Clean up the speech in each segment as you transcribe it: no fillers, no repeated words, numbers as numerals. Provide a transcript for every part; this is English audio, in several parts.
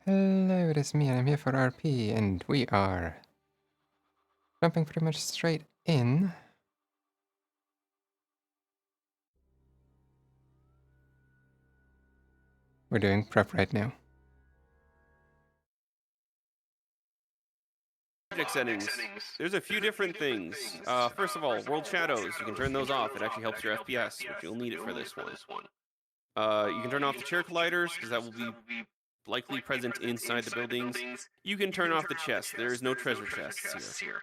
Hello, it is me, and I'm here for RP, and we are jumping pretty much straight in. We're doing prep right now. Object settings. There's a few different things. First of all, world shadows. You can turn those off. It actually helps your FPS, which you'll need it for this one. You can turn off the chair colliders, because that will be likely present inside the buildings. You can turn off the chest. There is no treasure chests here.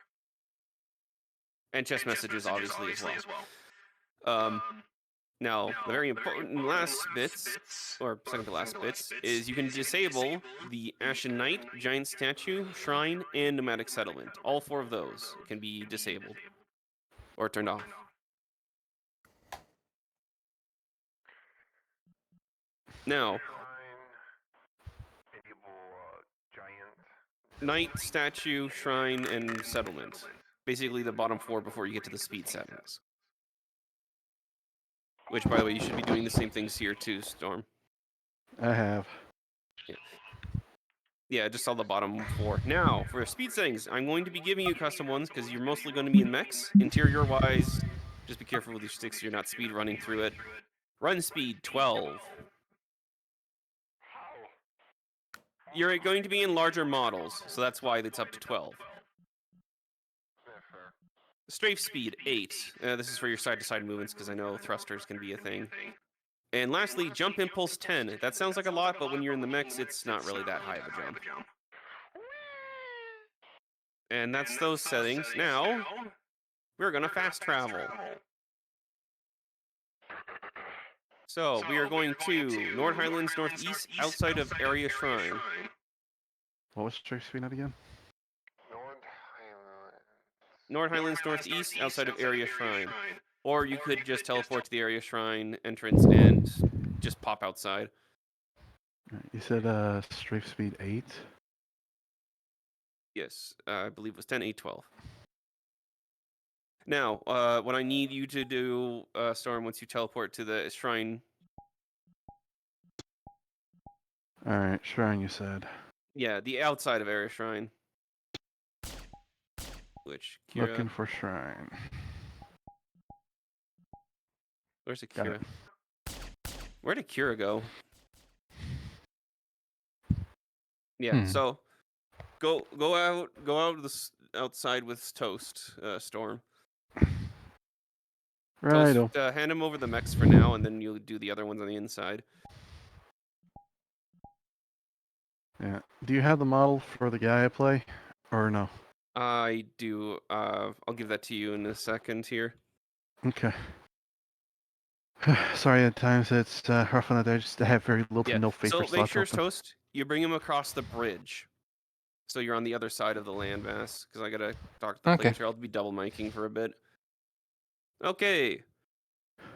And chest messages, obviously, as well. Now, the very important last bits, or second to last bits, is you can disable the Ashen Knight, Giant Statue, Shrine, and Nomadic Settlement. All four of those can be disabled or turned off. Now, Knight, Statue, Shrine, and Settlement. Basically the bottom four before you get to the speed settings. Which, by the way, you should be doing the same things here too, Storm. I have. Yeah, just all the bottom four. Now, for speed settings, I'm going to be giving you custom ones because you're mostly going to be in mechs. Interior-wise, just be careful with your sticks so you're not speed running through it. Run speed, 12. You're going to be in larger models, so that's why it's up to 12. Strafe speed, 8. This is for your side-to-side movements because I know thrusters can be a thing. And lastly, jump impulse 10. That sounds like a lot, but when you're in the mechs, it's not really that high of a jump. And that's those settings. Now, we're going to fast travel. So, we are going to Nord Highlands Northeast, outside of Area Shrine. What was Strafe Speed at again? Nord Highlands Northeast, outside of Area Shrine. Or you could just teleport to the Area Shrine entrance and just pop outside. You said Strafe Speed 8? Yes, I believe it was 10, 8, 12. Now, what I need you to do, Storm, once you teleport to the shrine. Alright, Shrine you said. Yeah, the outside of Area Shrine. Which, Kira... Looking for Shrine. Where's Akira? Where did Kira go? Yeah, so go outside with Toast, Storm. Right. Toast, hand him over the mechs for now, and then you'll do the other ones on the inside. Yeah. Do you have the model for the guy I play, or no? I do. I'll give that to you in a second here. Okay. Sorry, at times it's rough on the day. Just have very little to no faith so for make slots sure, open. Toast, you bring him across the bridge. So you're on the other side of the landmass, because I gotta talk to the players here. I'll be double miking for a bit. Okay.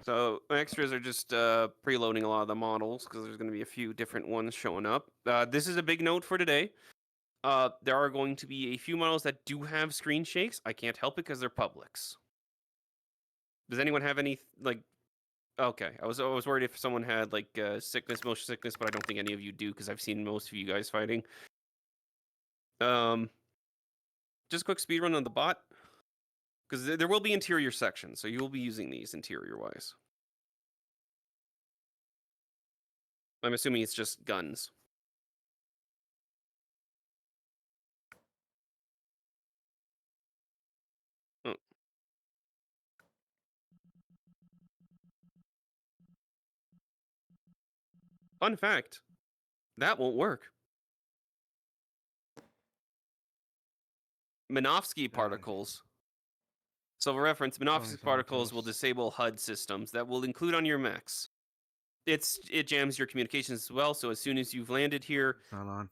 So extras are just preloading a lot of the models, because there's going to be a few different ones showing up. This is a big note for today. There are going to be a few models that do have screen shakes. I can't help it because they're publics. Does anyone have any, like... Okay, I was worried if someone had, like, sickness, motion sickness, but I don't think any of you do, because I've seen most of you guys fighting. Just a quick speed run on the bot, because there will be interior sections, so you will be using these interior-wise. I'm assuming it's just guns. Oh. Fun fact, that won't work. Minovsky particles. So for reference, Minovsky particles will disable HUD systems that will include on your mechs. It jams your communications as well, so as soon as you've landed here, not on.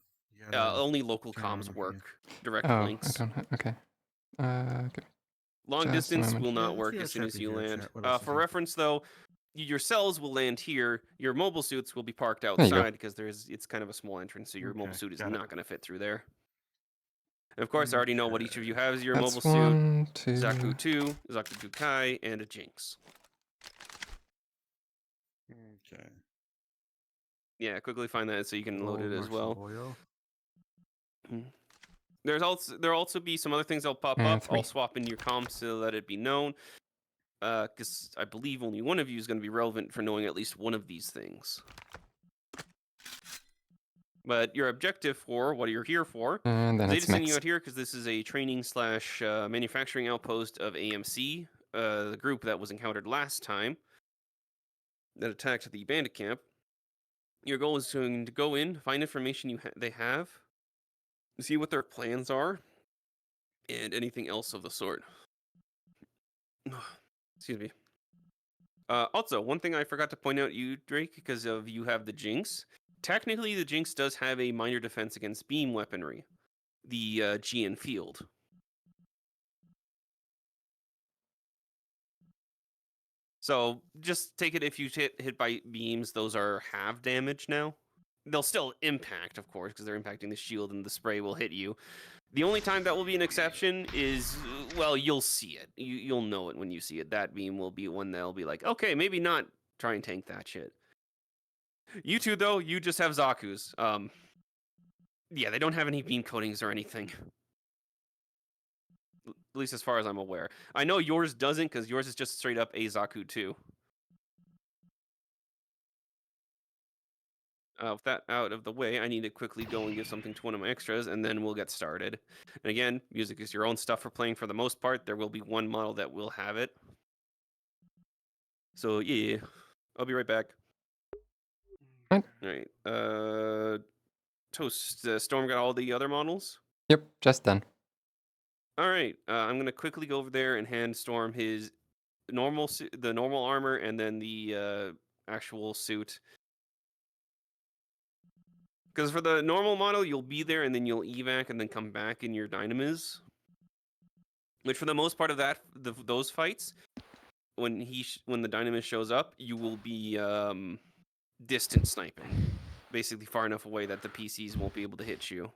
only local comms work. Direct links. I don't have... Okay. Okay. Long distance will not work as soon as you land. For reference, though, your cells will land here. Your mobile suits will be parked outside because it's kind of a small entrance, so your mobile suit is not going to fit through there. And of course, I already know what each of you have as your mobile suit. Zaku 2, Zaku 2 Kai, and a Jinx. Okay. Yeah, quickly find that so you can load it as well. There'll also be some other things that'll pop And up. I'll 3. swap in your comps to let it be known. Because I believe only one of you is going to be relevant for knowing at least one of these things. But your objective for what you're here for, And then they it's just sending you Mechs. out here because this is a training / manufacturing outpost of AMC, the group that was encountered last time that attacked the bandit camp. Your goal is to go in, find information they have, see what their plans are, and anything else of the sort. Excuse me. Also, one thing I forgot to point out, you Drake, because of you have the Jinx. Technically, the Jinx does have a minor defense against beam weaponry, the GN field. So just take it if you hit by beams, those are half damage now. They'll still impact, of course, because they're impacting the shield and the spray will hit you. The only time that will be an exception is, well, you'll see it. You'll know it when you see it. That beam will be one that'll be like, okay, maybe not try and tank that shit. You two, though, you just have Zaku's. Yeah, they don't have any beam coatings or anything. At least as far as I'm aware. I know yours doesn't, because yours is just straight up a Zaku 2. With that out of the way, I need to quickly go and give something to one of my extras, and then we'll get started. And again, music is your own stuff for playing for the most part. There will be one model that will have it. So, yeah. I'll be right back. Right. All right. Toast, Storm got all the other models? Yep, just done. All right. I'm going to quickly go over there and hand Storm his the normal armor and then the actual suit. Because for the normal model, you'll be there and then you'll evac and then come back in your dynamis. Which for the most part of those fights, when the dynamis shows up, you will be distant sniping, basically far enough away that the PCs won't be able to hit you.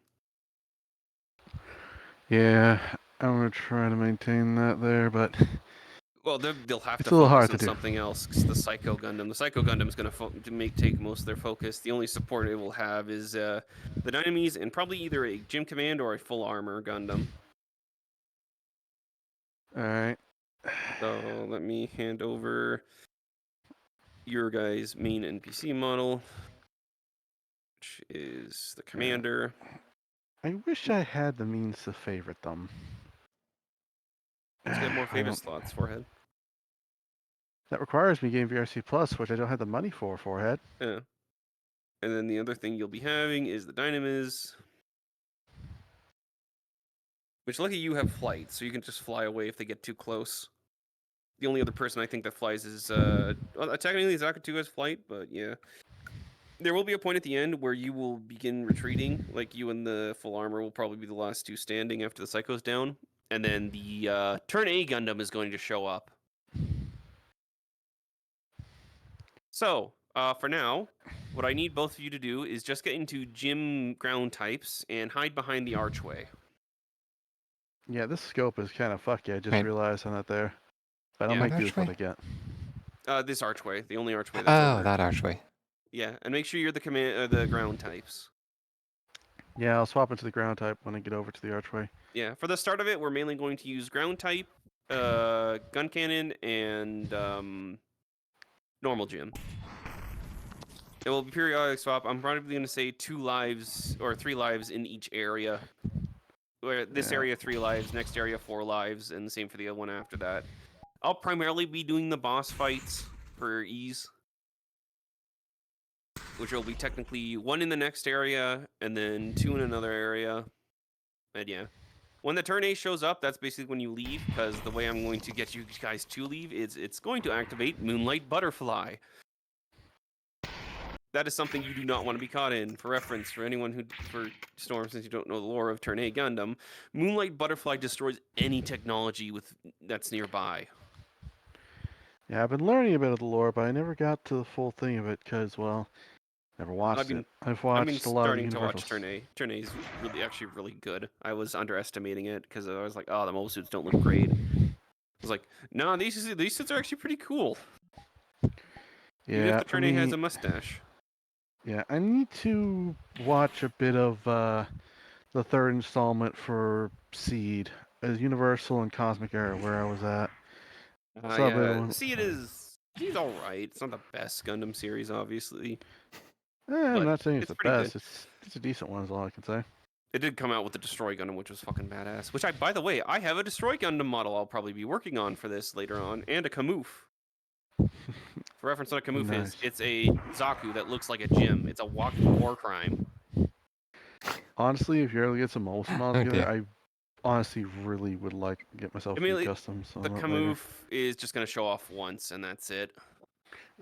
Yeah, I'm gonna try to maintain that there, but Well, they'll have it's to a little focus hard to on do. something else. 'Cause the Psycho Gundam is going to take most of their focus. The only support it will have is the Dynamis and probably either a Gym Command or a full armor Gundam. All right. So let me hand over your guys' main NPC model, which is the Commander. I wish I had the means to favorite them. Let's get more I favorite don't- slots, Forehead. That requires me getting VRC Plus, which I don't have the money for, Forehead. Yeah. And then the other thing you'll be having is the Dynamis. Which, lucky you have flight, so you can just fly away if they get too close. The only other person I think that flies is, well, technically Zaku 2 has flight, but yeah. There will be a point at the end where you will begin retreating. Like, you and the full armor will probably be the last two standing after the Psycho's down. And then the Turn A Gundam is going to show up. So, for now, what I need both of you to do is just get into gym ground types and hide behind the archway. Yeah, this scope is kind of fucky. I just Right. realized on that there. But I'll Yeah. make What do with what I archway? This archway, the only archway that's Oh, over. that archway. Yeah, and make sure you're the ground types. Yeah, I'll swap into the ground type when I get over to the archway. Yeah, for the start of it, we're mainly going to use ground type, gun cannon, and normal gym. It will be periodic swap. I'm probably going to say 2 lives or 3 lives in each area. Where this Yeah. area 3 lives, next area 4 lives, and the same for the other one after that. I'll primarily be doing the boss fights for ease, which will be technically 1 in the next area and then 2 in another area. And yeah. When the turn A shows up, that's basically when you leave, because the way I'm going to get you guys to leave is it's going to activate Moonlight Butterfly. That is something you do not want to be caught in. For reference, for Storm, since you don't know the lore of Turn A Gundam, Moonlight Butterfly destroys any technology that's nearby. Yeah, I've been learning a bit of the lore, but I never got to the full thing of it because, well, never watched it. I've watched a lot of the Starting to watch Universals. Turn A. Turn A is actually really good. I was underestimating it because I was like, oh, the mobile suits don't look great. I was like, no, these suits are actually pretty cool. Even if Yeah, the Turn A has a mustache. Yeah, I need to watch a bit of the the third installment for Seed, as Universal and Cosmic Era, where I was at. Saw a bit of Yeah, one. see, he's all right. It's not the best Gundam series, obviously. I'm But not saying it's the pretty best. good. It's a decent one, is all I can say. It did come out with the Destroy Gundam, which was fucking badass. Which by the way, I have a Destroy Gundam model I'll probably be working on for this later on, and a Kamoof. For reference, what a Kamoof Nice. is, it's a Zaku that looks like a gym. It's a walking war crime. Honestly, if you ever get some mobile models Oh, together, dear. I honestly really would like to get myself I a mean, few customs on the that later. Kamoof is just going to show off once, and that's it.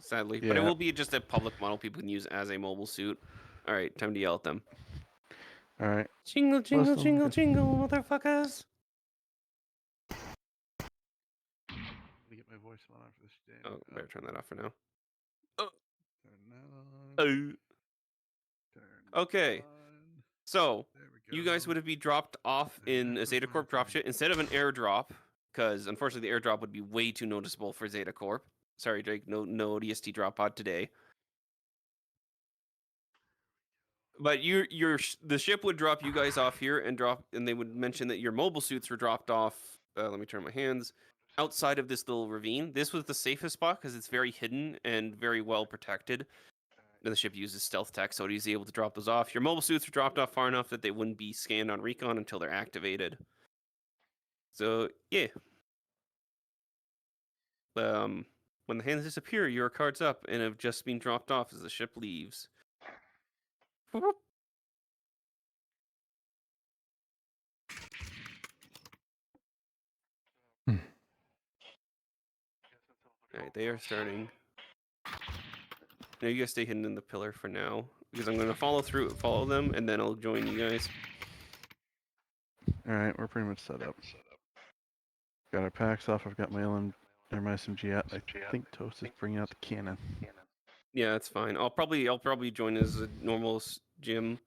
Sadly. But it Yeah. will be just a public model people can use as a mobile suit. All right, time to yell at them. All right. Jingle, jingle, Listen, jingle, good. jingle, motherfuckers. Let me get my voice on for this day. Oh, better turn that off for now. Turn on. Okay. On. So, There we you go. guys would have been dropped off in a Zeta Corp dropship instead of an airdrop, because unfortunately the airdrop would be way too noticeable for Zeta Corp. Sorry, Drake, no ODST drop pod today. But the ship would drop you guys off here and they would mention that your mobile suits were dropped off. Let me turn my hands outside of this little ravine. This was the safest spot because it's very hidden and very well protected. And the ship uses stealth tech, so it is able to drop those off. Your mobile suits are dropped off far enough that they wouldn't be scanned on recon until they're activated. So yeah. When the hands disappear, your card's up and have just been dropped off as the ship leaves. Hmm. Alright, they are starting. Now you guys stay hidden in the pillar for now, because I'm gonna follow them, and then I'll join you guys. All right, we're pretty much set up. Got our packs off. I've got my SMG out. I think Toast is bringing out the cannon. Yeah, it's fine. I'll probably join as a normal gym.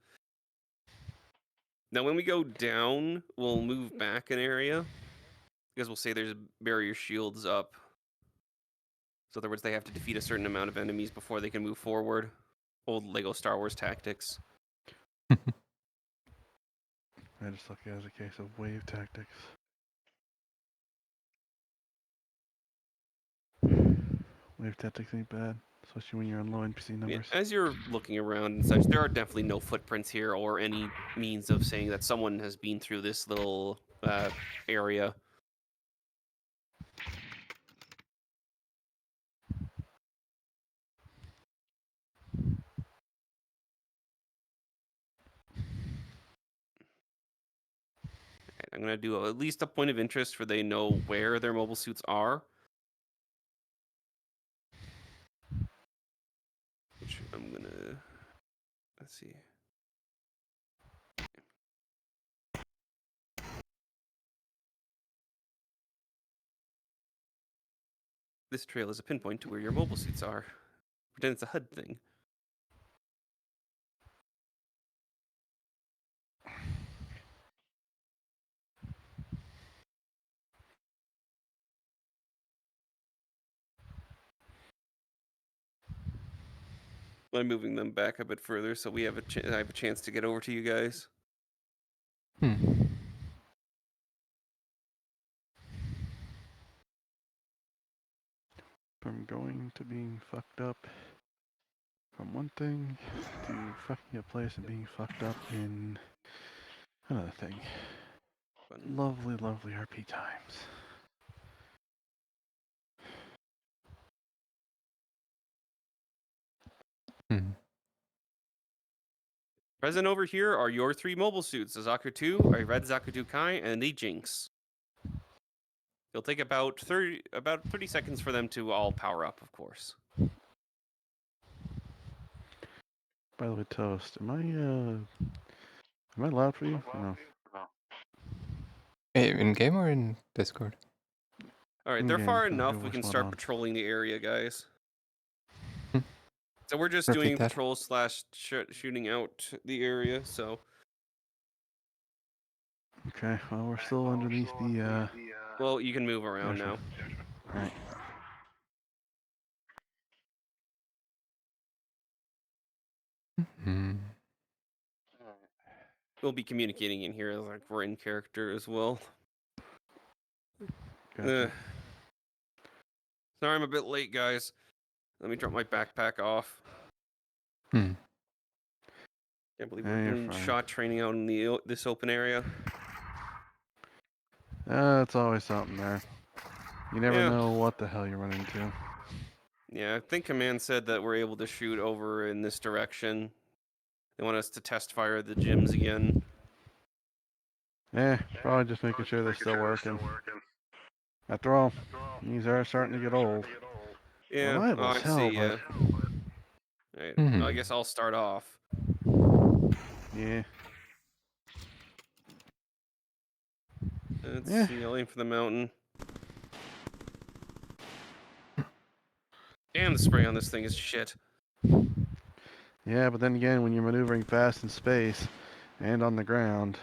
Now, when we go down, we'll move back an area, because we'll say there's barrier shields up. So in other words, they have to defeat a certain amount of enemies before they can move forward. Old Lego Star Wars tactics. I just look at it as a case of wave tactics. Wave tactics ain't bad, especially when you're on low NPC Yeah, numbers. as you're looking around and such, there are definitely no footprints here or any means of saying that someone has been through this little area. I'm going to do at least a point of interest for they know where their mobile suits are. Which I'm going to... Let's see. This trail is a pinpoint to where your mobile suits are. Pretend it's a HUD thing. I'm moving them back a bit further so we have I have a chance to get over to you guys. Hmm. From going to being fucked up from one thing to fucking a place and being fucked up in another thing. Fun. Lovely, lovely RP times. Hmm. Present over here are your 3 mobile suits, the Zaku 2, a red Zaku 2 Kai, and the Jinx. It'll take about 30 seconds for them to all power up, of course. By the way, Toast, am I loud for you? No. Hey, in game or in Discord? Alright, they're In-game, far 'cause I enough have we voice can mod start on. patrolling the area, guys. Hmm. So we're just Repeat doing that. patrol / shooting out the area, so... Okay, well, we're still underneath the, Well, you can move around now. Alright. Hmm. We'll be communicating in here like we're in character as well. Gotcha. Sorry, I'm a bit late, guys. Let me drop my backpack off. Hmm. Can't believe Yeah, we're you're doing fine. shot training out in this open area. It's always something there. You never Yeah. know what the hell you run into. Yeah, I think Command said that we're able to shoot over in this direction. They want us to test fire the gyms again. Probably just making sure they're still working. After all, these are starting to get old. Yeah, Reliable oh, as I hell, see, but yeah. Right. Hmm. I guess I'll start off. yeah. Let's Yeah. see, I'll aim for the mountain. Damn, the spray on this thing is shit. Yeah, but then again, when you're maneuvering fast in space and on the ground,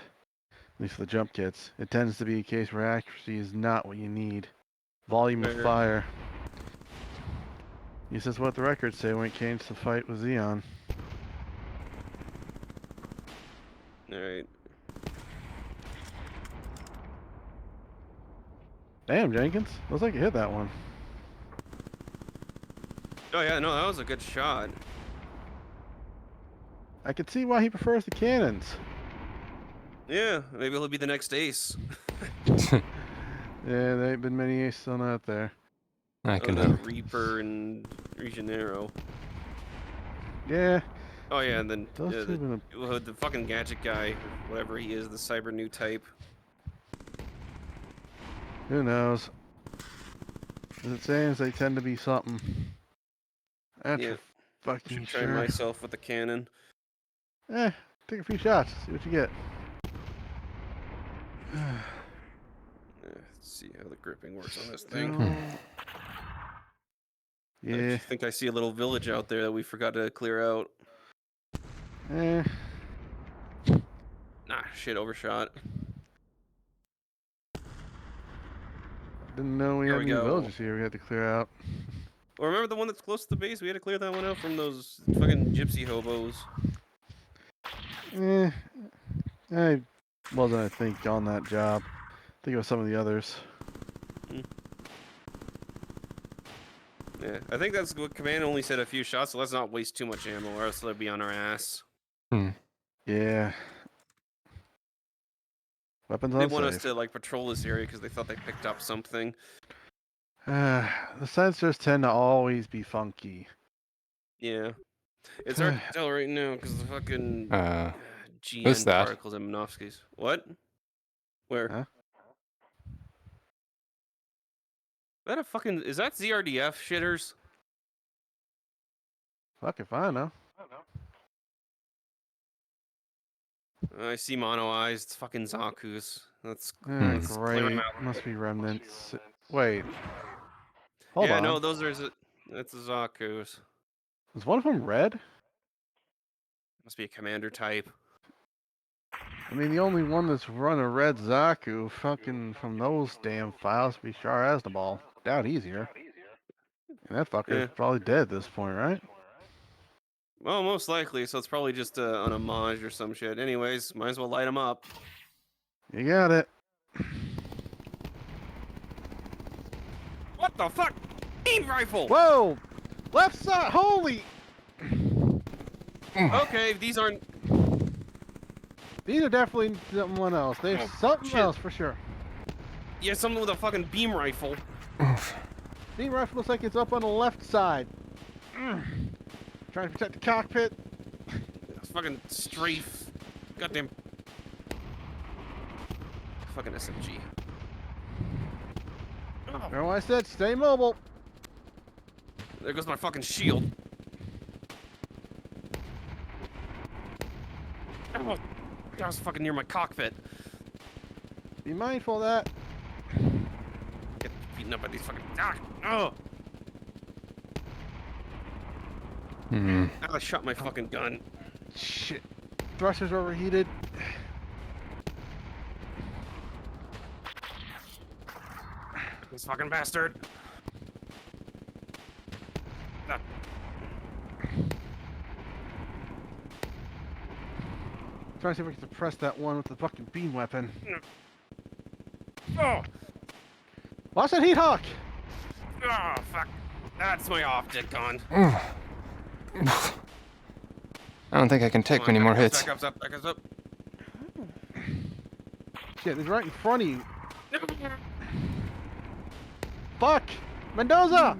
at least for the jump kits, it tends to be a case where accuracy is not what you need. Volume of Fair. fire. This is what the records say when it came to the fight with Xeon. Alright. Damn, Jenkins. Looks like you hit that one. Oh yeah, no, that was a good shot. I can see why he prefers the cannons. Yeah, maybe he'll be the next ace. Yeah, there ain't been many aces on that there. I Oh, can the hope. Reaper and Regeneiro. Yeah, Oh yeah, and then those two have been the fucking gadget guy, whatever he is, the cyber new type. who knows? As it seems, they tend to be something. That's Yeah, for fucking should try sure. myself with the cannon. Take a few shots, see what you get. Let's see how the gripping works on this Still... thing. Hmm. I Yeah. think I see a little village out there that we forgot to clear out. Eh. Nah, shit, overshot. Didn't know we Here had we any go. villages here we had to clear out. Well, remember the one that's close to the base? We had to clear that one out from those fucking gypsy hobos. I wasn't, I think, on that job. I think it was some of the others. Yeah, I think that's what Command only said a few shots, so let's not waste too much ammo, or else they'll be on our ass. Hmm. Yeah. Weapons They on want us safe. to like patrol this area because they thought they picked up something. The sensors tend to always be funky. Yeah, it's hard to tell right now because the fucking Who's GN that? particles and Minovsky's. What? Where? Huh? That a fucking is that ZRDF shitters? Fuck if I know. I see mono eyes. It's fucking Zaku's. Let's Hmm. clear them Great. out. Must be remnants. Wait. Hold Yeah, on. no, those are that's the Zaku's. Is one of them red? Must be a commander type. I mean, the only one that's run a red Zaku fucking from those damn files would be Shar Aznabal. Doubt easier. And that fucker's Yeah. probably dead at this point, right? Well, most likely. So it's probably just an homage or some shit. Anyways, might as well light them up. You got it. What the fuck? Beam rifle. Whoa! Left side! Holy! Okay, these aren't. These are definitely someone else. There's Oh, something shit. else for sure. Yeah, someone with a fucking beam rifle. Oof. Beam rifle looks like it's up on the left side. Trying to protect the cockpit. Fucking strafe. Goddamn. Fucking SMG. Oh, Remember what I said? Stay mobile. there goes my fucking shield. Oh, that was fucking near my cockpit. Be mindful of that. Get beaten up by these fucking. Ah, oh! Hmm. I shot my fucking gun. Shit. Thrusters overheated. This fucking bastard. Ah. trying to see if I can suppress that one with the fucking beam weapon. Oh! Watch that heat hawk! Oh, fuck. That's my optic gone. I don't think I can take many more hits. Back up. Shit, it's right in front of you. Fuck! Mendoza!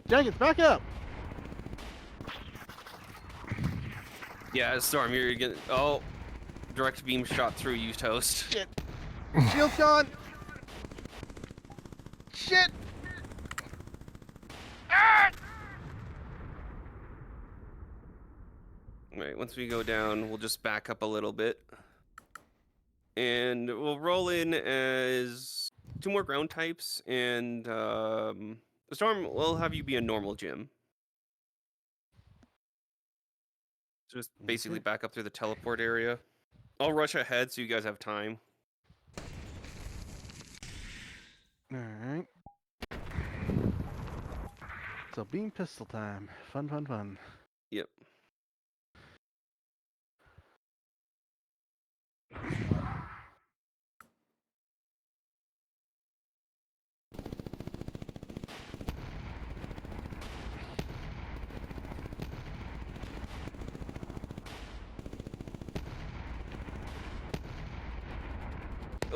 Jenkins, back up! Yeah, Storm, you're getting. Oh, direct beam shot through you, toast. Shit! Shield gone! Shit! Alright, once we go down, we'll just back up a little bit. And we'll roll in as 2 more ground types, and Storm, we'll have you be a normal gym. So just basically back up through the teleport area. I'll rush ahead so you guys have time. Alright. So, beam pistol time. Fun. Yep.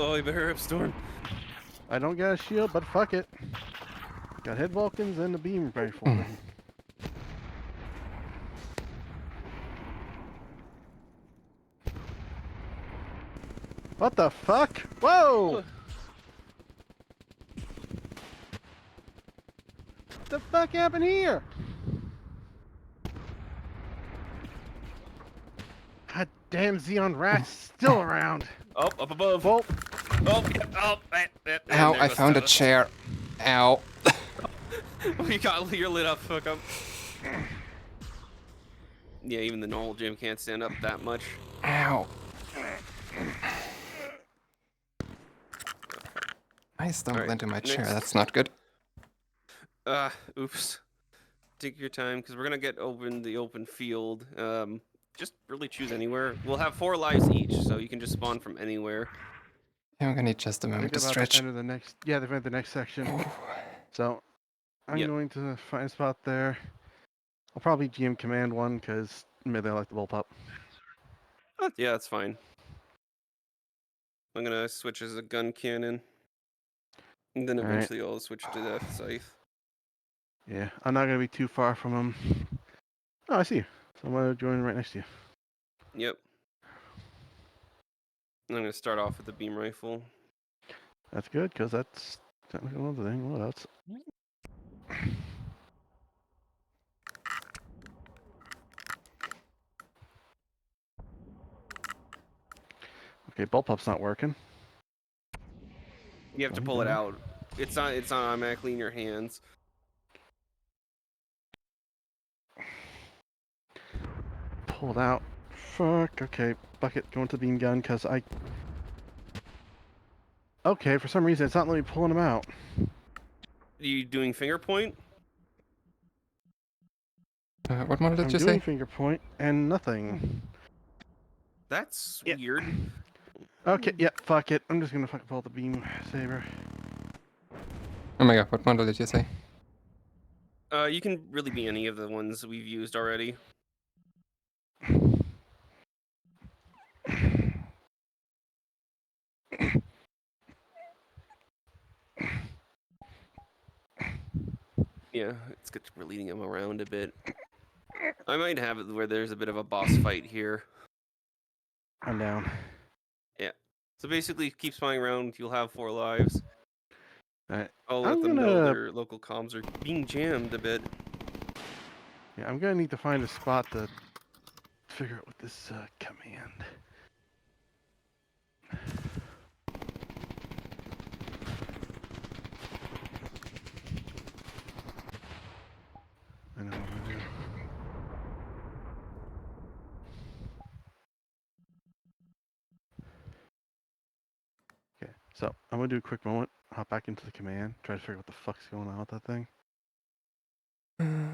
Oh, you better hurry up, Storm. I don't got a shield, but fuck it. Got head Vulcans and the beam rifle. What the fuck? Whoa! What the fuck happened here? God damn, Xeon Rat's still around. Oh, up above. Well, And Ow, there I goes found a Toast. chair. Ow. You're lit up, hook up. Yeah, even the normal gym can't stand up that much. Ow. I stumbled Alright, into my chair. next. That's not good. Oops. Take your time, because we're gonna get the open field. Just really choose anywhere. We'll have 4 lives each, so you can just spawn from anywhere. Yeah, I'm gonna need just a I moment think to they're about to stretch. enter the next. Yeah, they've entered the next section. Ooh. So, I'm Yep. going to find a spot there. I'll probably GM command one because maybe I like the bullpup. Yeah, that's fine. I'm gonna switch as a gun cannon. And then Alright. eventually I'll switch to the scythe. Yeah, I'm not gonna be too far from him. Oh, I see you. So I'm gonna join right next to you. Yep. I'm gonna start off with the beam rifle. That's good, because that's technically another thing. What else? Okay, bullpup's not working. You have to pull it out. It's not automatically in your hands. Pulled out. Fuck, okay. Bucket, going to the beam gun, because I... Okay, for some reason, it's not letting me pulling him out. Are you doing finger point? What model did I'm you doing say? finger point, and nothing. That's Yeah. weird. Okay, yeah, fuck it. I'm just gonna fucking pull the beam saber. Oh my god, what model did you say? You can really be any of the ones we've used already. Yeah, it's good we're leading him around a bit. I might have it where there's a bit of a boss fight here. I'm down. Yeah. So basically, keep spying around. You'll have 4 lives. Alright. I'll I'm let them know gonna- their local comms are being jammed a bit. Yeah, I'm gonna need to find a spot to figure out what this command. I know what I'm gonna do. Okay, so I'm gonna do a quick moment, hop back into the command, try to figure out what the fuck's going on with that thing.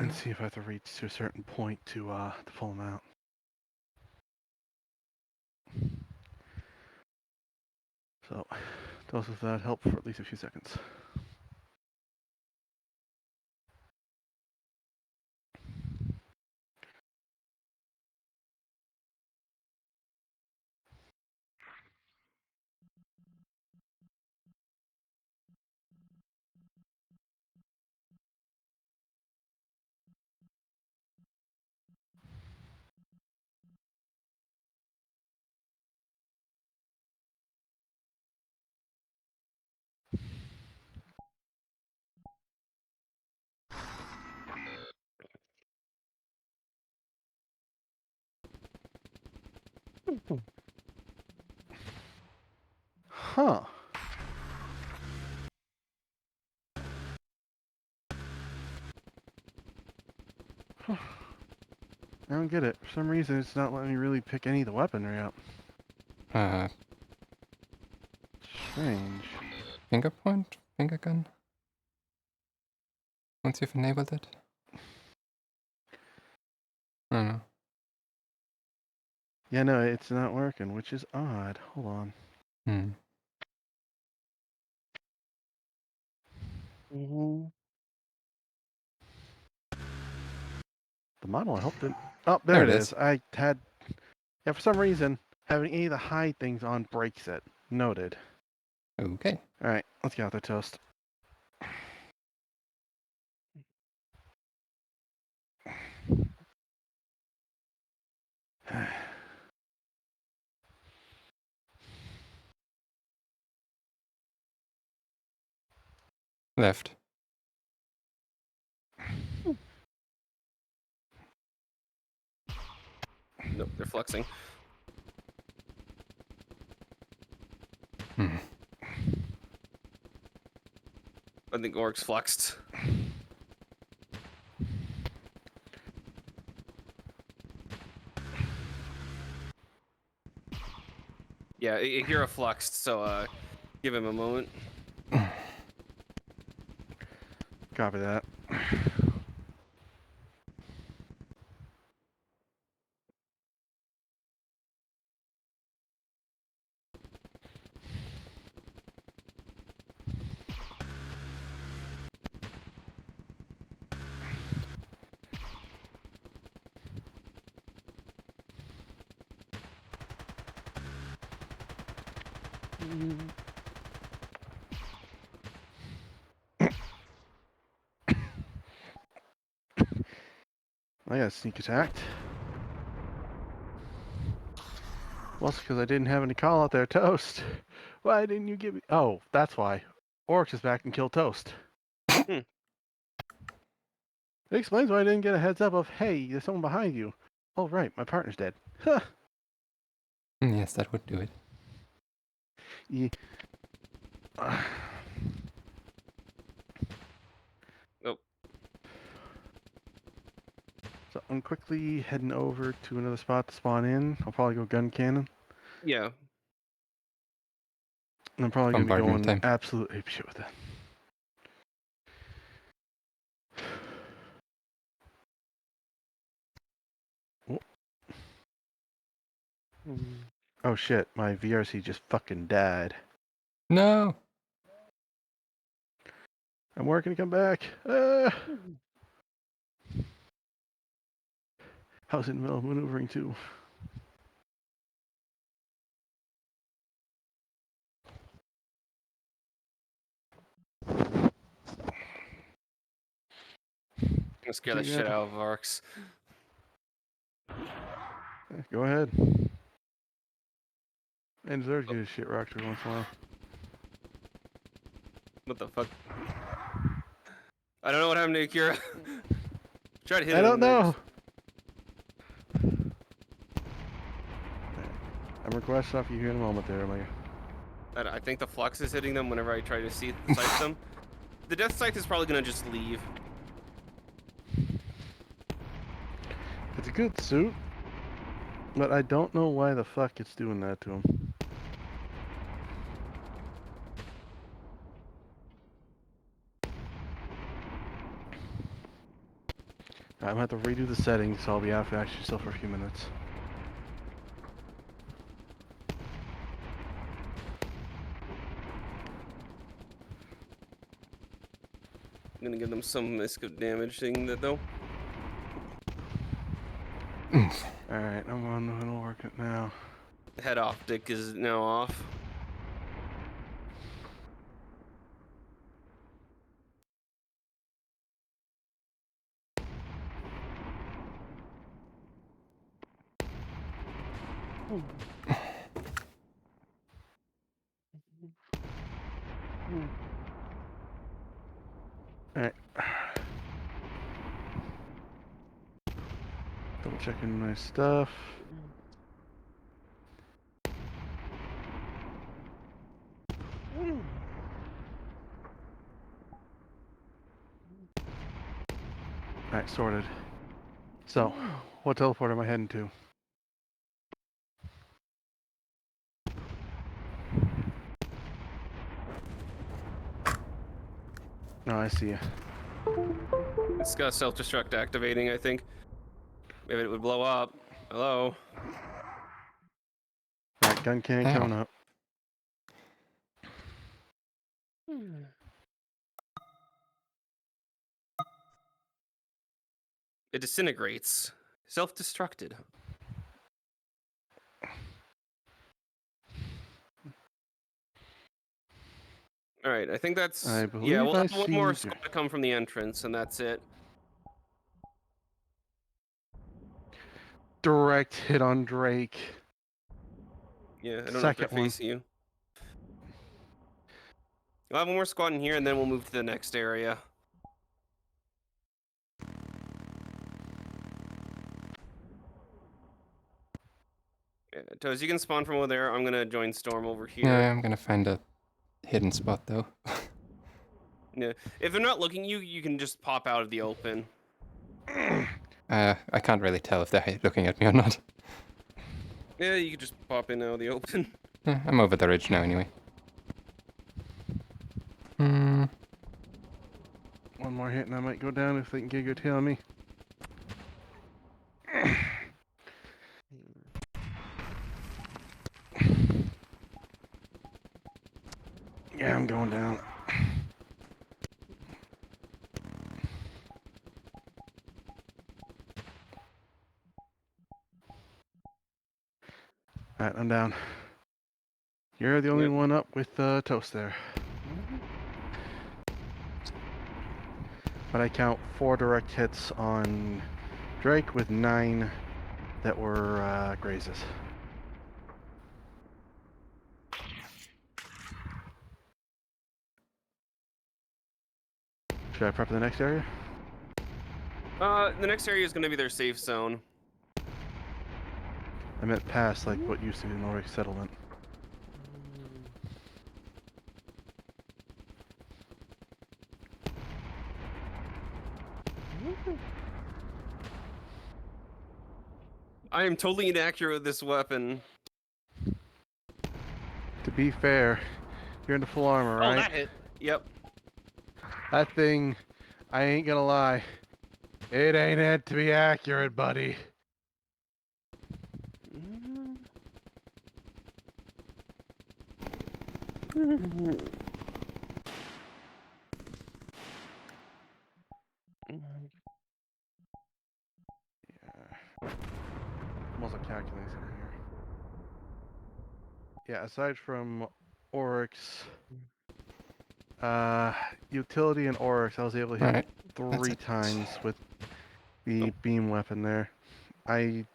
and see if I have to reach to a certain point to pull them out. So, dose of that help for at least a few seconds. Huh. I don't get it. For some reason, it's not letting me really pick any of the weaponry up. Strange. Finger point? Finger gun? Once you've enabled it? I don't know. Yeah, no, it's not working, which is odd. Hold on. Hmm. The model, I hope didn't. Oh, There there it it is. is. I had. Yeah, for some reason, having any of the hide things on breaks it. Noted. Okay. Alright, let's get out the toast. Left. Nope, they're flexing. Hmm. I think orcs flexed. Yeah, Hira flexed, so give him a moment. Copy that. I got sneak attacked. Well, it's because I didn't have any call out there, Toast. Why didn't you give me? Oh, that's why. Oryx is back and killed Toast. Hmm. It explains why I didn't get a heads up of, hey, there's someone behind you. Oh, right, my partner's dead. Huh. Yes, that would do it. Yeah. Oh, So I'm quickly heading over to another spot to spawn in. I'll probably go gun cannon. yeah. And I'm probably going to be Bombardment going time. absolute apeshit with it. Oh shit, my VRC just fucking died. No! I'm working to come back. How's it in the middle of maneuvering too? Gonna scare the Okay, shit yeah. out of orcs. Go ahead. And deserves to get his shit rocked every once in a while. What the fuck? I don't know what happened to Akira. Tried to hit I him. don't They're know. just- I'm requesting stuff you hear in a moment there, Omega. I think the flux is hitting them whenever I try to sight them. The death sight is probably gonna just leave. It's a good suit, but I don't know why the fuck it's doing that to him. I'm going to have to redo the settings, so I'll be out of action still for a few minutes. I'm gonna give them some risk of damage thing that though. Alright, I'm going to work it now. Head optic is now off. Alright. Double checking my stuff. Alright, sorted. So, what teleport am I heading to? Oh, I see you. It's got self-destruct activating, I think. Maybe it would blow up. Hello? Alright, gun cannon Ow. coming up. It disintegrates. Self-destructed. Alright, I think that's... I yeah, believe we'll I have one see more you. squad come from the entrance, and that's it. Direct hit on Drake. Yeah, I don't know if they're Second one. facing you. We'll have one more squad in here, and then we'll move to the next area. Yeah, Toes, you can spawn from over there. I'm gonna join Storm over here. Yeah, I'm gonna find a hidden spot though. Yeah. If they're not looking at you, you can just pop out of the open. I can't really tell if they're looking at me or not. Yeah, you can just pop in out of the open. I'm over the ridge now anyway. Hmm. One more hit and I might go down if they can get a good hit on me. Yeah, I'm going down. Alright, I'm down. You're the only Yep. one up with Toast there. But I count 4 direct hits on Drake with 9 that were grazes. Should I prep the next area? The next area is gonna be their safe zone. I meant past, like what used to be the Nordic settlement. I am totally inaccurate with this weapon. To be fair, you're into full armor, Oh, right? that hit. Yep. That thing, I ain't gonna lie, it ain't it to be accurate, buddy. Yeah. I'm also calculating something here. Yeah, aside from Oryx, utility and Oryx, I was able to hit Alright. 3 it. times with the beam weapon there. I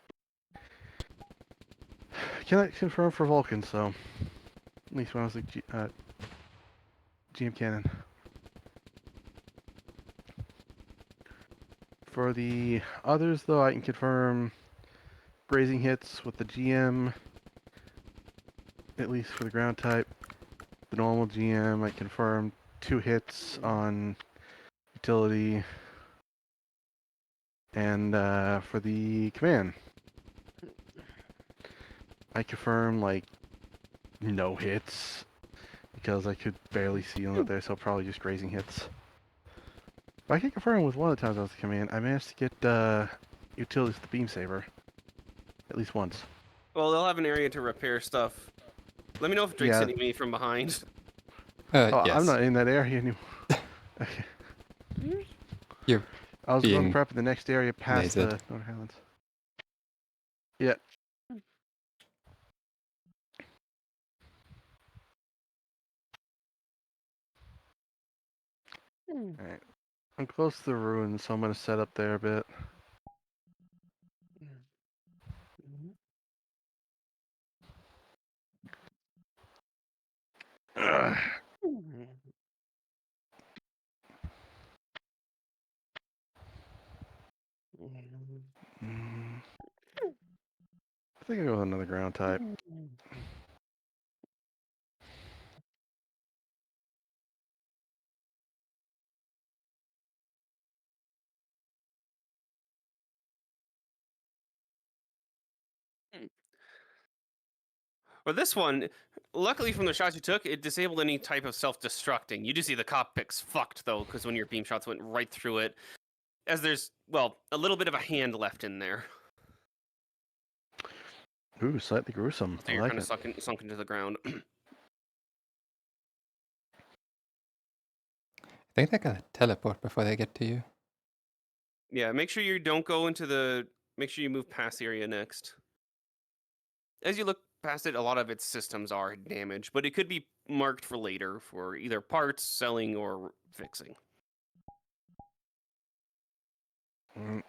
cannot confirm for Vulcan, so at least when I was like GM cannon. For the others, though, I can confirm grazing hits with the GM, at least for the ground type. The normal GM, I confirmed 2 hits on utility, and for the command, I confirmed like no hits because I could barely see them up there, so probably just grazing hits. I can confirm with one of the times I was at command, I managed to get utilities with the beam saber. At least once. Well, they'll have an area to repair stuff. Let me know if Drake's Yeah. hitting me from behind. Oh, I'm Yes. not in that area anymore. You're I was going to being prep in the next area past lasered. the Northern Highlands. Yeah. Alright. I'm close to the ruins, so I'm going to set up there a bit. Ugh. Mm, I think I'll go with another ground type. But this one, luckily from the shots you took, it disabled any type of self-destructing. You do see the cockpit's fucked though, because when your beam shots went right through it, as there's, well, a little bit of a hand left in there. Ooh, slightly gruesome. So I you're like kind of it. sunk into the ground. I think they gotta teleport before they get to you. Yeah, make sure you don't go into the. Make sure you move past the area next. As you look past it, a lot of its systems are damaged, but it could be marked for later for either parts, selling, or fixing. Mm.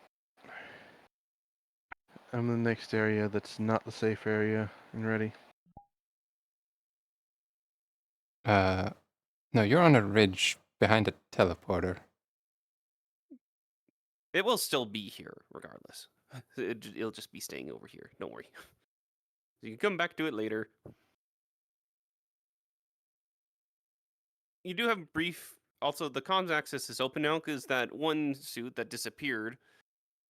I'm in the next area that's not the safe area and ready. No, you're on a ridge behind a teleporter. It will still be here, regardless. It'll just be staying over here. Don't worry. You can come back to it later. You do have brief. Also, the comms access is open now because that one suit that disappeared,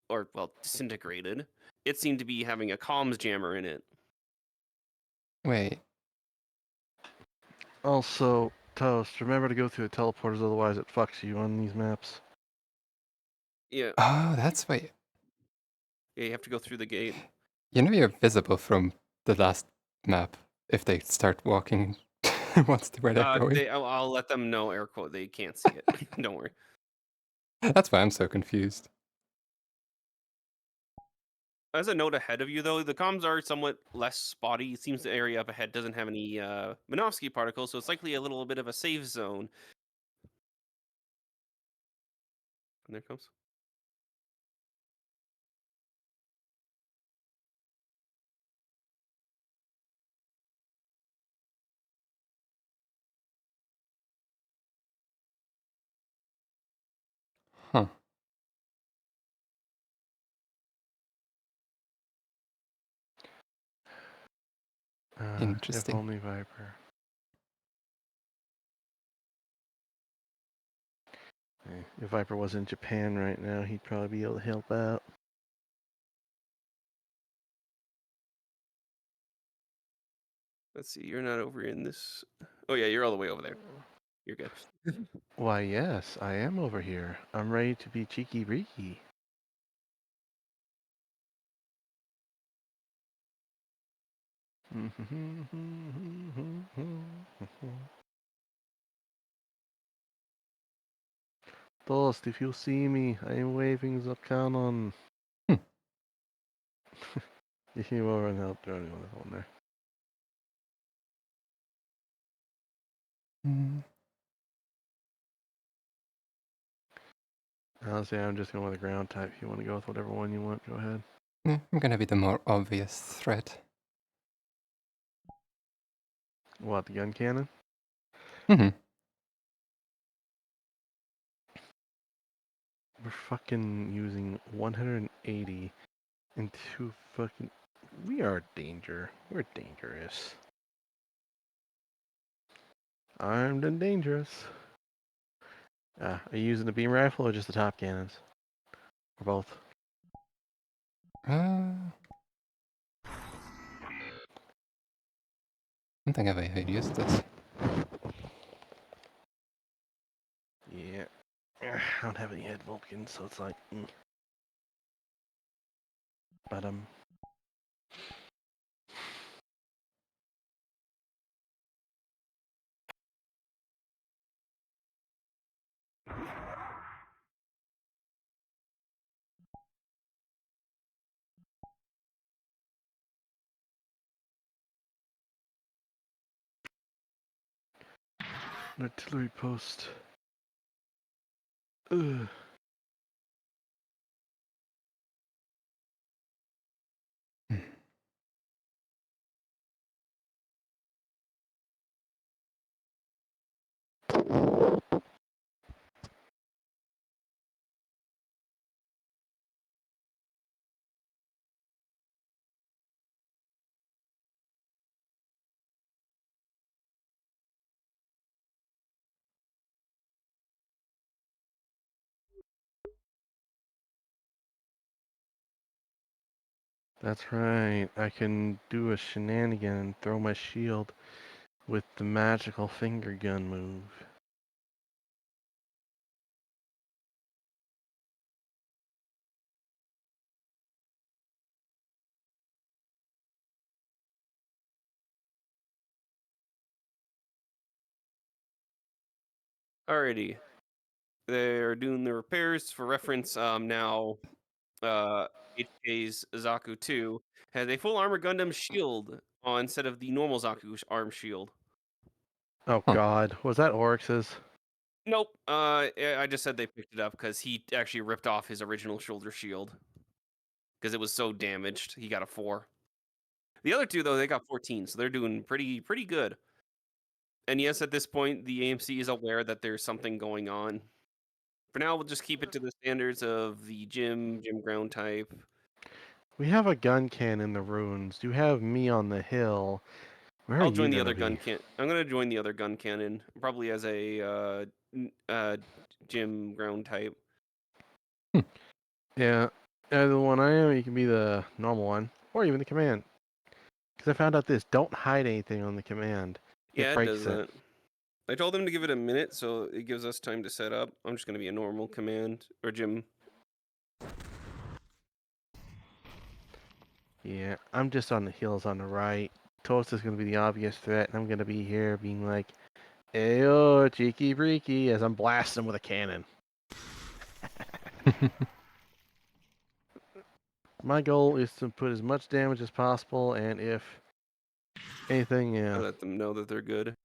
or well, disintegrated, it seemed to be having a comms jammer in it. Wait, Also, Toast, remember to go through the teleporters, otherwise it fucks you on these maps. Yeah, oh, that's why. yeah, you have to go through the gate. You know you're visible from the last map if they start walking once to where they're going. I'll let them know. Air quote. They can't see it. Don't worry. That's why I'm so confused. As a note ahead of you, though, the comms are somewhat less spotty. It seems the area up ahead doesn't have any Minovsky particles, so it's likely a little bit of a safe zone. And there it comes. Huh. If Interesting. only Viper. If Viper was in Japan right now, he'd probably be able to help out. Let's see. You're not over in this. Oh yeah, you're all the way over there. You're good. Why, yes, I am over here. I'm ready to be cheeky breeky. Toast, if you see me, I am waving the cannon. Hmm. You came over and helped running on the phone there. Mm, Honestly, I'm just going with a ground type. If you want to go with whatever one you want, go ahead. yeah, I'm gonna be the more obvious threat. What, the gun cannon? Mm-hmm. We're fucking using 180 and two fucking... We are danger. We're dangerous. Armed and dangerous. Are you using the beam rifle or just the top cannons? Or both? I don't think I've ever used this. Yeah. I don't have any head Vulcans, so it's like. But artillery post. Ugh. That's right. I can do a shenanigan and throw my shield with the magical finger gun move. Alrighty. They're doing the repairs. For reference, now HK's Zaku 2 has a full armor Gundam shield instead of the normal Zaku arm shield. Oh Huh. God, was that Oryx's? Nope. I just said they picked it up because he actually ripped off his original shoulder shield because it was so damaged. He got a 4. The other two though, they got 14, so they're doing pretty good. And yes, at this point, the AMC is aware that there's something going on. For now, we'll just keep it to the standards of the gym ground type. We have a gun can in the ruins. You have me on the hill. Where are I'll you join the gonna other be? gun can. I'm gonna join the other gun cannon, probably as a gym ground type. Yeah, either the one I am, you can be the normal one, or even the command. Because I found out this: don't hide anything on the command. It Yeah, it does breaks it. that. I told them to give it a minute, so it gives us time to set up. I'm just gonna be a normal command or gym. Yeah, I'm just on the hills on the right. Toast is gonna be the obvious threat, and I'm gonna be here being like, "Ayo, cheeky breaky," as I'm blasting with a cannon. My goal is to put as much damage as possible, and if anything, I yeah. let them know that they're good.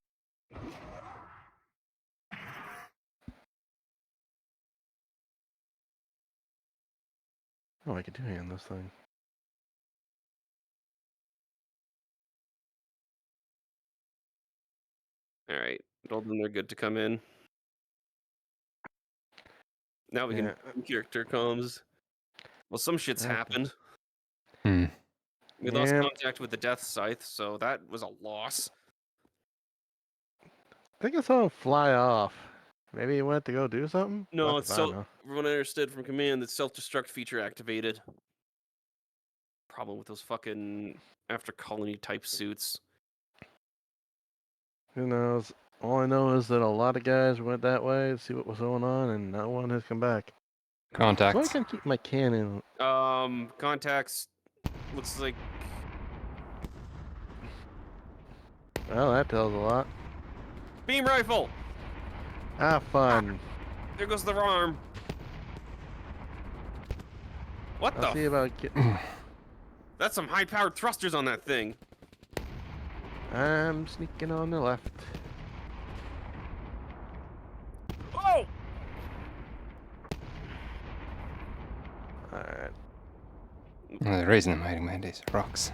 Oh, I could do hand this thing. All right, told them they're good to come in. Now we Yeah, can character comms. Well, some shit's happened. Hmm. We lost Yeah, contact with the Death Scythe, so that was a loss. I think I saw him fly off. Maybe he went to go do something? No, Fuck it's if I so. know. From what I understood from command, the self-destruct feature activated. Problem with those fucking after colony type suits. Who knows? All I know is that a lot of guys went that way to see what was going on, and no one has come back. So I Contacts. can keep my cannon. Contacts looks like Well, that tells a lot. beam rifle. Have fun. There goes the arm. What I'll the? see about getting. That's some high-powered thrusters on that thing. I'm sneaking on the left. Oh! Alright. The reason I'm hiding behind these rocks.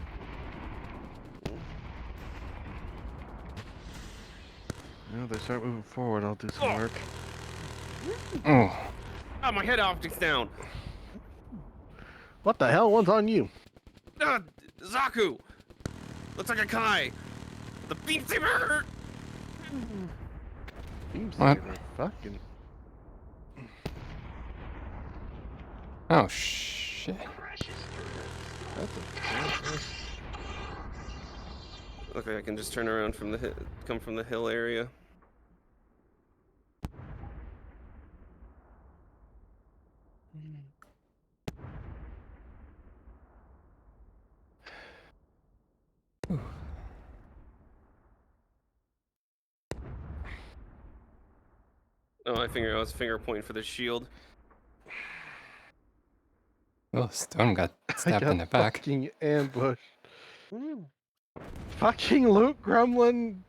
Well, they start moving forward. I'll do some Oh. work. Oh, Ah, my head optics down. What the hell? One's on you. Zaku. Looks like a Kai. The beam saber. Beam What? saber. Fucking. oh shit. That's a. Okay, I can just turn around from the come from the hill area. Oh, I was finger pointing for the shield. Oh, Stone got I stabbed got in the back. fucking ambushed. Fucking loot gremlin.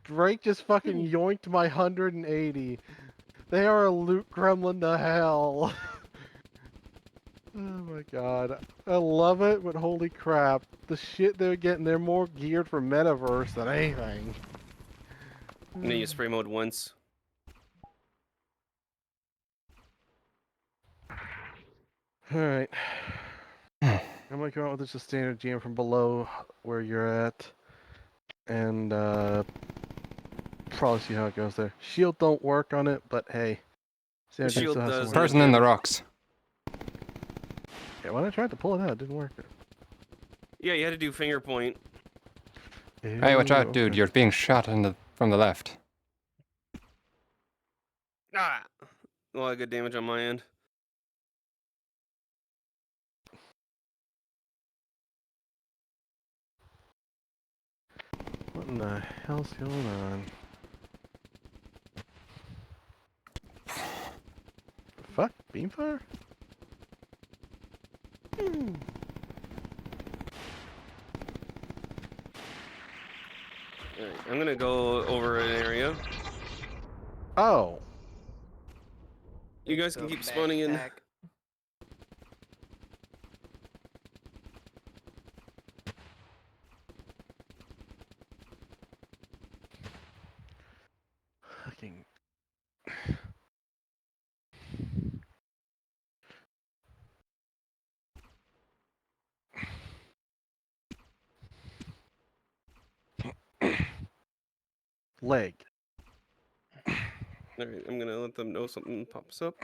Drake just fucking yoinked my 180. They are a loot gremlin to hell. Oh my god. I love it, but holy crap. The shit they're getting, they're more geared for metaverse than anything. And then you spray mode once. Alright. I'm gonna come out with just a standard GM from below where you're at. And probably see how it goes there. Shield don't work on it, but hey. Standard GM Shield still has does. some work. Person in the rocks. Yeah, when I tried to pull it out, it didn't work. Yeah, you had to do finger point. Hey, watch out, Ew, dude. okay. You're being shot from the left. Ah! A lot of good damage on my end. What in the hell's going on? Fuck? Beamfire? Alright, I'm gonna go over an area. Oh. You guys can keep spawning in. Fucking. Leg. Alright, I'm gonna let them know something pops up.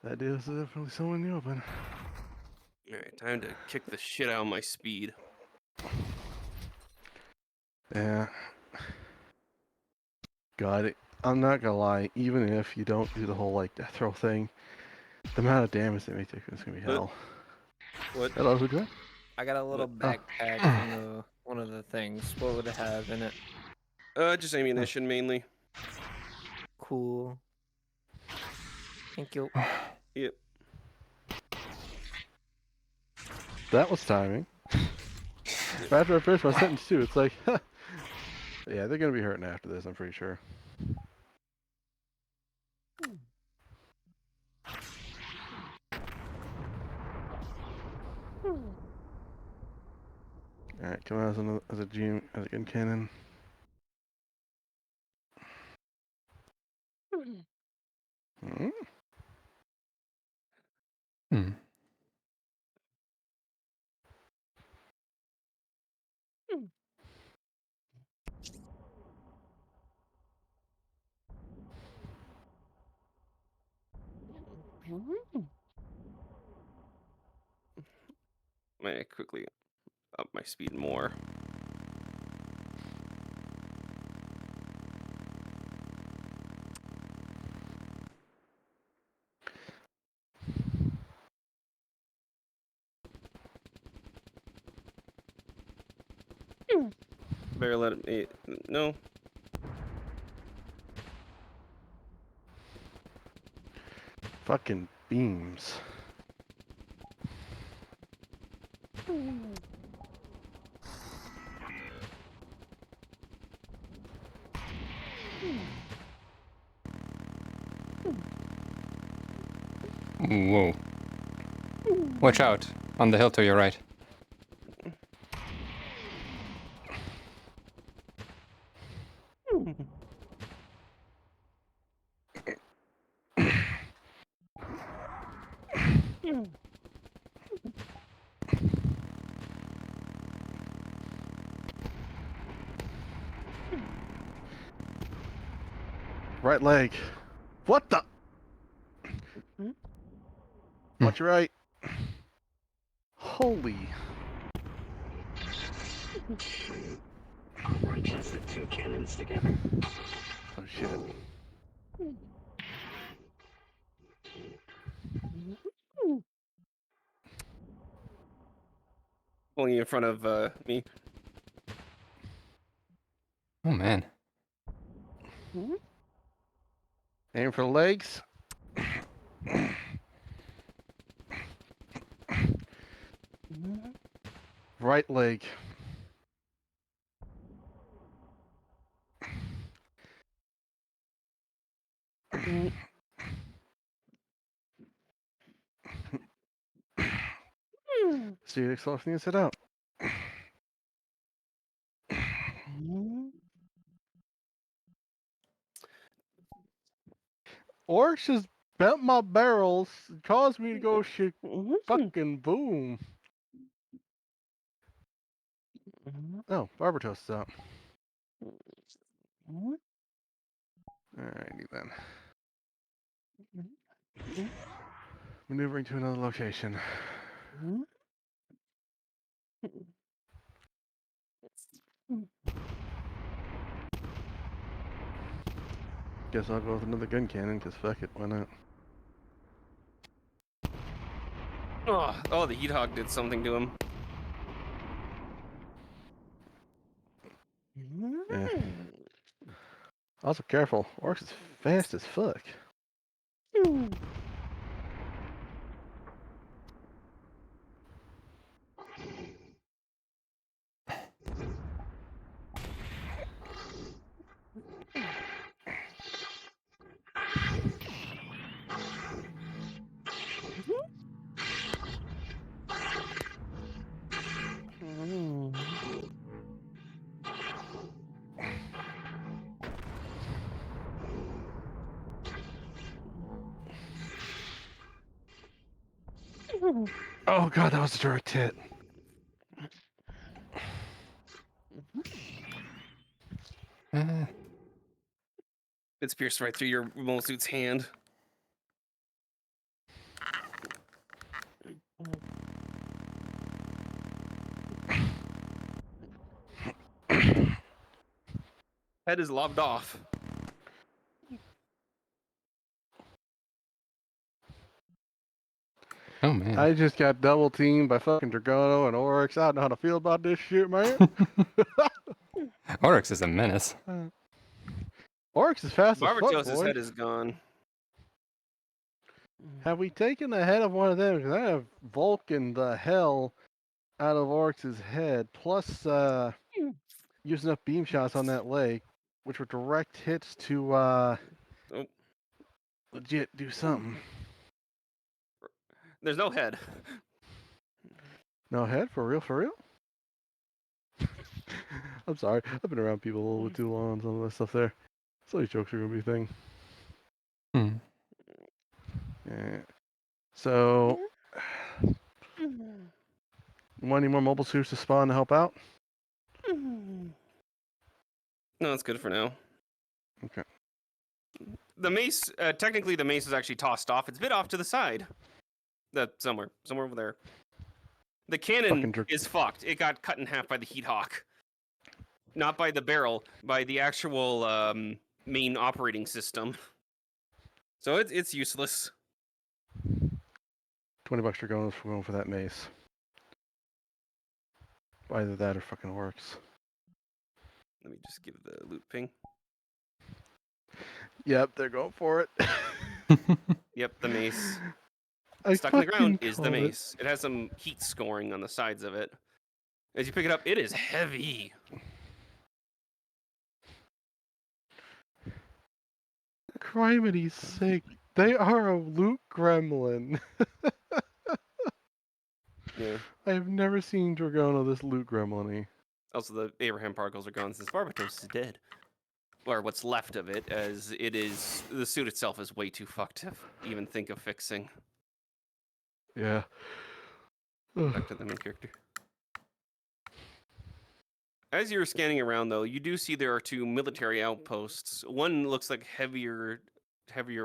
That is definitely someone in the open. Alright, time to kick the shit out of my speed. Yeah. God, I'm not gonna lie, even if you don't do the whole, like, death roll thing, the amount of damage they may take is gonna be hell. What? Hello, who's that? I got a little What? backpack from one of the things. What would it have in it? Just ammunition mainly. Cool. Thank you. Yep. That was timing. After I finished my sentence too, it's like, yeah, they're gonna be hurting after this, I'm pretty sure. Alright, come out as a GM, as a gun cannon. Hmm? Hmm. Might quickly up my speed more. Better let it. No. Fucking beams. Whoa. Watch out. On the hill to your right. Right leg. What the? Watch your right. Holy. Orange has the two cannons together. Oh shit. Pulling you in front of me. Oh man. Aim for the legs. Right leg. See you softening it out. Orcs just bent my barrels, caused me to go fucking boom. Oh, barber toast is out. Alrighty then. Maneuvering to another location. Guess I'll go with another gun cannon, because fuck it, why not? Oh, the heat hog did something to him. Yeah. Also careful, Orcs is fast as fuck. Oh god, that was a direct hit. Uh, It's pierced right through your Mosuit's hand. Head is lobbed off. oh man. I just got double teamed by fucking Dragono and Oryx. I don't know how to feel about this shit, man. Oryx is a menace. Oryx is fast as fuck, Barbatos's boy. head is gone. Have we taken the head of one of them? Because I have Vulcan the hell out of Oryx's head, plus using up beam shots on that leg, which were direct hits to Oh, legit do something. there's no head. No head? For real? For real? I'm sorry. I've been around people a little bit too long on some of that stuff there. So these jokes are going to be a thing. Hmm. Yeah. So, want any more mobile suits to spawn to help out? No, it's good for now. Okay. The mace, technically, the mace is actually tossed off. It's a bit off to the side. Somewhere over there. The cannon is fucked. It got cut in half by the heat hawk. Not by the barrel, by the actual main operating system. So it's useless. $20 Dragonos for going for that mace. Either that or fucking works. Let me just give the loot ping. Yep, they're going for it. Yep, the mace. I Stuck in the ground fucking is the called it. mace. It has some heat scoring on the sides of it. As you pick it up, it is heavy. Crimini's sake. They are a loot gremlin. Yeah. I have never seen Dragono this loot gremlin-y. Also, the Abraham particles are gone since Barbatos is dead. Or what's left of it, as it is... The suit itself is way too fucked to even think of fixing. Yeah. Back to the main character. As you're scanning around, though, you do see there are 2 military outposts. One looks like heavier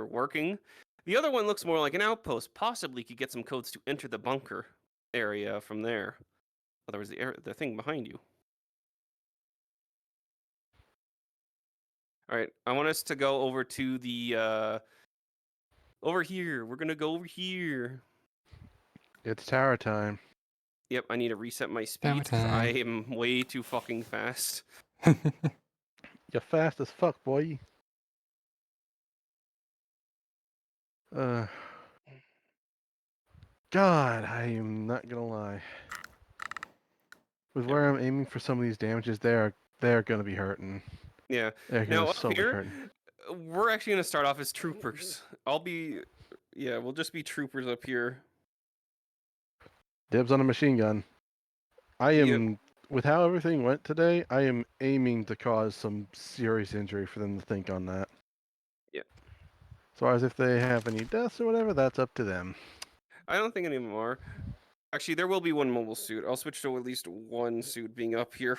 working. The other one looks more like an outpost. Possibly could get some codes to enter the bunker area from there. Otherwise, the thing behind you. All right, I want us to go over to the over here. We're gonna go over here. It's tower time. Yep, I need to reset my Tower speeds because I time. am way too fucking fast. You're fast as fuck, boy. Uh, God, I am not gonna lie. With where I'm aiming for some of these damages, they're gonna be hurting. Yeah. They're Now gonna up so be here, hurting. we're actually gonna start off as troopers. We'll just be troopers up here. Dibs on a machine gun. I Yep. am, with how everything went today, I am aiming to cause some serious injury for them to think on that. Yep. As far as if they have any deaths or whatever, that's up to them. I don't think any of them are. Actually, there will be one mobile suit. I'll switch to at least one suit being up here.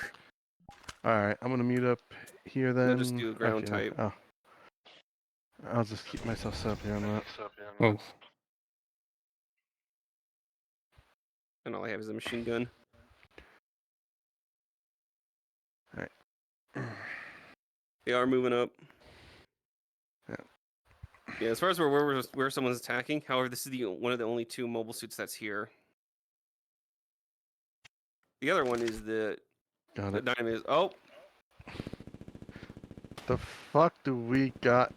Alright, I'm gonna mute up here then. We'll just do a ground Actually, no. type. Oh. I'll just keep myself set up here on that. Oh, And all I have is a machine gun. Alright. They are moving up. Yeah. Yeah, as far as where someone's attacking, however, this is one of the only 2 mobile suits that's here. The other one is the Got it. dynamite. Oh, The fuck do we got?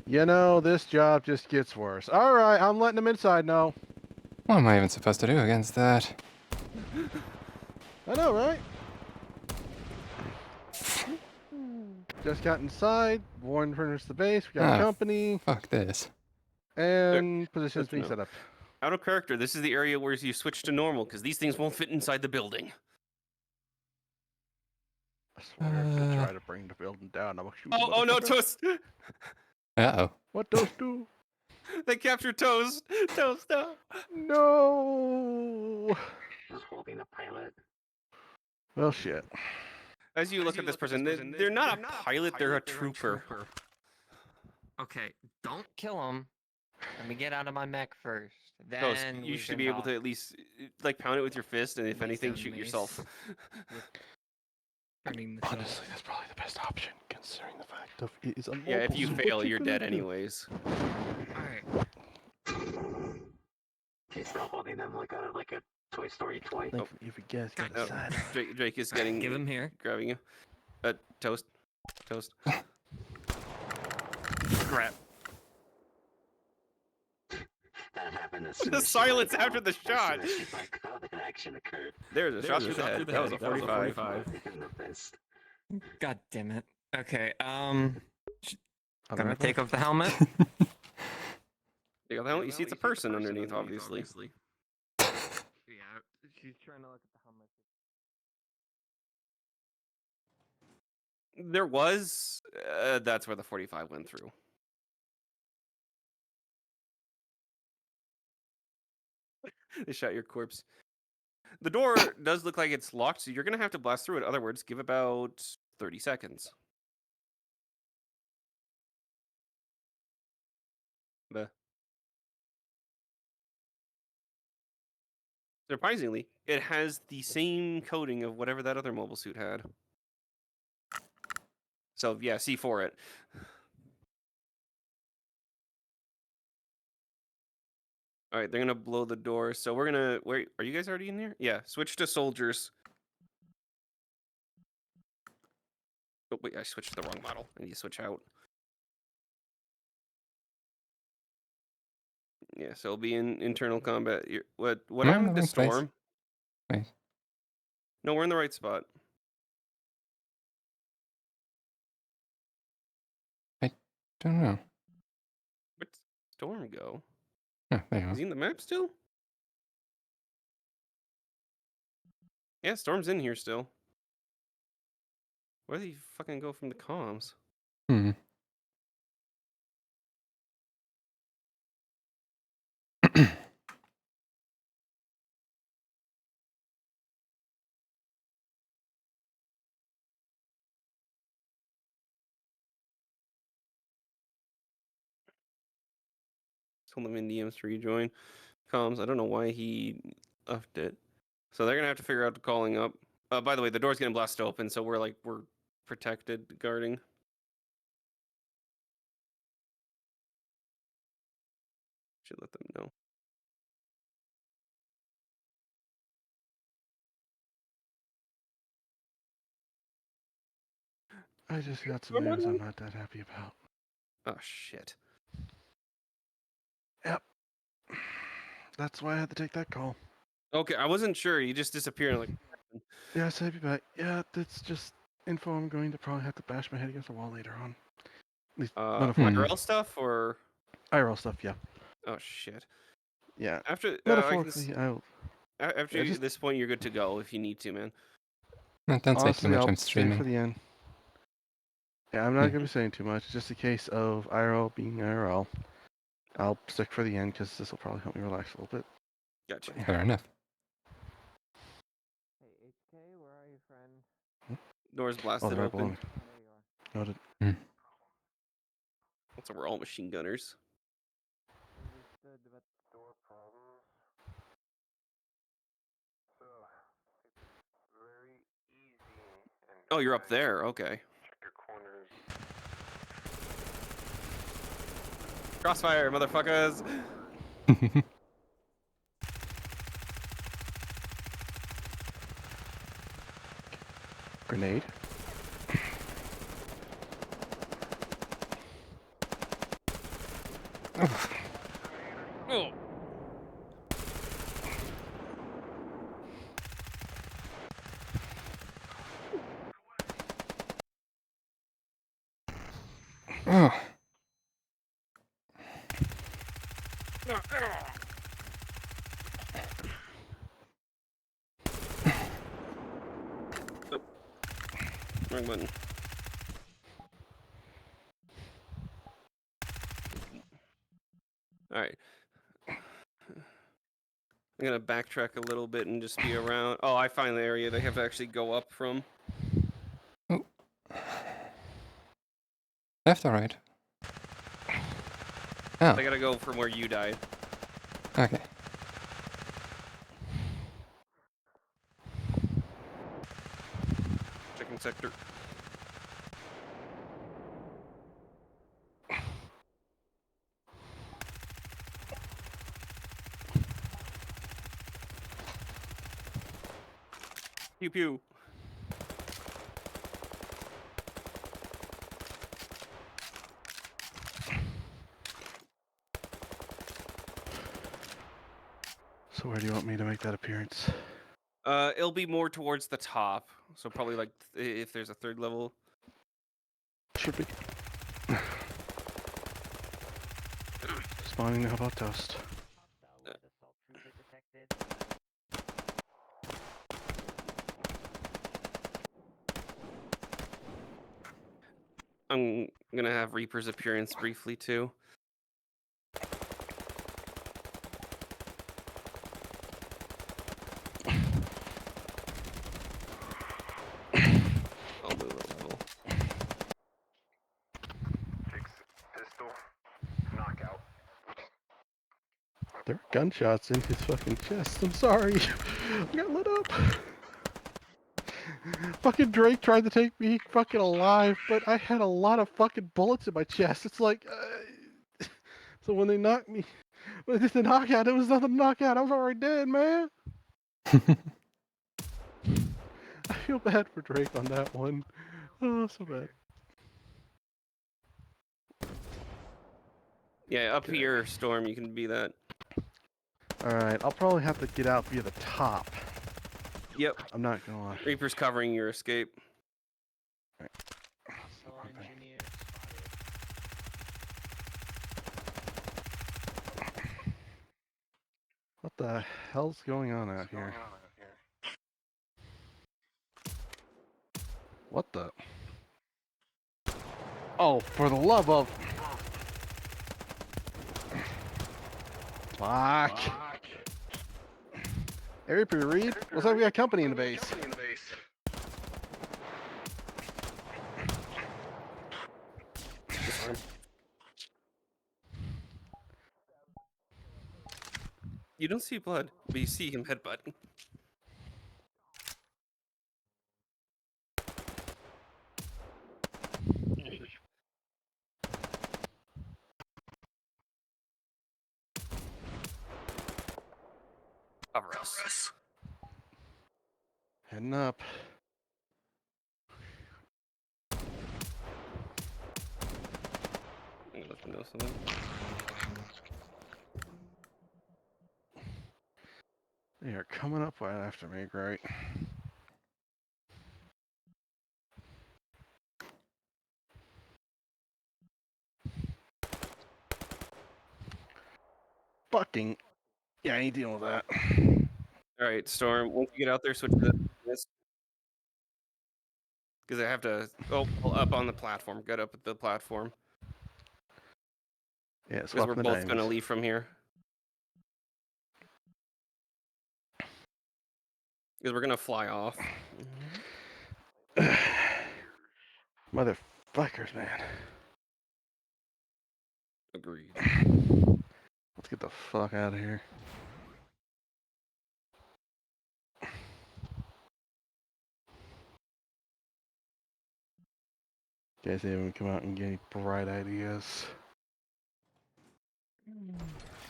You know, this job just gets worse. Alright, I'm letting them inside now. what am I even supposed to do against that? I know, right? Just got inside. Warren furnished the base. We got Ah. company. Fuck this. And positions Good to being know. set up. out of character. This is the area where you switch to normal because these things won't fit inside the building. I swear, if they try to bring the building down, I'm gonna shoot. Oh no, Toast! Uh-oh. What those do? They captured Toast. Toast, no. No. Just holding the pilot. Well, shit. As you look at this person, they're not a pilot. They're a trooper. Okay, don't kill him. Let me get out of my mech first. Toast, Then you we should can be able talk. to at least like pound it with your fist, and if Mace anything, down shoot mace. yourself. Turning the shell. Honestly, that's probably the best option, considering the fact of it is a Yeah, if you multiple fail, what you're gonna dead do. anyways. Alright. He's still holding them like a Toy Story toy. Thankfully, if you guys got No, inside. Drake is getting Give him here. grabbing you. Toast. Grab. That happened as soon The as she silence let go. after the As soon shot. as she let go, the action occurred. There's a shot through the head. That was a 45. In the fist. God damn it. Okay, On the gonna right take place? off the helmet. You got the helmet? You see it's a person underneath, obviously. Yeah, she's trying to look at the helmet. There was. That's where the 45 went through. They shot your corpse. The door does look like it's locked, so you're going to have to blast through it. In other words, give about 30 seconds. Bah. Surprisingly, it has the same coating of whatever that other mobile suit had. So, yeah, C4 it. All right, they're going to blow the door. So we're going to... Wait, are you guys already in here? Yeah, switch to soldiers. Oh, wait, I switched to the wrong model. I need to switch out. Yeah, so it'll be in internal combat. What Am I in happened the to wrong place? Storm? Wait. No, we're in the right spot. Don't know. Where'd Storm go? Oh, there you Is are. he in the map still? Yeah, Storm's in here still. Where did he fucking go from the comms? Hmm. Told him in DMs to rejoin. Comms. I don't know why he left it. So they're gonna have to figure out calling up. By the way, the door's getting blasted open, so we're protected guarding. Should let them know. I just got some news I'm not that happy about. Oh shit. Yep. That's why I had to take that call. Okay, I wasn't sure. You just disappeared. Like, Yes, I'll be back. Yeah, that's just info I'm going to probably have to bash my head against the wall later on. At least metaphorically. IRL stuff or IRL stuff, yeah. oh shit. Yeah. After Metaphorically, after just- this point, you're good to go if you need to, man. Don't say too honestly, much. I'll I'm save streaming. for the end. Yeah, I'm not going to be saying too much. Just a case of IRL being IRL. I'll stick for the end because this will probably help me relax a little bit. Gotcha. Fair enough. Hey, HK, where are you, friend? Doors Oh, blasted they're right below open. me. Oh, there you are. Noted. So we're all machine gunners. Understood, but door problems. So, it's very easy. And Oh, you're up there. Okay. check your corners. Crossfire, motherfuckers. Grenade. Oh. Oh. Wrong button. All right. I'm gonna backtrack a little bit and just be around. Oh, I find the area they have to actually go up from. Oh. Left or right? Oh, They gotta go from where you died. okay. Checking sector. Pew pew. So where do you want me to make that appearance? It'll be more towards the top. So probably like if there's a third level. Should be. Spawning now about toast. With assault trooper detected. I'm gonna have Reaper's appearance briefly too. I'll move a level. Pistol. Knockout. There were gunshots in his fucking chest. I'm sorry. I got lit up. Fucking Drake tried to take me fucking alive, but I had a lot of fucking bullets in my chest. It's like, so when they knocked me, when they did the knockout, it was nothing to knock out. I was already dead, man. I feel bad for Drake on that one. Oh, so bad. Yeah, up Okay. here, Storm, you can be that. Alright, I'll probably have to get out via the top. Yep. I'm not gonna lie. Reaper's covering your escape. Muscle engineer What the hell's going on out here? What the? Oh, for the love of... Fuck. Hey, Reaper Reed. Looks like we got company in the base. You don't see blood, but you see him headbutt. Cover us. Heading up. I'm gonna let them know something. They are coming up right after me, great. Fucking. Yeah, I ain't dealing with that. All right, Storm. Once you get out there, switch to this. Because I have to. Oh, up on the platform. Get up at the platform. Yeah, Because swap we're the both names. gonna leave from here. Because we're gonna fly off. Motherfuckers, man. Agreed. Let's get the fuck out of here. Guys haven't come out and get any bright ideas.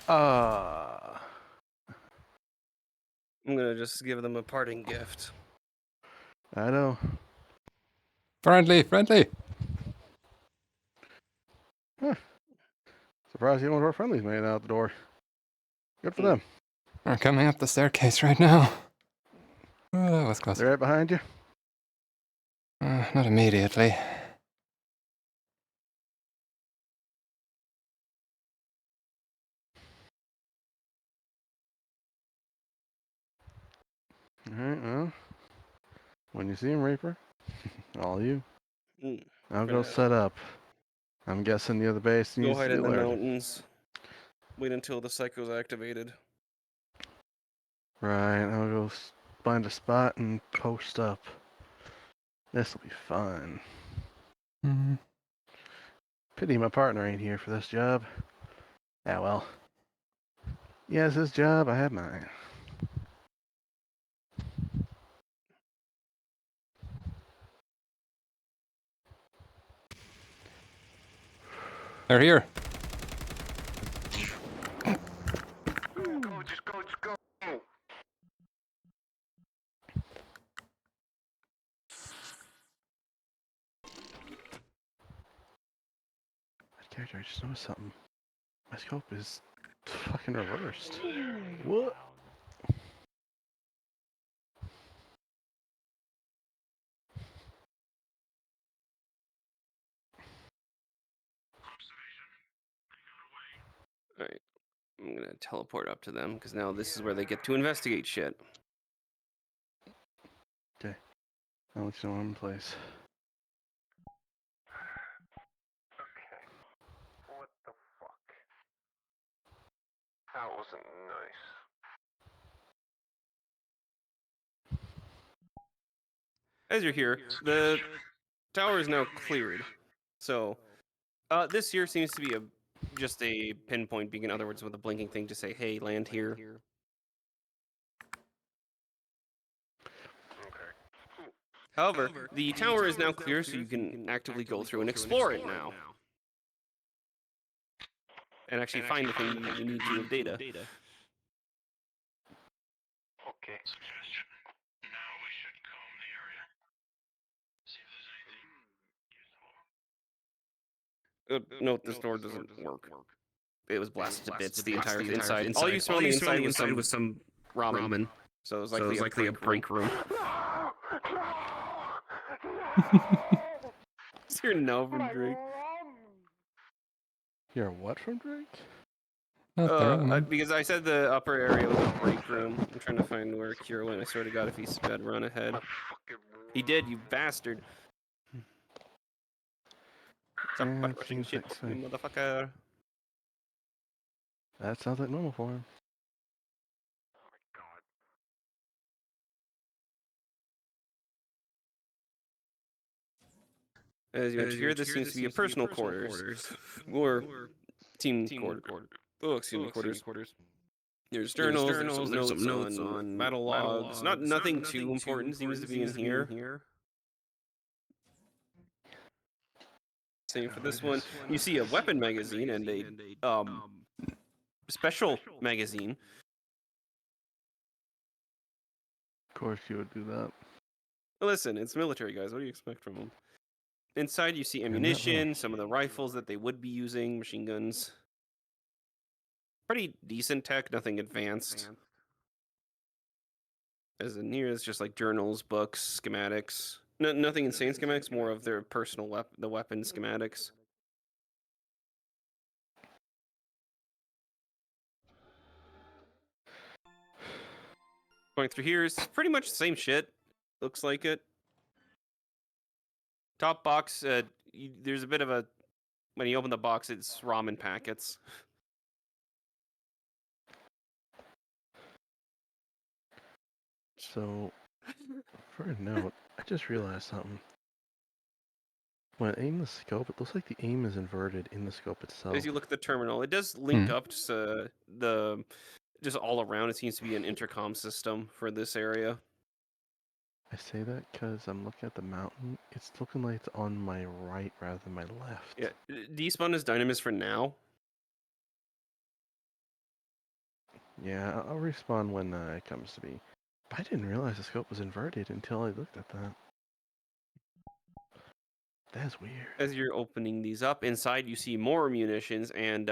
I'm gonna just give them a parting gift. I know. Friendly, friendly. Surprised you one of our friendlies made it out the door. Good for Hmm. them. We're coming up the staircase right now. Oh, that was close. They're right behind you. Not immediately. Alright, well. When you see him, Reaper, all you. Mm. I'll go Gonna set up. I'm guessing the other base Go needs to hide be in the alerted. mountains. Wait until the psycho's activated. Right, I'll go find a spot and post up. This'll be fun. Mm. Pity my partner ain't here for this job. Ah, well. He has his job, I have mine. They're here. Just go. That character, I just noticed something. My scope is fucking reversed. What? Alright. I'm gonna teleport up to them, because now this is where they get to investigate shit. I'll let you know I'm in place. Okay. What the fuck? That wasn't nice. As you're here, the tower is now cleared. So, this here seems to be just a pinpoint beacon, in other words, with a blinking thing to say, hey, land here. Okay. However, the tower is now clear, so you can actively go through and explore it now. And actually find the thing you need to of data. Okay. Suggestion. Now we should comb the area. See if there's anything useful. Note, this door doesn't work. It was blasted to bits, the entire inside. All you saw on the inside was some ramen. So it was likely a break room. Is there no from Drake? You're what from Drake? Not the ramen. Because I said the upper area was a break room. I'm trying to find where Kira went. I swear to God, if he sped run ahead. He did, you bastard. Stop Yeah, butt it rushing seems shit, like you motherfucker. that sounds like normal for him. Oh my god. As you enter here, this seems to be a personal quarters. Or team quarters. Oh, excuse me, quarters. There's journals, there's some notes on battle logs. Nothing too important seems to be in here. Same for this one. You see a weapon magazine and a special magazine. Of course, you would do that. Listen, it's military guys. What do you expect from them? Inside, you see not wrong. ammunition, some of the rifles that they would be using, machine guns. Pretty decent tech, nothing advanced. As in here, it's just like journals, books, schematics. Nothing insane schematics, more of their personal the weapon schematics. Going through here is pretty much the same shit. Looks like it. Top box, there's a bit of a... When you open the box, it's ramen packets. So, for a note, I just realized something. When I aim the scope, it looks like the aim is inverted in the scope itself. As you look at the terminal, it does link up to the... Just all around, it seems to be an intercom system for this area. I say that because I'm looking at the mountain. It's looking like it's on my right rather than my left. Yeah, despawn is Dynamis for now. Yeah, I'll respawn when it comes to be. But I didn't realize the scope was inverted until I looked at that. That's weird. As you're opening these up, inside you see more munitions and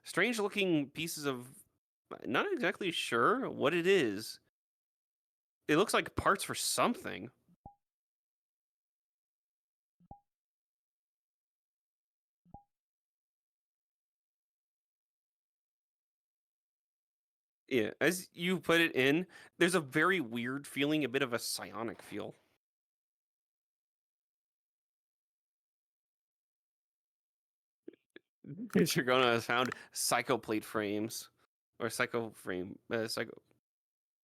strange looking pieces of... Not exactly sure what it is. It looks like parts for something. Yeah, as you put it in, there's a very weird feeling, a bit of a psionic feel. You're gonna have found psychoplate frames. Or psycho.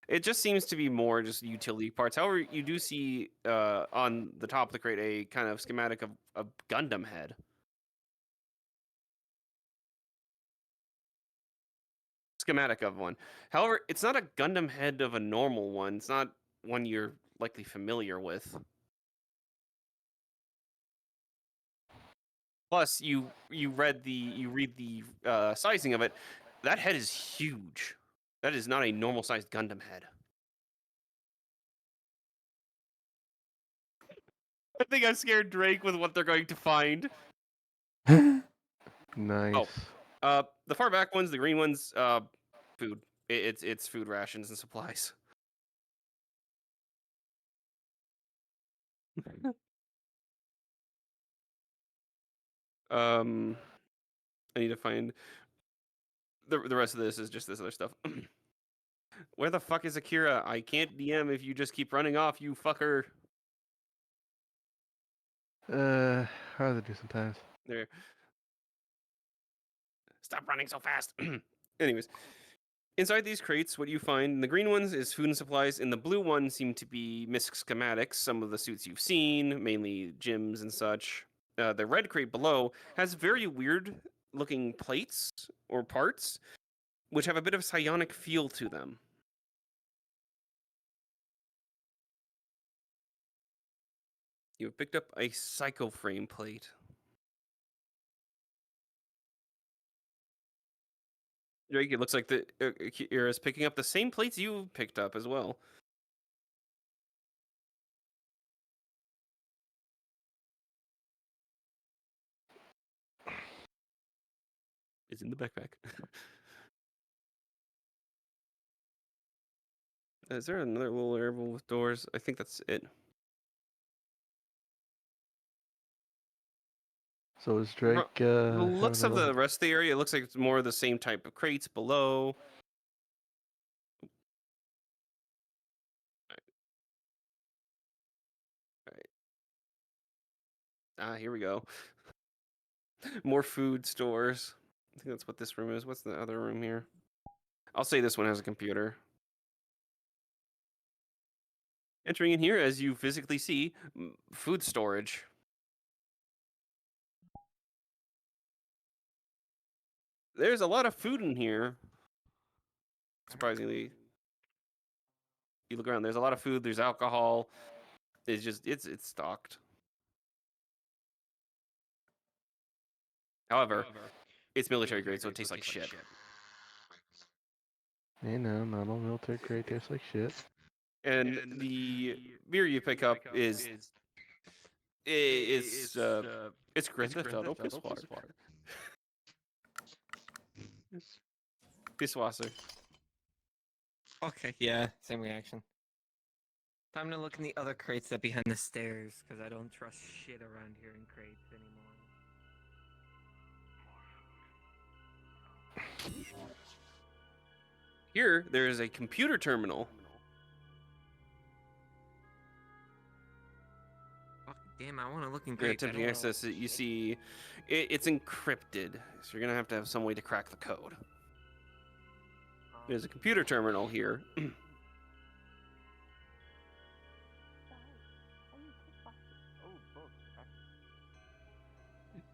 It just seems to be more just utility parts. However, you do see on the top of the crate a kind of schematic of a Gundam head. Schematic of one. However, it's not a Gundam head of a normal one. It's not one you're likely familiar with. Plus, you read the sizing of it. That head is huge. That is not a normal sized Gundam head. I think I scared Drake with what they're going to find. Nice. The far back ones, the green ones, food. It's food rations and supplies. I need to find the rest of this is just this other stuff. Where the fuck is Akira? I can't DM if you just keep running off, you fucker. Hard to do sometimes. There. Stop running so fast. Anyways, inside these crates, what you find in the green ones is food and supplies. In the blue ones seem to be MISC schematics, some of the suits you've seen, mainly gyms and such. The red crate below has very weird looking plates or parts, which have a bit of psionic feel to them. You have picked up a psycho frame plate. Drake, it looks like the Akira is picking up the same plates you picked up as well. It's in the backpack. Is there another little area with doors? I think that's it. So is Drake. The looks of having a the rest of the area, it looks like it's more of the same type of crates below. Alright. Here we go. More food stores. I think that's what this room is. What's the other room here? I'll say this one has a computer. Entering in here, as you physically see, food storage. There's a lot of food in here. surprisingly. You look around, there's a lot of food, there's alcohol. It's just it's stocked. However, it's military grade, so it tastes like shit. You know, not all military grade tastes like shit. And the beer you pick up is it's Grand Theft Auto piss water. Pisswasser. Okay, yeah, same reaction. Time to look in the other crates that behind the stairs, because I don't trust shit around here in crates anymore. Here, there is a computer terminal. Fuck, damn, I want to look in You're crates. I attempting don't access it. You see, it's encrypted, so you're gonna have to have some way to crack the code. There's a computer terminal here.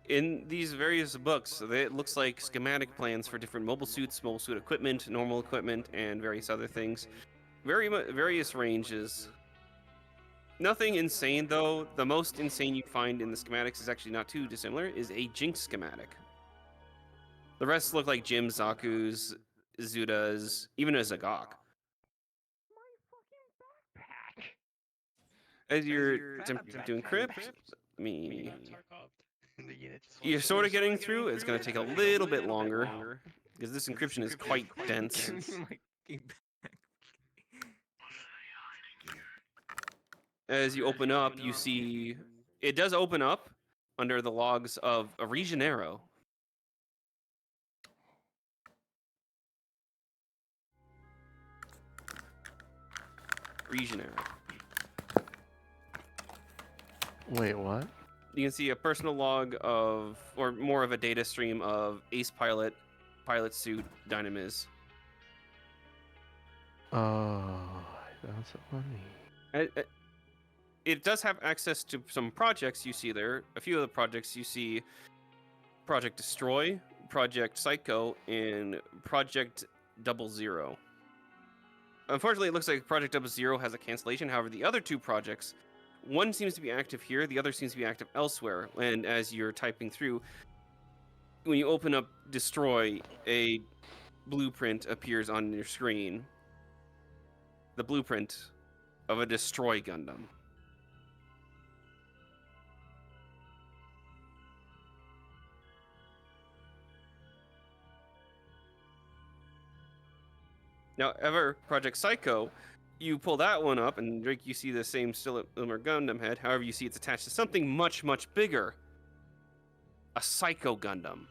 In these various books, it looks like schematic plans for different mobile suits, mobile suit equipment, normal equipment, and various other things. Various ranges. Nothing insane though. The most insane you find in the schematics is actually not too dissimilar. Is a Jinx schematic. The rest look like Jim, Zaku's, Zuda's, even a Zagok. As you're attempting to encrypt, you're sort of getting through. It's going to take a little bit longer because this encryption is quite dense. As you open up, you see it does open up under the logs of a Regionero. Wait, what? You can see a personal log of, or more of a data stream of Ace Pilot, Pilot Suit, Dynamiz. Oh, that's so funny. It does have access to some projects you see there. A few of the projects you see: Project Destroy, Project Psycho, and Project 00. Unfortunately, it looks like Project 00 has a cancellation. However, the other two projects, one seems to be active here, the other seems to be active elsewhere. And as you're typing through, when you open up Destroy, a blueprint appears on your screen. The blueprint of a Destroy Gundam. Now, Project Psycho, you pull that one up, and Drake, you see the same Silimer Gundam head. However, you see it's attached to something much, much bigger. A Psycho Gundam.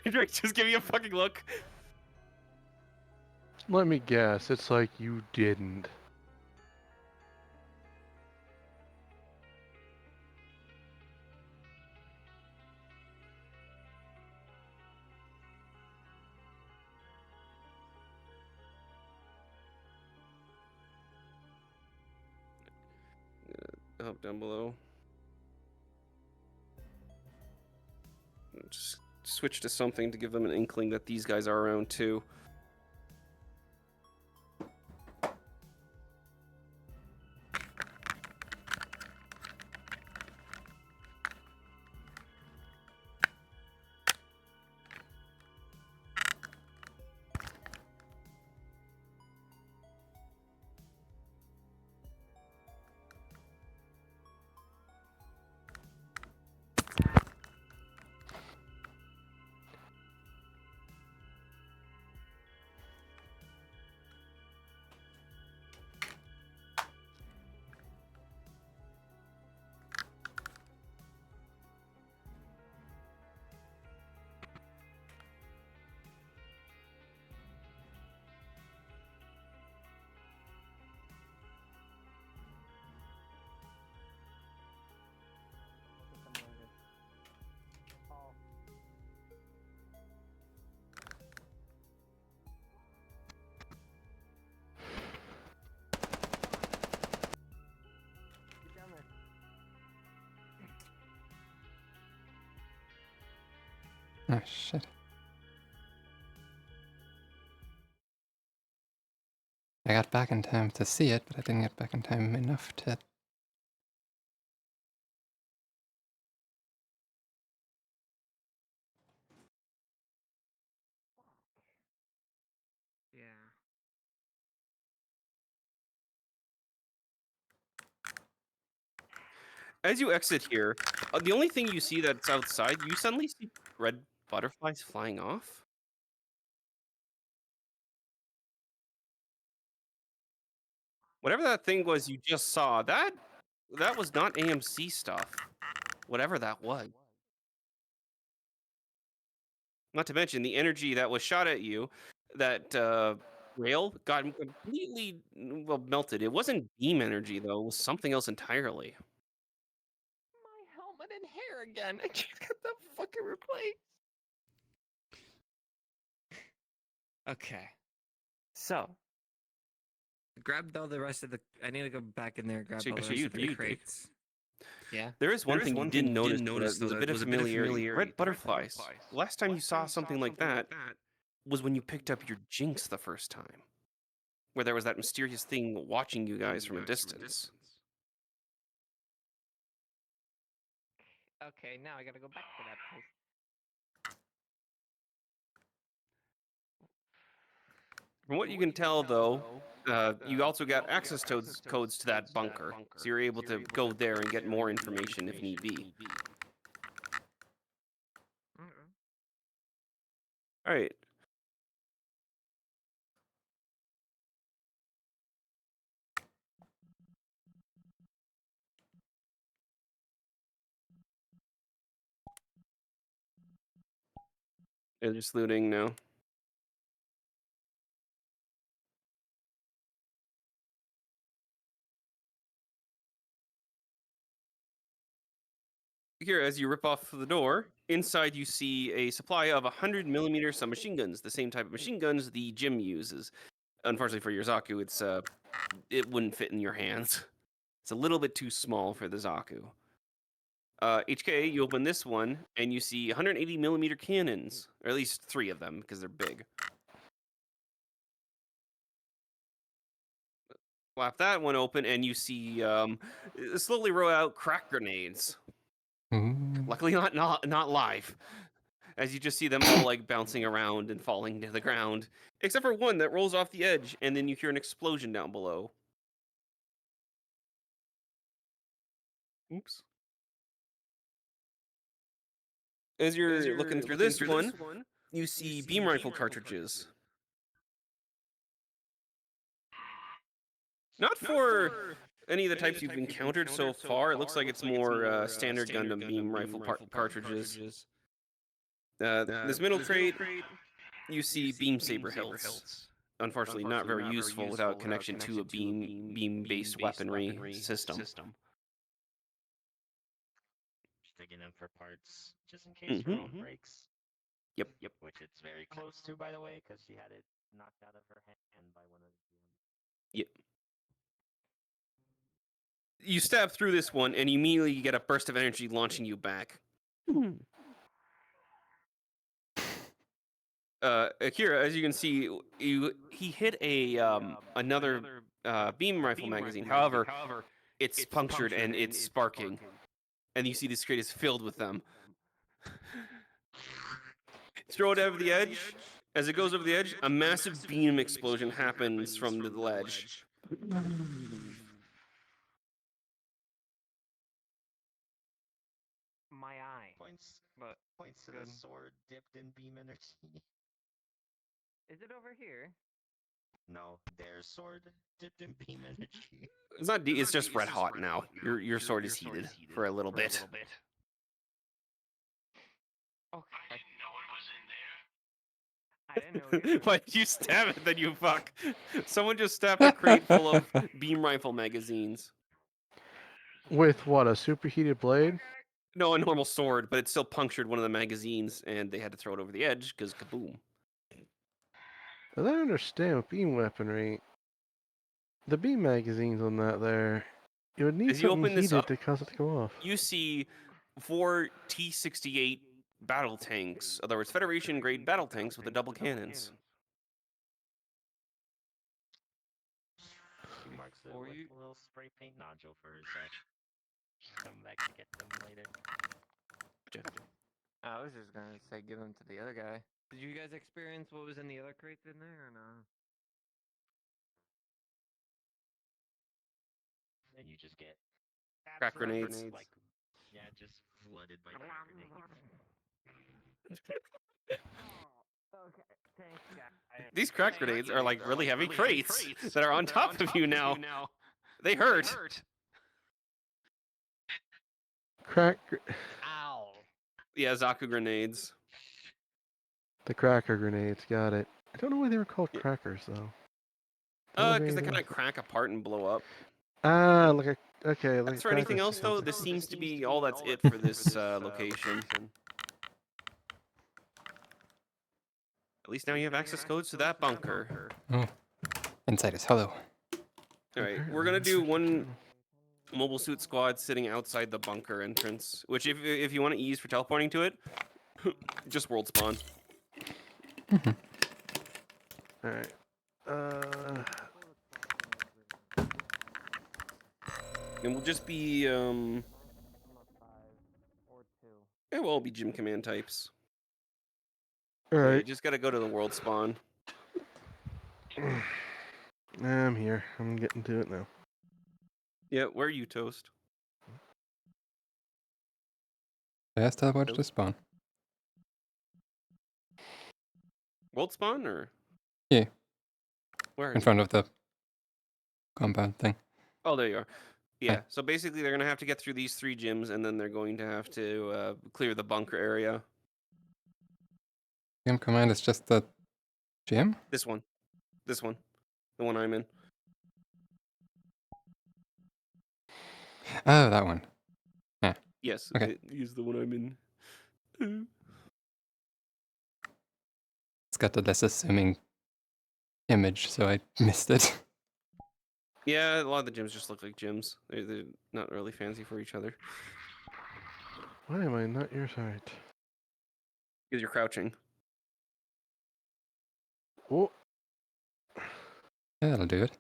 Drake, just give me a fucking look. Let me guess. It's like you didn't. Up down below. Just switch to something to give them an inkling that these guys are around too. Oh, shit. I got back in time to see it, but I didn't get back in time enough to... Yeah. As you exit here, the only thing you see that's outside, you suddenly see red butterflies flying off. Whatever that thing was you just saw, that was not AMC stuff. Whatever that was. Not to mention the energy that was shot at you, that rail got completely melted. It wasn't beam energy though; it was something else entirely. My helmet and hair again. I just got that fucking replaced. Okay. So, grabbed all the rest of the. I need to go back in there and grab all the rest of the crates. Yeah. There is one thing you didn't notice, though, that was a bit of familiarity. Red butterflies. The last time you saw something like that was when you picked up your Jinx the first time, where there was that mysterious thing watching you guys from a distance. Okay, now I gotta go back to that place. From what you can tell, though, you also got access codes to that bunker, so you're able to go there and get more information if need be. All right. They're just looting now. Here, as you rip off the door, inside you see a supply of 100mm submachine guns, the same type of machine guns the gym uses. Unfortunately for your Zaku, it wouldn't fit in your hands. It's a little bit too small for the Zaku. HK, you open this one, and you see 180mm cannons, or at least 3 of them, because they're big. Flap that one open, and you see slowly roll out crack grenades. Ooh. Luckily, not live, as you just see them all like bouncing around and falling to the ground, except for one that rolls off the edge, and then you hear an explosion down below. Oops. As you're looking through this one, you see beam rifle cartridges. Not for any of the types you've encountered so far. It looks like it's more standard Gundam beam rifle cartridges. This middle crate, you see beam saber hilts. Unfortunately, not very useful without connection to a beam-based weaponry system. Digging in for parts just in case her own breaks. Yep. Which it's very close to, by the way, because she had it knocked out of her hand by one of the. Yep. You stab through this one, and immediately you get a burst of energy launching you back. Akira, as you can see, he hit another beam rifle magazine. However, it's punctured and it's sparking, and you see this crate is filled with them. Throw it over the edge. As it goes over the edge, a massive beam explosion happens from the ledge. My eye. Points to good. the sword dipped in beam energy. Is it over here? No, their sword dipped in beam energy. It's just red hot now. Your sword is heated for a little bit. Okay. I I didn't know. Why did you stab it? Then you fuck. Someone just stabbed a crate full of beam rifle magazines. With what, a superheated blade? No, a normal sword, but it still punctured one of the magazines, and they had to throw it over the edge because kaboom. As I understand with beam weaponry, the beam magazines on that there, you would need As you something open this heated up, to cause it to go off. You see 4 T-68 battle tanks. In other words, Federation grade battle tanks with the double cannons. He marks it Or with you- a little spray paint nodule for his come back to get them later. I was just gonna say give them to the other guy. Did you guys experience what was in the other crates in there or no? And you just get Crack absolutely, grenades. like, yeah, just flooded by crack grenades. Okay, thanks, guy. These crack grenades are like really heavy crates that are on top of you now. They hurt. Crack. Ow! Yeah, Zaku grenades. The cracker grenades. Got it. I don't know why they were called crackers though. Because they kind of crack apart and blow up. Ah, like a okay. Like As for anything crackers. else, though, this seems to be all that's it for this location. At least now you have access codes to that bunker. Oh. Inside is hollow. All right, we're gonna do one mobile suit squad sitting outside the bunker entrance. Which, if you want to ease for teleporting to it, just world spawn. All right. And we'll just be I'm a 5 or 2. it will all be gym command types. All So you right. just gotta go to the world spawn. I'm here. I'm getting to it now. Yeah, where are you, Toast? Yes, teleport Nope. to spawn. World spawn or? Yeah. Where are In you? front of the compound thing. Oh, there you are. Yeah, so basically they're going to have to get through these 3 gyms, and then they're going to have to clear the bunker area. Gym command is just the gym? This one. This one. The one I'm in. Oh, that one. Yes, Okay. it is the one I'm in. It's got the less assuming image, so I missed it. Yeah, a lot of the gyms just look like gyms. They're not really fancy for each other. Why am I not your side? Because you're crouching. Oh, Yeah, that'll do it.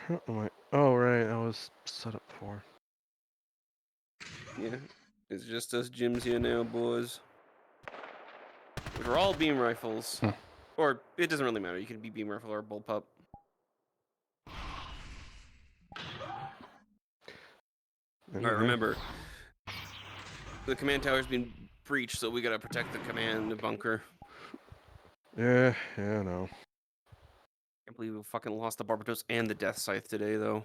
what am I? Oh, right. I was set up for. Yeah, it's just us gyms here now, boys. Which are all beam rifles. Hmm. Or, it doesn't really matter. You can be beam rifle or bullpup. Alright, remember, the command tower's been breached, so we gotta protect the command bunker. Yeah, I know. Can't believe we fucking lost the Barbatos and the Death Scythe today, though.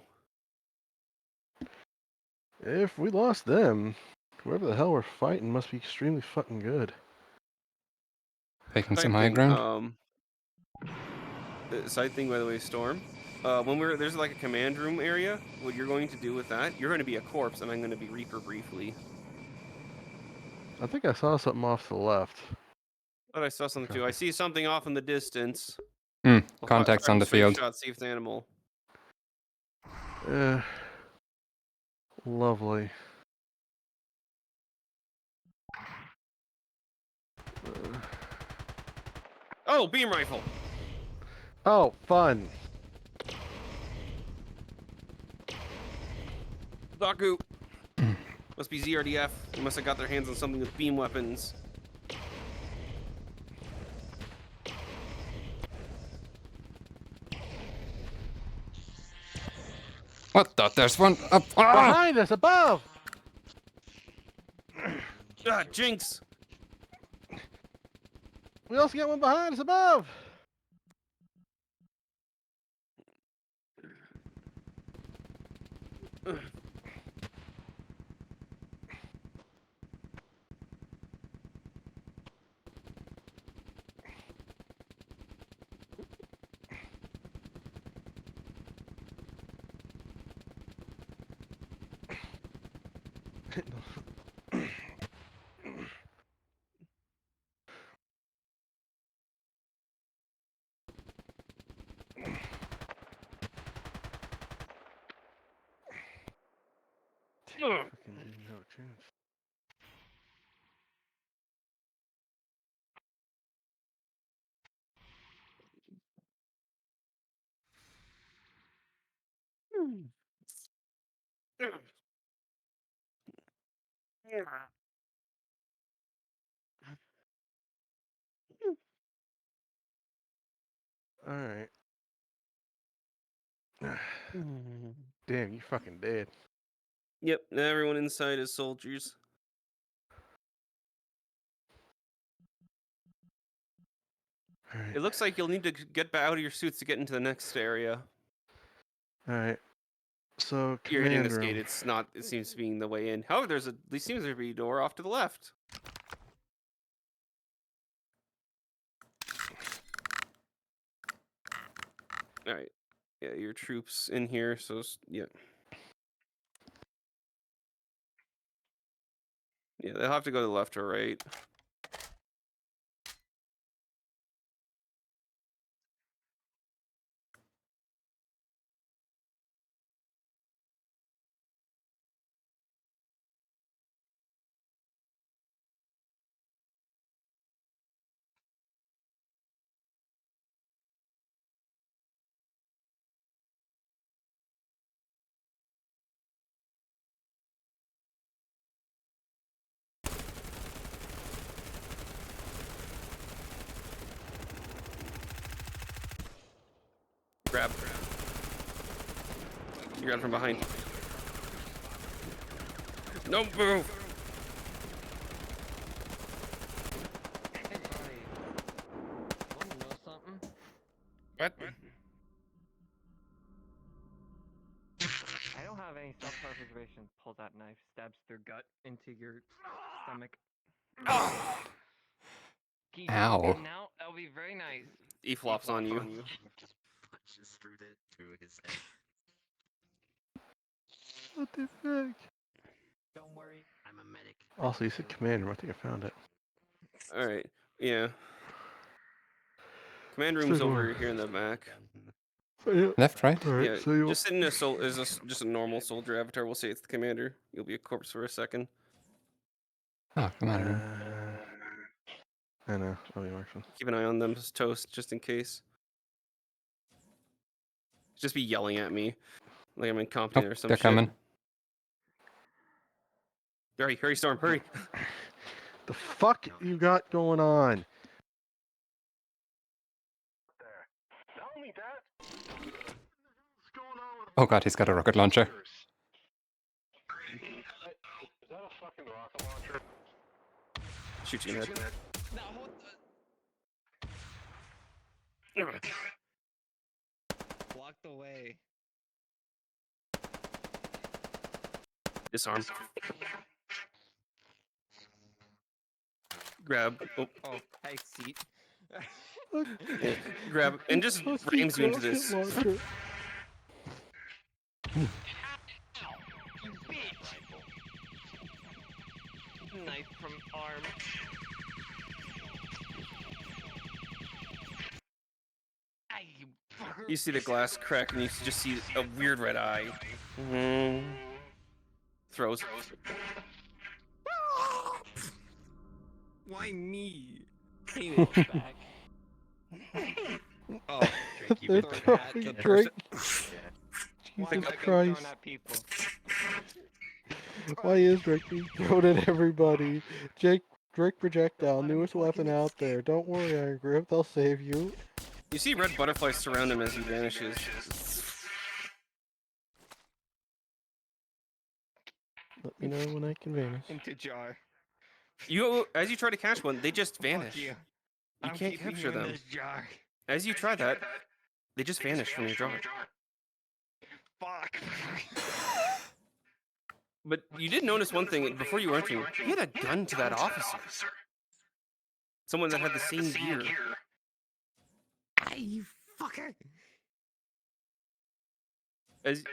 If we lost them, whoever the hell we're fighting must be extremely fucking good. Taking Side some high thing, ground. Side thing, by the way, Storm. When there's like a command room area, what you're going to do with that, you're going to be a corpse, and I'm going to be Reaper briefly. I think I saw something off to the left. But I saw something too. I see something off in the distance. Contacts on the Straight field. shot, see if it's an animal. Lovely. Oh, beam rifle! Oh, fun. Zaku! Must be ZRDF. They must have got their hands on something with beam weapons. What the? There's one up. Ah! Behind us, above! Ah, Jinx! We also got one behind us, above! Fucking no chance. All right. Damn, you fucking dead. Yep, now everyone inside is soldiers. All right. It looks like you'll need to get out of your suits to get into the next area. All right. So You're hitting command this gate. room. It's not. It seems to be the way in. However, there seems to be a door off to the left. All right. Yeah, your troops in here. So yeah. Yeah, they'll have to go to the left or right. Grab. You got it from behind. No move. Hey, buddy. Wanna know something? What? I don't have any self-preservation. Pull that knife, stabs through gut into your stomach. Can you do it Ow. again now? That would be very nice. E flops on you. Just punches through his head. What the fuck? Don't worry, I'm a medic. Also, you said command room. I think I found it. All right. Yeah. Command room's over here in the back. So, yeah. Left, right? All right. Yeah. So you. Just sit in just a normal soldier avatar. We'll say it's the commander. You'll be a corpse for a second. Oh, command room. I know. Oh, you actually. Keep an eye on them, toast, just in case. Just be yelling at me like I'm incompetent Oh, or some they're shit. coming. Hurry, Storm, hurry! The fuck you got going on? Oh god, he's got a rocket launcher. Shoot you in the head. No, hold blocked away. Disarm. Grab. Oh, Oh, hey, seat. yeah. Grab and just rams you into this. Launcher. Knife from arm. Ay, you fucker. You see the glass crack and you just see a weird red eye. Throws. Why me? Payment back. Oh, They're throwing throwing at the Drake. Why Jesus am I Christ. throwing at people? Why is Drake being thrown at everybody? Drake projectile, newest weapon out there. Don't worry, Iron Grip, they'll save you. You see red butterflies surround him as he vanishes. Let me know when I can vanish. Into jar. As you try to catch one, they just vanish. Fuck you. You I'm can't keeping capture you in them. this jar. As you try that, they just vanish from your jar. Fuck. But you did notice one thing before you were entering. He had a gun to that officer. Someone that had the same gear. Ay, you fucker.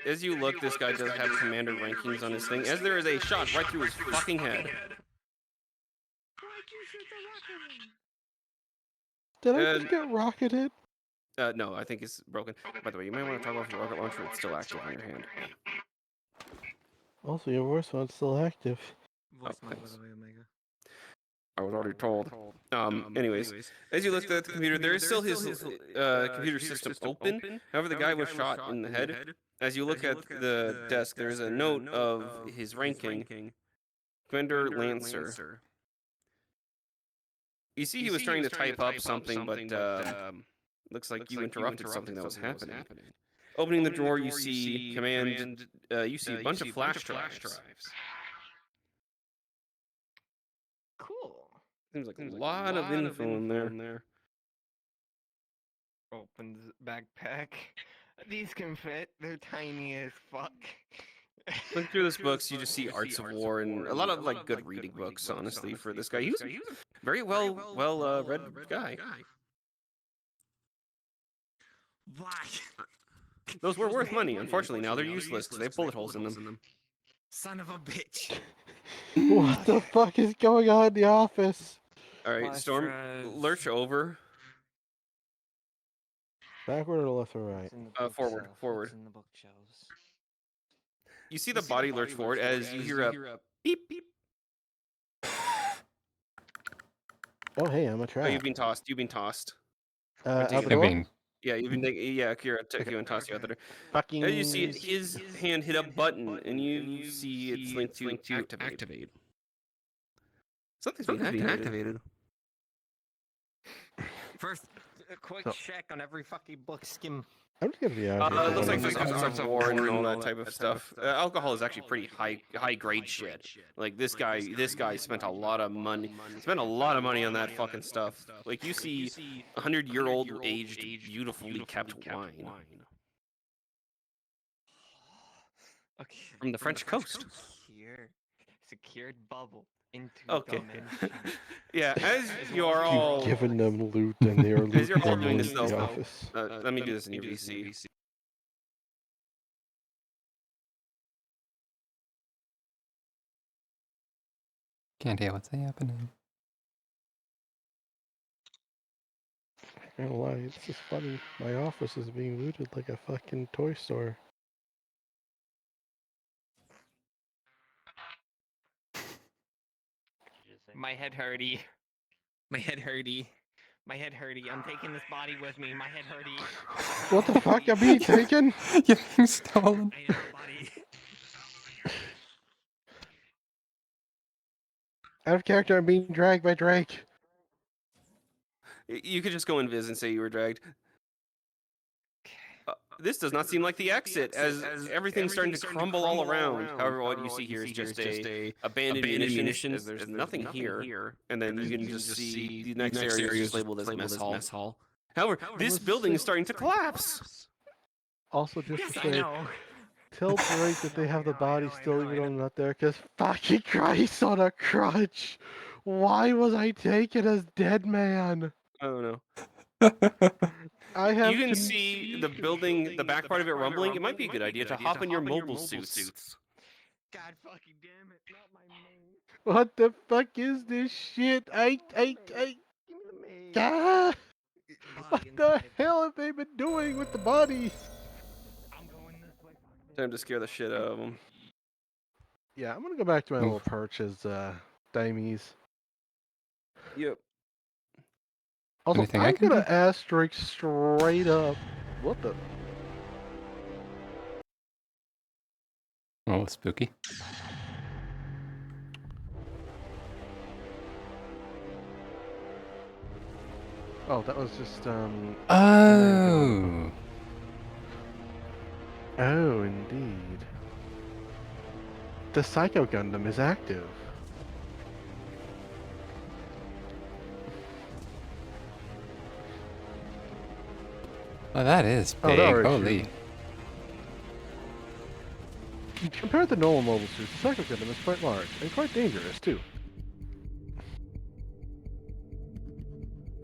As you look, this guy does have commander rankings on his thing. As there is a shot right through his fucking head. Did I just get rocketed? No, I think it's broken. By the way, you might want to toggle off your rocket launcher. It's still active on your hand. Also, your voice one's still active. Voice mod, by thanks. the way, Omega. I was already told. Anyways, as you looked at the computer, there is still his computer system open. However, the guy was shot in the head. As you look at the desk, there is a note of his ranking. Commander Lancer. You see, he was trying to type up something, but looks like you interrupted something that was happening. Opening the drawer, you see command. You see a bunch of flash drives. Cool. Seems like a lot of info in there. Opens backpack. These can fit. They're tiny as fuck. Looking through this books, you just see Arts of War and a lot of like good reading books. Honestly, for this guy, he was a very well read guy. Why? Those were worth money. Unfortunately, now they're useless because they have bullet holes in them. Son of a bitch. What the fuck is going on in the office? All right, Flash Storm, drives. lurch over. Backward or left or right? What's in the Forward. bookshelf? What's in the bookshelves? You see the body lurch forward as you hear a beep beep. Oh, hey, I'm a Oh, trap. you've been tossed. You've been tossed. Out the I door? mean, Yeah, you've been. Yeah, Kira took you and tossed you out the door. Fucking... As you see his hand hit a button, and you see it's linked to activate. Something's being activated. First, a quick So- check on every fucking book skim. I'm just gonna be out here. It looks like for there's one Arts minute. of War and all that type of stuff. Alcohol is actually pretty high grade shit. Like this guy spent a lot of money. Spent a lot of money on that fucking stuff. Like you see 100-year-old aged, beautifully kept wine Okay. from the French coast. Secured bubble into Okay. dimension. Yeah, as you are all You've given them loot and they are As you're looting all them doing in this, the though, office. let me do this in your VC. can't hear what's happening. I can't lie, it's just funny. My office is being looted like a fucking toy store. My head hurty. My head hurty. My head hurty. I'm taking this body with me. My head hurty. What the fuck? I'm being taken? You're being stolen. I know, buddy. Out of character, I'm being dragged by Drake. You could just go in Viz and say you were dragged. This does not seem like the exit, as everything's starting to crumble all around. However, what you see here is just a abandoned munitions. There's nothing here, and then you can just see the next area is just labeled as mess hall. However, this building is starting to collapse. Also, just Yes, to I say, know. tell Drake that they have the body still even though I'm not there, because fucking Christ on a crutch! Why was I taken as dead man? I don't know. I have You can see the building, the back part of it rumbling. It might be a good idea to hop in your mobile suits. God fucking damn it. Not my main. What the fuck is this shit? I... Give me the main. Ah! What Body the inside. hell have they been doing with the body? I'm going this way. Time to scare the shit out of them. Yeah, I'm gonna go back to my Oof. little perch as Damies. Yep. Also, Anything I I'm can gonna do? ask Drake straight up. What the? Oh, spooky. Oh, that was just Oh. Oh, indeed. The Psycho Gundam is active. Oh, that is Oh, big. that already Holy. Compared to normal mobile suits, the Psycho Gundam is quite large and quite dangerous too.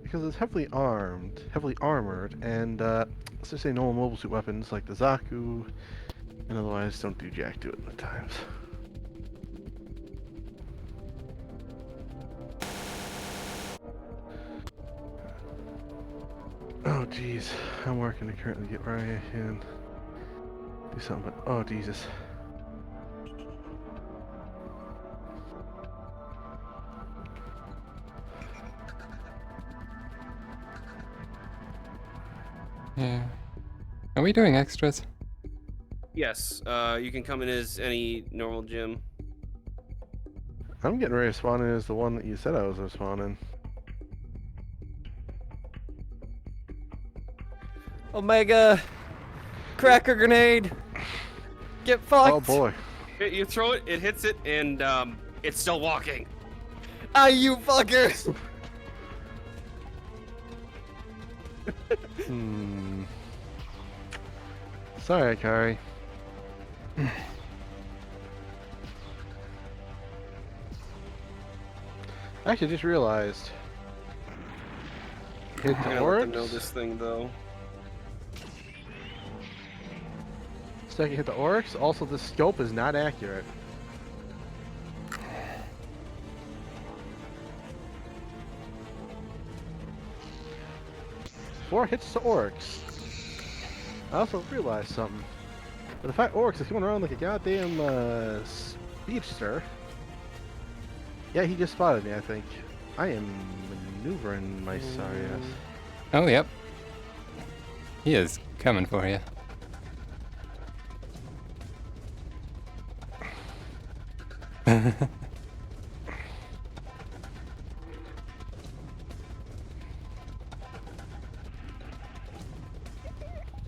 Because it's heavily armored, and let's just say normal mobile suit weapons like the Zaku, and otherwise don't do jack to it at times. Oh jeez, I'm working to currently get where I can do something, but oh Jesus. Yeah. Are we doing extras? Yes. You can come in as any normal gym. I'm getting ready to spawn in as the one that you said I was going to spawn in. Omega! Cracker grenade! Get fucked! Oh boy. You throw it, it hits it, and it's still walking. Ah, you fuckers! Hmm. Sorry, Kari. I actually just realized. Hit I'm the gonna let them know oryx. this thing though. Second hit the oryx. Also, the scope is not accurate. Four hits to oryx. I also realized something. But the fact oryx is coming around like a goddamn speedster. Yeah, he just spotted me, I think. I am maneuvering my sorry ass. Oh, yep. He is coming for you.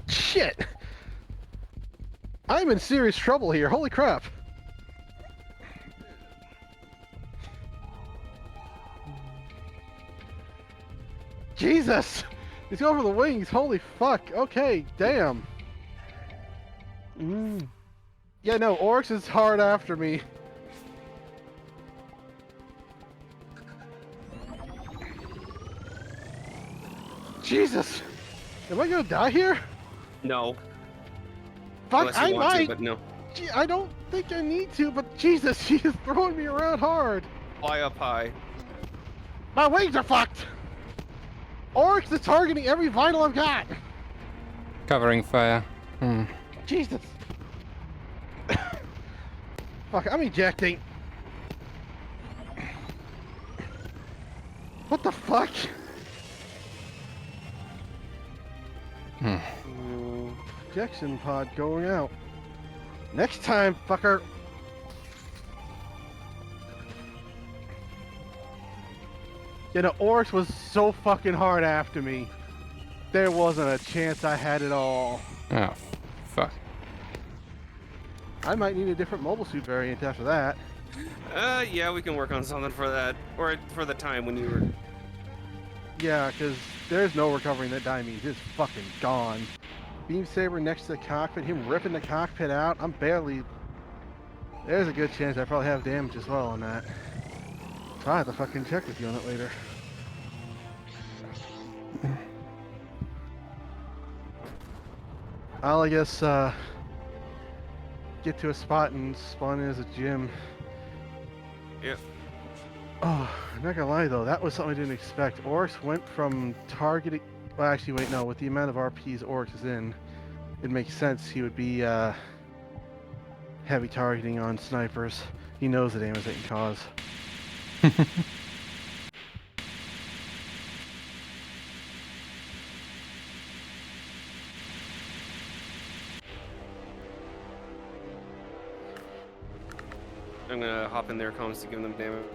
Shit! I'm in serious trouble here, holy crap! Jesus! He's going for the wings, holy fuck, okay, damn. Yeah, no, Oryx is hard after me. Jesus! Am I gonna die here? No. Fuck, Unless you I want might! to, but no. Gee, I don't think I need to, but Jesus, he is throwing me around hard. Fly up high. My wings are fucked! Oryx is targeting every vital I've got! Covering fire. Hmm. Jesus! Fuck, I'm ejecting. What the fuck? Hmm. Ejection pod going out. Next time, fucker! Yeah, the Oryx was so fucking hard after me. There wasn't a chance I had it all. Oh, fuck. I might need a different mobile suit variant after that. Yeah, we can work on something for that. Or for the time when you were... Yeah, because there's no recovering that die means. It's fucking gone. Beam saber next to the cockpit, him ripping the cockpit out. I'm barely... There's a good chance I probably have damage as well on that. So I have to fucking check with you on it later. I'll, I guess, get to a spot and spawn in as a gym. Yep. Oh, I'm not gonna lie though, that was something I didn't expect. Oryx went from targeting... Well, actually, wait, no. With the amount of RPs Oryx is in, it makes sense he would be heavy targeting on snipers. He knows the damage they can cause. I'm gonna hop in their comms to give them damage.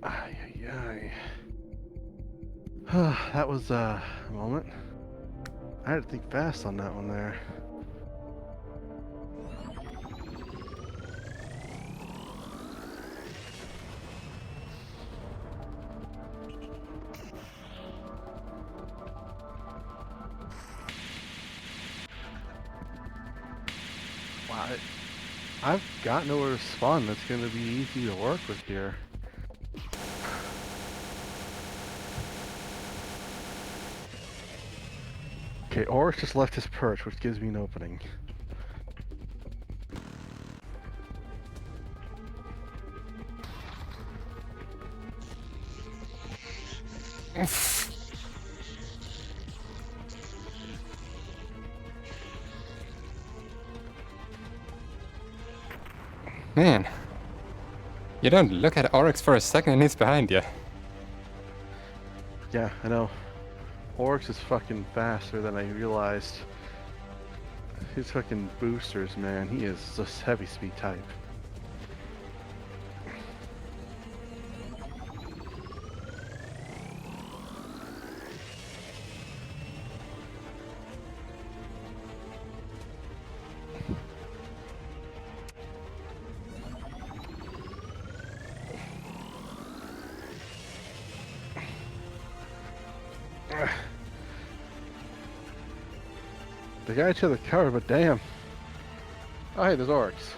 Ay, ay, ay. That was a moment. I had to think fast on that one there. Wow, I've got nowhere to spawn that's going to be easy to work with here. Okay, Oryx just left his perch, which gives me an opening. Man. You don't look at Oryx for a second and he's behind you. Yeah, I know. Oryx is fucking faster than I realized. His fucking boosters, man. He is just heavy speed type. The guy to the cover, but damn. Oh, hey, there's Oryx.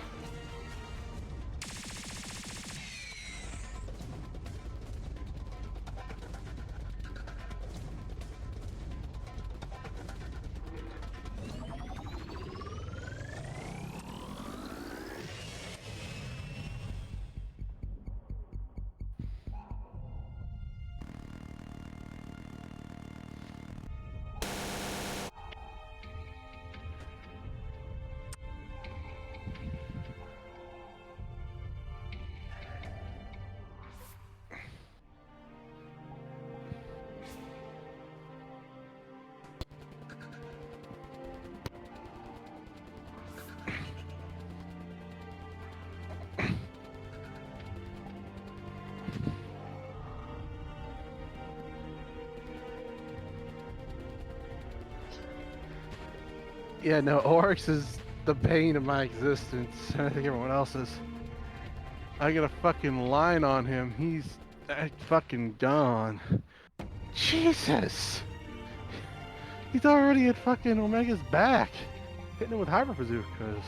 Yeah, no, Oryx is the bane of my existence. I think everyone else is. I got a fucking line on him. He's fucking gone. Jesus! He's already at fucking Omega's back. Hitting him with hyper bazookas.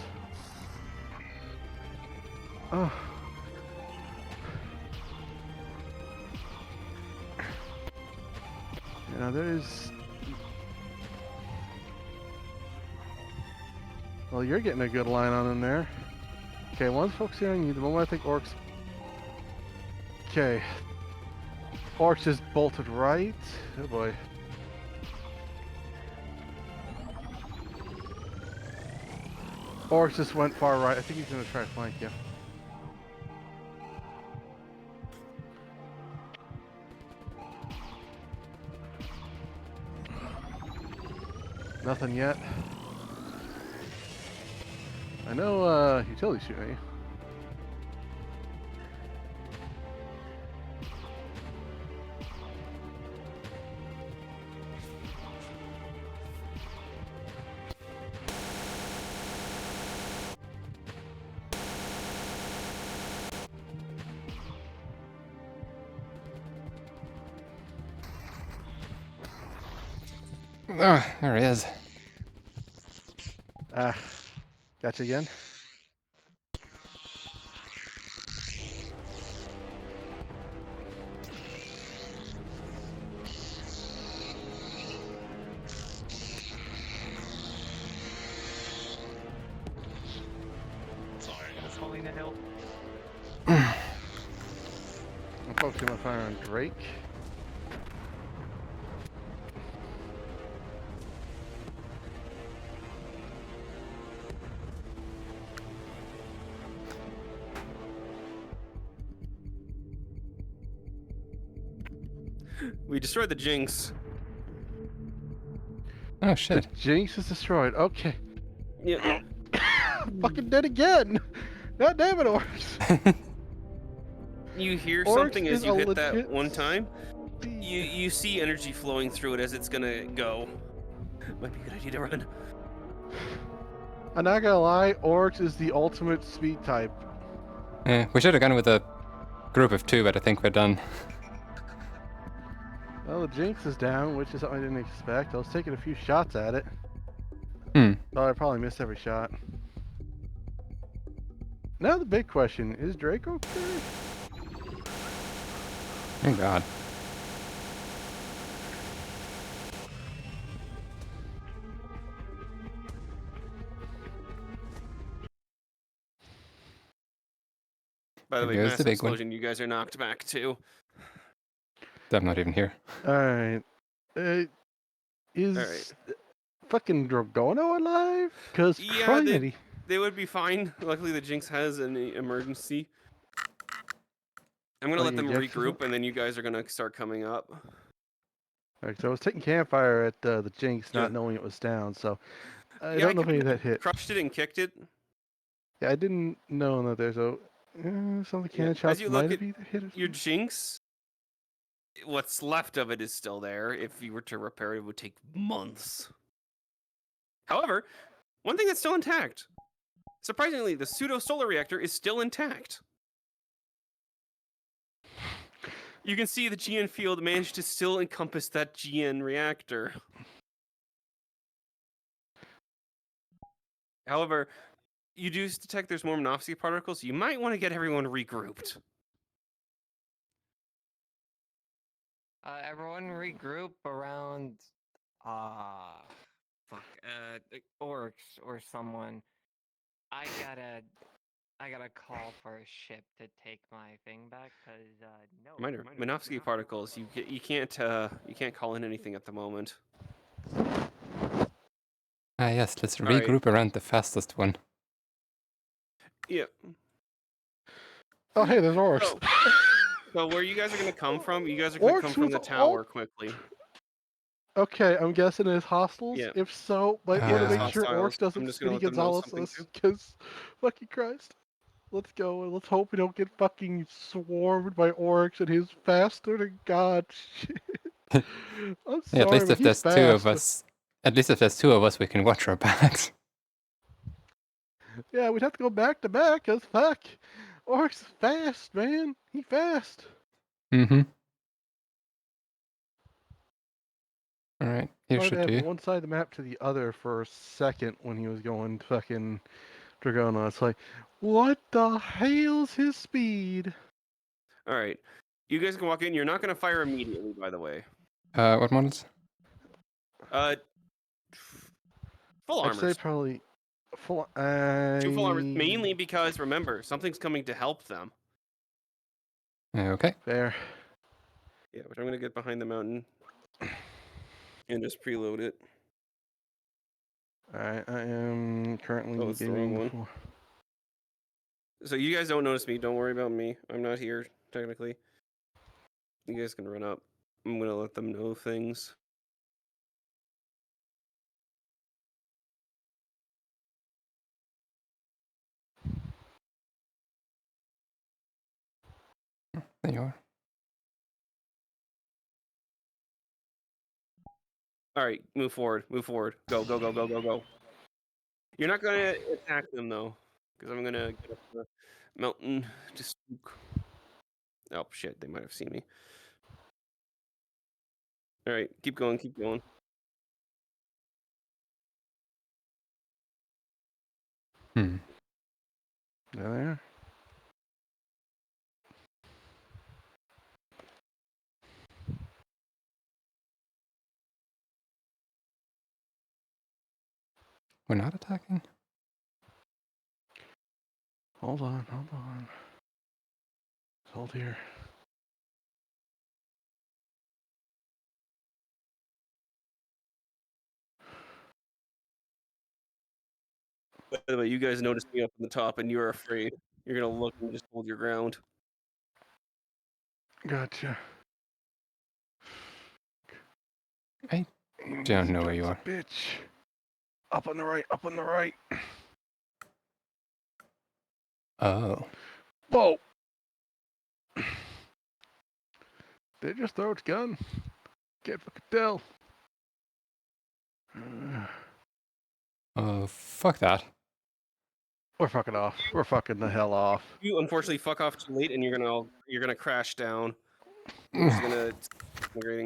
Oh. You know, there's... Well, you're getting a good line on him there. Okay, one's focusing on you. The moment I think Oryx... Okay. Oryx just bolted right. Oh boy. Oryx just went far right. I think he's gonna try to flank you. Nothing yet. I know utility's shooting at you. Oh, there he is. Ah, gotcha again. Sorry, I was holding the hill. I'm focusing my fire on Drake. We destroyed the Jinx. Oh shit. Jinx is destroyed. Okay. Yeah. Fucking dead again. God damn it, Oryx. You hear Oryx something as is you a hit that legit one time. speed. You see energy flowing through it as it's gonna go. Might be a good idea to run. I'm not gonna lie, Oryx is the ultimate speed type. Yeah, we should have gone with a group of 2, but I think we're done. Well, the Jinx is down, which is something I didn't expect. I was taking a few shots at it. Hmm. Thought I probably missed every shot. Now the big question, is Drake okay? Thank God. By the There way, goes the massive big one. explosion. You guys are knocked back too. I'm not even here. Alright. Is Alright. fucking Dragono alive? Because Yeah, Trinity. they would be fine. Luckily, the Jinx has an emergency. I'm gonna Oh, let you them injected regroup, something? and then you guys are gonna start coming up. Alright, so I was taking campfire at the Jinx, Yeah. not knowing it was down, so I Yeah, don't know if any of that hit. crushed it and kicked it. Yeah, I didn't know that there's a. Some of the Yeah. cannon As shots you might look have at either hit or your something. Jinx, what's left of it is still there. If you were to repair it, it would take months. However, one thing that's still intact. Surprisingly, the pseudo solar reactor is still intact. You can see the GN field managed to still encompass that GN reactor. However, you do detect there's more Monopsy particles, so you might want to get everyone regrouped. Everyone regroup around, like orcs or someone. I gotta call for a ship to take my thing back, cause no. Minor Monopsy particles. You can't call in anything at the moment. Ah, yes, let's All right. regroup around the fastest one. Yeah. Oh, hey, there's orcs. So, so where you guys are gonna come from? You guys are gonna come Orcs from with the tower quickly. Okay, I'm guessing it's hostiles. Yeah. If so, might Yeah, want to it's make sure hostiles. Orcs doesn't I'm just gonna Spinny let them know Gonzalez something us, too. because fucking Christ. Let's go, and let's hope we don't get fucking swarmed by Orcs, and he's faster than God. Shit. I'm Yeah, at sorry, least but if he's there's two of fast. us, at least if there's two of us, we can watch our backs. Yeah, we'd have to go back to back, cause fuck. Orcs is fast, man. He fast. Mm-hmm. All right, here Might should have do. one side of the map to the other for a second when he was going fucking Dragona. It's like, what the hell's his speed? All right. You guys can walk in. You're not gonna fire immediately, by the way. What models? Full I'd say armors. probably full. 2 full armors, mainly because remember something's coming to help them. Okay. Fair. Yeah, but I'm gonna get behind the mountain and just preload it. Alright, I am currently Oh, it's the wrong getting one. full. So you guys don't notice me. Don't worry about me. I'm not here technically. You guys can run up. I'm gonna let them know things. There you are. All right, move forward. Move forward. Go, go, go, go, go, go. You're not gonna attack them though, because I'm gonna get up the mountain to spook. Oh shit! They might have seen me. All right, keep going, keep going. Hmm. There. We're not attacking? Hold on, hold on. Hold here. By the way, you guys noticed me up on the top, and you're afraid. You're gonna look and just hold your ground. Gotcha. I Aiming don't easy know where you drugs, are. bitch. Up on the right, up on the right. Oh. Whoa! Did it just throw its gun? Can't fucking tell. Oh, fuck that. We're fucking off. We're fucking the hell off. You unfortunately fuck off too late, and you're gonna crash down, which is gonna integrating.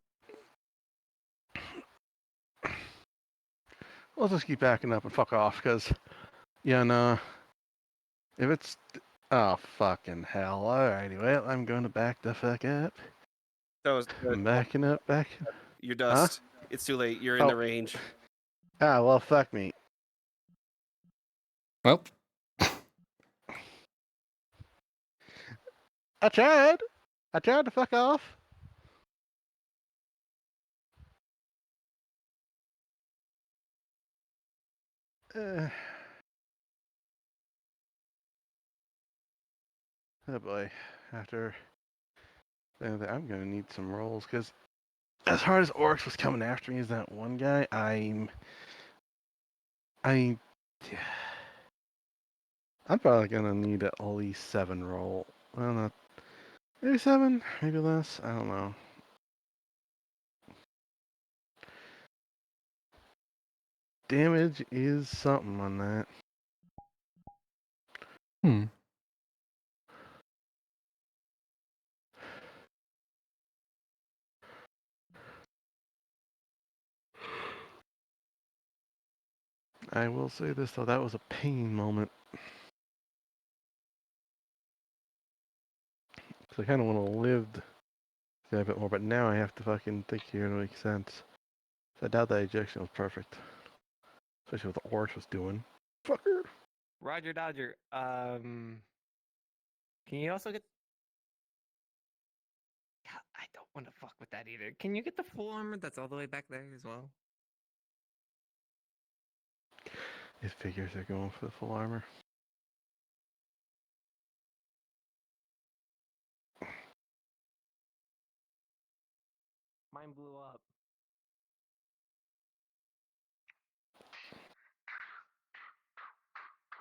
Let's just keep backing up and fuck off, because, yeah, no. If it's. Oh, fucking hell. Alrighty, well, I'm going to back the fuck up. That was I'm backing up, back. your dust. It's too late. You're in Oh. the range. Ah, well, fuck me. Well, I tried. I tried to fuck off. Oh boy. After I'm gonna need some rolls because as hard as Oryx was coming after me as that one guy, I'm probably gonna need at least 7 roll. Well, not maybe 7, maybe less. I don't know. Damage is something on that. Hmm. I will say this though, that was a pain moment. Cause I kind of want to live a bit more, but now I have to fucking think here to make sense. So I doubt that ejection was perfect, especially what the Oryx was doing. Fucker. Roger Dodger. Can you also get? Yeah, I don't want to fuck with that either. Can you get the full armor that's all the way back there as well? It figures they're going for the full armor. Mine blew up.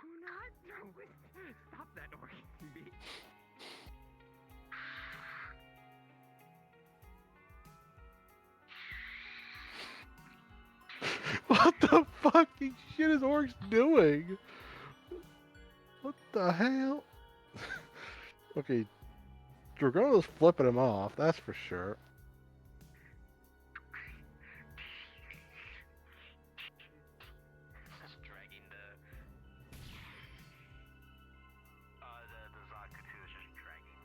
Do not do it. Stop that, Organ bitch. What the fucking shit is Oryx doing? What the hell? Okay, Dragona's flipping him off, that's for sure. Just dragging the Zakutu is just dragging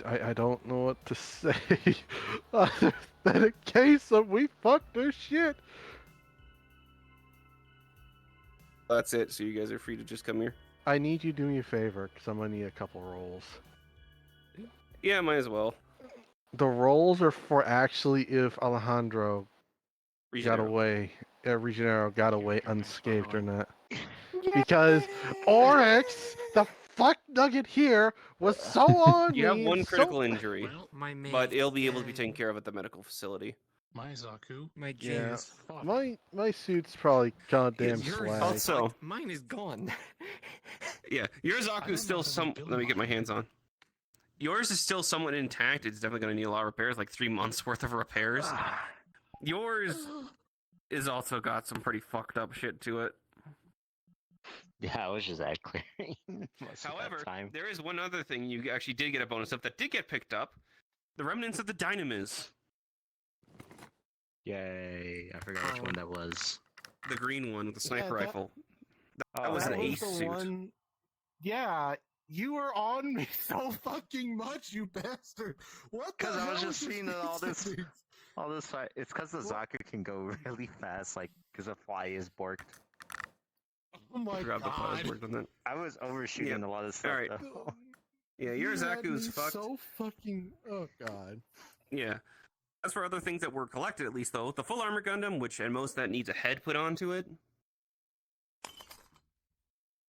I don't know what to say other than a case of we fucked their shit. That's it. So you guys are free to just come here. I need you to do me a favor because I'm gonna need a couple rolls. Yeah, might as well. The rolls are for actually if Alejandro got Regenerate. away, Regenero got away unscathed or not. Because Oryx, the fuck nugget here, was so on You have me. one and critical so... injury, Well, My main. but it'll be able to be taken care of at the medical facility. my Zaku My Yeah. G is fucked. My suit's probably goddamn Yours slag. also- Fucked. Mine is gone. Yeah, your Zaku's still know how to some. rebuild Let me get my mine. hands on. Yours is still somewhat intact. It's definitely going to need a lot of repairs, like 3 months worth of repairs. Yours is also got some pretty fucked up shit to it. Yeah, I was just ad clearing most However, of that time. there is one other thing you actually did get a bonus of that did get picked up: the remnants of the Dynamis, Yay! I forgot which one that was. the green one with the sniper that- rifle. Oh, That was an That ace was the suit. one. Yeah, you were on me so fucking much, you bastard. What the Because I was hell just is seeing this all this, thing? all this fight. It's because the What? Zaku can go really fast, like because the fly is borked. Oh my I forgot the flies god. worked on that. I was overshooting Yeah. a lot of stuff. Alright. Though. Yeah, You your had Zaku's me fucked. so fucking. Oh god. Yeah. As for other things that were collected, at least though, the full armor Gundam, which and most that needs a head put onto it.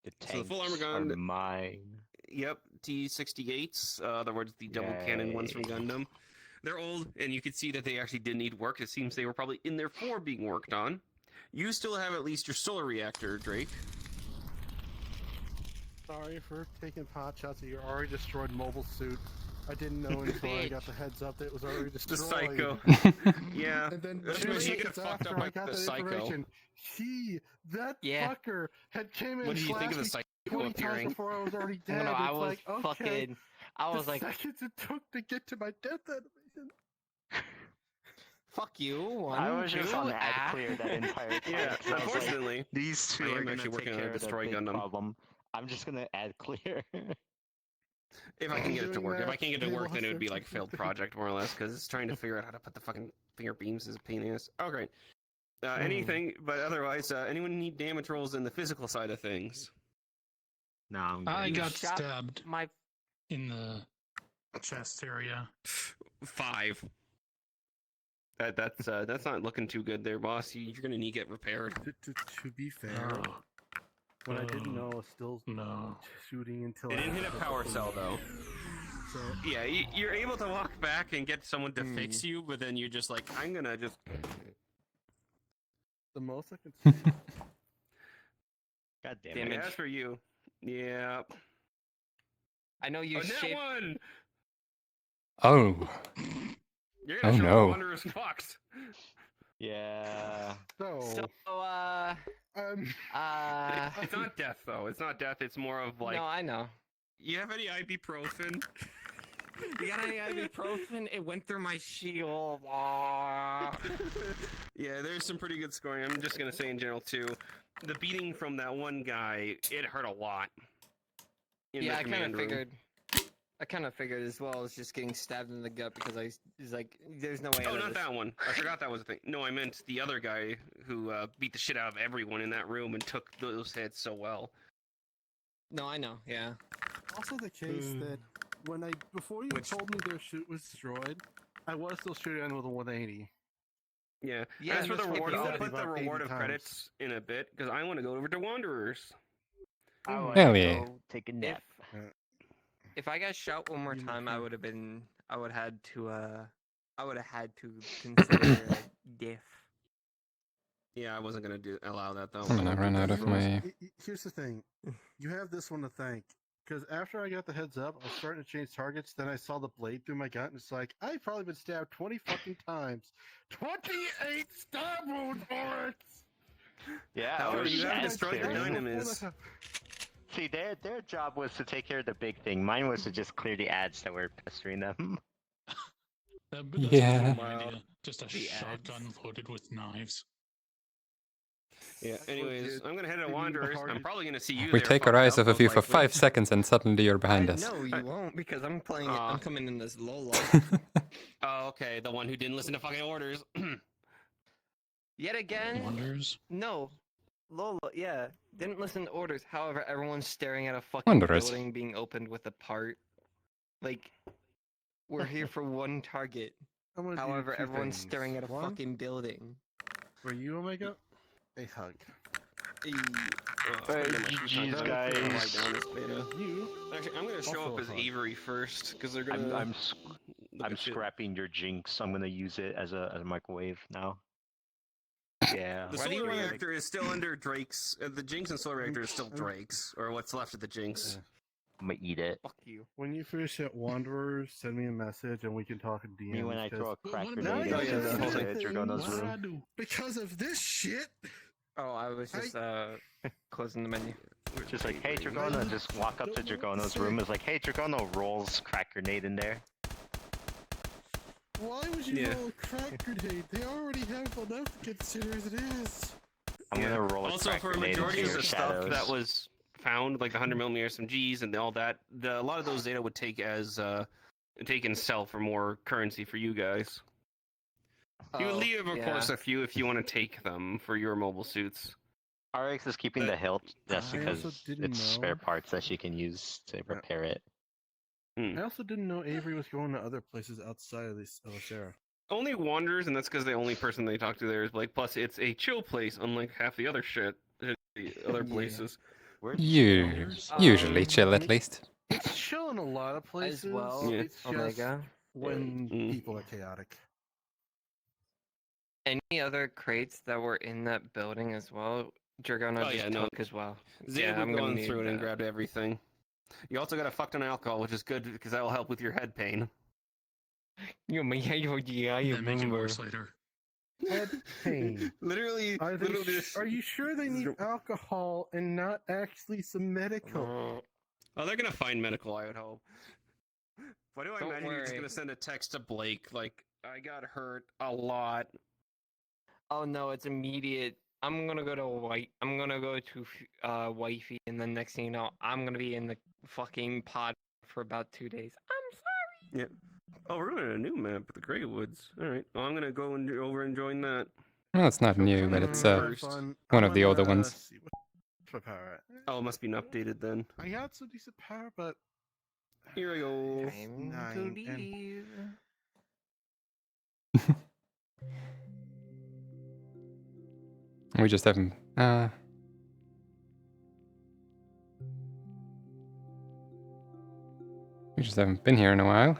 The So the tanks full armor are gun. mine. Yep, T68s. In other words, the double cannon ones from Yay. Gundam. They're old, and you can see that they actually did need work. It seems they were probably in there for being worked on. You still have at least your solar reactor, Drake. Sorry for taking pot shots at your already destroyed mobile suit. I didn't know until I got the heads up that it was already The destroyed. psycho. Yeah. And then That's 2 what you get seconds fucked after up I by got the that psycho. information, that Yeah. fucker had came in What and do you think of the slashed me psycho 20 times appearing? before I was already No, dead. no, I It's was like, okay, fucking. I was the like, seconds it took to get to my death animation. fuck you. One, I was just two, on ad clear that entire time. Yeah, 'cause I was like, unfortunately, these two I are am gonna actually take working on a care of the destroy big Gundam. problem. I'm just gonna ad clear. if I can I'm get it to doing work. If I that. can't get it to They work, then lost it would be their like a failed project, more or less, because it's trying to figure out how to put the fucking finger beams as a pain in the ass. Oh, great. Anything, but otherwise, anyone need damage rolls in the physical side of things? No, I'm I good. got shot stabbed. my in the chest area? 5. That's not looking too good there, boss. You're gonna need to get repaired. To be fair, Oh, when I didn't know, I was still no. shooting until It I didn't hit a hit power the cell thing. though. So Yeah, you're able to walk back and get someone to fix you, but then you're just like, I'm gonna just. the most I could say. God damn Damn it. it. As for you, yeah. I know you Oh, that shaped. one. Oh. You're Oh, gonna show no. the Wanderer's fucked. Yeah. So, It's not death though. It's not death. It's more of like. no, I know. You have any ibuprofen? You got any ibuprofen? It went through my shield. Yeah, there's some pretty good scoring. I'm just gonna say in general too, the beating from that one guy, it hurt a lot. In Yeah, the I kind command of room. figured. I kind of figured as well as just getting stabbed in the gut because I was like, there's no way. Oh, out of not this. that one. I forgot that was a thing. No, I meant the other guy who beat the shit out of everyone in that room and took those hits so well. No, I know. Yeah. also the case that before you told me their shoot was destroyed, I was still shooting with a 180. Yeah. Yeah, As for the if reward, you I'll would've- put the about reward 80 of credits in a bit because I want to go over to Wanderers. I want Hell to yeah. go take a nap. If I got shot one more You time, I must would have had to consider death. Yeah, I wasn't gonna allow that though. I'm gonna run out of my. Here's the thing, you have this one to thank. Because after I got the heads up, I was starting to change targets. Then I saw the blade through my gut, and it's like I've probably been stabbed 20 fucking times. 28 stab wounds for it. Yeah, However, it was you have as destroyed the clear. dynamis. See, their job was to take care of the big thing. Mine was to just clear the ads that were pestering them. That's Yeah. a dumb idea. Just a The shotgun loaded with knives. Yeah. Anyways, I'm gonna head to the Wanderers. I'm hardest- probably gonna see you We there. take our fucked eyes up, off of most you for likely. 5 seconds and suddenly you're behind us. No, you won't because I'm playing. Aw. I'm coming in as Lola. Oh, okay. The one who didn't listen to fucking orders. Yet again, Wonders. no. Lola, yeah, didn't listen to orders. However, everyone's staring at a fucking Wanderers. building being opened with a part. Like, we're here for one target. I'm gonna do However, two everyone's things. staring at a One, fucking building. For you, Omega, a hug. GG's, guys. You, Actually, I'm gonna show Also up a as hug. Avery first because they're gonna. I'm look at shit. scrapping your jinx. I'm gonna use it as a microwave now. Yeah. The Why do you solar wanna- reactor is still under Drake's. The Jinx and solar reactor is still Drake's, or what's left of the Jinx. I'm gonna eat it. Fuck you. when you finish at Wanderers, send me a message and we can talk in DMs. Me when I throw a crack What grenade about into you? the Dragono's What did I room. do? because of this shit. Oh, I was just closing the menu. Just like, hey Dragono, just walk up to Dragono's room. It's like, hey Dragono, rolls crack grenade in there. Why would you Yeah. roll a crack grenade? They already have enough to consider as it is. I'm gonna roll a Also, crack for a grenade majority into of your the stuff shadows. that was found, like the 100mm SMGs and all that, a lot of those data would take as take and sell for more currency for you guys. You would Oh, leave, of yeah. course, a few if you want to take them for your mobile suits. RX is keeping the hilt just I because also didn't it's spare know- parts that she can use to repair it. I also didn't know Avery was going to other places outside of this Sarah. Only Wanderers, and that's because the only person they talk to there is Blake. Plus, it's a chill place, unlike half the other shit, the other Yeah. places. Where'd You usually chill at least. It's chill in a lot of places. well, Yeah. It's just Omega. when Mm. people are chaotic. Any other crates that were in that building as well? Dragono Oh, just yeah, no. took as well. Zeta I'm would gonna gone need through it and that. grabbed everything. You also got a fuck ton of alcohol, which is good because that will help with your head pain. Yeah, I That makes it remember. worse later. Head pain. literally, Are you sure they need alcohol and not actually some medical? Oh, they're gonna find medical, I would hope. Why do I Don't imagine you're just worry. gonna send a text to Blake like, I got hurt a lot. Oh no, it's immediate. I'm gonna go to wifey, and then next thing you know, I'm gonna be in the fucking pod for about 2 days. I'm sorry. Yeah. Oh, we're doing a new map with the Grey Woods. Alright, well, I'm gonna go over and join that. Well, it's not new, but it's First. one of the older ones. See what's my power at. Oh, it must be updated then. I got some decent power, but Here we go. Time to 9, and leave. We just haven't. We just haven't been here in a while.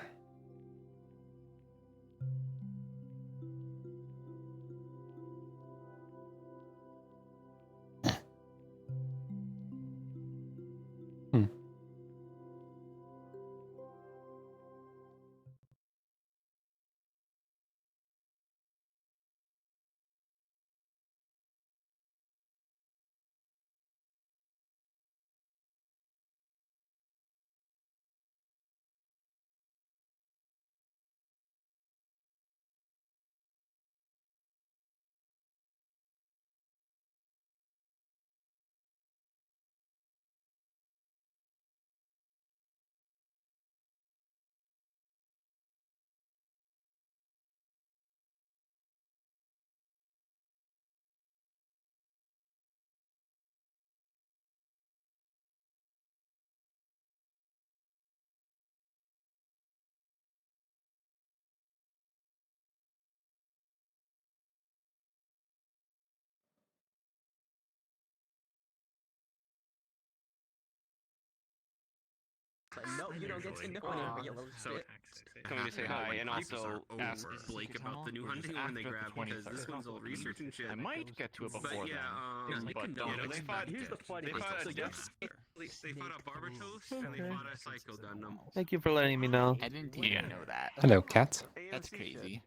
Hmm. No, you don't get to know any of So coming to say hi and also ask Blake about the new hunting one they grabbed because this one's all research and shit. I might get to it before But yeah, then. they fought. Here's the funny They thing. fought So a yes, they fought a Barbatos and they fought a Psycho Gundam. Thank you for letting me know. I didn't even know that. Hello, cat. That's crazy.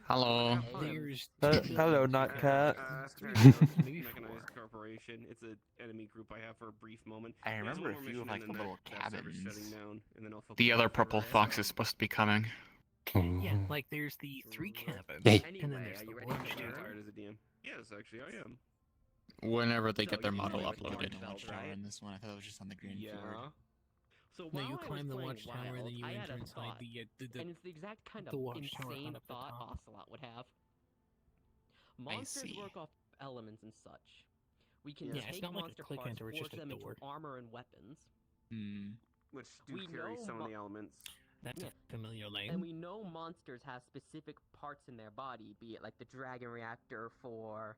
Hello. There's Hello, not cat. Mechanized Corporation. It's an enemy group I have for a brief moment. I There's remember one a more few of mission like and the then little that server's cabins. shutting down, and then I'll focus The on other the purple server. fox is supposed to be coming. Yeah, Ooh. like there's the 3 cabins. Yay. And then there's the I'm watchtower. tired as a DM. Yes, actually, I am. Whenever they get their you model know, uploaded. the watchtower in this one. I thought it was just on the green Yeah. So No, while you I was climb the playing watchtower and Wild, then you I had enter a inside thought, the and it's the exact kind of the watchtower insane up at the thought top. Ocelot would have. Monsters see. work off elements and such. We can Yeah, it's take not like a monster click parts, enter, it's forge just a them into door. armor and weapons, Which do We carry know some of mo- the elements. That's Yeah. a familiar and name. we know monsters have specific parts in their body, be it like the dragon reactor for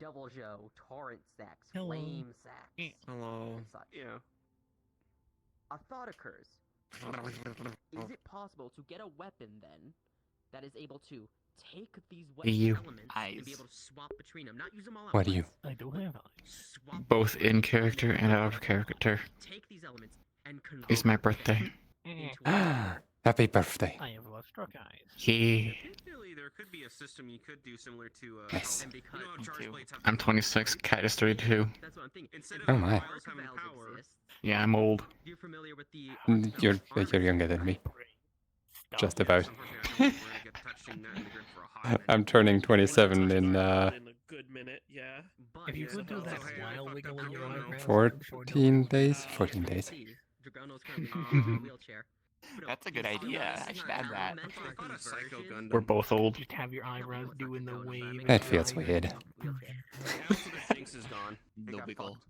Double Joe, torrent sacks, Hello. flame sacks, Hello. and such. Yeah. A thought occurs. Is it possible to get a weapon then that is able to take these You. elements and be Eyes. able to swap between them? Not use them all at What once. do you? I don't have eyes. Swap Both them in and character then and out of character. take these elements and convert It's my them birthday. into a Happy birthday. I have love struck eyes. Yeah. Potentially, there could be a system you could do similar to. Nice. and because You know how Me charge too. blades have I'm the 26, power, Cat is 32. that's what I'm thinking. Instead of Oh the my. vials having Arc power, exists. Yeah, I'm old. You're familiar with the You're arc you're younger than me. Stop. Just about. unfortunately, I don't think we're gonna get touching that in the grip for a hot minute. I'm turning 27 in in a good minute, yeah. But If you Yeah. could do that So, hey, I while fucked wiggling up your Dragano. eyebrows, 14 days. 14 as you days. can see, Dragano's currently in a wheelchair. But That's a good he's idea. still I should not add that. elemental I thought a Psycho conversion. Gundam. We're both old. Just have your eyebrows doing the wave. That feels weird. Wheelchair. Yeah, also the Sphinx is gone. It The got wiggle. fucked.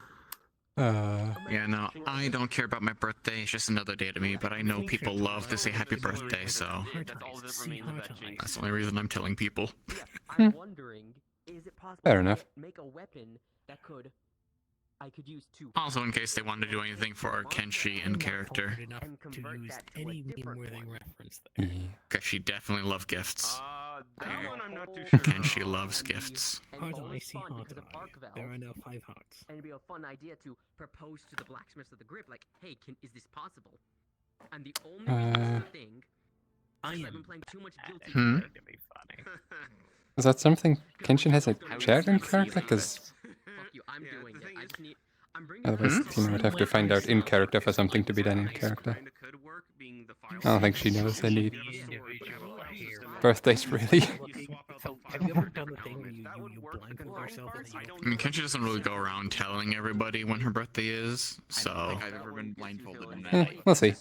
Yeah, no, I don't care about my birthday. It's just another day to me, but I know people love to say happy birthday, so That's all that remains of that jinx. that's the only reason I'm telling people. Yeah, I'm wondering, is it possible Fair to enough. make a weapon that I could use to Also, in case they want to do anything for our Kenshi in character. Enough and to convert use that to a any different meme-worthy one. reference there. Yeah. Kenshi definitely love gifts. That one I'm not too sure. Kenshi about. loves And the- gifts. and Heart only eye, see fun heart because of eye. arc valve. There are now 5 hearts. And it'd be a fun idea to propose to the blacksmiths of the grip, like, hey, is this possible? And the only reason this is a thing I is I've am been playing too much Guilty Hmm? Gear. to be funny. Is that something Kenshin has a Fuck chat in character? Because you, I'm Yeah, doing the it. thing I is- just need. I'm bringing. otherwise it Tina would have to find out in character for something to be done in character. Kinda could work, being the file I don't think she system. knows the You need. have a sword, but have a file system. Birthdays, really? You swap out So, the have you file ever done the system thing where element. you, That would you work blindfold for yourself and parts. then I you don't I mean, know Kenshi doesn't really go around telling everybody when her birthday is, I don't so. think I've ever been blindfolded in Eh, we'll see.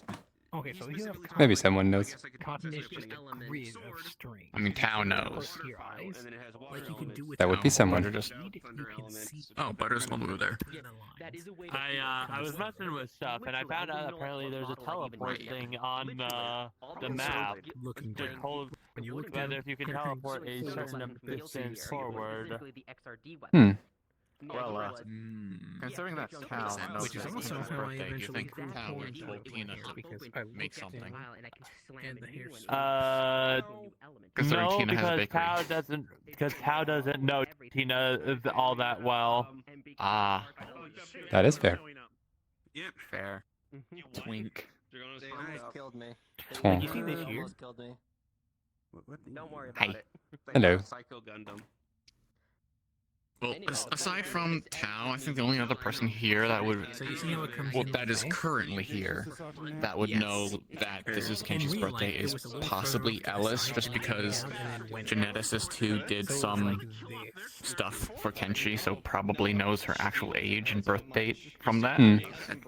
Okay, so you have Maybe someone knows. cotton is just a grid of string. I mean, Tao You knows. close to your eyes, And then it has water like you can do with That would be No, someone. Butter just. you can see. Oh, Butter's no blue there. between the That lines. is a way to I was messing with stuff and I found out apparently there's a teleport thing on the map. Looking Which down. holds When you look whether down, if you can here comes teleport a the certain button. distance forward. Specifically the XRD weapon. Well, Considering that Tao knows Which is that also Tina's how I birthday, you eventually think grew Tao would into tell it Tina to because I make looked at something? and the hair Considering No, Tina has a because bakery. Tao doesn't know Tina all that well. Ah, That is fair. Yep. fair. Twink. They almost killed me. Twonk. You see this They here? almost killed me. Don't worry about Hey. it. Hello. Psycho Gundam. Well, aside from Tao, I think the only other person here that would, So you see how it comes well, in that is today? currently here, that would know that this is In Kenshi's real birthday life, it is was a little possibly further Ellis, side just and then because down and then went Geneticist who did So it's some like this. stuff for Kenshi, so probably knows her actual age and birth date from that.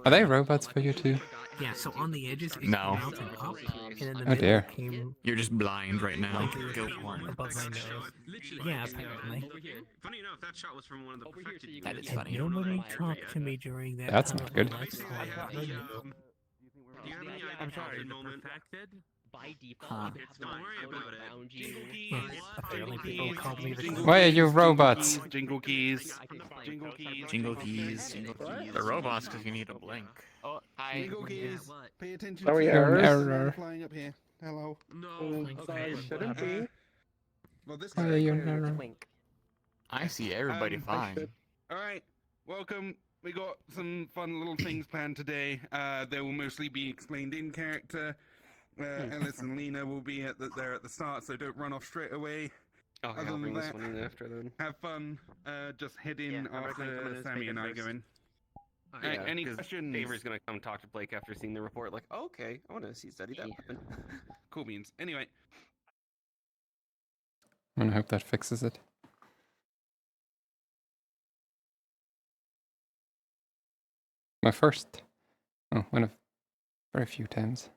Are they robots for you too? Yeah, so on the edges it No. came out and up, and in the Oh middle dear. it came You're just blind right now. like it Go was above my nose. Yeah, apparently. Funny enough, that shot was from one of the perfected That is units. funny. Nobody talked to me during that That's time not of good. my life, so I have no clue. Do you have any I'm sorry, idea moment? By default, Huh. you have Don't to worry go about it. around you. Yes, apparently people called me the Why are you robots? Jingle keys. I can explain. Jingle keys. Jingle keys, jingle keys. They're robots because you need a blink. Oh, Jingle Yeah, keys. what? Pay attention. Are we to You're an errors? error. Flying up here. Hello. No. Shouldn't be. Well, this Why guy are you right an here- error? Twink. I see everybody fine. All right. Welcome. We got some fun little things planned today. They will mostly be explained in character. Ellis and Lena will be there at the start, so don't run off straight away. Oh, Other yeah, I'll than bring this that, one in after then. Have fun. Just head in Yeah, I'm recommending coming after in Sammy and I bacon go in. Yeah, Any 'cause questions? Avery's gonna come talk to Blake after seeing the report, like, oh, okay, I want to study that weapon. Cool beans. Anyway, I hope that fixes it. My first. Oh, one of very few times.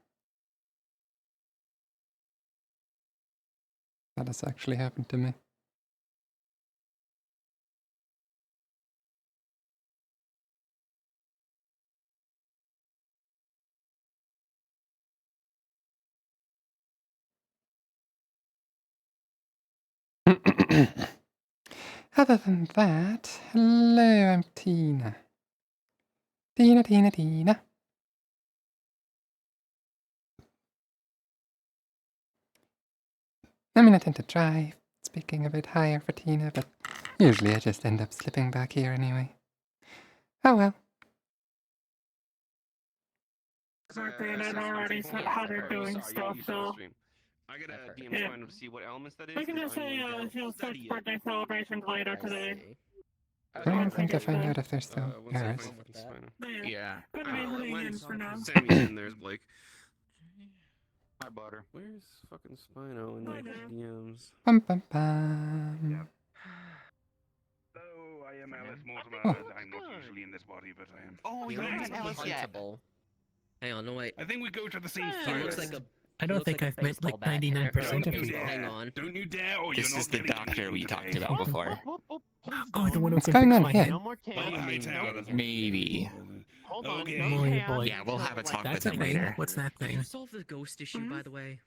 That has actually happened to me. Other than that, hello, I'm Tina. Tina. I mean, I tend to try speaking a bit higher for Tina, but usually I just end up slipping back here anyway. Oh well. birthday and I'm already hot at doing stuff, so I gotta DM Yeah. Spino to see what elements that is. we can just say he'll start birthday celebrations later today. I don't think to find out if there's still Once I errors. find fucking Spino. Yeah. Good visiting in for now. Sammy's in there's Blake. Hi, Butter. Where's fucking Spino in Hi the there. DMs? Bum bum bum. Hello, I am Alice Mortimer. Oh. I'm not usually in this body, but I am. Oh, you haven't met Alice yet. Hang on, no wait. I think we go to the same He side. Looks like a. I don't looks think like a I've met baseball like bat. 99% of Don't you people. Hang dare. on. Don't you dare, or This you're is not the getting doctor we anything talked today. about before. Oh, the one who What's can going fix on my here? head. No more Well, chaos. I tell them. Maybe. Hold on. Okay. No Boy, chaos boy. Yeah, we'll have a talk with That's a them thing. later. What's that Did thing? you solve the ghost issue, by the way?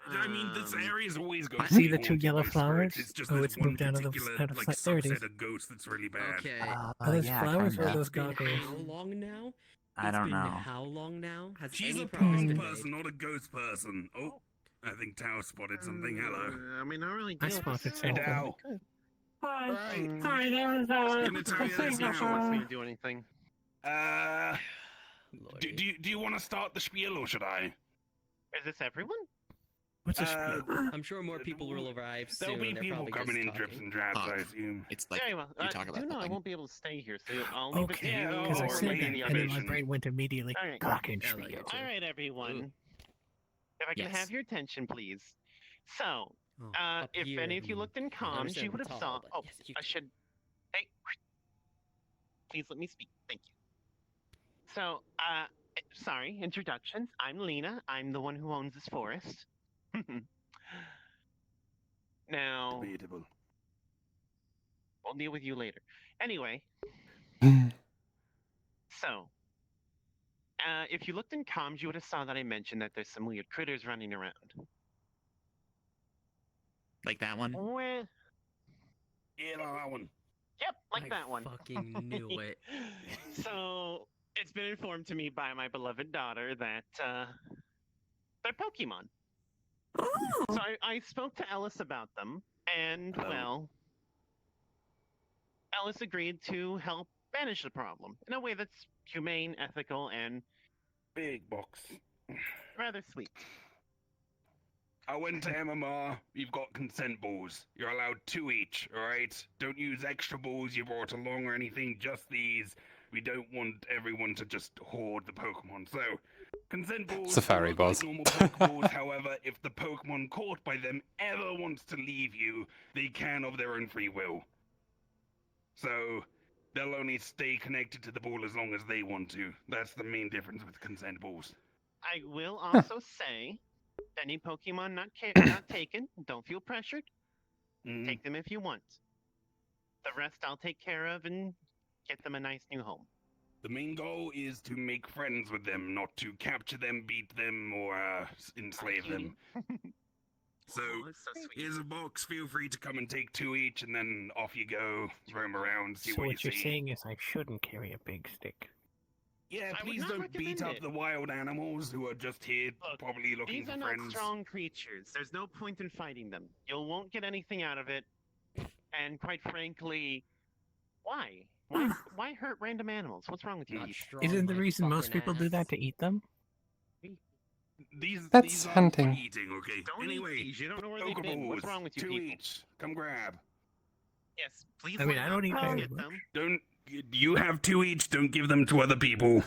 I mean, this area's always going to See be the two haunted yellow by spirits. flowers? It's just Oh, this it's one moved out of the particular, like, sight. There it is. subset of ghosts that's really bad. Okay. Are those flowers or are those It's been goggles? how long now? I It's don't been know. how long now? Has She's any a progress pond been person, made? not a ghost person. Oh, I think Tao spotted something. Hello. I mean, not really. I spotted Hey, something. Tao. Hi. Alright. Sorry, there was Gonna tell a you this thing now. of, do anything. Do you want to start the spiel or should I? Is this everyone? What's a spiel? I'm sure more people will arrive soon. There'll be They're people probably coming just in drips talking. and drabs, I Fuck. assume. It's like Very well. you talk about do know I something. won't be able to stay here, so I'll leave it to Okay, you. because I or said maybe that, the and then my animation. brain went immediately. Alright. Glockenspiel. All right, everyone. If I can Yes. have your attention, please. So, Oh, up if here, any of you looked in I comms, understand you would have tall, saw. but Oh, yes, you I can. should. Hey, please let me speak. Thank you. So, Sorry, introductions. I'm Lena. I'm the one who owns this forest. Now, Debatable. I'll deal with you later. Anyway, so, if you looked in comms, you would have saw that I mentioned that there's some weird critters running around. Like that one? Well, Yeah, that one. yep, like that one. Fucking knew it. So, it's been informed to me by my beloved daughter that they're Pokemon. So I spoke to Ellis about them, and well, Ellis agreed to help manage the problem in a way that's humane, ethical, and big box. Rather sweet. I went to MMR. You've got consent balls. You're allowed 2 each, alright? Don't use extra balls you brought along or anything, just these. We don't want everyone to just hoard the Pokemon. So, consent balls Safari are balls. like normal Pokeballs. However, if the Pokemon caught by them ever wants to leave you, they can of their own free will. So, they'll only stay connected to the ball as long as they want to. That's the main difference with consent balls. I will also say, any Pokemon not taken, don't feel pressured. Take them if you want. The rest I'll take care of and get them a nice new home. The main goal is to make friends with them, not to capture them, beat them, or enslave them. So, here's a box. Feel free to come and take 2 each, and then off you go, roam around, see So what you what you're see. saying is I shouldn't carry a big stick. Yeah, I would please not don't beat recommend up it. the wild animals who are just here, probably looking These for are not friends. strong creatures. There's no point in fighting them. You won't get anything out of it. And quite frankly, why? Why hurt random animals? What's wrong with you? Isn't the reason most people do that to eat them? These That's aren't hunting. for eating, okay? Don't Anyway, eat these. You don't know where they've been. What's Pokeballs, wrong with you 2 people? each. Come grab. Yes, please. I mean, let I me don't eat know. very Get much. them. Don't you have 2 each? Don't give them to other people.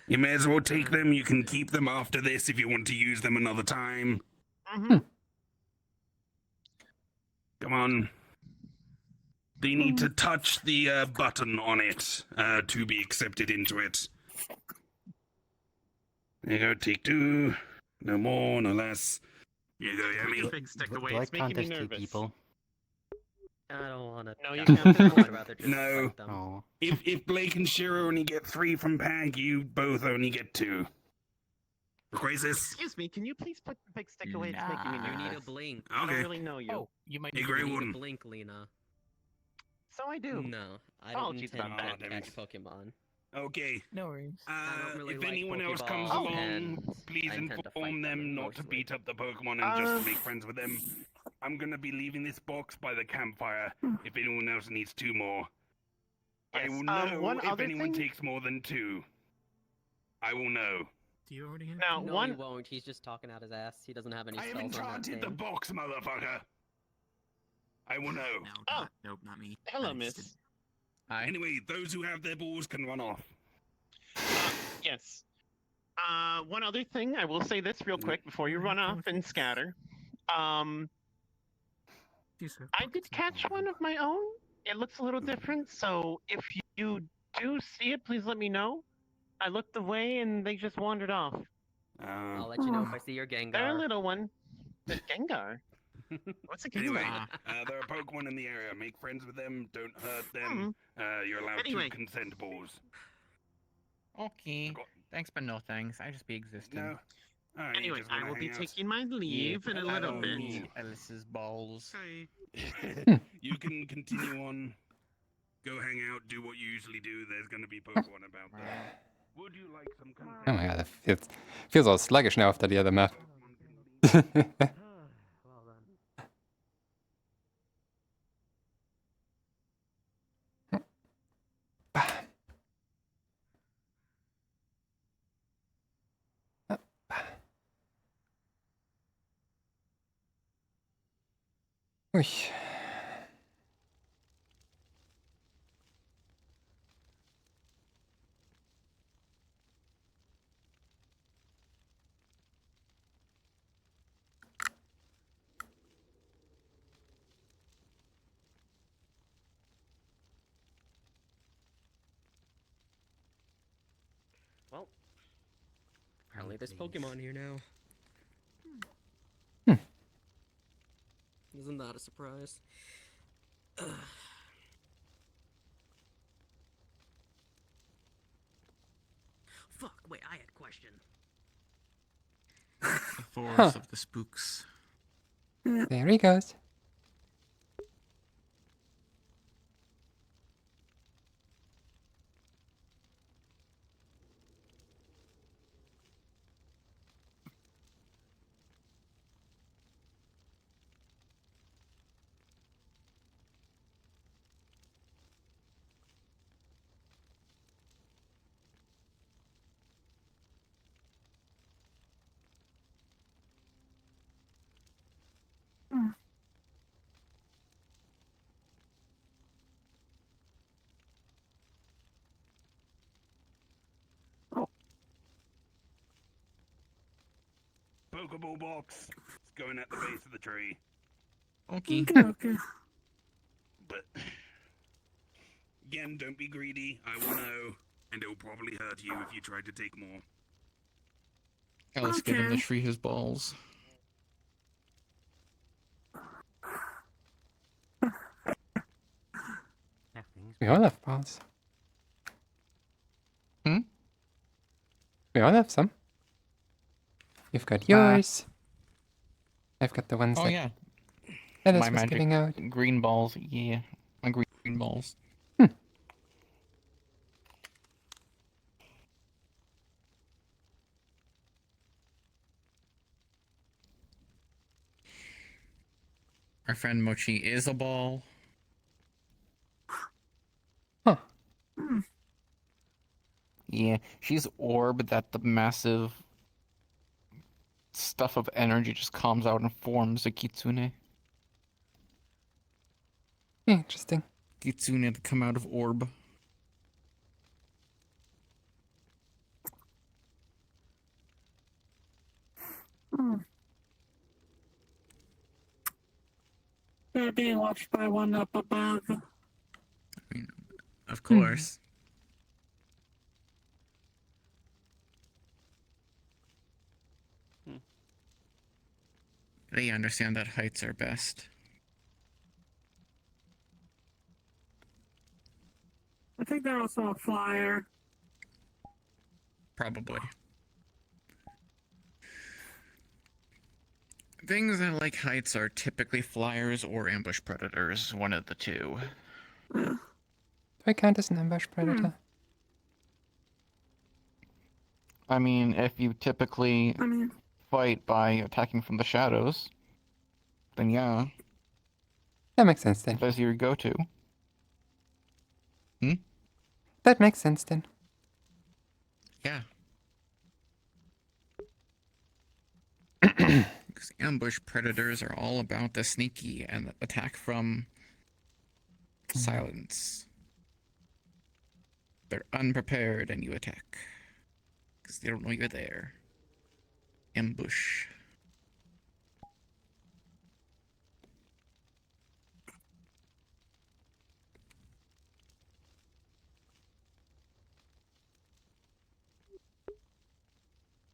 You may as well take them. You can keep them after this if you want to use them another time. Come on. They need to touch the button on it to be accepted into it. There you go, take 2. No more, no less. Here you go, Yummy. Big stick Do away. I It's making count me as 2 nervous. people? I don't want to. No, you count as one. I'd rather just No. fight them. Oh. If Blake and Shiro only get 3 from Pag, you both only get 2. Crisis. Excuse me, can you please put the big stick away? It's making me You nervous. need a blink. I don't Okay. really know you. Oh, you might Hey, need Grey You need One. a blink, Lena. So I do. No, I don't Apologies intend about to that. catch Pokemon. Okay. No worries. I don't really If like anyone else Pokeballs, comes Oh. along, and please I intend to fight inform them not to mostly. beat up the Pokemon and just to make friends with them. I'm gonna be leaving this box by the campfire if anyone else needs 2 more. I Yes, will know one if other anyone thing- takes more than 2. I will know. Do you already have? Now, No, one he won't. He's just talking out his ass. He doesn't have any I have spells on that enchanted the thing. box, motherfucker. I will know. No, Oh. nope, not me. Hello, Not interested. miss. Hi. Anyway, those who have their balls can run off. Yes. One other thing, I will say this real quick before you run off and scatter. I did catch one of my own. It looks a little different, so if you do see it, please let me know. I looked away and they just wandered off. I'll let you know if I see your Gengar. They're a little one. The Gengar? What's a Gengar? Anyway, there are Pokemon in the area. Make friends with them. Don't hurt them. You're allowed Anyway. 2 consent balls. Okay. Thanks, but no thanks. I just be existing. No. Alright, you Anyway, just I wanna will be hang out. taking my leave in a I little don't bit. need Alice's balls. You can continue on. Go hang out, do what you usually do. There's gonna be Pokemon about there. Would you like some consent? Oh my god, it feels all sluggish now after the other map. Well then. Ui. Well, Apparently, there's Pokemon here now. Hmm. Isn't that a surprise? Fuck, wait, I had a question. The force of the spooks. There he goes. Pokeball box. It's going at the base of the tree. Okay. Okay. But again, don't be greedy. I will know, and it'll probably hurt you if you try to take more. Yeah, let's give him the tree his balls. We all have balls. Hmm? We all have some. You've got Nah. yours. I've got the ones Oh that yeah. Dennis My was magic giving out. green balls. Yeah, my green balls. Our friend Mochi is a ball. Huh. Yeah, she's orb that the massive stuff of energy just comes out and forms a kitsune. Interesting. Kitsune that come out of orb. They're being watched by one up above. I mean, of course. They understand that heights are best. I think they're also a flyer. Probably. Things that like heights are typically flyers or ambush predators, one of the two. Do I count as an ambush predator? I mean, if you typically fight by attacking from the shadows, then yeah. That makes sense then. That's your go-to. Hmm? That makes sense then. Yeah. Because ambush predators are all about the sneaky and the attack from silence. They're unprepared and you attack. Because they don't know you're there. Ambush.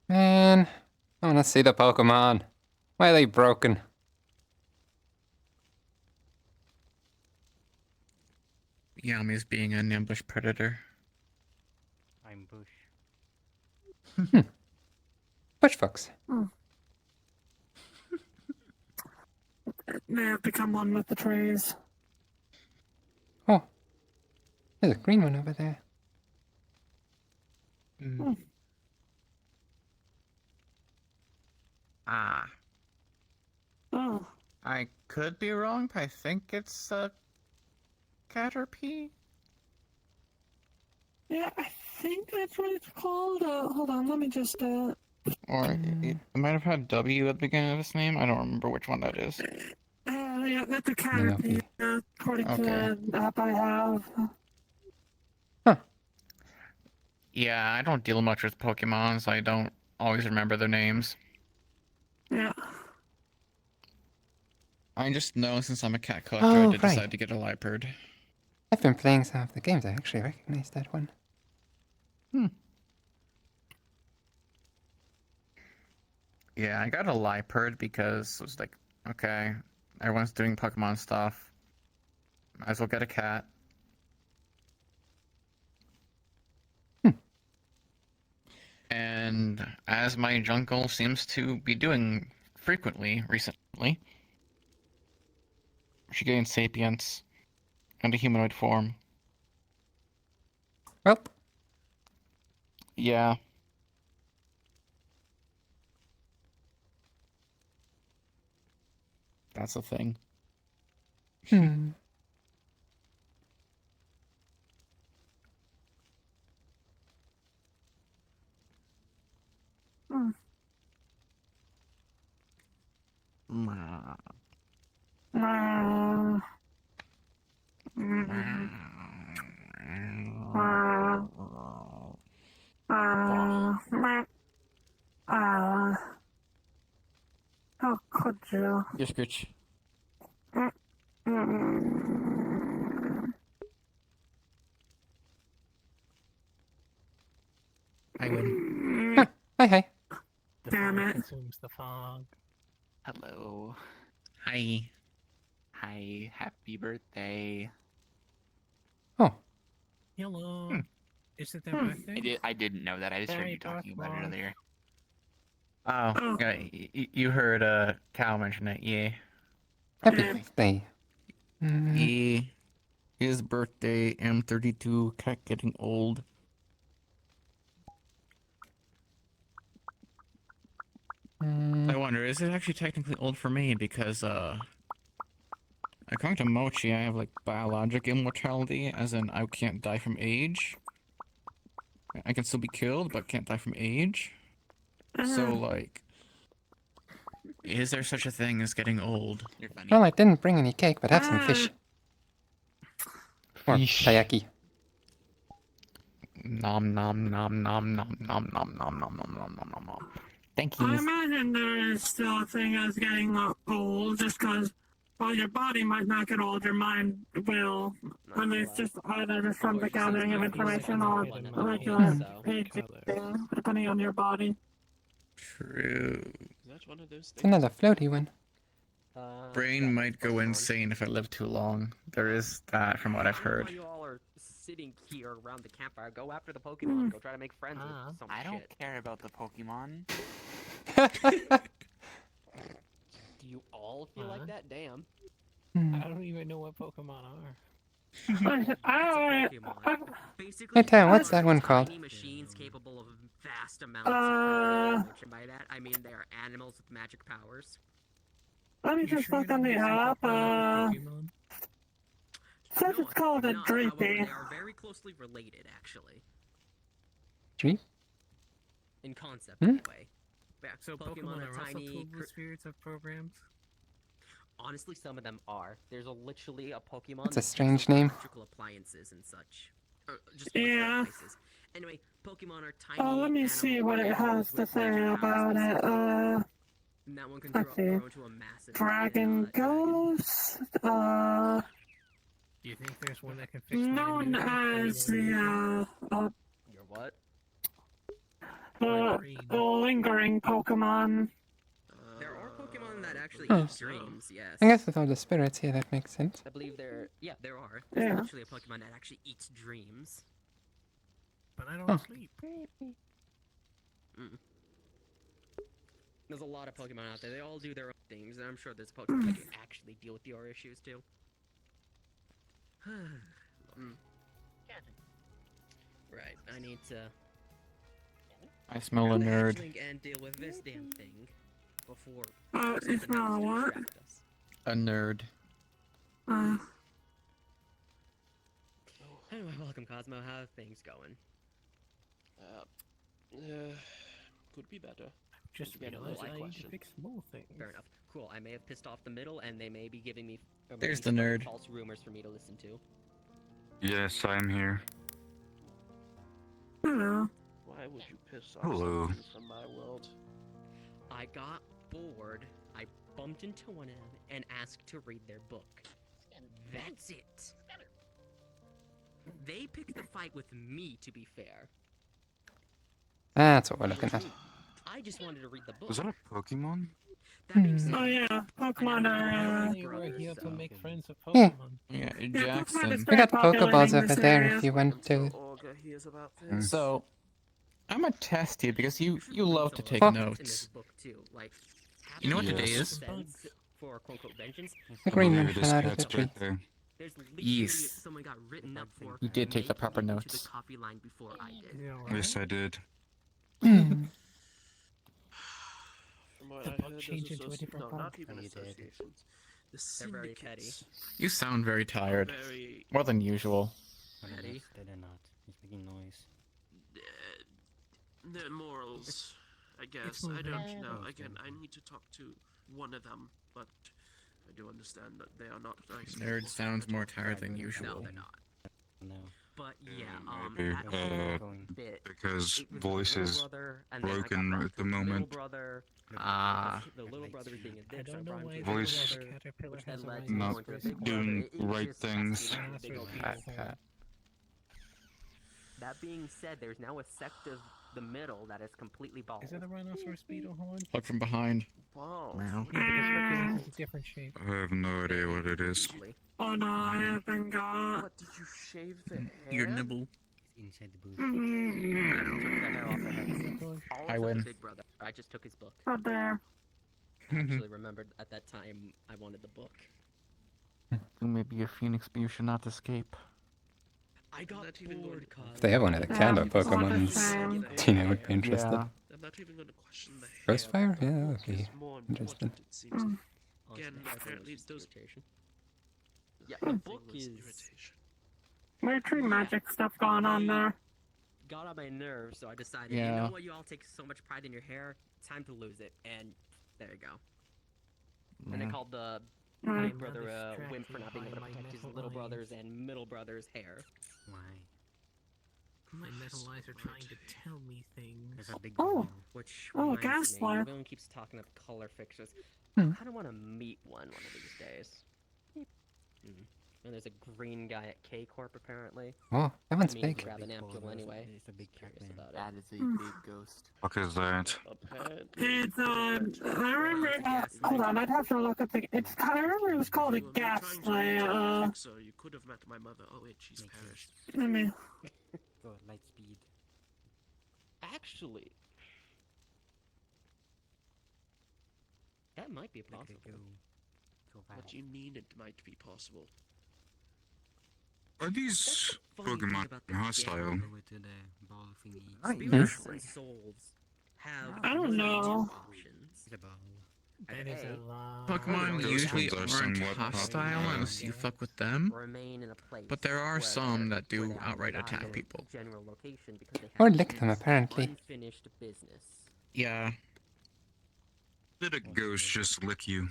Man, I want to see the Pokemon. Why are they broken? Yami's being an ambush predator. I'm Bush. Bush Fox. May have become one with the trees. Oh, there's a green one over there. Ah. Oh. I could be wrong, but I think it's a Caterpie? Yeah, I think that's what it's called. Hold on, let me just, Or it might have had W at the beginning of its name. I don't remember which one that is. yeah, that's a Caterpie, according to the app I have. Yeah, I don't deal much with Pokemon, so I don't always remember their names. Yeah. I just know since I'm a cat collector, Oh, I did right. decide to get a Liepard. I've been playing some of the games. I actually recognize that one. Yeah, I got a Liepard because it was like, okay, everyone's doing Pokemon stuff. Might as well get a cat. And as my jungle seems to be doing frequently recently, she gained sapience and a humanoid form. Well. Yeah. That's a thing. Hmm. How could you? Yes, Scritch. I win. Hi. The Damn fog it. consumes the fog. Hello. Hi. Hi. Happy birthday. Oh. Hello. Is it their birthday? I didn't know that. I just heard Hey, you talking about it Pokemon. earlier. Oh, yeah, you heard Cal mention it, yeah. Happy birthday. Yeah. His birthday, M32, cat getting old. I wonder, is it actually technically old for me? Because, according to Mochi, I have, like, biologic immortality, as in I can't die from age. I can still be killed, but can't die from age. So, like, is there such a thing as getting old? You're funny. Well, I didn't bring any cake, but have some fish. Or taiyaki. Nom nom nom nom nom nom nom nom nom nom nom nom nom. Thank I you. imagine there is still a thing as getting old, just because while your body might not get old, your mind will. And it's just either just from the gathering of information or regular aging, depending on your body. True. That's one of those It's another floaty one. Brain might go insane if I live too long. There is that from what I've heard. While you all are sitting here around the campfire, go after the Pokemon. Go try to make friends with some I shit. don't care about the Pokemon. Do you all feel like that? Damn. I don't even know what Pokemon are. Basically, Hey, Tam, what's that one called? tiny machines capable of vast amounts of damage. And by that, I mean they are animals with magic powers. Let me just look on the app. Says it's called a Dreepy. They are very closely related, actually. Dreep? In concept, Hmm? anyway. Yeah, So Pokemon are also tiny. toolable spirits of programs? Honestly, some of them are. There's literally a Pokemon. That's a that strange picks up name. Electrical appliances and such. Just Yeah. devices. Anyway, Pokemon are tiny. Let me see what it has to say about it. And that one can Let's see. grow into a massive Dragon Ghost. Do you think there's one that can fix Known as the Your what? the lingering Pokemon. There are Pokemon that actually Oh. eat dreams, yes. I guess with all the spirits here, that makes sense. I believe there are. There's Yeah. actually a Pokemon that actually eats dreams. But I don't Oh. sleep. There's a lot of Pokemon out there. They all do their own things, and I'm sure there's Pokemon that can actually deal with your issues too. Right, I need to I smell a nerd. drink and deal with this damn thing before You something smell happens to what? distract us. A nerd. Anyway, welcome Cosmo. How are things going? Could be better. Just Again, realized like I need to question. fix small things. Fair enough. Cool. I may have pissed off the middle, and they may be giving me There's making the some nerd. false rumors for me to listen to. Yes, I'm here. Hello. Why would you piss off Hello. something from my world? I got bored. I bumped into one of them and asked to read their book. That's it. They picked the fight with me, to be fair. That's what we're looking at. I just wanted to read the book. Was that a Pokemon? Oh yeah, Pokemon are. You were here to make friends with Yeah. Pokemon. Yeah, Pokemon is Jackson. We got very popular Pokeballs in over this there area. if you want to. Olga hears about this. So, I'm gonna test you because you love to take Fuck. notes. Like, You know what Yes. today is? for quote unquote vengeance. The green one Here, this fell out of the cat's tree. birthday. There's literally Yes. someone got written up for. You did take the proper making it to notes. the coffee line before I did. Yes, I did. From what The I book heard, changed there's into a associ- different no, book. not even Oh, you did. associations. The They're very petty. syndicates. You sound very tired. Very. More than usual. Petty. They're not. He's making noise. Their morals, I guess. I don't know. Again, I need to talk to one of them, but I do understand that they are not nice. Nerd people. sounds more tired than No, usual. they're not. No. But yeah, Maybe, that bit. because It was voice the little is brother, and then I got broken brought at the to little moment. brother. Ah. The little brother was being a dick, so I don't know brought him why to the Voice little brother, caterpillar which then has a led right to not going to the big doing brother. It right just has to things. be a big old Pat, piece. pat. That being said, there's now a sect of the middle that is completely bald. Is it a rhinoceros beetle horn? Look from behind. Whoa. Meow. Yeah, because Hercules is a different shape. I have no idea what it is. Oh no, I haven't got. What, did you shave the hair? Your nibble. Inside the booth. Took the hair off their heads. All I except win. the big brother. I just took his book. Up there. I actually remembered at that time I wanted the book. You may be a phoenix, but you should not escape. I got bored, cause If they have one of the candle Pokemons, Tina would be interested. Yeah. I'm not even going to question the hair. Crossfire? but the Yeah, that book would be is more interesting. important, it seems. Mm. Again, apparently those. Yeah, the book is Way too magic stuff going on there. got on my nerves, so I decided, you Yeah. know what, you all take so much pride in your hair, time to lose it, and there you go. And they Yeah. called the Mm. big brother a wimp for not being able to protect his little brother's and middle brother's hair. Why? My metal eyes are trying to tell me things. There's a big Oh. one. Which Oh, reminds me, gaslight. everyone keeps talking of color fixtures. Hmm. I kind of want to meet one of these days. And there's a green guy at K Corp apparently. Oh, that one's I mean, big. grab an ampule anyway. It's a big cat Curious man. about it. That is a Hmm. big ghost. What is that? It's I remember. Hold on, I'd have to look at the. It's. I remember it was called a gaslight. So you could have met my mother. Oh wait, she's perished. Let me. Go at light speed. Actually, that might be Look possible. at go. So What fast. do you mean it might be possible? Are these Funny thing Pokemon about the hostile? Go to the ball thingy. Spirits and souls have I don't one of know. two options. It's a ball. That is a A, lot. Pokemon Those usually ones are aren't somewhat hostile unless you fuck with them, remain in a place but there are where some they're- that do where they outright reside attack in a people. General location because they Or have lick them, apparently. unfinished business. Yeah. Did a ghost just lick you?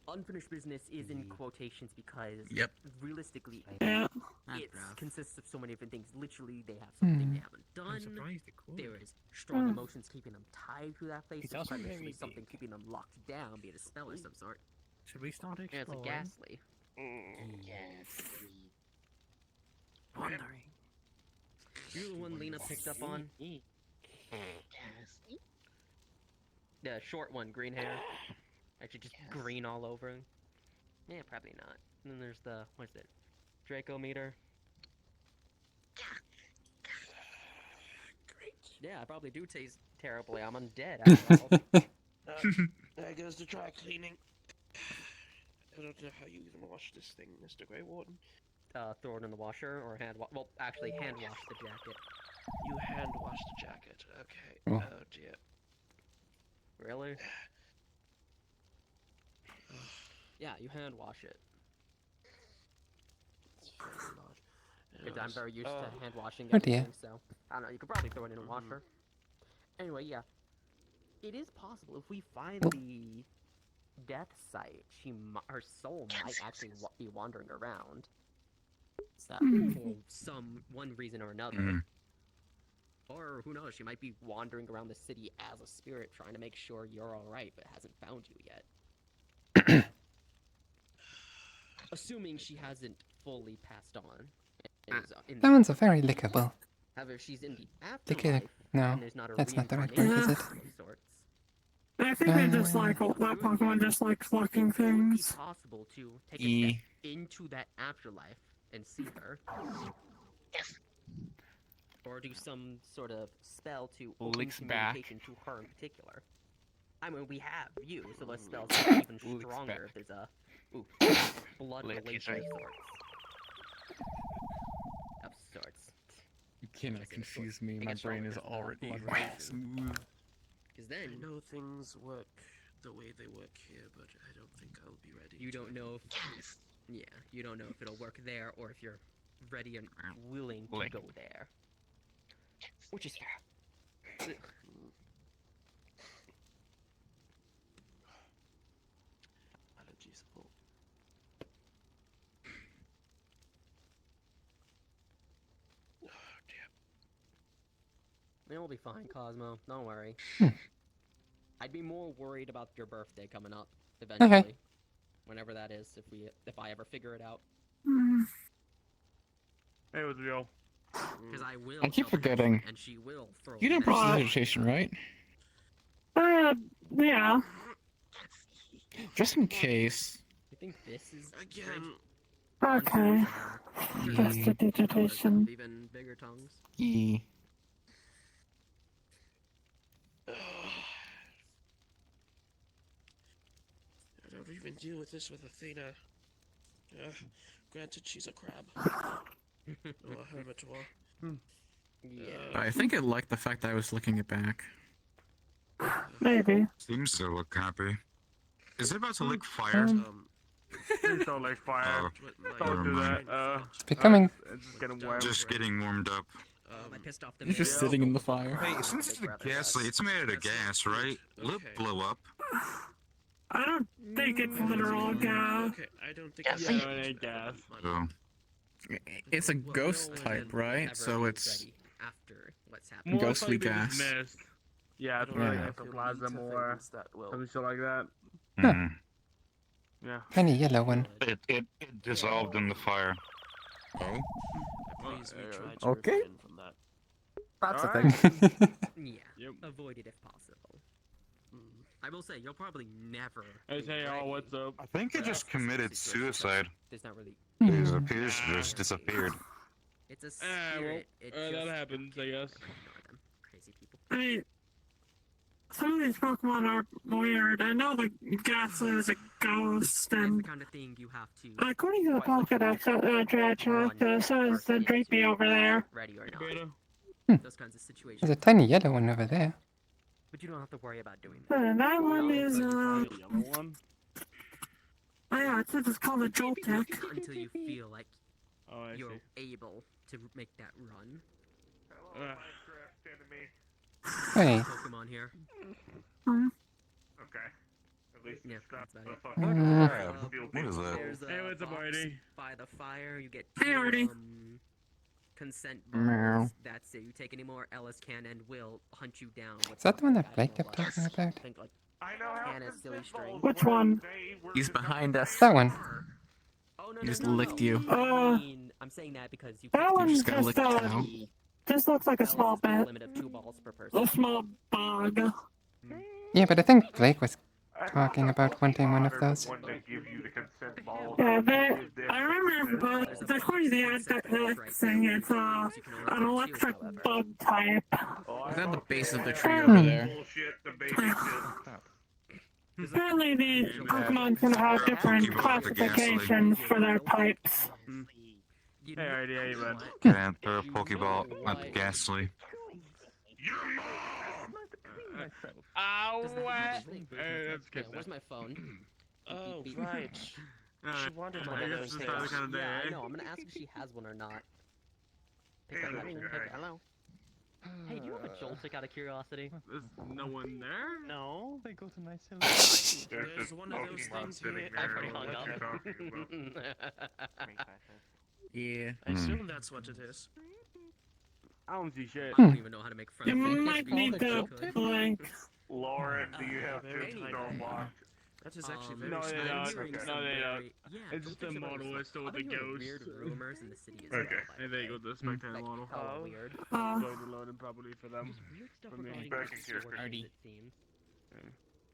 Unfinished business is in quotations because Yep. realistically, Yeah. it consists of so many different things. Literally, they have something they haven't I'm done. surprised it could. There is strong Hmm. emotions keeping them tied to that place. He's There's also usually very something big. keeping them locked down, be it a spell or some sort. Should we start Yeah, it's a exploring? ghastly. Wondering. You're the one Lena picked up on? The short one, green hair. Actually, just green all over. Yeah, probably not. And then there's the, what is it? Draco meter. Great. Yeah, I probably do taste terribly. I'm undead after all. There goes the dry cleaning. I don't know how you even wash this thing, Mr. Grey Warden. Throw it in the washer or hand wash. Well, actually, hand wash the jacket. You hand wash the jacket. Okay. Oh. Oh dear. Really? Yeah, you hand wash it. It's very large. Because I'm very used to hand washing Oh, dear. everything, so I don't know. You could probably throw it in a washer. Anyway, yeah, it is possible if we find the death site, her soul might actually be wandering around. So, for one reason or another. Mm. Or who knows, she might be wandering around the city as a spirit, trying to make sure you're alright, but hasn't found you yet. Assuming she hasn't fully passed on. and is in That one's a very lickable. However, if she's in the Lick it. afterlife, No, and there's not a that's not the right word, is it? reincarnation of sorts. I think they just like that Pokemon just likes looking It would be things. possible to take a step into that afterlife and see her. Yes. Or do some sort of spell to open Licks back. communication to her in particular. I mean, we have you, so those spells are even stronger if there's a blood Lick relation teaser. of sorts. You cannot confuse me. My brain is already smooth. Because then I know things work the way they work here, but I don't think I'll be ready. you don't know if you don't know if it'll work there or if you're ready and willing to go there. Which is fair. Allergies. Oh. It'll be fine, Cosmo. Don't worry. I'd be more worried about your birthday coming up eventually. Whenever that is, if I ever figure it out. Hey, what's real? Because I will. I keep tell Patricia, forgetting. And she will throw. You didn't prestidigitation, right? Yeah. Just in case. I think this is again. Okay. Prestidigitation. Even bigger tongues. I don't even deal with this with Athena. Granted, she's a crab. Or a hermitor. I think it liked the fact that I was looking it back. Maybe. Seems to look happy. Is it about to lick fire? Please don't like fire. Don't do that. It's becoming. It's just getting warm. Just getting warmed up. I pissed off the You're just sitting in the fire. Hey, since it's a gas leak, it's made out of gas, right? Will it blow up? I don't think it's literal gas. Okay, I don't think Yeah, no, it ain't gas. Oh. It's a ghost type, right? So it's after what's happened. ghostly gas. Mist. Yeah, it's Yeah. like ectoplasm or some shit like that. Hmm. Yeah. Tiny yellow one. It dissolved in the fire. Oh? Please, we try to Okay. refrain from that. That's a Alright. thing. Yeah. Avoid it if possible. I will say you'll probably never. Hey, y'all, what's up? I think it just committed suicide. There's not really. It appears to just disappeared. It's a Well, spirit. It that just happens, I guess. ignore them. Crazy people. I mean, some of these Pokemon are weird. I know the Ghastly is a ghost, It's the and kind of thing you have to. according to the Pokedex, so is the Drapey over there. Ready or Beta. not. Those kinds of situations. There's a tiny yellow one over there. But you don't have to worry about doing that. That one is, The yellow one? oh yeah, it's just called a Joltik. Until you feel like Oh, I you're see. able to make that run. Hey. Pokemon here. Okay. At least Yeah, stop that's the about fucking What is that? There's Hey, what's up, box Artie? by the fire. You get Hey, Artie. consent Meow. balls. That's it. You take any more, Ellis can and will hunt you down. Is that the one that Blake kept talking about? Think like Hannah's silly string. Which one? He's behind us. That one. Oh no, He no, just no, licked no. you. Uh, I'm saying that because you. That one just got just, licked down. just looks like a Ellis small has got a bit. limit of 2 balls per person. A small bug. Yeah, but I think Blake was talking about wanting one of those. Yeah, I remember, but according to the ad thing, it's an electric bug type. Is that the base of the tree over there? Apparently, these Pokemon can have different classifications for their types. You Hey, Artie, how you been? Can't throw a Pokeball at the Ghastly. Ow! Doesn't have to be this Hey, thing. that's good. Where's my phone? Oh, Beep, beep. right. She wanted one I of guess those it's not the things. kind of day, Yeah, I eh? know. I'm gonna ask if she has one or not. Pick up that thing. Hello. Hey, do you have a Joltik out of curiosity? There's no one there? No. They go to my There's one of those things here. I've already hung up. Yeah. I assume that's what it is. I don't see shit. I don't even know how to make friends. You with these might people. need to blank. Lauren, do you have Tombstone block? That is actually very No, they strange. don't. Hearing No, some they don't. very- Yeah, It's just a Joltiks are model very with still with I've the been hearing ghost. Weird rumors in the city as Okay. well. Hey, there you go, the spectator Like, model. hella weird. Going to load it properly for them. Just weird stuff For me. regarding Back the in character. sources, Artie. it seems.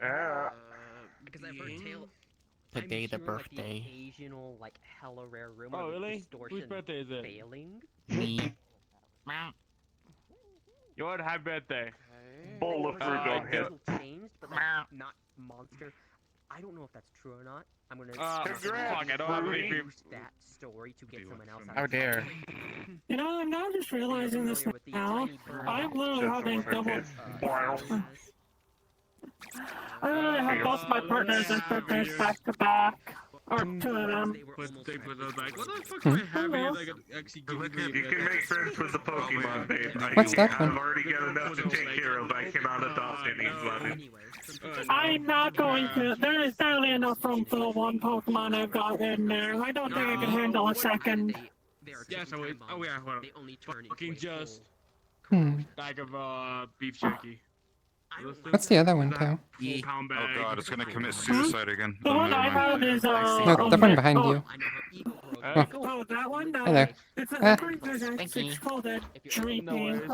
Because I've heard tale. Today the I'm hearing, like, the birthday. occasional, like, hella rare rumor Oh, of really? distortion Whose birthday is it? failing. Me. Your happy birthday. Bowl of fruit don't hit. Changed, but like, not monster. I don't know if that's true or not. I'm gonna Fuck, I don't have any use that story to get someone else out How of dare. You know, I'm now just realizing this now. I've literally had these double. I literally had both my partners and birthdays back to back. Or two of them. But they put like, what the fuck do I have here that could actually give me? You can make friends with the Pokemon, babe. What's that I've one? already got enough to take care of. I cannot adopt anybody. I'm not going to. There is barely enough room for the one Pokemon I've got in there. I don't think I can handle a second. Yeah, so it, oh yeah, hold on. Fucking just bag of beef jerky. What's the other one, Poe? Oh god, it's gonna commit suicide again. The one I have is No, the one behind you. Oh. Oh, that one? No. Hello. It's Ah. it's called a Dreepy.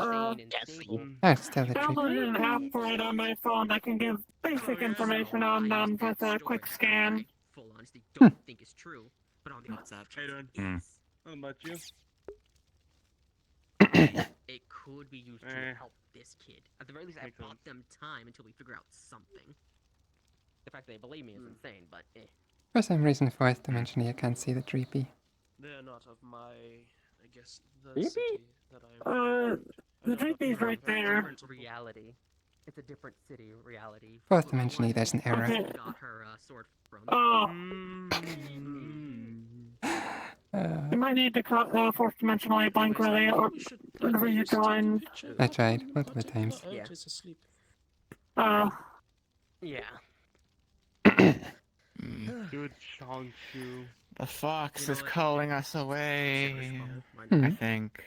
That's still the Downloaded an app right on my phone that can give basic information on them with a quick scan. Full honesty, don't think it's true, but on the WhatsApp. How you doing? How about you? It could be used to help this kid. At the very least, I bought them time until we figure out something. The fact they believe me is insane, but eh. For some reason, fourth dimensionally, I can't see the Dreepy. They're not of my, I guess, the city that The Dreepy's right there. Different reality. It's a different city reality. Fourth dimensionally, there's an error. Okay. Got her sword from. Oh. You might need to cut fourth dimensionally blank really, or rejoin. I tried multiple times. Yeah. Yeah. Good Changshu. The fox is calling us away. Hmm. I think.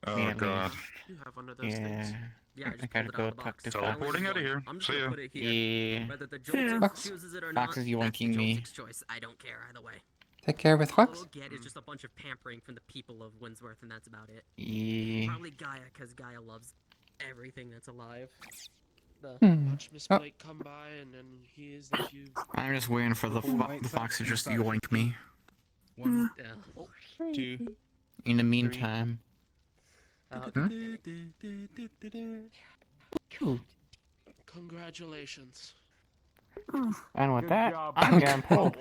Oh Me at god. least. You have one of those Yeah. things. Yeah, I gotta go talk to Fox. Teleporting out of here. I'm just See gonna ya. put it here. Yeah. Whether the Joltik Fox. chooses it or Fox not, is yoinking me. Joltik's choice. I don't care either way. Take care with All Fox. we'll get is just a bunch of pampering from the people of Windsworth, and that's about it. Yeah. Probably Gaia, because Gaia loves everything that's alive. Watch Miss Blake come by, and then hears that you. I'm just waiting for the fox to just yoink me. Yeah. Two. In the meantime. Congratulations. And with Good that, job. I'm getting pulled.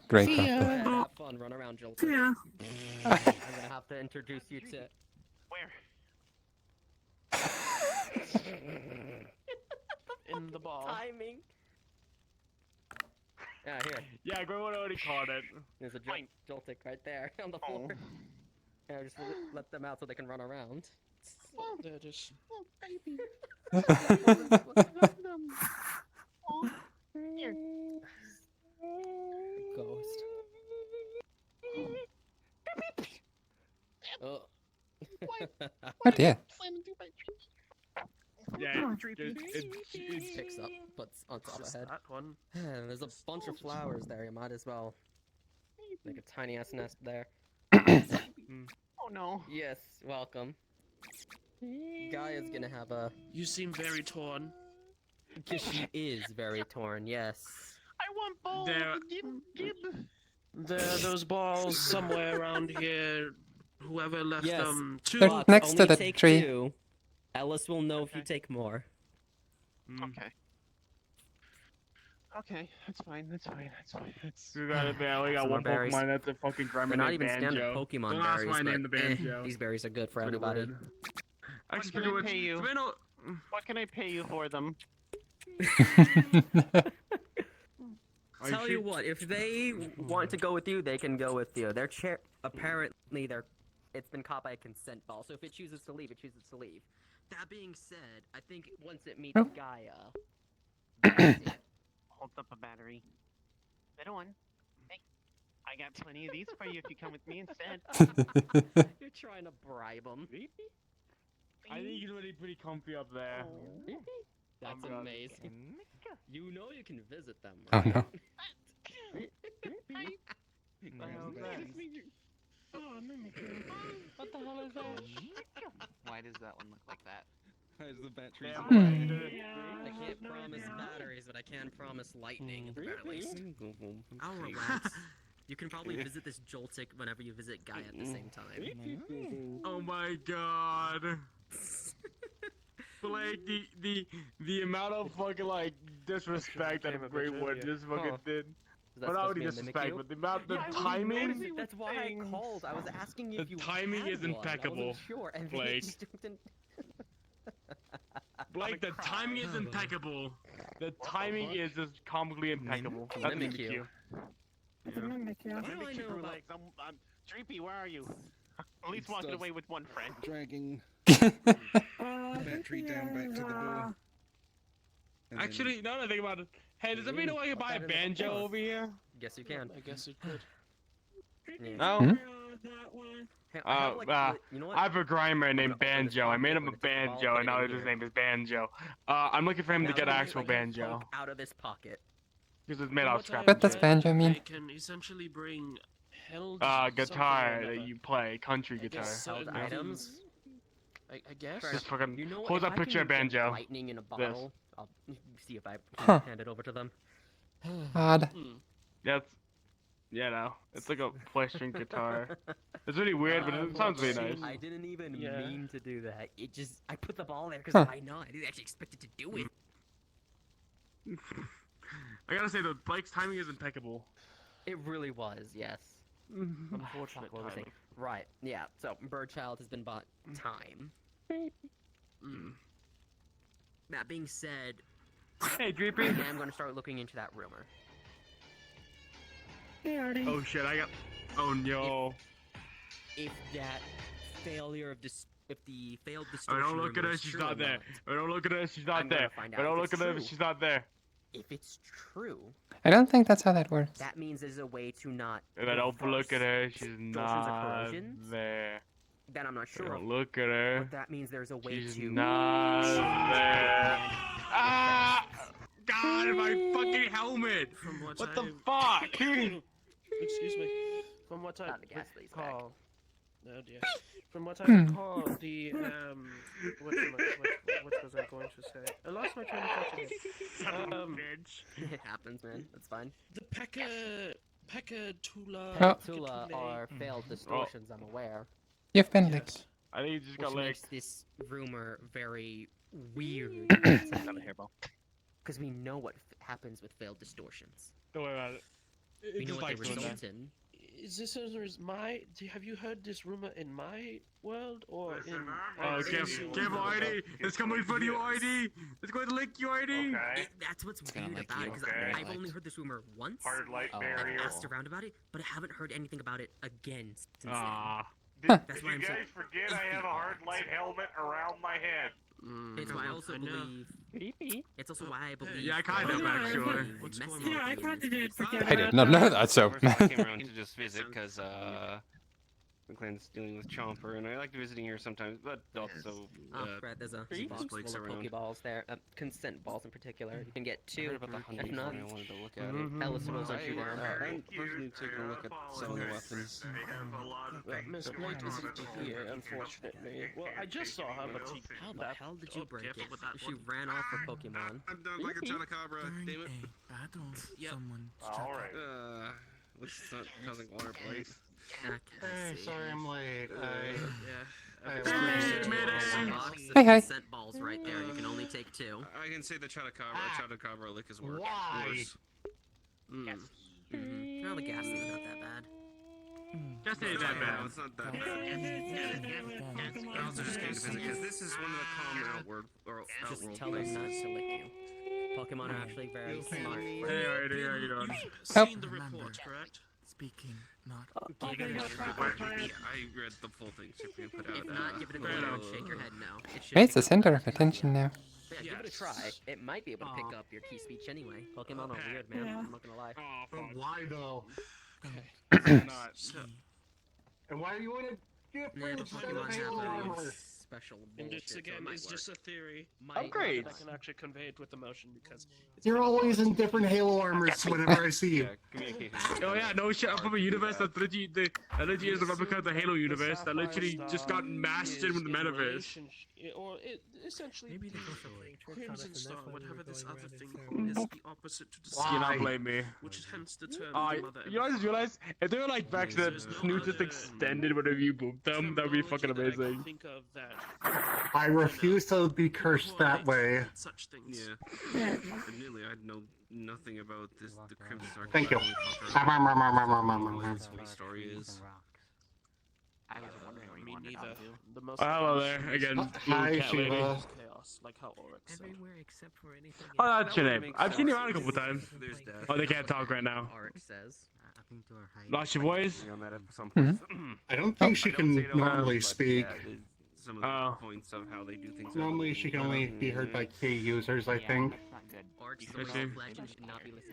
Great See job. ya. Have fun, run around, Joltik. Yeah. I'm gonna have to introduce you to. Where? In the ball. Timing. Yeah, here. Yeah, Grandma already caught it. There's a Joltik right there on the floor. Yeah, just let them out so they can run around. They're just. Oh, baby. Here. Ghost. Oh. Oh dear. Yeah, It picks up, puts on top of Just the head. that one. There's a bunch of flowers there. You might as well make a tiny ass nest there. Oh no. Yes, welcome. Gaia's gonna have a. You seem very torn. Because she is very torn. Yes. I want balls. There- Gib. There are those balls somewhere around here. Whoever left Yes. them. Two. They're But next to only the take tree. 2. Ellis will know if you take more. Okay. Okay, that's fine. That's fine. That's fine. That's. We got it there. We got Some one more berries. Pokemon. That's a fucking They're Gremlin not even Banjo. standard Pokemon Don't ask berries, why I named the but Banjo. these berries are good for Pretty anybody. weird. What Actually, can pretty I much. pay you? Bueno, What can I pay you for them? Tell you what, if they want to go with you, they can go with you. Their chair, apparently, it's been caught by a consent ball. So if it chooses to leave, it chooses to leave. That being said, I think once it meets Oh. Gaia, Holds up a battery. Little one. Hey, I got plenty of these for you if you come with me instead. you're trying to bribe them. I think he's really pretty comfy up there. That's I'm amazing. You know you can visit them. Oh Right? no. What the hell is that? Why does that one look like that? How's the battery? I can't promise batteries, but I can promise lightning at the very least. I'll relax. You can probably visit this Joltik whenever you visit Gaia at the same time. Oh my god. Blake, the amount of fucking like disrespect that a Great Wood just fucking did. But not only disrespect, but the amount, the timing. That's why I called. I was asking if The you timing had is one. impeccable, I wasn't sure, and then Blake. it just didn't. Blake, the timing is impeccable. The timing is just comically impeccable. That's a Mimikyu. What do I know about? Dreepy, where are you? At least walking away with one friend. Dragging battery down back to the door. And Actually, now that I think about it, hey, does anybody know why you buy a banjo over here? Guess you can. I guess it could. No. Hey, I have, like, you know what? I have a grimer named Banjo. I made him a banjo, and now his name is Banjo. I'm looking for him to Now get let me actual get, like, a banjo. poke out of this pocket. Because it's made out of scrap. What does banjo mean? They can essentially bring held Guitar something or that another. you play, country guitar. Held certain items. I guess. Just fucking You know, hold if that I picture can of get banjo. lightning in a This. bottle. I'll see if I can Huh. hand it over to them. Odd. That's, you know, it's like a flesh string guitar. It's really weird, but it sounds really nice. I didn't even mean to do that. It just, I put the ball there because Huh. I know I didn't actually expect it to do it. I gotta say though, Blake's timing is impeccable. It really was, yes. Unfortunate What was I saying? timing. Right, yeah. So, Birdchild has been bought time. That being said, Hey, I Dreepy. am going to start looking into that rumor. Oh shit, I got. Oh no. If that failure of this, if the failed Oh, distortion don't look at rumor her, is she's true or not there. not. Oh, don't look at her, she's not I'm gonna there. find Oh, out don't if look it's at her, true. she's not there. If it's true, I don't think that's how that works. that means there's a way to not. And I don't look at her, she's distortions or not corrosions. there. That I'm not sure of. Don't look at her. But that means there's a way She's to. not there. Ah! God, my fucking helmet! From what What the I- fuck? Excuse me. From what I Not the gas leak's back. recall. Oh dear. From what I Hmm. recall, the what was I going to say? I lost my train of thought again. It happens, man. That's fine. The Pekka Tula. Oh. Tula are failed distortions, I'm aware. You've been licked. I think you just got Which makes licked. this rumor very weird. Got a hairball. Because we know what happens with failed distortions. Don't worry about it. We know just what they like doing result that. in. Is this have you heard this rumor in my world or in? Oh, in- careful, ID! It's coming for you, ID! It's going to lick you, ID! That's what's weird lick about you, it, because okay. I've only heard this rumor once. Hard light I've barrier. asked around about it, but I haven't heard anything about it again since then. Ah. That's why I'm so forget I have a hard light helmet around my head? It's why I also I know. believe. It's also why I believe. Yeah, I kind of, that actually. What's going message on? is I kind of did forget I did not know that, so. First I came around to just visit because McLean's dealing with Chomper, and I like visiting here sometimes, but also right, there's a Creep? box Blake's full of around. Pokeballs there. Consent balls in particular. You can get I 2. heard about the hunting If not, and I wanted to look at it. Ellis will send you down. I'm personally taking a look at some of the weapons. Well, Miss Blake isn't here, unfortunately. Well, I just saw her, but How the hell did you break careful it? with that She one. ran off for Pokemon. I'm done like a Chonacabra, damn it. Yep. Alright. At least it's not causing water plays. Hey, sorry I'm late. Hey, hey. Consent balls right there. You can only take 2. I can say the Chonacabra lick is worse. Why? No, the gas is not that bad. Just ain't that No, bad. it's not that bad. I also just came to visit because this is one of the common Just outworld tell them not places. to lick you. Pokemon are actually very smart. Hey, ID, how you doing? Seen the report, correct? Speaking, not I read the full thing Cyprian put out. If not, give it a go and shake your head no. It should It's pick the up. center of attention now. But yeah, give it a try. It might be able to pick up your key speech anyway. Pokemon are weird, man. I'm not gonna lie. Why though? So, And why are you in a Yeah, different but set Pokemon of have armor? special And bullshit. it's again, it's just a theory. Upgrades. I can actually convey it with emotion because it's You're kind of always hard in to different convey. Halo armors whenever I see you. Oh yeah, no shit. I'm from a universe that literally is a replica of the Halo universe that literally just got mastered with the metaverse. Or it essentially Maybe the they go for free trip Crimson on us, and Star, that's why we whatever were this going other around thing in called, is circles. the opposite to the You not sky, blame me. which is hence the term You the mother. know, I just realized if they were like back to the snooze just extended whenever you booped them, that would be fucking amazing. Think of that. I refuse to be cursed that way. Such things. Yeah. Admittedly, I know nothing about this. The Crimson Star. Thank you. What story is. I was wondering what you wanted neither. to do. The most Hello there again. Hi, Cat lady. Shiva. Chaos, like how Oryx said. Everywhere except for anything. Oh, that's your name. I've seen you around a couple times. There's death. Oh, they can't talk right now. Oryx says. Lost your voice? I don't think she can normally speak. Some of the points of how they do things. Normally, she can only be heard by K users, I think.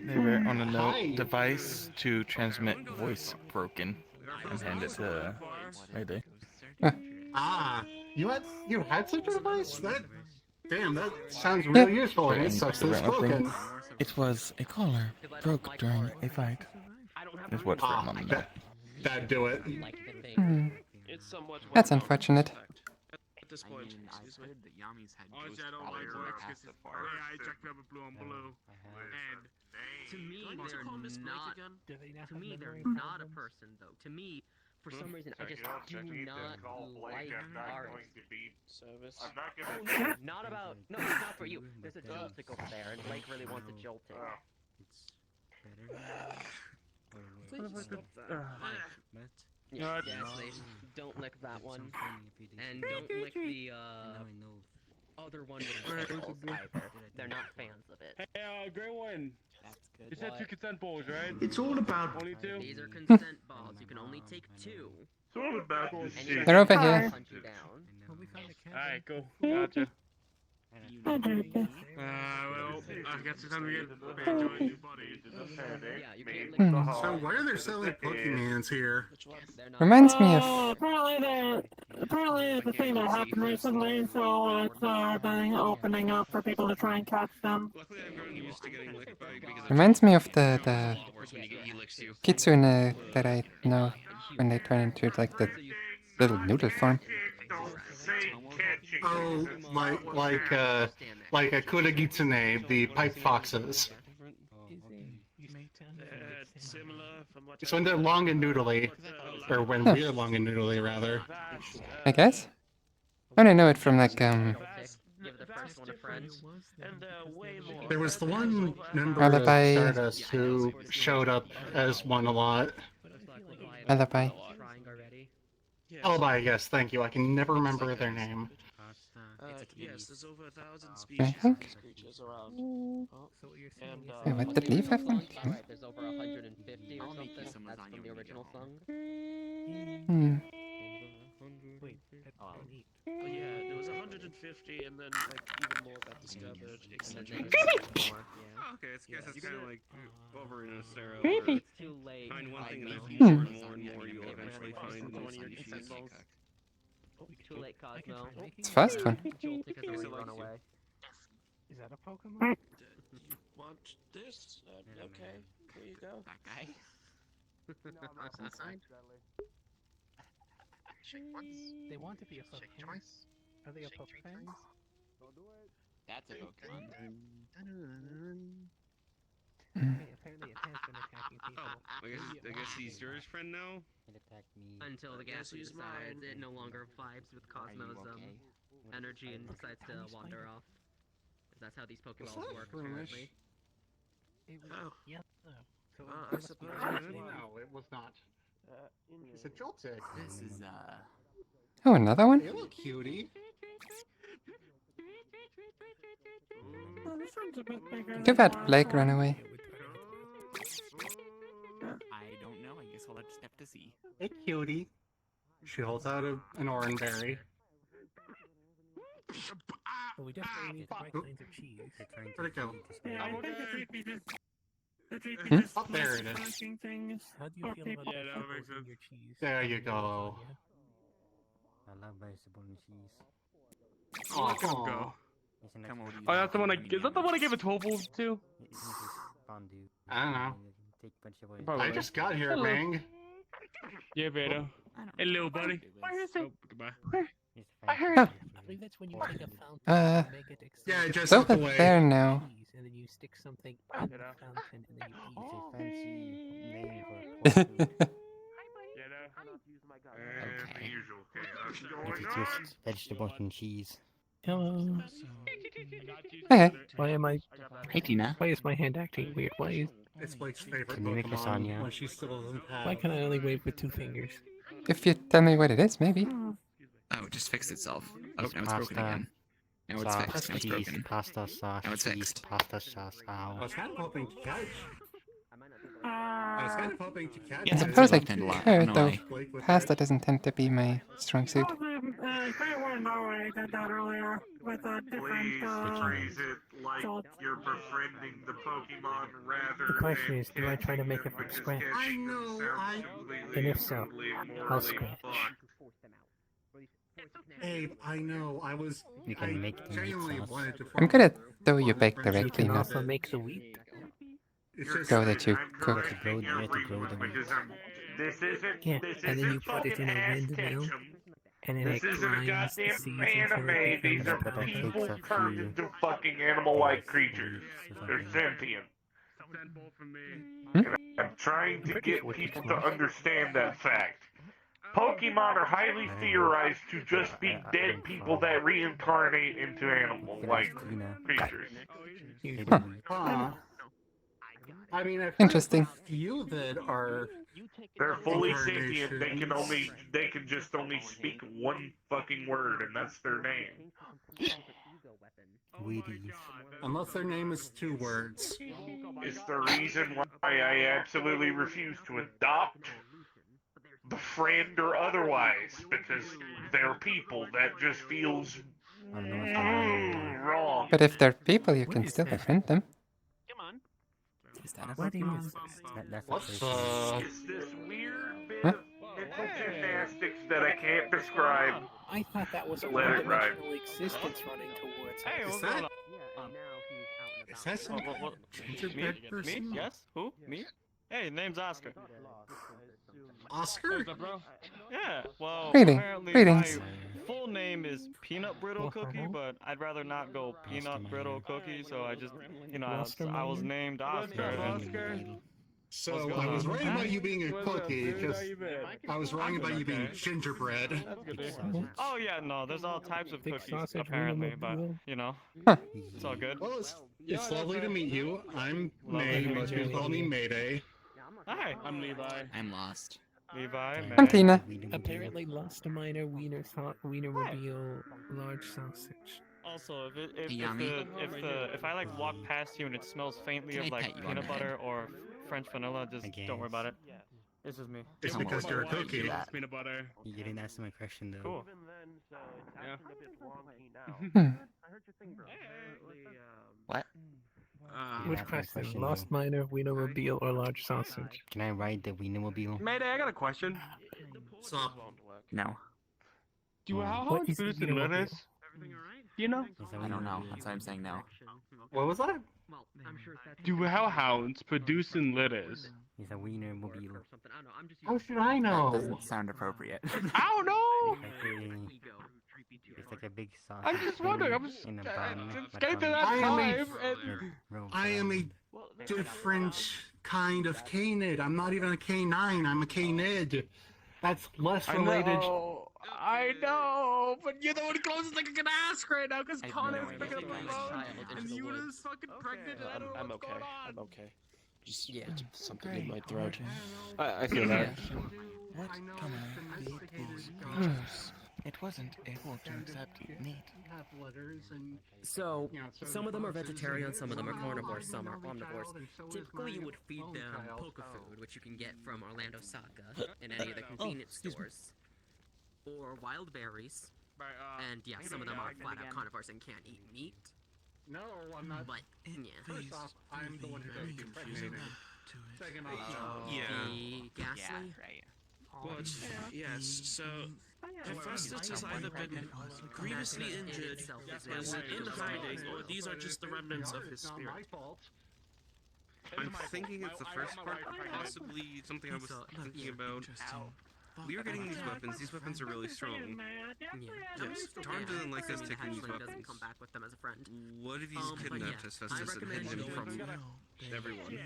They were on a note device to transmit voice broken and hand it to Mayday. You had such a device? That sounds really useful and it sucks that it's broken. It was a collar broke during a fight. Is what's written on the note. That'd do it. It's somewhat That's well known unfortunate. at this point. Excuse me. Honestly, I don't like Oryx because I checked up with blue on blue. And To me, Do I need to they're call Miss Blake not. again? To me, they're not a person, though. To me, for some reason, I just do not like Oryx. Service. I'm not Oh, gonna. no, not about. No, it's not for you. There's a Joltik over there, and Blake really wants a Joltik. Please stop that. Yeah, they don't lick that one, and don't lick the other one with crystals either. They're not fans of it. hey, Grey One. You said 2 consent balls, right? It's all about. Only 2? These are consent balls. You can only take 2. It's all about the And shit. They're over here. punch you down. Alright, cool. Gotcha. Hi, Jacob. Well, I guess it's time to get enjoying new bodies. Yeah, you can't lick So why are there selling Pokemons here? Reminds me of. Apparently it's a thing that happened recently, so it's been opening up for people to try and catch them. Luckily, I've grown used to getting licked by because Reminds me of the worse when he licks you. kitsune that I know when they turn into like the little noodle form. Oh, like a Kuragitsune, the pipe foxes. Similar from what It's when they're long and noodly, or when Huh. we're long and noodly, rather. I guess. I only know it from like Give the first one a friend. And way more. There was the one member Alibi. of Stardust who showed up as one a lot. Alibi. Alibi, yes, thank you. I can never remember their name. Yes, there's over 1,000 I species think. of creatures around. And Wait, what did Leaf have one? Right, there's over 150 or something. That's from the original song. Hmm. Oh yeah, there was 150, and then like even more got discovered. Okay, it's guess it's kind of like over in Ostero. It's too late. Find one thing and then Hmm. more and more and more, you'll eventually find one species. Too late, Cosmo. It's fast one. Joltik has already run away. Is that a Pokemon? Want this? Okay, here you go. That guy? inside. They want to be a Pokemon. Are they a Pokemon? That's a Pokemon. Hey, apparently it has been attacking people. I guess he's your friend now? Until the gas he's decides mine. it no longer vibes with Cosmo's energy and decides to wander off. 'Cause that's how these Pokeballs work, apparently. It was Oh. yellow. So I suppose. No, it was not. It's a Joltik. This is Oh, another one? Hey, look, cutie. Oh, this one's a bit bigger. Too bad Blake ran away. I don't know. I guess I'll just have to see. Hey, cutie. She holds out an orange berry. Well, we definitely need the right kinds of cheese. Where'd it go? Yeah, I think the three pieces. The three Hmm? pieces. Oh, there it is. Smashing things. How do you feel about Yeah, that makes vegetables in sense. your cheese? There you go. I love vegetable and cheese. Let him go. Oh, that's the one is that the one I gave a tofu to? I don't know. Probably. I just got here, Hello. Mang. Yeah, Vado. Hello, buddy. Where is Oh, goodbye. I heard. Huh. I believe that's when you take a fountain Uh, and make it Yeah, I just it's looked over away. there now. cheese, and then you stick something in the fountain, and then you eat it. If it's just vegetables and cheese. Hello. Hey. Why am I? Hey, Tina. Why is my hand acting weird? Why is? It's Blake's favorite Can you make Pokemon lasagna? when she still doesn't have. Why can I only wave with 2 fingers? If you tell me what it is, maybe. Oh, it just fixed itself. Oh, It's now it's broken pasta, again. Now it's sauce, fixed. Now it's cheese, broken. pasta sauce, Now it's cheese, fixed. pasta sauce. I Ow. was kind of hoping to catch. I was kind of hoping to catch. I Yeah, suppose I it's a lot. could, though. Blake with Pasta doesn't tend to be my strong suit. Great War Norway did that earlier with a different. Phrase it like you're befriending the Pokemon rather The question is, do I try to make it from scratch? I know. And if so, I'll scratch. Abe, I know. I was. You can make the meat genuinely sauce. wanted to. I'm good at though you bake You directly, can not also make the wheat. It's just. go that you You cook. have to grow the meat. This isn't. Yeah, This and then you isn't put it in fucking a wind mill, Ketchum. and then This it isn't a grinds the goddamn seeds until anime. it These becomes are powder. people Cakes turned are into fucking animal-like creatures. They're sentient. I'm trying to pretty get sure people it's to nice. understand that fact. Pokemon are highly theorized to just be dead people that reincarnate into animal-like creatures. Huh. I mean, I've heard Interesting. a few that are. They're fully incarnations. sentient. They can just only speak one fucking word, and that's their name. Wheaties. Unless their name is 2 words. It's the reason why I absolutely refuse to adopt, befriend, or otherwise, because they're people. That just feels wrong. But if they're people, you can still befriend them. Is that a What Pokemon? is That's What's It's this weird bit of mental gymnastics that I can't describe. I thought that was a Let it ride. one-dimensional existence running towards Hey, us. what's that- going on? Is that some gingerbread Me? person? Yes? Who? Me? Hey, name's Oscar. Oscar? What's up, bro? Yeah, well, Greeting. apparently Greetings. my full name is Peanut Brittle Cookie, but I'd rather not go Peanut Brittle Cookie, so I just, I was named Oscar. and- So What's I going was on? wrong about you being a What's up, cookie, dude? because How you been? I was wrong I'm about you being okay. gingerbread. That's good to hear. Oh yeah, no, there's all types of Thick cookies sausage, apparently, but automobile. it's all good. Well, it's lovely to meet you. I'm Lovely May. to meet Most people you. call me Mayday. Hi, I'm Levi. I'm lost. Levi, I'm man. Tina. Apparently, lost a minor Wienermobile large sausage. Also, Yummy. if I like walk past you and it smells faintly Can I of like pat you on peanut the butter or French vanilla, just don't worry about it. It's just me. It's Come because on. you're a cookie. Peanut butter. You didn't answer my question though. Cool. Hmm. What? Which That's my question? question, Lost though. minor Wienermobile or large sausage? Can I ride the Wienermobile? Mayday, I got a question. No. Do how What much is the boost in Wienermobile? lettuce? You know? I don't know. That's why I'm saying no. What was that? Do hellhounds produce in litters? It's a Wienermobile. How should I That know? doesn't sound appropriate. I don't know! It's like a big sausage. I'm just wondering. I'm just in a bun. it's but getting to on- that I am time. Roll I am a different kind of canid. I'm not even a canine. I'm a canid. That's less related. I know, but you're the one closest like I can ask right now because I have Connor's no idea picking up what's the going on. phone and Yuna's fucking pregnant and I don't know I'm what's okay. going on. I'm okay. Just Yeah. something in my throat. I feel that. What? Come on, beat these creatures. It wasn't able to accept meat. So, Yeah, so some of them are boxes vegetarian, and some of them are some carnivores, some are reach omnivores. out, and so is Typically, you my would feed phone them child. poke food, which you can get from Orlando Saka in any of the convenience stores, or wild berries. And yeah, some of them are flat out carnivores and can't eat meat. No, I'm not. But yeah. First off, I'm the one who got impregnated. Second off, Yeah. The ghastly. Well, yes. So Festus has either been grievously injured, is in hiding, or these are just the remnants of his spirit. I'm thinking it's the first part, possibly something I was thinking about. We are getting these weapons. These weapons are really strong. Yes. Tarn doesn't like us taking these weapons. Doesn't come back with them as a friend. What if he's kidnapped Hephaestus and hidden him from everyone?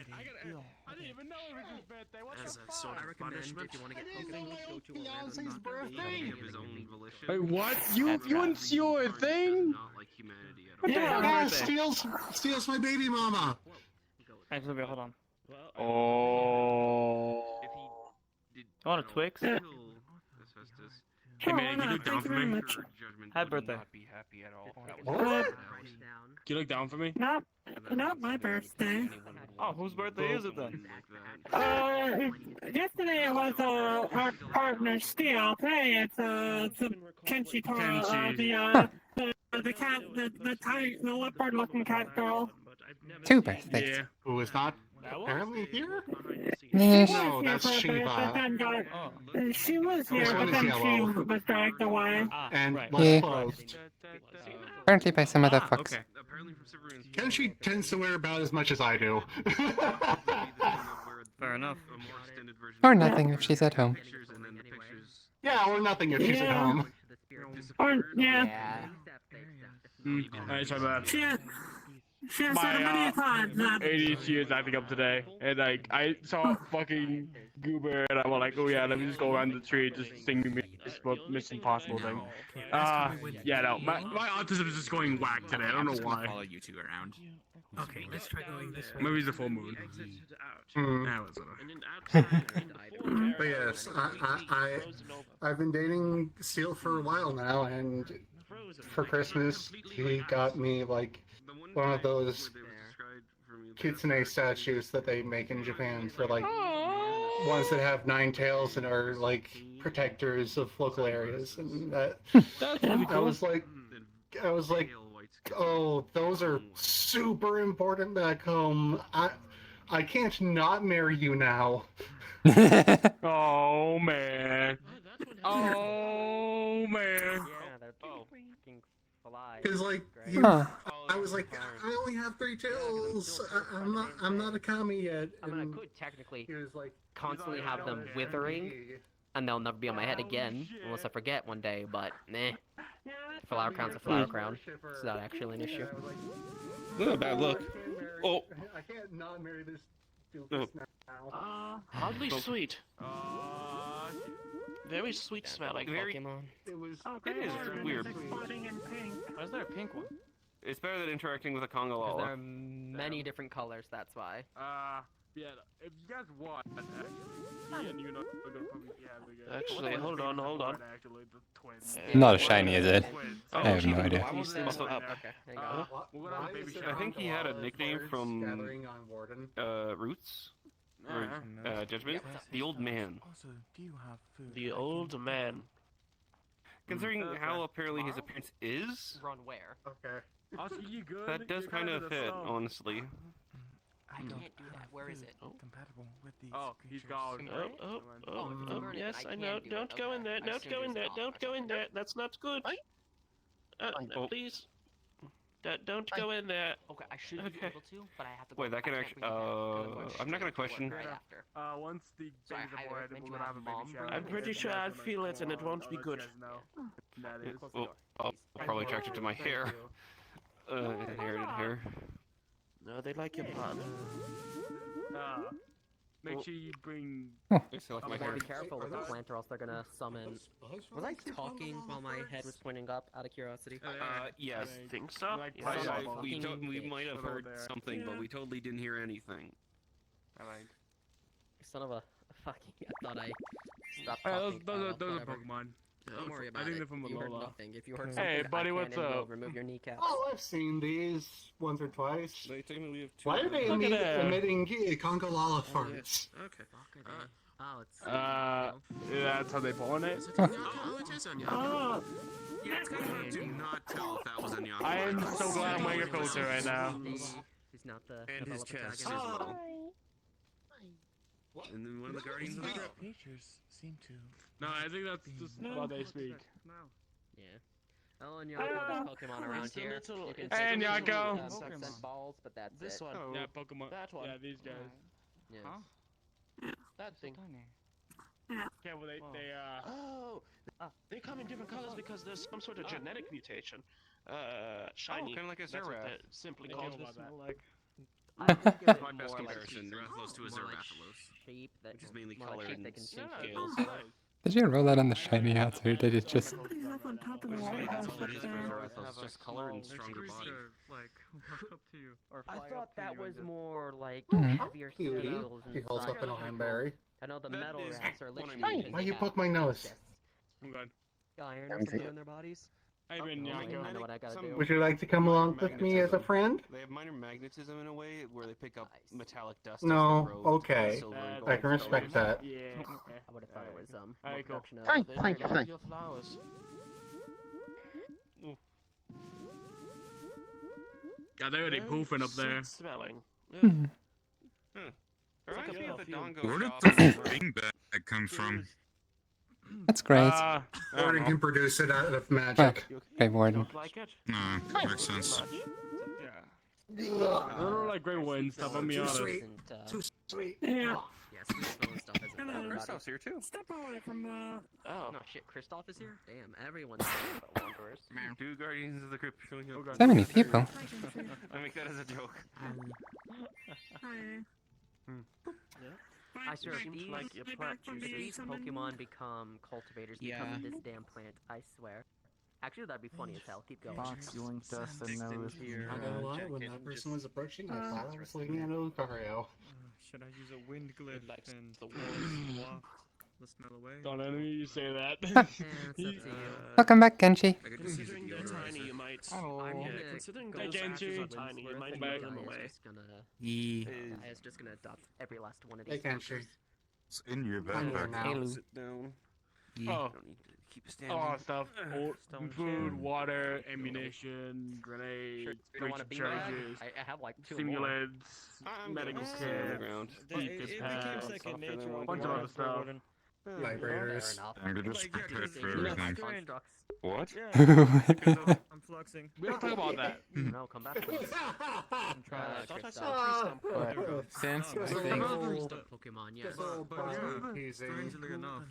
I didn't even know it was his birthday. What As the a fuck? sort I of recommend punishment. if you want to get It is Pokemon, my go to fiance's Orlando. birthday. Of his own volition. Wait, what? You unsure a thing? Not like humanity at all. Yeah, steals my baby mama. Actually, hold on. Oh. If he did, I want a Twix? kill Hephaestus, Hey man, can you look your down for me? judgment Happy would birthday. not be happy at all. That What? was Can you look down for me? Not my birthday. Oh, whose birthday is it then? Yesterday it was our partner Steel. Today it's Kenshi Toro, the cat, the leopard-looking cat girl. 2 birthdays. Yeah. Who is not apparently here? Yeah. No, that's Shiva. She was here, This but one is then yellow. she was dragged away. And Right. less Yeah. clothed. Apparently by some other fucks. Okay. Apparently from Cyprian's Kenshi tends to wear about as much as I do. Fair enough. a more extended version Or of nothing if she's at home. pictures, and then the pictures Yeah, or nothing if she's at Yeah. home. Or, yeah. Alright, sorry about that. She has said many times that. ADHD is acting up today, and like I saw fucking Goober, and I'm like, oh yeah, let me just go around the tree, and just sing me this Mission Impossible thing. Yeah, no, my autism is just going whack today. I don't know why. Follow you two around. Okay, let's try going this way. Maybe it's a full moon. Hmm. Yeah, what's But yes, I've been dating Steel for a while now, and for Christmas he got me like one of those kitsune statues that they make in Japan for like ones that have 9 tails and are like protectors of local areas, and I was like, oh, those are super important back home. I can't not marry you now. Oh man. Oh man. Yeah, they're fucking fly. Because like, I was like, I only have 3 tails. I'm not a kami yet. I mean, I And could technically he was like, constantly have them withering, and they'll never be on my head again, unless I forget one day, but nah. Flower crown's a flower crown. It's not actually an issue. Not a bad look. Oh. I can't not marry this No. now. Oddly sweet. Very sweet smelling Pokemon. It was. It is weird. Why is there a pink one? It's better than interacting with a Conga Because there Lala. are many different colors, that's why. Yeah, if you guys want, actually, and you know, we're gonna probably be having a... Actually, hold on. Actually, the twins. Not as shiny as it. Oh, I have no idea. Why was this up? Okay, there you go. We're gonna have a baby I think he had a nickname from Gathering on Warden. Roots. Or, Judgment. The Old Man. Also, do you have food? The old man. Considering how apparently his appearance is, Run where? Okay. Also, you good? that does You're kind of the fit, sun. honestly. I can't do that. Where is it? Compatible with these Oh, he's creatures. gone. Oh, yes, I know. Don't go in there. Don't go in there. Don't go in there. That's not good. Oh. Please. Don't go in there. Okay, I should be able to, but I have to go. Wait, that can I actually. can't bring it back, I'm not gonna question. right after. Once the So I baby's highly born, recommend we're you gonna have have a mom baby bring shower. I'm pretty sure I'd feel it and it won't be good. That is. Well, I'll probably attracted to my hair. Inherited hair. No, they like your pun. Make sure you bring. It's like I'm my gonna hair. be careful with the plant or else they're gonna summon. Was I talking while my head was pointing up out of curiosity? Yes. I think so. Yeah. We might have heard something, but we totally didn't hear anything. Son of a fucking. I thought I stopped Those talking. are Whatever. Pokemon. Don't worry about I think it. they're from You heard Alola. nothing. If you heard Hey, something, buddy, I what's can and will up? remove your kneecaps. Oh, I've seen these once or twice. They technically have 2. Why are they Look at that. emitting Conga Lala farts? Okay. Oh, it's. That's how they pollinate. Oh, it is on Oh, Yeah, it's kind of hard to not tell if that was Anyaka. I am so glad I'm wearing a filter right now. He's not the And his developer chest tag as anymore. well. And then one of the Guardians of the Crypt. Creatures seem to. No, I think that's just how they speak. Yeah. Oh, and Yako, there's Pokemon around It's a here. little- You can it's Hey, take Yako! scent balls, but that's This it. one. Yeah, Pokemon. That one. Yeah, these guys. Yes. That thing. Okay, well they Oh, they come in different colors because there's some sort of genetic mutation. Shiny. kind of like a That's what Zeraf. they're simply They called. do about that. I think it was My best more like comparison. Rathalos to a more like Zerafalos. shape that Which is mainly more color like shape and that can change scales. Did you roll that on the shiny hats, or did it just... He's up on top of the Which is wall. that's all it is for There. Zerafalos. Just color and stronger body. Like, walk up to you. Or I fly up thought to that you and was just- more like Mhm. heavier Cutie. scales He holds up an inside. Ohanberry. I know the That metal is rats are what I literally mean. made Why you out poke my of nose? just I'm good. iron or I'm something good. in their bodies. I've been I Yako. know what I gotta do. Would you like to come along with me as a friend? They have minor magnetism in a way where they pick up metallic dust. No, as they grow to okay. silver and I gold can respect colors. that. Yeah. I would have thought it was more Alright, cool. production of. Thank They you, love thank your flowers. Yeah, they're already poofing up there. Sweet smelling. Yeah. Hmm. Reminds me of the Dongo Where did shop the in thing bag come from? That's great. Warden can produce it out of Well, magic. Grey Warden. Like it? No, makes sense. I don't like Grey Warden stuff, I'll be Too honest. sweet. Isn't, Too sweet. Yeah. Yeah, sweet smelling stuff isn't Hello. bad. Christoph's here too. Step away from the. Oh. No shit, Kristoff is here? Damn, everyone's here but Wanderers. Two Guardians of the Crypt showing up. So many people. I make that as a joke. Hi. I swear, if Seems these, like your Hey, plant back if juice. these Pokemon become cultivators because Yeah. of this damn plant, I swear. Actually, that'd be funny as hell. Keep going. Fox yoinked us and now it's here. Not gonna lie, when that person was approaching, I thought I was looking at Lucario. Should I use a wind glyph likes and the waft the smell away? Don't let me say that. Yeah, it's up to you. Welcome back, Genji. I could just use a Considering they're tiny, you might. Hello. I'm Yeah, gonna considering go those Hey, ashes Genji. are tiny, you might Back. move them Guy away. is just gonna. Yeah. Guy is just gonna adopt every last one of Hey, these. Kenshi. fuckers. It's in your I'm here backpack. now. Sit down. Yeah. Oh. Don't need to keep standing. Oh, stuff. Stone Food, chair. water, ammunition, grenades, Sure, you don't want a breaching beanbag? charges, I have like two more. stimulants, I'm medical gonna sit on the kits, ground. deepest It pads, became second nature on bunch the of other ground, stuff. Warden. Vibrators. Fair enough. I'm just Like, yeah, prepared just- for you know, everything. Constructs. What? Yeah, I'm fluxing. We don't talk about that. No, come back to us. I'm trying. I thought I saw Ah, three stump. But since I Just think a Pokemon, yes. Just a little But yeah, buzzer teasing. strangely enough,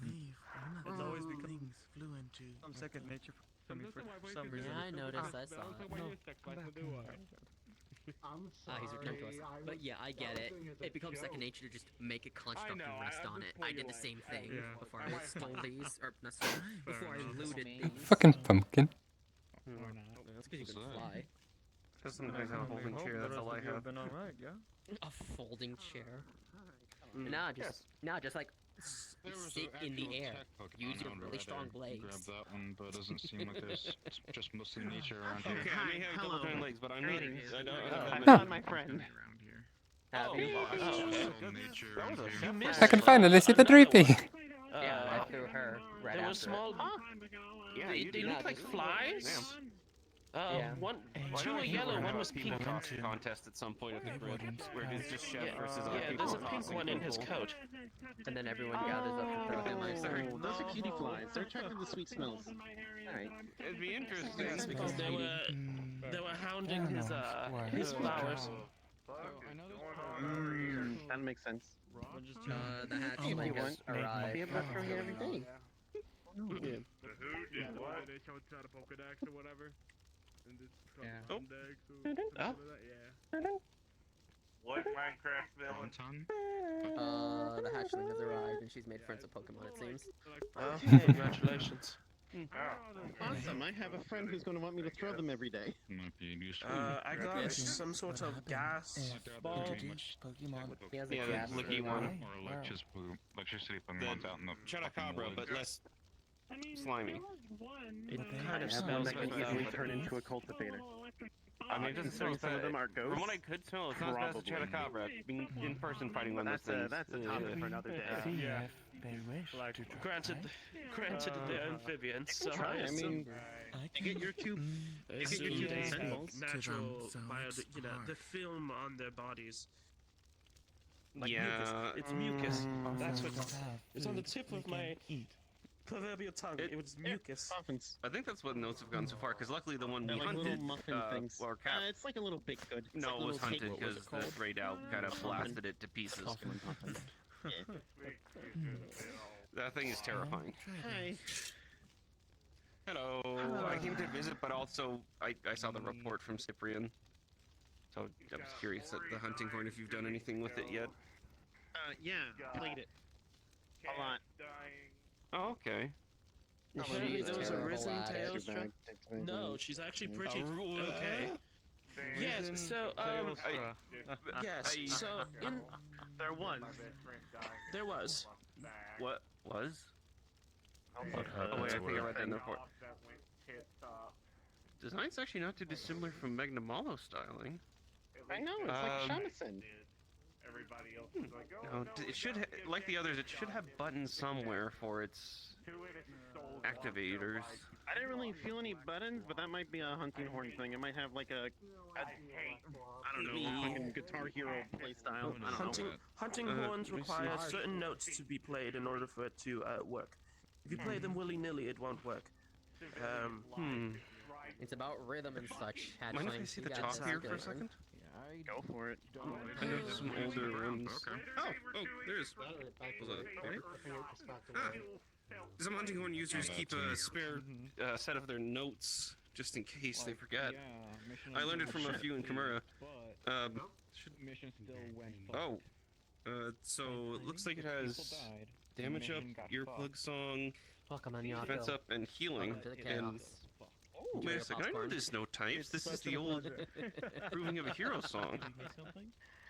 it's always become things flew into. some second nature to me for some reason. Yeah, I noticed. I saw it. I'm Ah, he's returned to us. sorry, I But was yeah, I get it. laughing at the It becomes second joke. nature to just make a construct know, and rest I on it. I did the same thing Yeah. before I stole these, or not stole, before I looted these. Fucking pumpkin. That's because you can fly. Just sometimes have a folding chair. That's all I have. Been alright, yeah. A folding chair. Nah, just like sit in the air. Use your really strong blades. Grab that one, but it doesn't seem like there's it's just mostly nature around here. Okay, I may have double jointed legs, but I'm not. Greetings. I don't I have found my friend. Have you? All nature around here. missed I can finally see the Droopy. Yeah, I threw her right There were after. small. Yeah, They, you they did. look like flies. Yeah. Two were yellow, one was pink. Contest at some point at the grid where it's just chef Yeah, versus other yeah, people. there's a pink one in his coat. And then everyone gathers up to throw him. I say. Oh, those are cutie flies. They're attracted to sweet smells. Alright. It'd be interesting. That's because they were hounding his flowers. That makes sense. The hatchling has arrived. Be about throwing it every day. They showed the Pokedex or whatever. And this Yeah. Oh. Yeah. What Minecraft villain? The hatchling has arrived and she's made friends with Pokemon, it seems. Oh, congratulations. Awesome. I have a friend who's going to want me to throw them every day. Might be useful. I got some sort of gas ball. Pokemon. He has a Yeah, gas the licky one. Or electricity The Pokemon's out in the Chupacabra, but less slimy. It kind of I have one smells that like can easily that. turn into a cultivator. I mean, it doesn't smell Considering some of them are From ghosts. what I could smell, it's not as bad as a Probably. Chupacabra. Being in person fighting one of those things. That's a topic for another day. Yeah. They wish Like, to Granted, they're amphibians, so Try, I assume mean, you get your two. I get your assume two they have tentacles. natural To them, the film on their bodies. Like Yeah. mucus. It's mucus. That's what it's on the tip of my proverbial tongue. It was mucus. Muffins. I think that's what notes have gone so far. Because luckily the one we They're like hunted, little muffin things. or cat. It's like a little baked good. It's No, like it was little cake. hunted What was because it the called? raid out kind of blasted it to pieces. That thing is terrifying. Hi. Hello. I came to visit, but also I saw the report from Cyprian. So I was curious at the hunting horn if you've done anything with it yet. Yeah, played it. A lot. Oh, okay. Apparently there was a risen tails trap. No, she's actually pretty okay. Yes, so yes, so in there was. What was? What Oh wait, I think I read that in the report. Design's actually not too dissimilar from Magnamalo styling. I know, it's like a shamisen. Everybody else is like, No, it should, like the others, it should have buttons somewhere for its activators. I didn't really feel any buttons, but that might be a hunting horn thing. It might have like a I don't know, fucking Guitar Hero playstyle. I don't know. Hunting horns require certain notes to be played in order for it to work. If you play them willy-nilly, it won't work. It's about rhythm and such. Mind if I see the top here for a second? Go for it. I know some older rooms. Okay. Oh, there's. Some hunting horn users keep a spare set of their notes just in case they forget. I learned it from a few in Kimura. Mission still went. So it looks like it has damage up, earplug song, defense up, and healing. And wait a second, I know there's no types. This is the old Proving of a Hero song.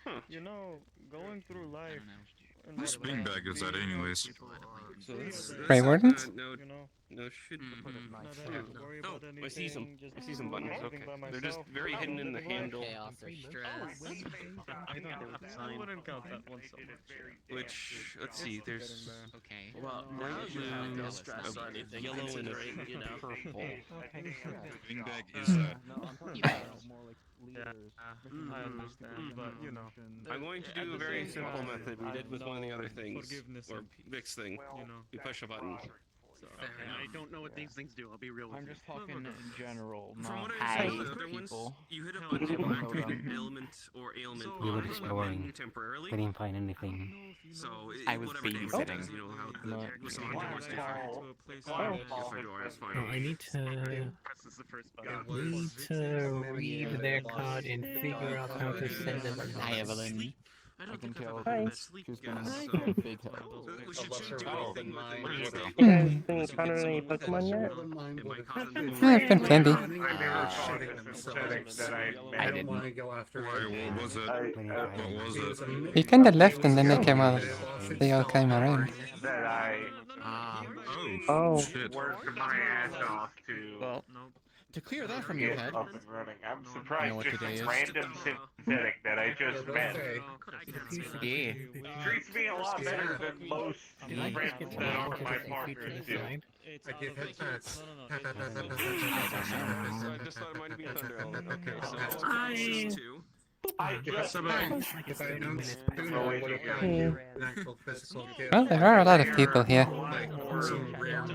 Huh. You know, going through life. Whose beanbag is that, anyways? So that's Grey Wardens? No, should. Oh, I see some. I see some buttons. Okay, they're just very hidden in the handle. Chaos or stress. I thought they were designed. wouldn't count that one so much. Which, let's see, there's Okay. Well, now you have no stress or anything. yellow and a considering, you know. purple. Beanbag is that? More like leaders. I understand, but you know. I'm going to do a very simple method we did with one of the other things, or Vic's thing. You know. You push a button. I don't know what these things do. I'll be real with I'm you. just talking in general, From not what I hey, understand, the other ones, people. you hit a button to activate an element or ailment We were on the exploring. weapon temporarily. We didn't find anything. So I was whatever damage babysitting. it does, you know how the someone was different. Yes, I do. It's fine. I need to. This is the first We need to read their card and figure out how to send them. Hi, Evelyn. I can tell Hi. she's been Yes, a so- big help. We should do anything with it. You guys been encountering any Pokemon yet? It might cause I've been plenty. I didn't. want to go after Why, what was it? What was it? You kinda left and then they came all. They all came around. that I Oh, shit. worked my ass off to Well, to clear that from your get head, up and running. I'm You know surprised what just today a is? random synthetic that I just met yeah. treats me a lot better than most friends that are my partners do. I give headsets. I just thought it might be Thunder Element. Okay, so I- this is two. I just met If I known sooner, I would have gotten you an actual physical gift. Well, there are a lot of people here. Like, some rare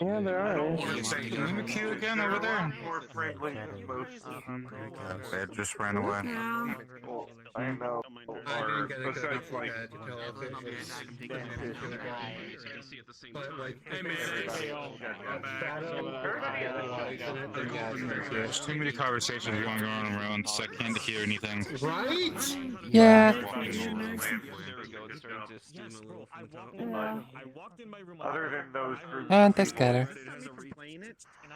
Yeah, there are. Can we make you again over there? more friendly than most. They just ran away. Yeah. I know. I didn't get a good Besides, enough like, at to tell if it was beneficial. But like, Hey, man. There's too many conversations going on around, so I can't hear anything. right? Yeah. There we go. It's starting to steam a little from the top. I walked in my room. Other than those groups, And this guy.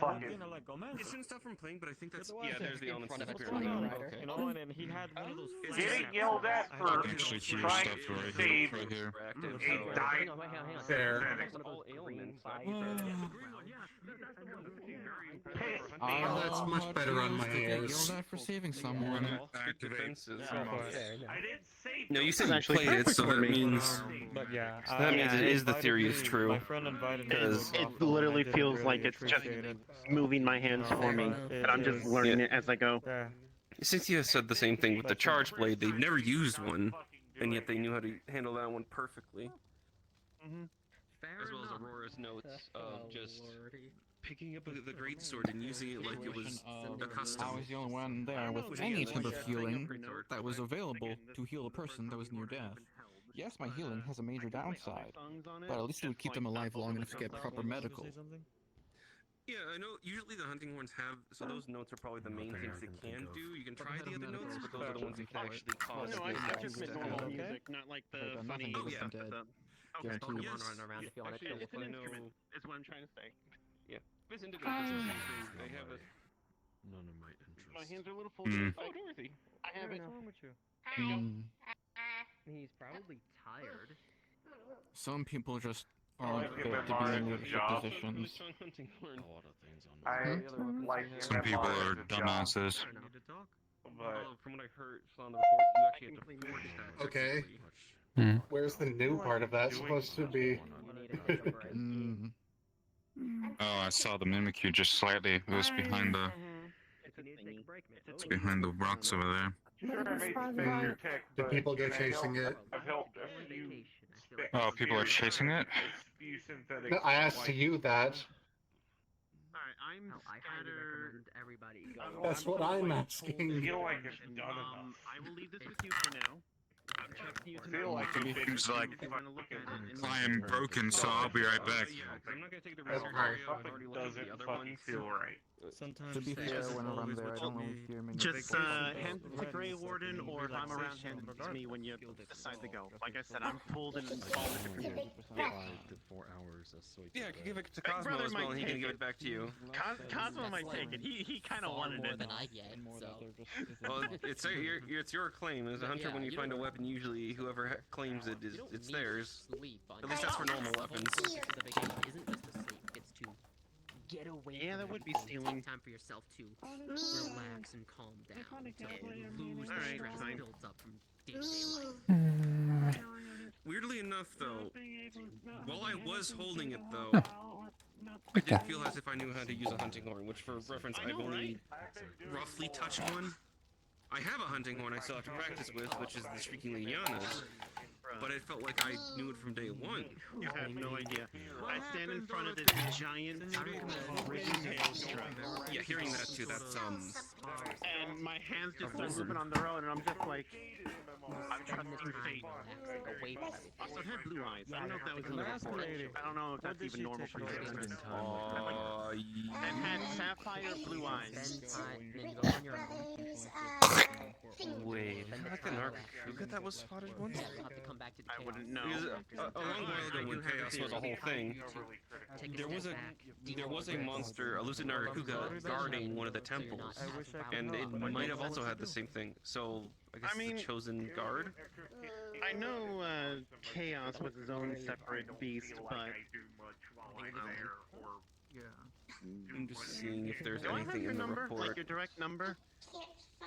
fucking It shouldn't stop from playing, but I think that's yeah. There's the elements front of a disappearing now. tornado. You know, and then he had one of those. getting yelled at I for can actually hear trying stuff to right save here. Right here. Active, a so- dying Fair. all ailments. Oh, that's much better on my ears. Yelled at for saving someone. Defenses. I didn't say No, you said you actually played it, so that perfect for me. means But yeah, that means it is the theory is My true. friend invited me. Because It literally feels like it's just moving my hands for me, and I'm just learning it as I go. Yeah. Cynthia said the same thing with the charge blade. They've never used one, and yet they knew how to handle that one perfectly. As well as Aurora's notes of just picking up the greatsword and using it like it was a custom. I was the only one there with any type of healing that was available to heal a person that was near death. Yes, my healing has a major downside, but at least it would keep them alive long enough to get proper medical. Yeah, I know. Usually the hunting horns have, so those notes are probably the main things they can do. You can try the other notes, but those are the ones that can actually cause No, I just things meant to normal happen. music, not like the funny Oh, yeah. stuff. Okay. Guaranteed. Yes. Around if you want Actually, to it's an instrument. Is what I'm trying to say. Yeah. This individual, they have a... None of my interests. My hands are a little full. Hmm. Oh, Dorothy. I have it. What's wrong with you? He's probably tired. Some people just I aren't like fit him to in be in my leadership job. positions. A lot of things on I like him Some in people my are job, dumbasses. but From what I heard on the report, you actually have to forge that. Okay. Hmm. Where's the new part of that supposed to be? Oh, I saw the Mimikyu just slightly. It was behind the. It's behind the rocks over there. sure, I hate to spend your tech, Did but people get chasing it? I've helped a few. Oh, people are chasing it? Few synthetic. No, I asked you that. Alright, I'm I highly recommend everybody go. That's what I'm asking. I feel like it's done enough. I will leave this with you for now. I'm checking you I feel like It it's been seems like if you want to look at it. And I am broken, so I'll be right back. Yeah, I'm not going to take the Well, risk. I've something already looked at doesn't the other fucking ones. feel right. Sometimes To be fair, whenever I'm there, I don't really hear many Just vacations. hand it to Grey Warden, or if I'm around, hand it to me when you decide to go. Like I said, I'm pulled in all the different directions. 5 to 4 hours. So Yeah, I could give it to Big Cosmo Brother as well, might and he can take give it. it back to you. Cosmo might take it. He kind of wanted more it. than I get, so. Well, it's your claim. As a hunter, Yeah, when you you find a don't- weapon, usually whoever claims it is You don't it's need theirs. sleep on At least that's for normal The whole weapons. purpose of the vacation isn't just to sleep, it's to get away Yeah, from that would be everything. stealing. Take time for yourself to relax and calm down, to lose the Alright, stress fine. that builds up from day-to-day life. Weirdly enough, though, while I was holding it, though, Huh. I did feel as if I knew how to use a hunting horn, which, for reference, I've only roughly touched one. I have a hunting horn I still have to practice with, which is the Shrieking Lianas, but it felt like I knew it from day one. You have no idea. I stand in front of this giant tail strut. Yeah, hearing that too, that's, And my hands just start moving on their own, and I'm just like, I'm trusting fate. Also, it had blue eyes. I don't know if that was in the report. I don't know if that's even normal for you. It had sapphire blue eyes. Wait, is that like the Nargacuga that was spotted once? I wouldn't know. Because a long while ago, when Chaos was a whole thing, there was a monster, a lucid Nargacuga, guarding one of the temples, and it might have also had the same thing. So I guess the chosen guard. I know Chaos was his own separate beast, but I'm just seeing if there's do I have anything your in the number? report. Like your direct number?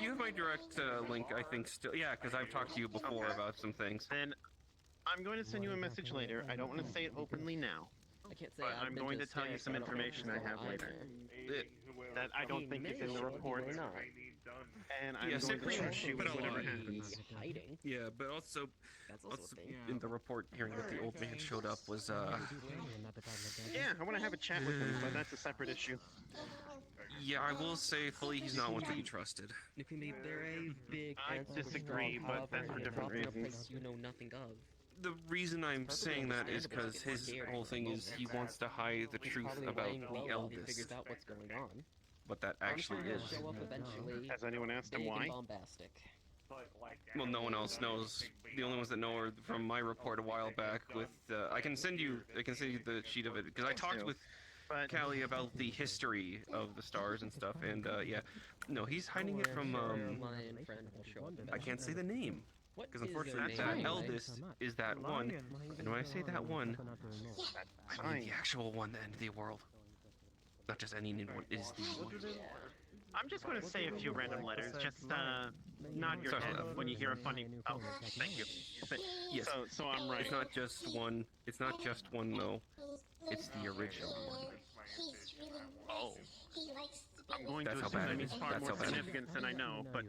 You have my direct link, I think, still. Yeah, because I've talked to you before about some things. Then I'm going to send you a message later. I don't want to say it openly now. I can't say But I've I'm been going to to tell you stairs, some so I don't know information I what's have going on later. either. That I don't think is in the report. And I'm Yeah, going to separation trust you but with whatever alive. happens. Hiding. Yeah, but also, also a thing. in the report, hearing that the old man showed up was, Yeah, I want to have a chat with him, but that's a separate issue. Yeah, I will say fully he's not one to be trusted. They're a big I disagree, but that's for different reasons. You know nothing of. The reason I'm saying that is because his whole thing is he wants to hide the truth about the eldest. Figures out what's going on. What that actually is. Show up eventually. Has anyone asked him big and why? bombastic. Well, no one else knows. The only ones that know are from my report a while back. With I can send you the sheet of it because I talked with Callie about the history of the stars and stuff, and yeah, no, he's hiding it from I can't say the name. Because unfortunately, that eldest is that one, and when I say that one, I mean the actual one that ended the world. Not just any new one, is the one. I'm just going to say a few random letters. Just nod your head when you hear a funny. Oh, thank you. Yes. So I'm right. It's not just one. It's not just one though. It's the original one. Oh. I'm going That's to how assume bad that it means is. far That's more how bad it is. significance than I know, but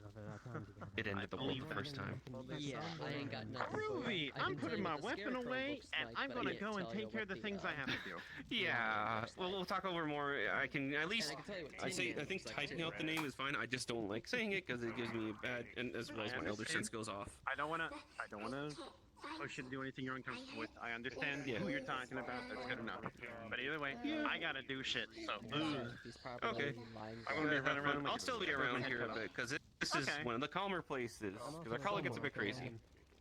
It ended the world the first time. Yeah, I ain't got nothing for you. Groovy! I can I'm tell putting you my what the weapon scarecrow away, looks and like, I'm but I gonna can't go and tell you take care of what the things I have to do. Yeah, well, we'll talk over more. I can at least. And I can tell you what I say. Tin I Man think looks like, typing too. out the name is fine. I just don't like saying it because it gives me a bad, and as well as my elder sense goes off. I don't wanna push you to do anything you're uncomfortable with. I understand Yeah. who you're talking about. That's good enough. But either way, I gotta do shit. So. Okay. I'm gonna be running around. I'll still be around here a bit because this is one of the calmer places. Because Akala gets a bit crazy,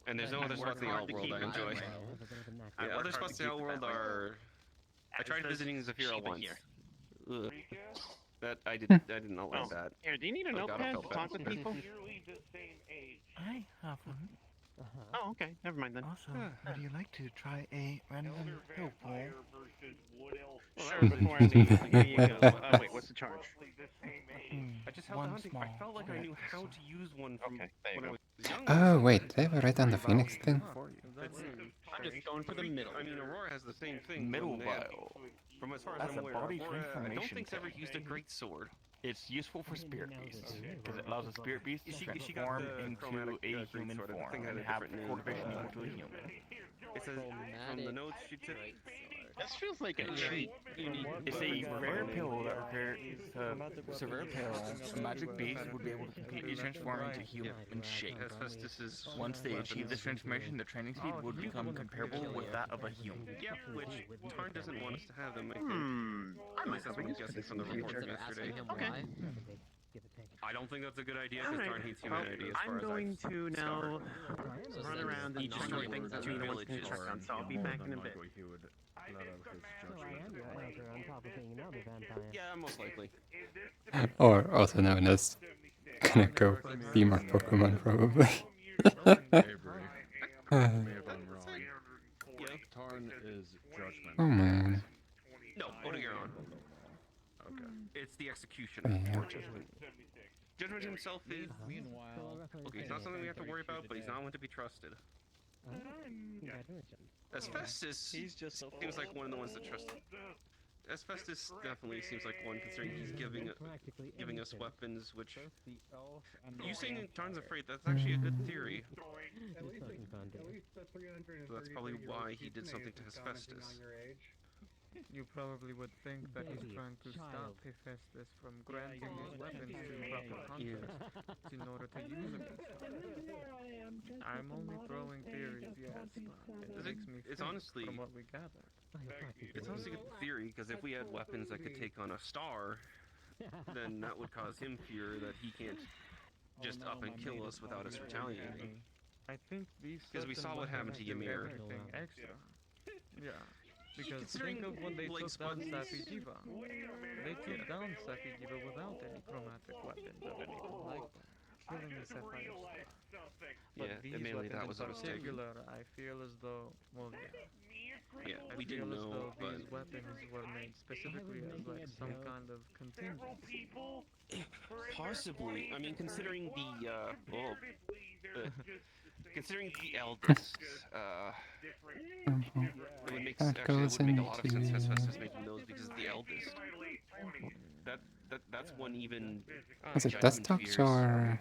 and there's no other spots in the Outworld I enjoy. Yeah, other spots in the Outworld are. I tried visiting Zafira once. Ugh. That I did not like that. Here, do you need a Oh, God, I notepad felt to bad. talk with people? I have one. Oh, okay. Never mind then. Also, would you like to try a random pill poll? Sure, before I leave. Here you go. Wait, what's the charge? I just held the One hunting. small I felt like I knew how to use one from there you when I go. was young. Oh, wait, they have it right on the Phoenix thing? I'm just going for the middle. I mean, Aurora has the same thing. Middle when they have- vial. From as far as That's I'm a aware, body Aurora, I don't transformation think's ever thing. used a great sword. It's useful for spirit beasts because it allows a spirit beast to She transform got the into chromatic, a great human sword. I form think it had and a have different name. cultivation equal to a human. It says from the notes she took. This feels like a treat. It's a rare pill that requires it's a rare pill. A magic beast would be able to completely transform into human shape. Hephaestus is Once they achieve this transformation, their training speed would become comparable with that of a human. Yep, which Tarn doesn't want us to have them. I think. I At might least that's what I'm guessing from the report from yesterday. Okay. I don't think that's a good idea because Tarn hates humanity as far I'm as going I've to now discovered. run around and check on things that two we don't want to villages. check on, so I'll be back in a bit. Yeah, most likely. Or also known as gonna go be more Pokemon, probably. Tarn is judgment. Oh man. No, Odogaron. Okay. It's the executioner Yeah. for Judgment. Judgment himself is. Okay, he's not something we have to worry about, but he's not one to be trusted. Asbestos seems like one of the ones that trust. Asbestos definitely seems like one, considering he's giving us weapons, which. You saying Tarn's afraid, that's actually a good theory. So that's probably why he did something to Asbestos. You probably would think that he's trying to stop Hephaestus from granting his weapons to proper hunters in order to use them. I'm only throwing theories, yes, but it makes me It's think honestly. from what we gather. It's honestly a good theory, because if we had weapons that could take on a star, then that would cause him fear that he can't just up and kill us without us retaliating. I think these Because we saw what happened to weapons give Ymir. everything extra. Yeah. Because Considering think of when they Blake's took down buttons- Sappy Diva. They took down Sappy Diva without any chromatic weapons of anything like that. Killing the Sapphire Star. But Yeah, these admittedly, weapons that was a in mistake. particular, I feel as though, well, Yeah, I we feel didn't as know, though but these weapons were made specifically as like some kind of contingency. possibly. I mean, considering the considering the eldest, it would make That actually it goes would make a lot of sense into- Hephaestus making those because it's the eldest. That's one even. Was it Judgment desktops fears. or?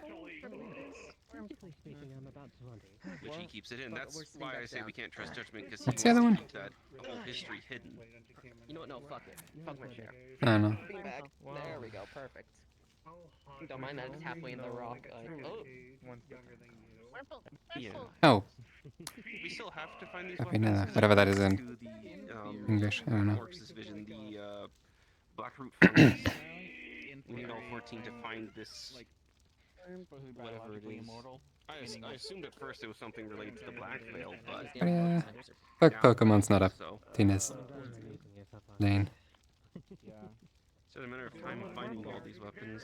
Which he keeps it in. That's why I say we can't trust Judgment because he What's wants the other to one? keep that whole history hidden. You know what? No, fuck it. Fuck my chair. I don't know. Being back. There we go. Perfect. Don't mind that. It's halfway in the rock. Oh. Yeah. Oh. We still have to find these Okay, weapons. no, whatever that is in to the, English, I don't know. Orcs' vision, the Blackroot fungus. We need all 14 to find this. Whatever it is. I assumed at first it was something related to the Black Veil, but. But yeah, Pokemon's not up So. Tina's lane. It's a matter of time finding all these weapons.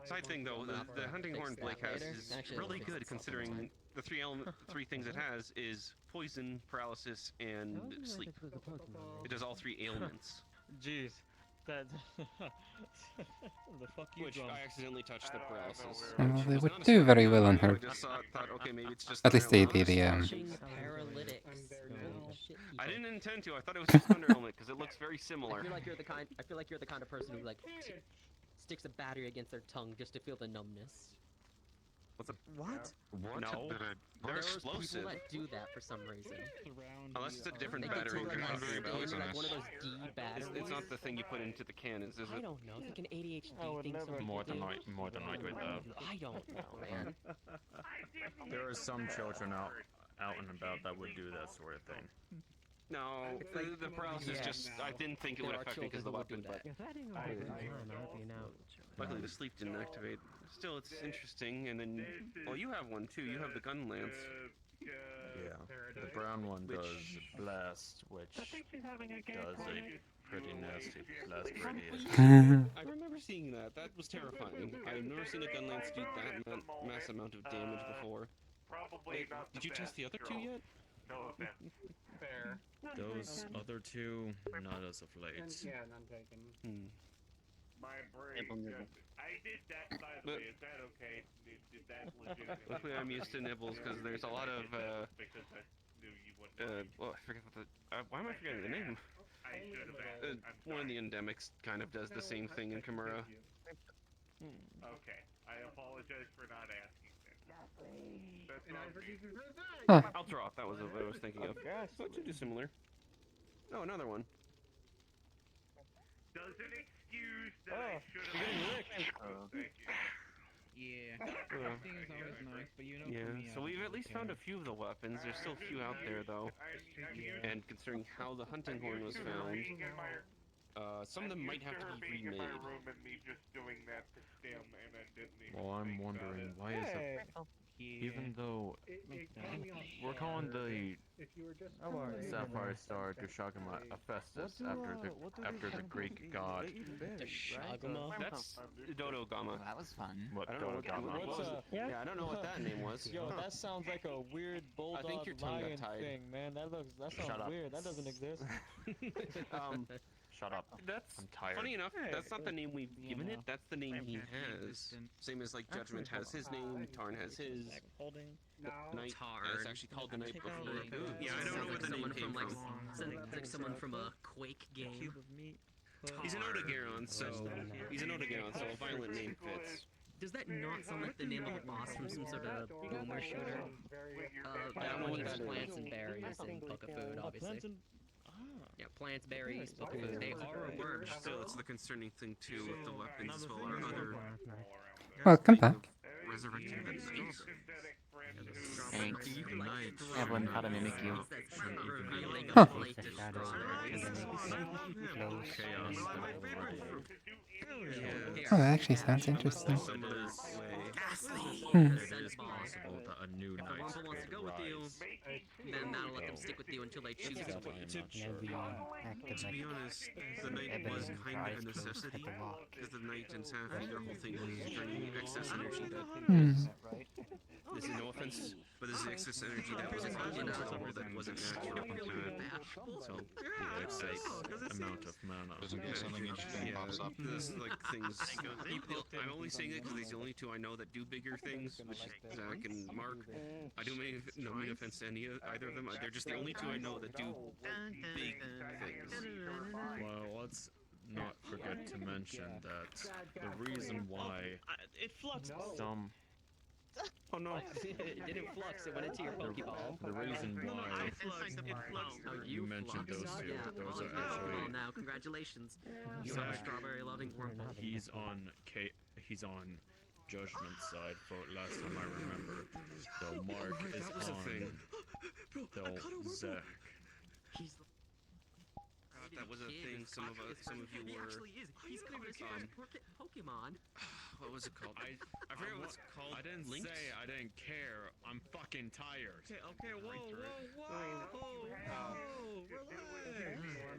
Side thing though, the hunting horn Blake has is really good considering the three things it has is poison, paralysis, and sleep. It does all three ailments. Jeez. That the fuck you Which drum. I accidentally touched the paralysis. Well, which they was would not a do very surprise well on at all. her. I just thought, okay, maybe it's just At the least the helmet. I didn't intend to. I thought it was just Thunder Helmet because it looks very similar. I feel like you're the kind of person who like sticks a battery against their tongue just to feel the numbness. What's up? What? What? No. They're There are explosive. people that do that for some reason. Unless it's a different They battery. can take, like, Very a stand, like poisonous. one of those D batteries. It's not the thing you put into the can, is it? I don't know. It's like an ADHD thing. More than likely though. I don't know, man. There are some children out and about that would do that sort of thing. No, the paralysis just, I didn't think it would affect me because of the weapon, but luckily the sleep didn't activate. Still, it's interesting, and then, well, you have one too, you have the gun lance. Yeah, the brown one does blast, which does a pretty nasty blast radius. I remember seeing that, that was terrifying. I've never seen a gun lance do that mass amount of damage before. Probably not Did you test the other two yet? No offense. Fair. Those other two, not as of late. Yeah, none taken. My brain just... I did that, by the way. Is that okay? Did that legitimate? Luckily I'm used to nibbles because there's a lot of, Because I knew you wouldn't. well, I forget what the, why am I forgetting the name? I should have asked. One of the endemics kind of does the same thing in Kimura. Okay, I apologize for not asking that. That's Huh. I'll draw. That was what I was thinking of. Not too dissimilar. Oh, another one. Doesn't excuse that I should have asked. Thank you. Yeah. Everything is always nice, but you know. Yeah, so we've at least found a few of the weapons. There's still a few out there, though. And considering how the hunting horn was found, some of them might have to be remade. Well, I'm wondering why is it, even though we're calling the Sapphire Star Dushagama Hephaestus after the Greek god. Dushagama? That's Dodogama. That was fun. What I don't know what Dodogama? yeah, I don't know what that name was. Yo, that sounds like a weird bulldog I think your tongue got lion tied. thing, man. That Shut sounds up. weird. That doesn't exist. Shut up. That's I'm tired. funny enough. That's not the name we've given it. know. That's the name he has. Same as like Judgment has his name, Tarn has his. Knight is actually called the Night Before. Yeah, I don't know where the name came from. Like someone from a Quake game. He's an Odogaron, so a violent name fits. Does that not sound like the name of a boss from some sort of boomer shooter? That one eats plants and berries and Book of Food, obviously. Yeah, plants, berries, Book of Food. They are a word. Still, it's the concerning thing too with the weapons as well. Our other Welcome back. resurrecting the knight. Thanks. Knight. Everyone caught a Mimikyu. Huh. Oh, that actually sounds interesting. Some of this Hmm. It is possible that a new knight Wants to go with you, then that'll let them stick with you until they choose to. To be honest, the knight was kind of a necessity, because the knight and Safi, their whole thing was draining excess energy that... This is no offense, but this is excess energy that was in the world that wasn't natural to it. So, the excess amount of mana. Doesn't get something interesting pops up. There's like things. I'm only saying it because these are the only two I know that do bigger things, which is Zach and Mark. I don't mean no offense to either of them. They're just the only two I know that do big things. Well, let's not forget to mention that the reason why It fluxed. some Oh no. It didn't flux, it went into your Pokeball. the reason why Oh, you mentioned those fluxed. two, Yeah. those are Well, actually now, congratulations. You have a strawberry loving Wurmple. he's on Judgment's side for last time I remember. Though Mark is that was a on thing. though Zach. He's That was a thing. Some of you He were. actually is. He's caught his first Pokemon. What was it called? I forget what it's called. I didn't Linked? say I didn't care. I'm fucking tired. Okay, whoa, relax.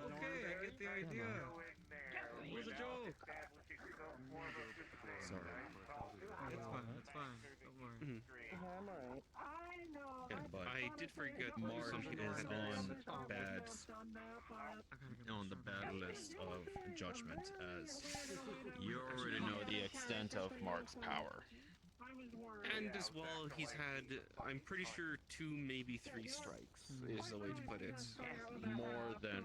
Okay, I get the idea. Where's the joke? Sorry. It's fine. Don't worry. Yeah, but I did did forget Mark is on the bad list of judgment, as you already know the extent of Mark's power. And as well, he's had, I'm pretty sure, 2, maybe 3 strikes, is the way to put it. More than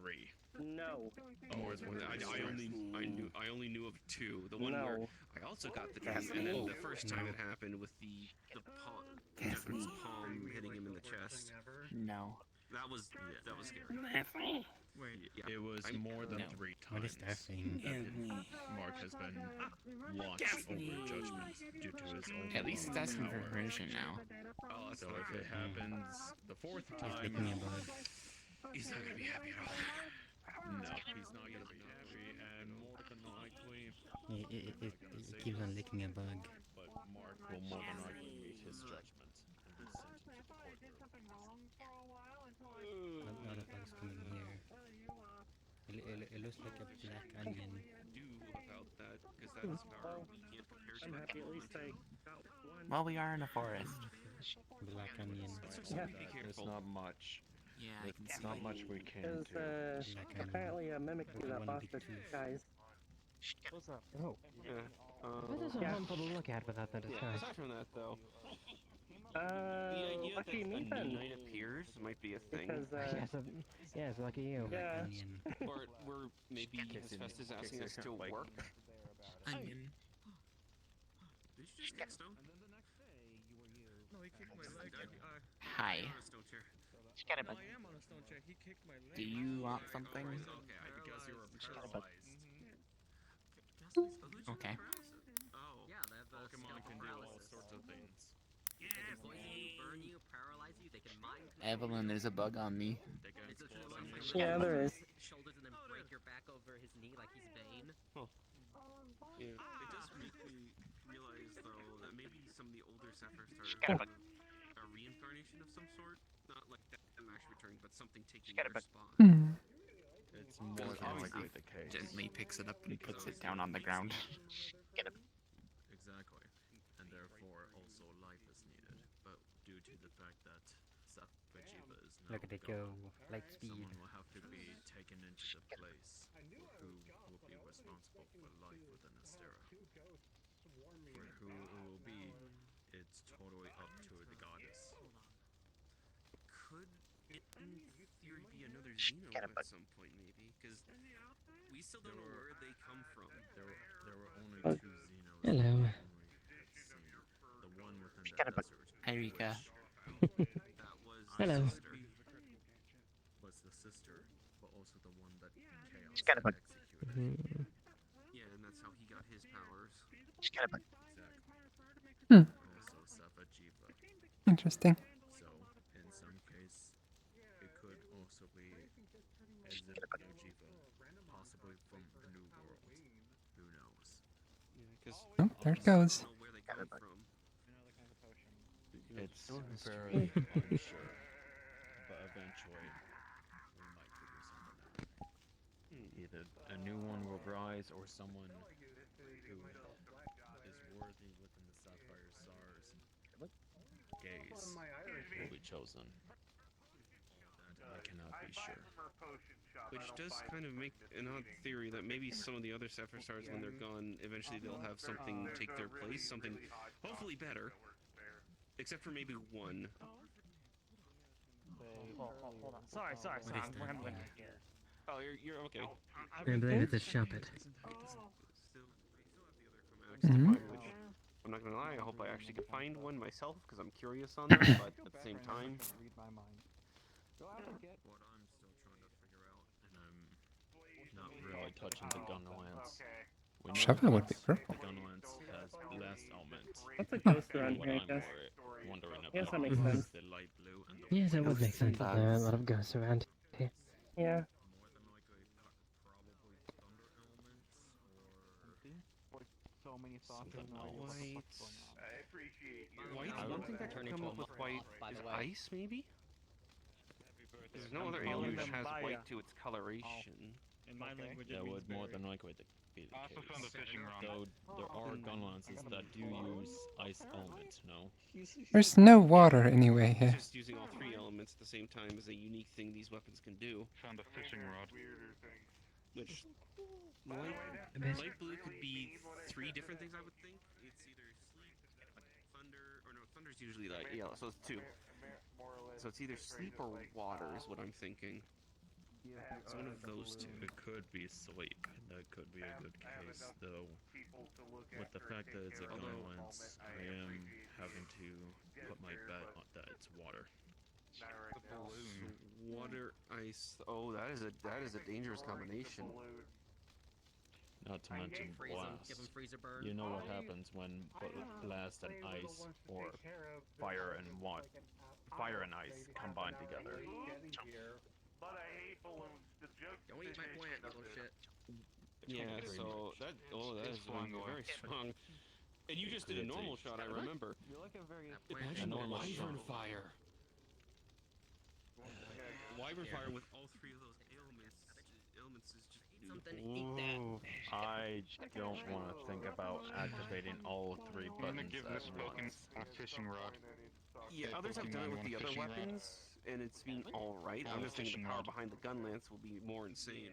3. No. More than I only knew of 2. The one where I also got the dream, and then the first time it happened with the Jeffrey's palm hitting him in the chest. No. That was scary. Wait, Yeah, it was more than 3 times. What is that thing? Mark has been launched over judgment due to his own. At least it's asking for permission now. Oh, so if it happens the 4th time, licking a bug. he's not gonna be happy at all. No, he's not gonna be happy, and more than likely, It keeps on licking a bug. but Mark will more than likely meet his judgment and be sent into the courtroom. A lot of bugs coming here. It looks like a black onion. Do about that, because that is power we can't prepare to. I'm happy at least I got one. Well, we are in a forest. Black onion. It's not much. Yeah, It's not much we can There's do. apparently a mimic to that boss that guys. What's up? Oh. Yeah. That is harmful to look at without that disguise. Aside from that, though, The idea lucky that me a new knight appears might be a thing. Because, yes, lucky you. Yeah. Or maybe Hephaestus is asking us to work. Onion. Did you just get stoned? No, he kicked my leg. Hi. On a stone chair. No, I am on a stone chair. He kicked my leg. Do you want something? Okay, I guess you were paralyzed. Okay. Oh, Yeah, they have Pokemon can do all sorts of things. They can poison you, burn you, paralyze you. They can mind control Evelyn, there's a bug on me. They can It's explode literally like Yeah, there is. shoulders and then break your back over his knee like he's Bane. Yeah. It does make me realize, though, that maybe some of the older Sapphire Stars are a reincarnation of some sort. Not like them actually returning, but something taking their spot. It's more than likely the case. Gently picks it up and puts it down on the ground. Exactly. And therefore, also life is needed. But due to the fact that Vegeta is now Look at it go, light speed. someone will have to be taken into the place who will be responsible for life within Astera. For who it will be, it's totally up to the goddess. Could it, in theory, be another Xeno at some point, maybe? Because we still don't know where they come from. There were only 2 Xenos. Hello. The one within the desert. Hi, Rika. That was Hello. the sister. Was the sister, but also the one that Chaos executed. Yeah, and that's how he got his powers. Exactly. Also Safa Jiva. Interesting. So, in some case, it could also be Exit Jiva, possibly from the New World. Who knows? Yeah, Oh, there it goes. Don't know where they come from. It's very unsure. But eventually, we might figure something out. Either a new one will rise or someone who is worthy within the Sapphire Stars gaze will be chosen. That I cannot be sure. Which does kind of make an odd theory that maybe some of the other Sapphire Stars, when they're gone, eventually they'll have something take their place, something hopefully better. Except for maybe one. Hold on. Sorry. I'm rambling here. Oh, you're okay. Rambling with the Shuppet. Which, I'm not gonna lie, I hope I actually can find one myself, because I'm curious on that, but at the same time... Read my mind. What I'm still trying to figure out, and I'm not really touching the Gunlance. Shuppet would be purple. The Gunlance has last element. What's a ghost around What here, I I'm guess? wondering about Yes, that makes is sense. the light blue and the Yes, that would make sense. There are a lot of ghosts around here. Yeah. more than likely probably thunder elements or So many thoughts something and else. I appreciate you. White, one thing that could come up with white is ice, maybe? There's no other alien which has white to its coloration. That would more than likely be the Also found a case. fishing rod. Though there are gun lances that do use ice elements, no? There's no water anyway here. Just using all three elements at the same time is a unique thing these weapons can do. Found a fishing rod. Which light blue could be three different things, I would think. It's either sleep, thunder, or no, thunder's usually light. Yeah, so it's two. So it's either sleep or water is what I'm thinking. It's one of those two. It could be sleep. That could be a good case, though. With the fact that it's a gun lance, I am having to put my bet on that it's water. Water, ice. Oh, that is a dangerous combination. Not to mention blast. You know what happens when blast and ice, or fire and ice combine together. Don't eat my plant, little shit. Yeah, so that is very strong. And you just did a normal shot, I remember. Imagine wyvern fire. Wyvern fire with all three of those elements is just Eat that. I don't want to think about activating all three I'm gonna buttons give at this fucking once. a fishing rod. Yeah, others have done it with the other weapons, and it's been alright. I'm just thinking the power behind the gun lance will be more insane.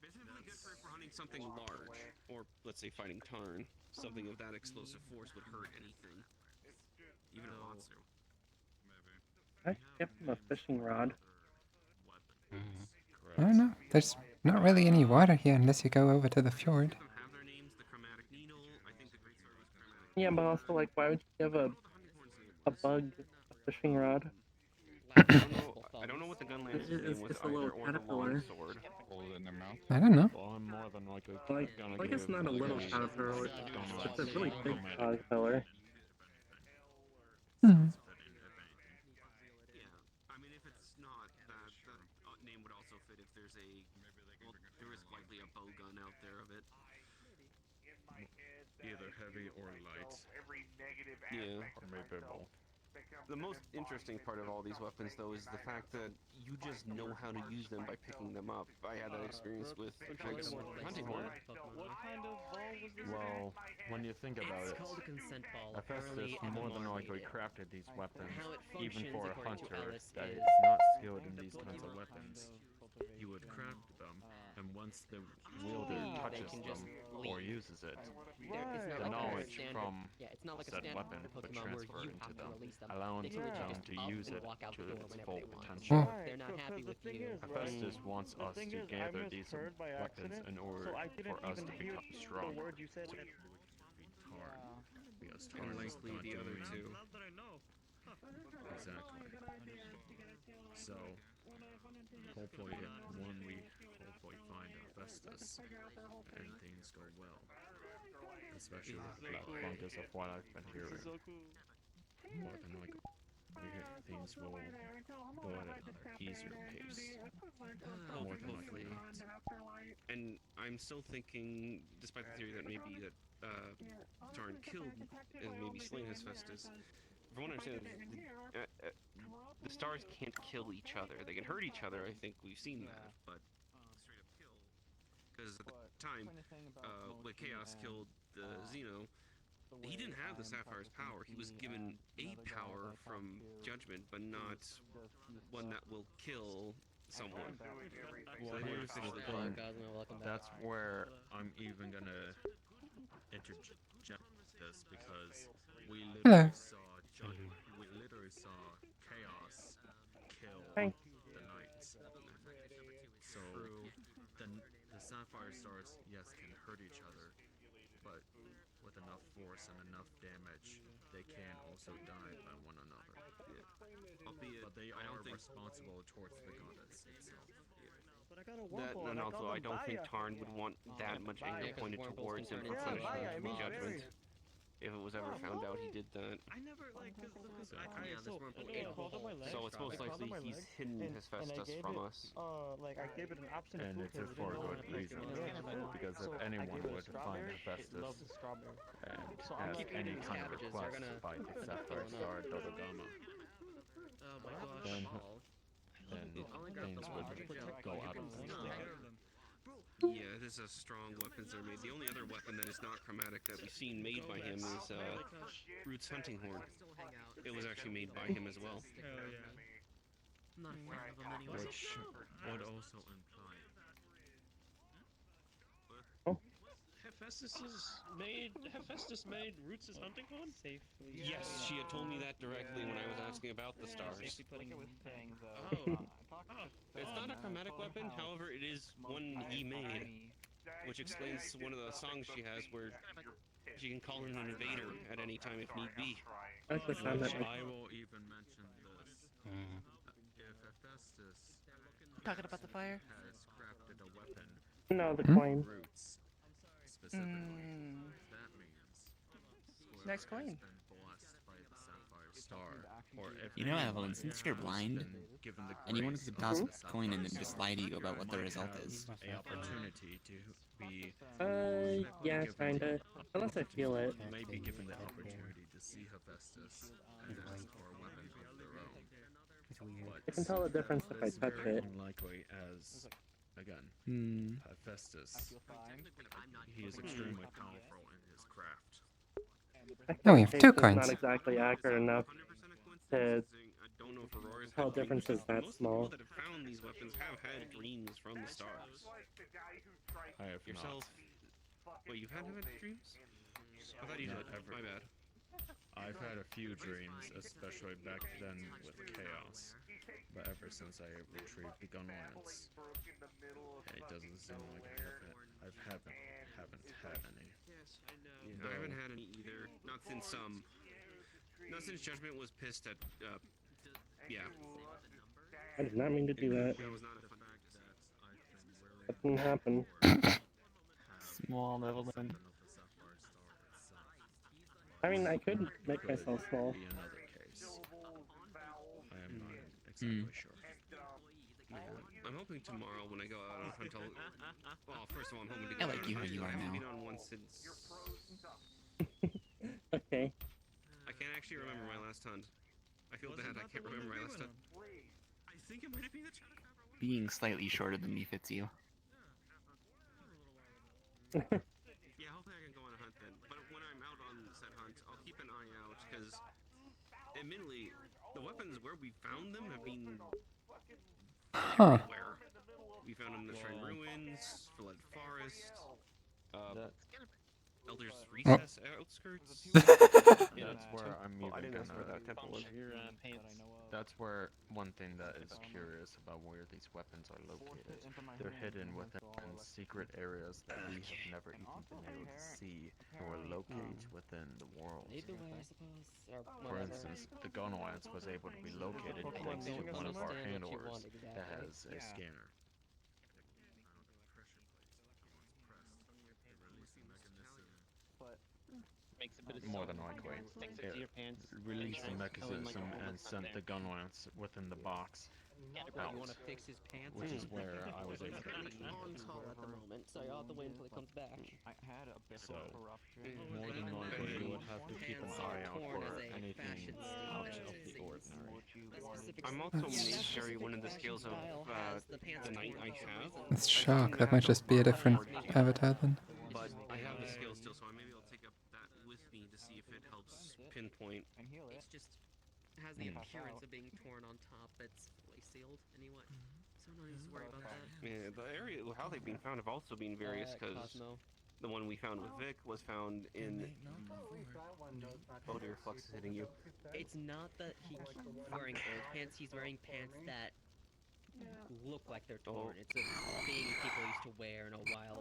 Basically good for hunting something large, or let's say fighting Tarn. Something of that explosive force would hurt anything. Even a monster. I give him a fishing rod. I don't know. There's not really any water here unless you go over to the fjord. Yeah, but also, like, why would you give a bug a fishing rod? I don't know what the gun lance is with either, or the long sword. Hold it in their mouth. I don't know. Well, I'm more than likely Like it's not a little caterpillar, it's a really big caterpillar. Hmm. I mean, if it's not, that name would also fit if there's a... Well, there is likely a bow gun out there of it. Either heavy or light. Yeah. Or maybe both. The most interesting part of all these weapons, though, is the fact that you just know how to use them by picking them up. I had that experience with Mechs hunting horn. Well, when you think about It's it, called a consent ball. Hephaestus Apparently, more than MMR likely made it. crafted these weapons, How it even functions, for a according to hunter Alice, that is is not skilled in these kinds of weapons. You would craft them, and once the wielder touches them or uses it, It's not the like a knowledge standard- from yeah, it's not like a said standard weapon would Pokemon where transfer you into have to them, release them. allowing They can them legit to just use up it and walk out to the door its whenever full they want. potential. If they're not happy with you. Hephaestus wants us to gather these weapons in order for us to become strong. Because Tarn is likely not the other doing- two. Exactly. So, hopefully, when we hopefully find Hephaestus and things go well, especially with the black fungus of what I've been hearing, more than likely, things will go at an easier pace. More than likely not. And I'm still thinking, despite the theory that maybe that Tarn killed and maybe slain Hephaestus, from what I understand, the stars can't kill each other. They can hurt each other. I think we've seen that, but straight up kill. Because at the time, when Chaos killed the Xeno, he didn't have the Sapphire's power. He was given a power from Judgment, but not one that will kill someone. Well, here's the thing. That's where I'm even gonna interject this, because we literally saw Chaos kill the Knights. So the Sapphire Stars, yes, can hurt each other, but with enough force and enough damage, they can also die by one another. But they are responsible towards the goddess itself. And also, I don't think Tarn would want that much anger pointed towards him for punishment from Judgment. If it was ever found out he did that. So it's most likely he's hidden Hephaestus from us. And it's for good reason, because if anyone would find Hephaestus and ask any kind of request to fight the Sapphire Star Dodogama, then things would go out of control. Yeah, it is a strong weapons that are made. The only other weapon that is not chromatic that we've seen made by him is Root's hunting horn. It was actually made by him as well. Hell yeah. I'm not a fan of them anyway. Which would also imply. Hephaestus made Roots' hunting horn? Safely. Yes, she had told me that directly when I was asking about the stars. It's Not a chromatic weapon, however, it is one he made, which explains one of the songs she has where she can call in an invader at any time if need be. I like the sound that I will even mention this. If Hephaestus Talking about the fire? has crafted a weapon No, the with coin. Roots specifically, that means Next whoever coin. has been blessed by the sapphire star, or if You know, anyone Evelyn, since you're has blind, been given the anyone grace could of toss the a coin and then sapphire just lie to you star about what the might result have is. a opportunity to be Yeah, kinda. Unless I feel it. may be given the opportunity to see Hephaestus and ask for a weapon of their own. I can tell the difference if I It's touch very it. unlikely as, again, Hephaestus, he is Hmm. extremely powerful in his craft. Oh, we have two It's coins. not exactly accurate enough to don't know if Aurora's tell had dreams, differences because that most small. people that have found these weapons have had dreams from the stars. I have Yourself? Wait, you've had dreams? I thought you Not did. ever. My bad. I've had a few dreams, especially back then with Chaos, but ever since I retrieved the gun lance, it doesn't seem like I haven't had any. Yeah, I haven't had any either. Not since Judgment was pissed at. Yeah. I did not mean to do that. That was not a fun practice. That didn't happen. Small Evelyn. I mean, I could make myself small. Be another case. I am not exactly sure. Yeah. I'm hoping tomorrow when I go out on hunt, well, first of all, I'm hoping to I go like out you on how you hunt. I are haven't now. been on one since. Okay. I can't actually remember my last hunt. I feel bad. I can't remember my last hunt. I think it might have been the Shadow Fabric one. Being slightly shorter than me fits you. Yeah, hopefully I can go on a hunt then. But when I'm out on said hunt, I'll keep an eye out because, admittedly, the weapons where we found them have been everywhere. We found them in the Shrine Ruins, Flood Forest, Elder's Recess outskirts. That's where I'm even gonna. That's where one thing that is curious about where these weapons are located. They're hidden within secret areas that we have never even been able to see or locate within the world. For instance, the gun lance was able to be located thanks to one of our handlers that has a scanner. Makes a bit of More soap, than likely. sticks it to your pants, Released the and mechanism like a and woman's sent the there. gun lance within the box out, You want to fix his pants? which is where I was able to He's on call at the moment, so you'll have to wait until he comes back. I had a bit So, of corruption. more than likely, you would have to keep an eye out for anything out of the ordinary. I'm also made carry one of the skills of the knight I have. It's shock. That might just be a different avatar then. But I have the skill still, so maybe I'll take up that with me to see if it helps pinpoint. It's just has the appearance of being torn on top. It's fully sealed anyway, so no need to worry about that. Yeah, the area how they've been found have also been various because the one we found with Vic was found in. Oh dear, Flux is hitting you. It's not that he's wearing old pants. He's wearing pants that look like they're torn. It's a thing people used to wear in a while.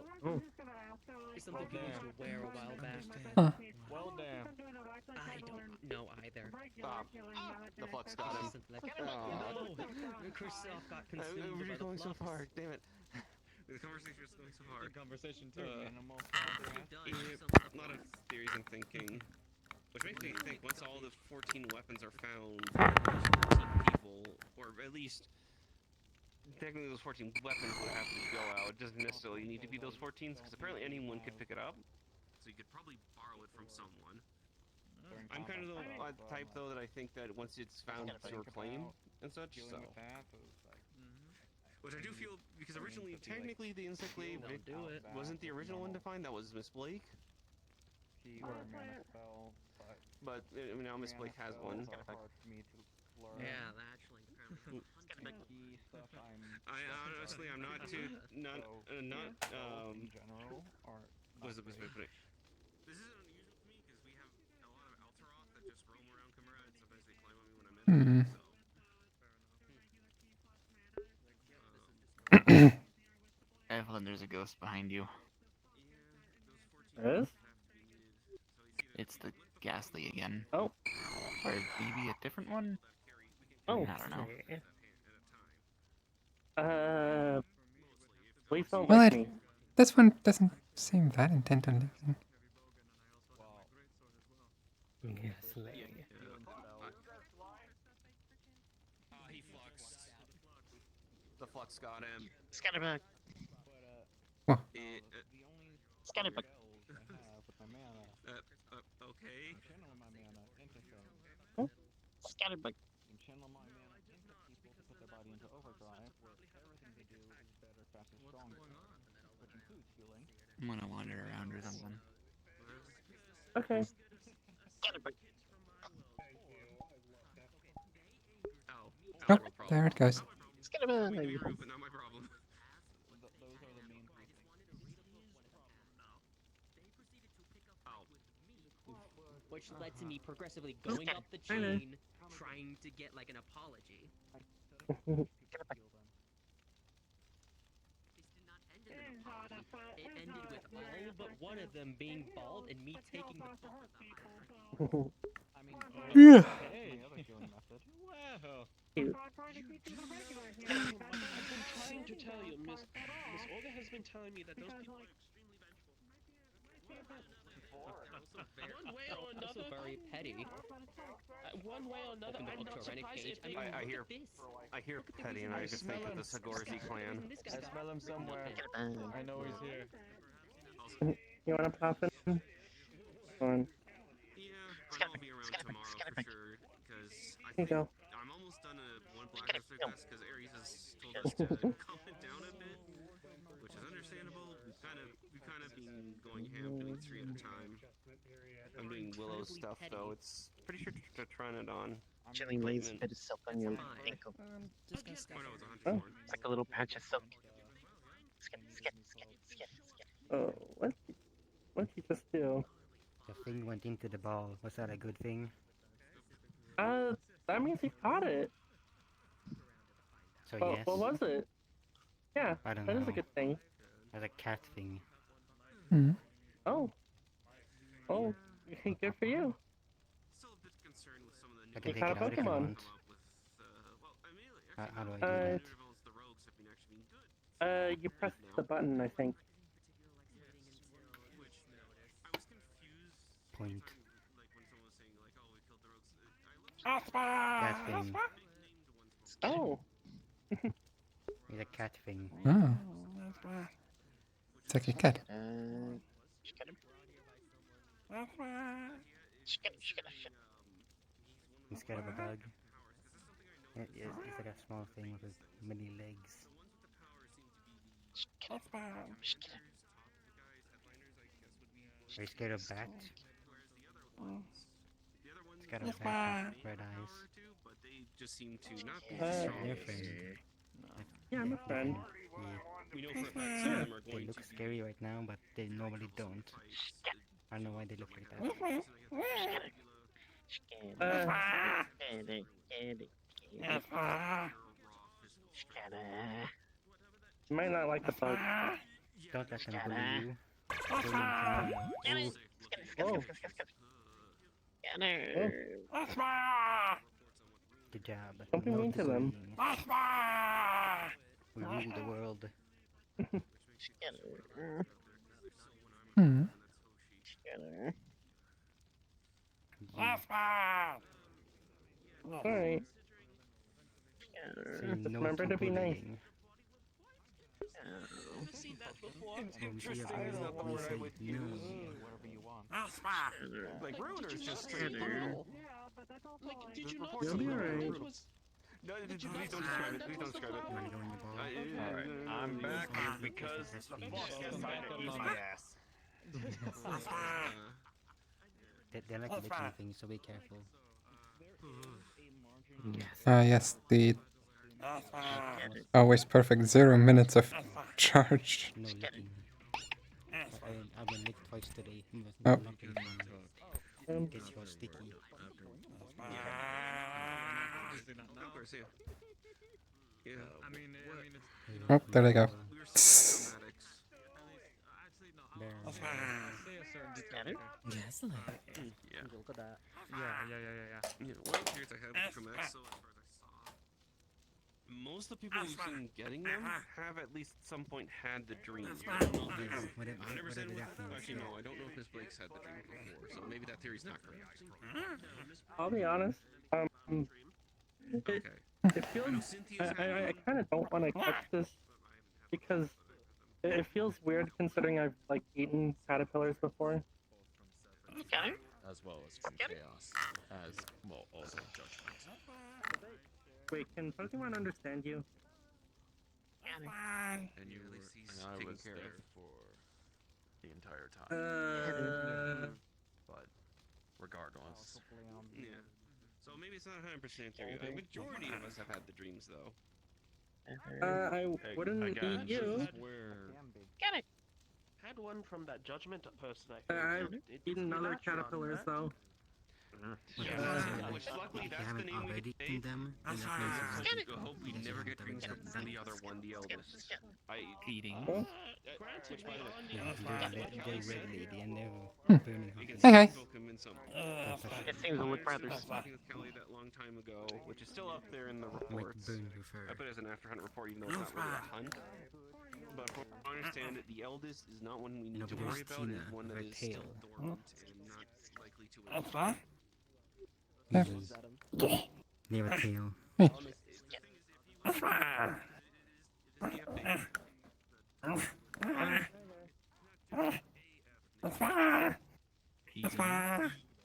It's something people used to wear a while back. Huh. Well, damn. I don't know either. Stop. The Flux got him. No! Christoph got consumed by the going so Flux. far, damn it. The conversation is going so hard. Conversation too. A lot of theories and thinking. Which makes me think once all the 14 weapons are found, 14 people, or at least technically those 14 weapons would have to go out. It doesn't necessarily need to be those 14s, because apparently anyone could pick it up. So you could probably borrow it from someone. I'm kind of the type though that I think that once it's found, it's your claim and such. So. Which I do feel, because originally, technically, the insect lady wasn't the original one defined. That was Miss Blake. Key or mana spell, But now Miss Blake has one. Yeah, actually, apparently. key stuff I'm not too, not, in general are was it Miss Blake? This isn't unusual to me, because we have a lot of Alteroth that just roam around Chimera, and sometimes they climb on me when I'm in Hmm. it, so. Evelyn, there's a ghost behind you. Yes? It's the Ghastly again. Oh. Or maybe a different one? Oh. I don't know. Please don't Well, lick me. this one doesn't seem that intent on living. Yes, He fluxed. The flux got him. Scatterbug. What? Scatterbug. Okay. Scatterbug. Channel my mana into people to put their body into overdrive, where everything they do is better, faster, stronger, which includes healing. I'm gonna wander around or something. Okay. Oh, there it goes. Scatterbug. But not my problem. Those are the main three things. Which led to me progressively going up the chain, trying to get like an apology. It ended with all but one of them being bald and me taking the bald. I mean, Yeah. any other healing method. Wow. Cute. I've been trying to tell you, Miss Olga has been telling me that those people are extremely vengeful. One way or another, Also very petty. one way or another, I'm not surprised if they. I hear petty, and I just think of the Sagorsy clan. I smell him somewhere. I know he's here. You wanna pop in? Go on. Yeah, I'll be around tomorrow for sure, because Here you go. I'm almost done a one Black Earth quest, because Ares has told us to calm it down a bit, which is understandable. We've kind of been going ham, doing 3 at a time. I'm doing Willow's stuff, though. It's pretty sure to trying it on. Chilling lays a bit of silk on your ankle. It's like a little patch of silk. Oh, what? What'd you just do? The thing went into the ball. Was that a good thing? That means you caught it. So Oh, yes. what was it? Yeah, I don't that know. is a good thing. That's a cat thing. Hmm. Oh. Oh, good for you. I can You take caught it a out if you Pokemon. want. How do I do that? You press the button, I think. Point. Cat thing. Oh. It's a cat thing. Oh. It's like a cat. He's scared of a bug. It's like a small thing with many legs. Are you scared of bat? Scared of bat with red eyes. But they just seem to not be They're strong. friendly. Yeah, I'm a friend. We know for a fact some of them are They going look to scary right now, but they normally don't. I don't know why they look like that. You might not like the bug. Don't let them bully you. Bullying Oh. Good job. Don't be No mean to them. bullying. We rule the world. Hmm. Sorry. Say Just no remember to be nice. bullying. I've seen that before. When we see a bully, we say no. Whatever you want. Like Runer's just straight brutal. Like, did you not You'll see be that alright. Rude was No, please don't describe it. Please don't describe it. Alright, I'm back because the boss decided to eat my ass. They're like licking things, so be careful. Yes, the always perfect 0 minutes of charge. No licking. I've been licked twice today. Oh. Gets all sticky. Oh, there they go. Yes, yeah. Look at that. Yeah, what appears I have from Mechs, so as far as I saw, most of the people who've seen getting them have at least at some point had the dream. I don't know if I've never said actually no, I don't know if Miss Blake's had the dream before, so maybe that theory's not correct. I'll be honest. It feels. I kind of don't want to catch this because it feels weird considering I've like eaten caterpillars before. As well as from chaos, as well also judgment. Wait, can Pokemon understand you? And you were, and I was there for the entire time. But regardless. Yeah. So maybe it's not 100% theory. A majority of us have had the dreams, though. I wouldn't eat you. Get it. Had one from that judgment person. I've eaten other caterpillars though. Which luckily that's the name we gave them. I hope we never get dreams from the other one, the eldest. Eating. Which by the They're red lady and they're burning hot. Hey. It seems to look rather speaking with Kelly that long time ago, which is still up there in the reports. I put it as an after hunt report, even though it's not really a hunt. But from what I understand, the eldest is not one we need to worry about. It's one that is still dormant and not likely to. They have a tail.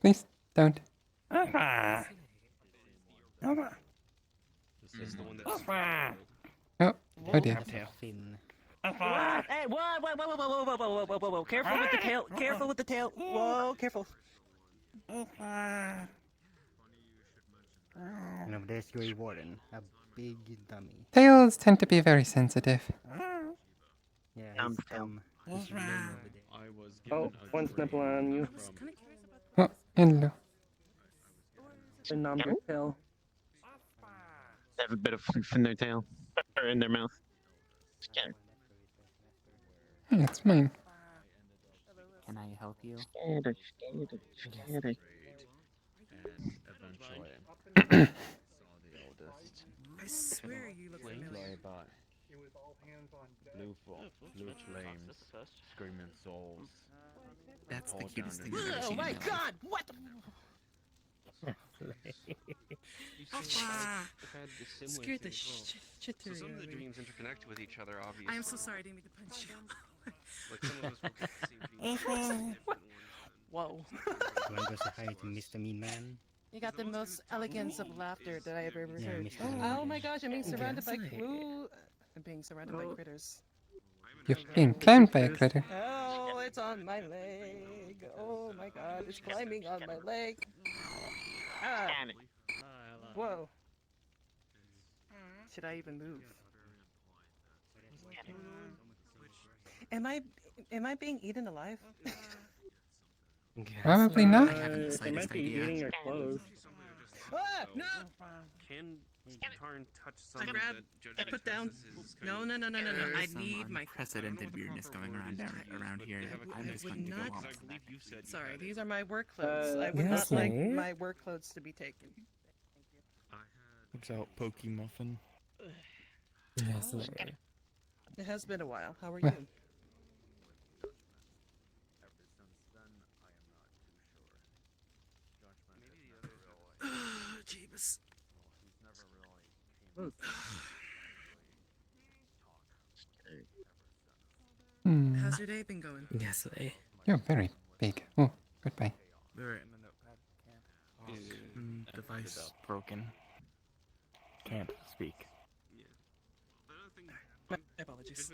Please don't. This is the one that's. Oh, oh dear. Hey, whoa. Careful with the tail. Careful with the tail. Whoa, careful. And over there's your warden, a big dummy. Tails tend to be very sensitive. Yeah, he's dumb. He's really over there. Oh, one nipple on you. Oh, hello. The number tail. They have a bit of foof in their tail or in their mouth. Scared. Hey, it's mine. Can I help you? Scared. And eventually saw the oldest. I swear you look Fly familiar. by. Blue flames, screaming souls. That's the all cutest down thing I've ever Oh seen. my in my god, what? Scared the shit So out some of the of me. dreams interconnect with each other, obviously. I am so sorry, I didn't mean to punch you. Like some of us will get the same dreams. Whoa. You wanna go say hi to Mr. Mean Man? You got the most elegance of laughter that I have ever Yeah, heard. Mr. Mean Oh Man. my gosh, I'm being surrounded by Gaslight. I'm being surrounded by critters. You're being claimed by a critter. Oh, it's on my leg. Oh my god, it's climbing on my leg. Ah. Whoa. Should I even move? Am I being eaten alive? Probably not. They might be eating your clothes. Ah, no! Can Tarn touch I something grab, that I put down. No. I need my. Unprecedented weirdness going around here. I'm just going to go not- home. Sorry, these are my work clothes. I would yes, not like mate. my work clothes to be taken. What's out, Pokemuffin? Yes, it has been a while. How are you? Jeebus. How's your day been going? Yes, you're very big. Oh, goodbye. Device broken. can't speak. Yeah. Another thing. My apologies.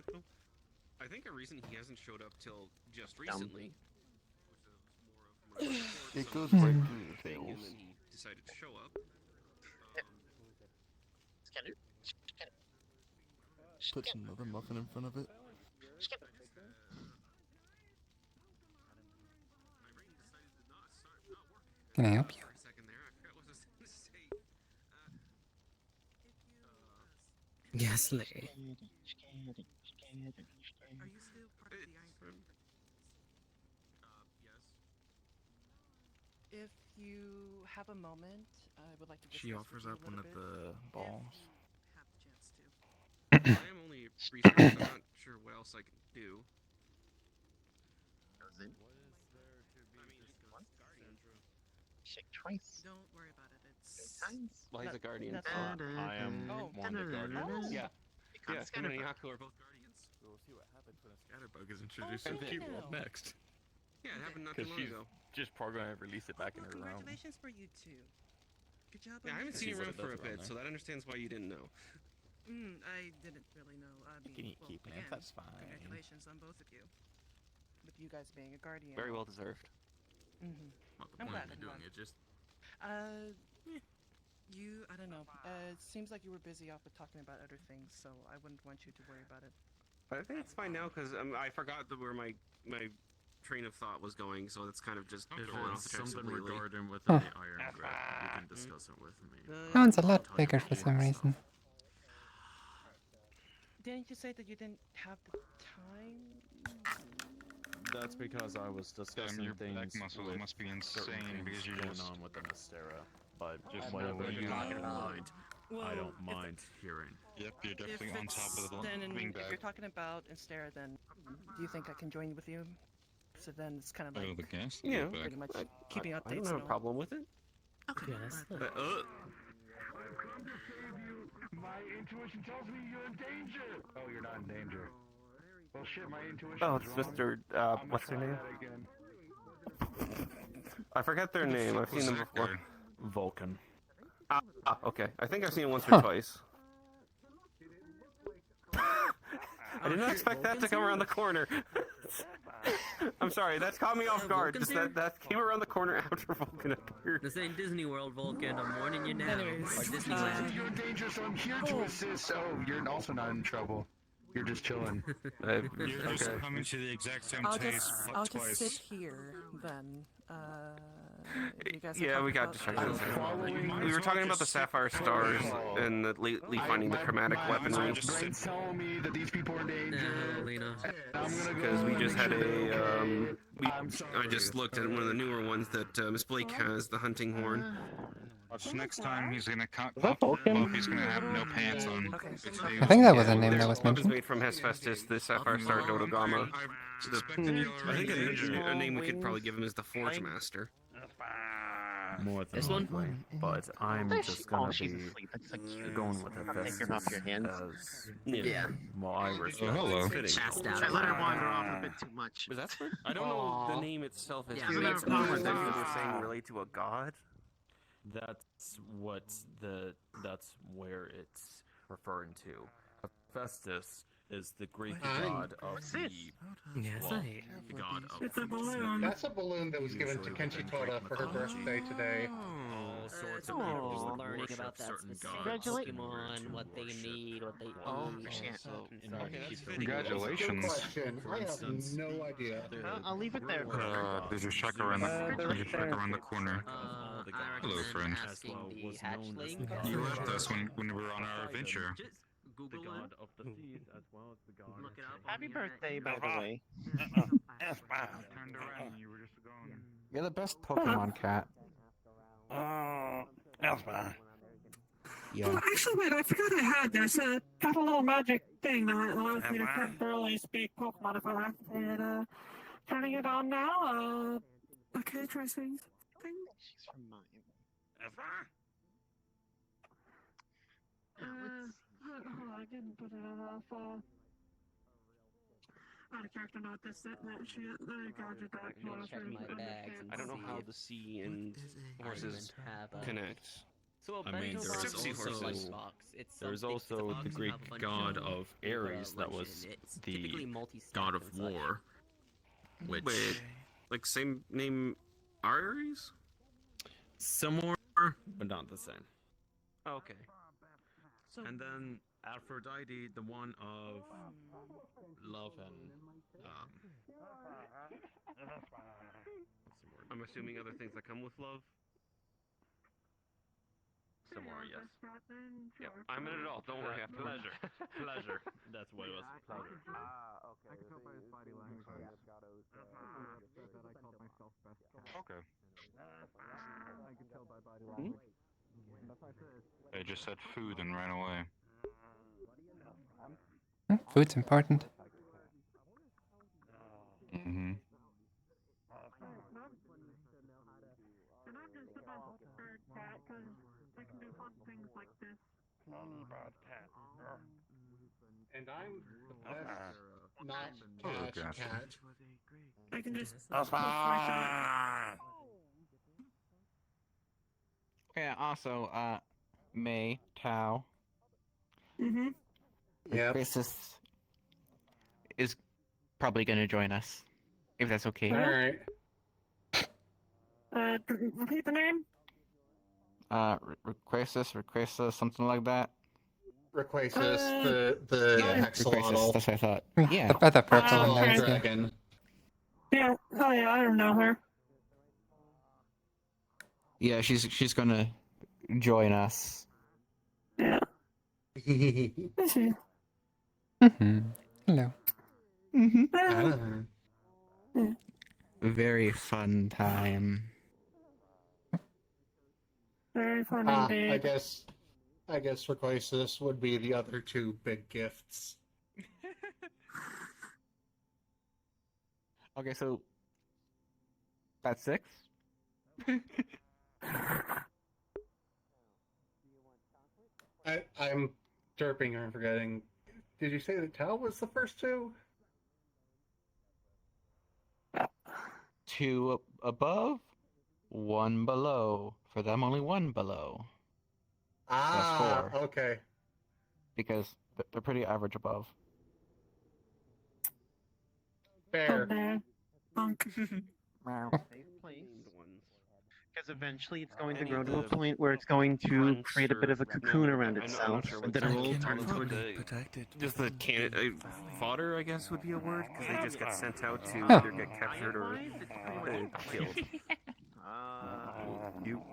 I think a reason he hasn't showed up till just Dumb. recently. It goes some right sort of through the thing, and tails. then he decided to show up. Put another muffin in front of it. Can I help you? For a second there, I forgot what I was gonna say. Yes, Lee. Are you still part of the Iron Firm? Yes. If you have a moment, I would like to discuss She with offers you a up one little of bit. the balls. Have the chance to. I am only researching, so I'm not sure what else I can do. Shake twice. Don't worry about it. It's Well, he's a guardian. That's so all. I am one of the guardians. Yeah. Yeah, him and Yaku are both guardians. We'll see what happens when a scatterbug is introduced to Oh, the cube world now. next. Yeah, it happened not too Because long she's ago. just programmed to release it back in her realm. Congratulations for you two. Good job. Yeah, I haven't seen you She's around what for a it does around bit, so that understands why you didn't know. I didn't really know. I mean, You can eat well, keep, man. again, That's fine. Congratulations on both of you. With you guys being a guardian. Very well deserved. Mm-hmm. Not the I'm point glad. of me doing it, just I don't know. It seems like you were busy off with talking about other things, so I wouldn't want you to worry about it. But I think it's fine now because I forgot where my train of thought was going, so it's kind of just If fallen off it's the tracks something completely. regarding with Huh. the iron grip, you can discuss it with me. That one's a lot Talk bigger about for the some other reason. stuff. Didn't you say that you didn't have the time? That's because I was discussing your back things muscles with must be certain insane things because you going just on with the Mystera. But just whatever never you talking about. mind, I Well, don't mind hearing. Yep, you're definitely on top of the then, wing if bag. you're talking about Instera, then do you think I can join with you? So then it's kind of like The gas Yeah, bag. pretty much keeping updates. I don't have a problem with it. Okay. Yes. My intuition tells me you're in danger. Oh, you're not in danger. Well, shit, my intuition. Oh, it's Mr. What's their name? I forget their name. I've seen them before. Vulcan. Okay. I think I've seen it once or twice. I did not expect that to come around the corner. I'm sorry, that's caught me off guard. Just that came around the corner after Vulcan appeared. This ain't Disney World, Vulcan. I'm warning you now. Anyways, Or Disneyland. You're in danger, so I'm here to assist. Oh, you're also not in trouble. You're just chilling. You're just coming to the exact same I'll taste I'll twice. just sit here then. You guys are Yeah, we talking got about- distracted. We were talking about the sapphire stars and the Lee finding the chromatic weaponry. Brain's telling me that these people are in danger. Lena. Because we just had I just looked at one of the newer ones that Miss Blake has, the hunting horn. Watch next time he's gonna pop that Vulcan? up, he's gonna have no pants on. I think that was a name that was Weapons mentioned. made from Hephaestus, the sapphire star Dodogama. I think a name we could probably give him is the Forge Master. More than This one? likely, but I'm just gonna be going with I'll take her off your hands. as Yeah. well. I respect hello. Passed out. I let her wander off a bit too much. Was that smart? I don't know the name itself is. Yeah, Maybe it's no, words that people are saying relate to a god. That's where it's referring to. Hephaestus is the Greek god of the Yes, well, I. the god of It's a balloon. That's a balloon that was given to Kenshi Toda for her birthday today. all sorts of Oh, people that learning worship about that certain specific gods Pokemon, what they need, what they Oh, eat. shit. Okay, that's fitting. Congratulations. Good question. I have no idea. I'll leave it there. Did you check around the corner? I Hello, recommend friend. asking the was known as hatchling. You left us when we were on our adventure. Just the Google god it. of the seas as well as the god Look it up. Happy birthday, by the way. Turned around and you were just going. You're the best Pokemon cat. Oh, actually, wait, I forgot I had this. Got a little magic thing that allows me to temporarily speak Pokemon if I activated. Turning it on now. Okay, try saying something. She's from mine. Hold on, I didn't put it enough. Out of character note, this, that shit. I got you back. Check my bags and I don't know see how if the sea and horses have a connect. So a I mean, bento there box is is also a lunchbox. It's there is something- it's a also box the you Greek have a bunch god of of with, Ares that lunch was in it. It's the typically multi-stacked god of and such. war, which Wait, like same name Ares? similar but not the same. Okay. And then Aphrodite, the one of love and I'm assuming other things that come with love. similar, yes. Yep, I'm in it all. Don't worry. Pleasure, pleasure. That's what it was. Pleasure. I can tell by his body language that I called myself best. Okay. I can tell by body language. That's why I said. I just said food and ran away. Food's important. Mm-hmm. And I'm just the best bird cat because I can do fun things like this. And I'm the best not Hello, cat Gaston. cat. I can just push my shot. Yeah, also, May, Tao. Mm-hmm. Yep. Chris is probably gonna join us. If that's okay. Alright. Repeat the name? Requestus, something like that. Requasis, the Yeah, Hexalotl. that's what I thought. Yeah. The feather purple one, Hexalotl that was good. dragon. Yeah. Oh yeah, I don't know her. Yeah, she's gonna join us. Yeah. Is she? Hello. Very fun time. Very fun indeed. I guess Requasis would be the other two big gifts. Okay, so that's 6. I'm derping or forgetting. Did you say that Tao was the first two? 2 above, 1 below. For them, only 1 below. Ah, That's 4. okay. Because they're pretty average above. Fair. Because eventually it's going to grow to a point where it's going to create a bit of a cocoon around itself, and then it will turn into a... Just the fodder, I guess, would be a word, because they just get sent out to either get captured or killed.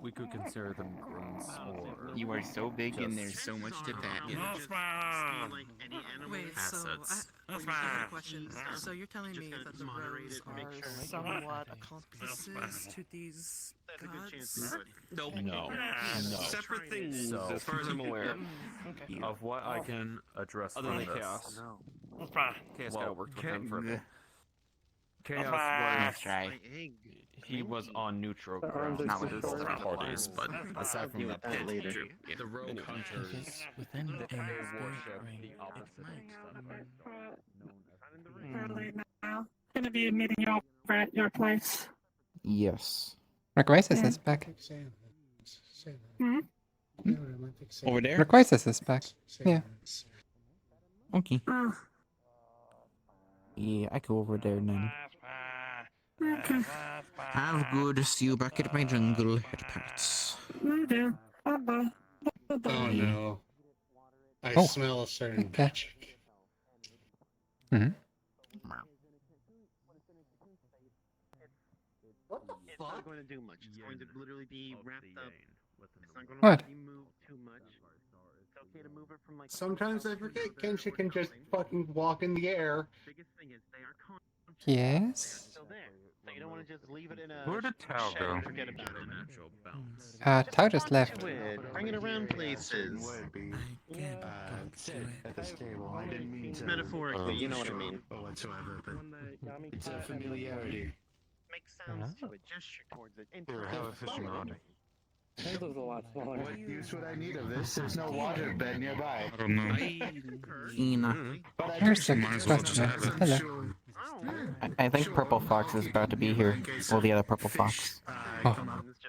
We could consider them grunts or. You are so big and there's so much to that. Wait, so I have a question. So you're telling me that the rows are somewhat accomplices to these gods? Nope. No. Separate things, So, as far as I'm aware. of what I can address Other from than this. Chaos. Chaos guy worked with them for a bit. Chaos That's was. right. He was on neutral The ground arms with are his so parties, but aside from that, that later. the rogue hunters Within the air worship ring, the it opposite might. Early now. Gonna be meeting you over at your place. Yes. Requasis is back. Hmm? Over there? Requasis is back. Yeah. Okay. Oh, Yeah, I go over there then. okay. Have good. See you back at my jungle headparts. I do. Bye-bye. Bye-bye. Oh no. I Oh, smell a certain okay. magic. Mm-hmm. What the It's fuck? not going to do much. It's going to literally be wrapped up. It's not going What? to be moved too much. It's okay to move it from like... Sometimes I forget Kenshi can just fucking walk in the air. Biggest thing is they are conscious. Yes. Still there. So you don't want to just leave it in a Where did Tao shed go? and forget about it. natural balance. Tao just left. Do it. Bring it around places. At this table, I didn't mean to. Metaphorically, you know what I mean. Whatsoever, but it's a familiarity. Make sounds to it, gesture towards it. Here, have a fishing rod. Hers was a lot smaller. What use would I need of this? There's no water bed nearby. I don't know. Ina. But I Here's the Might as well just question. have it. Hello. I think Purple Fox is about to be here. Well, the other Purple Fox. Oh,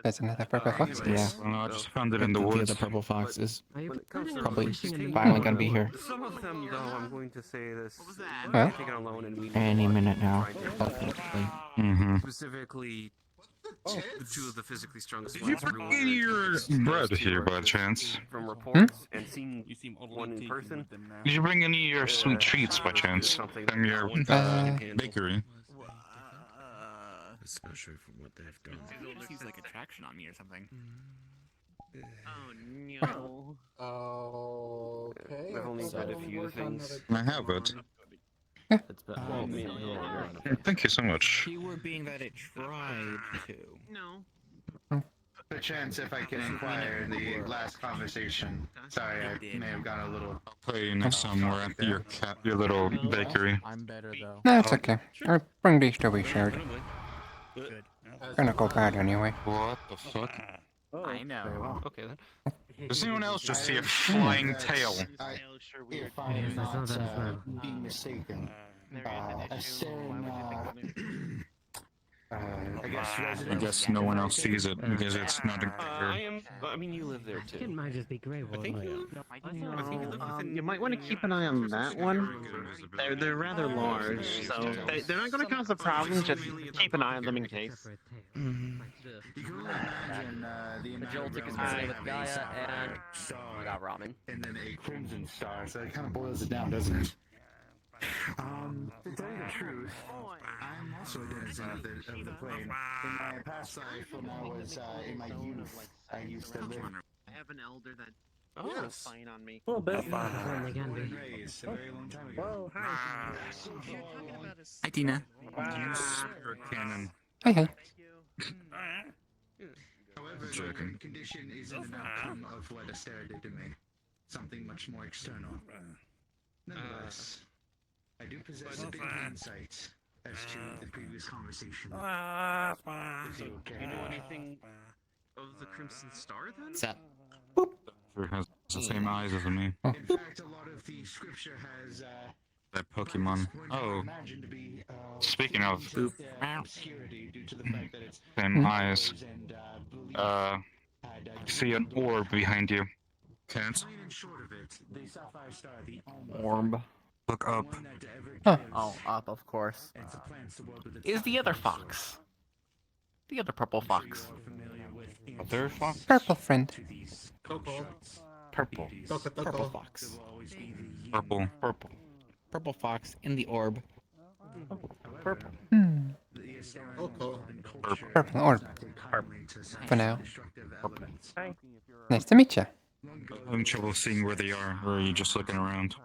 there's another purple fox. Yeah. Well, I just found it in the The woods. other purple fox is When it comes to probably releasing finally gonna be here. some of them, though, I'm going to say this. Well? Taken alone and we Any minute now, trying to- hopefully. Mm-hmm. Specifically, two of the physically strongest Did you ones. bring in your bread here by chance? From reports and seeing one in person. Did you bring any of your sweet treats by chance from your bakery? Especially from what they've done. It seems like attraction on me or something. Oh no. Okay. I've only had a few things. I have it. Well, me and Thank you so much. Keyword being that it tried to. No. Perchance, if I can inquire in the last conversation. Sorry, I may have gone a little. Play you next time we're at your little bakery. I'm better though. No, it's okay. I'll bring these to be shared. Good. Gonna go bad anyway. What the fuck? I know. Okay then. Does anyone else just see a flying tail? If I'm not being mistaken, a certain, I guess no one else sees it because it's not a I mean, you live there too. It might just be grey I think you You might want to keep an eye on that one. They're rather large, so they're not going to cause a problem. Just keep an eye on them in case. The Joel took his money with Gaia and got ramen. and then a crimson star, so it kind of boils it down, doesn't it? To tell you the truth, I'm also a denizen of the plane. In my past life, when I was in my youth, I used to live. I have an elder that Oh, spying on me. A little bit. When they can be. Raised a very long time ago. Whoa, hi. Hi, Tina. Spirit cannon. Hey, hey. However, the condition isn't an outcome of what Astera did to me. Something much more external. Nonetheless, I do possess a bit of insight as to the previous conversation. Do you know anything of the Crimson Star then? What's that? It has the same eyes as me. In fact, a lot of the scripture has That Pokemon. Oh. imagined to be Speaking of obscurity due to the fact that it's same eyes, and see an orb behind you. Can't plain and short of it, the sapphire star, the Orb. look up. one that ever Huh. cares. Oh, up, of course. It's a plans to work with its Is the other sapphire fox. star. The other purple fox. Familiar with Other fox? Purple friend. to these Coco. Purple. Coco. Purple fox. Purple. Purple. Purple fox in the orb. Purple. Hmm. Coco. Purple orb. For now. Hi. Nice to meet you. I'm having trouble seeing where they are, or are you just looking around?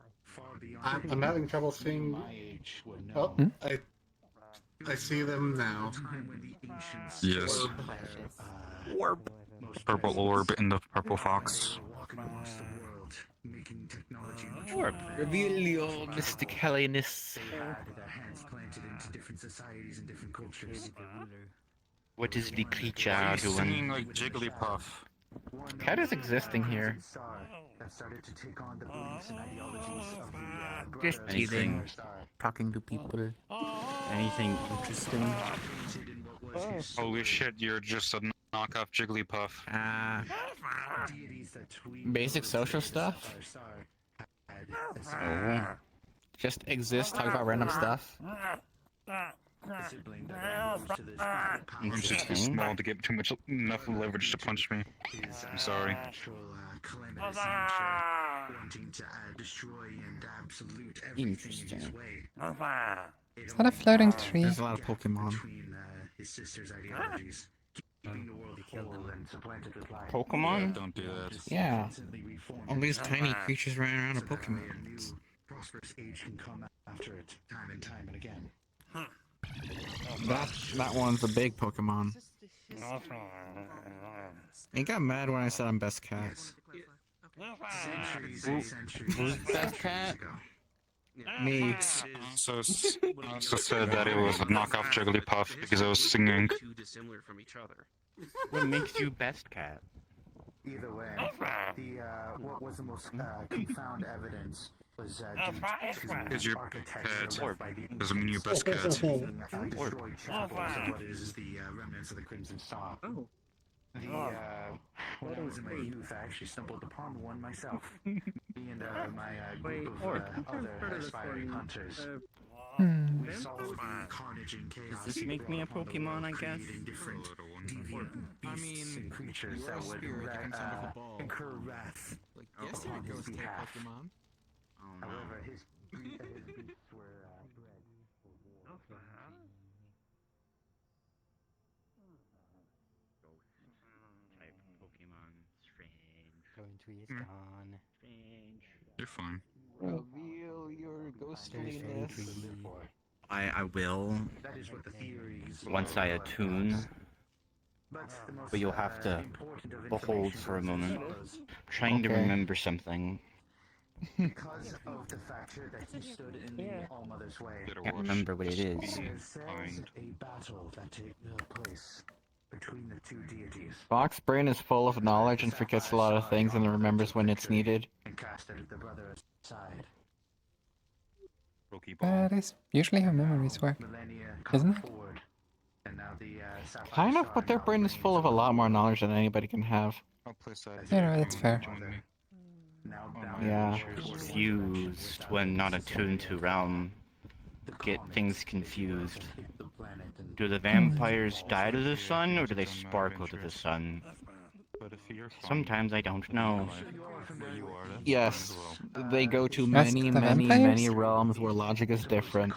I'm having trouble seeing. Oh, I see them now. Yes. Orb. Purple orb in the purple fox. Orb. Reveal your mystic helliness. What is the creature Why are you doing? singing like Jigglypuff? Cat is existing here. Just teasing. Talking to people. Anything interesting? Holy shit, you're just a knockoff Jigglypuff. Basic social stuff. Oh. Just exist, talk about random stuff. I'm just too small to get enough leverage to punch me. I'm sorry. Interesting. Is that a floating tree? There's a lot of Pokemon. Pokemon? Don't do that. Yeah. All these tiny creatures running around are Pokemon. Prosperous age can come after it, time and time and again. That one's a big Pokemon. He got mad when I said I'm best cat. Centuries. Best cat? Me. Also said that it was a knockoff Jigglypuff because I was singing. Too dissimilar from each other. What makes you best cat? Either way, what was the most confound evidence was Because your pet doesn't mean your best cat. destroyed chapels of what is the remnants of the Crimson Star. Oh. When I was in my youth, I actually stumbled upon one myself. Me and my group of other aspiring hunters. We saw the carnage and chaos. Does this make me a Pokemon, I guess? Different deviant beasts and creatures that would incur wrath upon his behalf. However, his beasts were bred for war. Type Pokemon. Strange. Going to is Hmm. gone. Strange. You're fine. Reveal your ghostliness. I will. That is what the theories. Once I attune. But you'll have to behold for a moment. Trying to remember something. Because of the factor that he stood in the All-Mother's way. Can't remember what it is. There's a battle that took place between the two deities. Fox brain is full of knowledge and forgets a lot of things and remembers when it's needed. And casted the brother aside. That is usually how memories work, isn't it? Kind of, but their brain is full of a lot more knowledge than anybody can have. You know, that's fair. Yeah. Confused when not attuned to realm. Get things confused. Do the vampires die to the sun, or do they sparkle to the sun? Sometimes I don't know. Yes, they go to Ask many, the many, vampires? many realms where logic is different.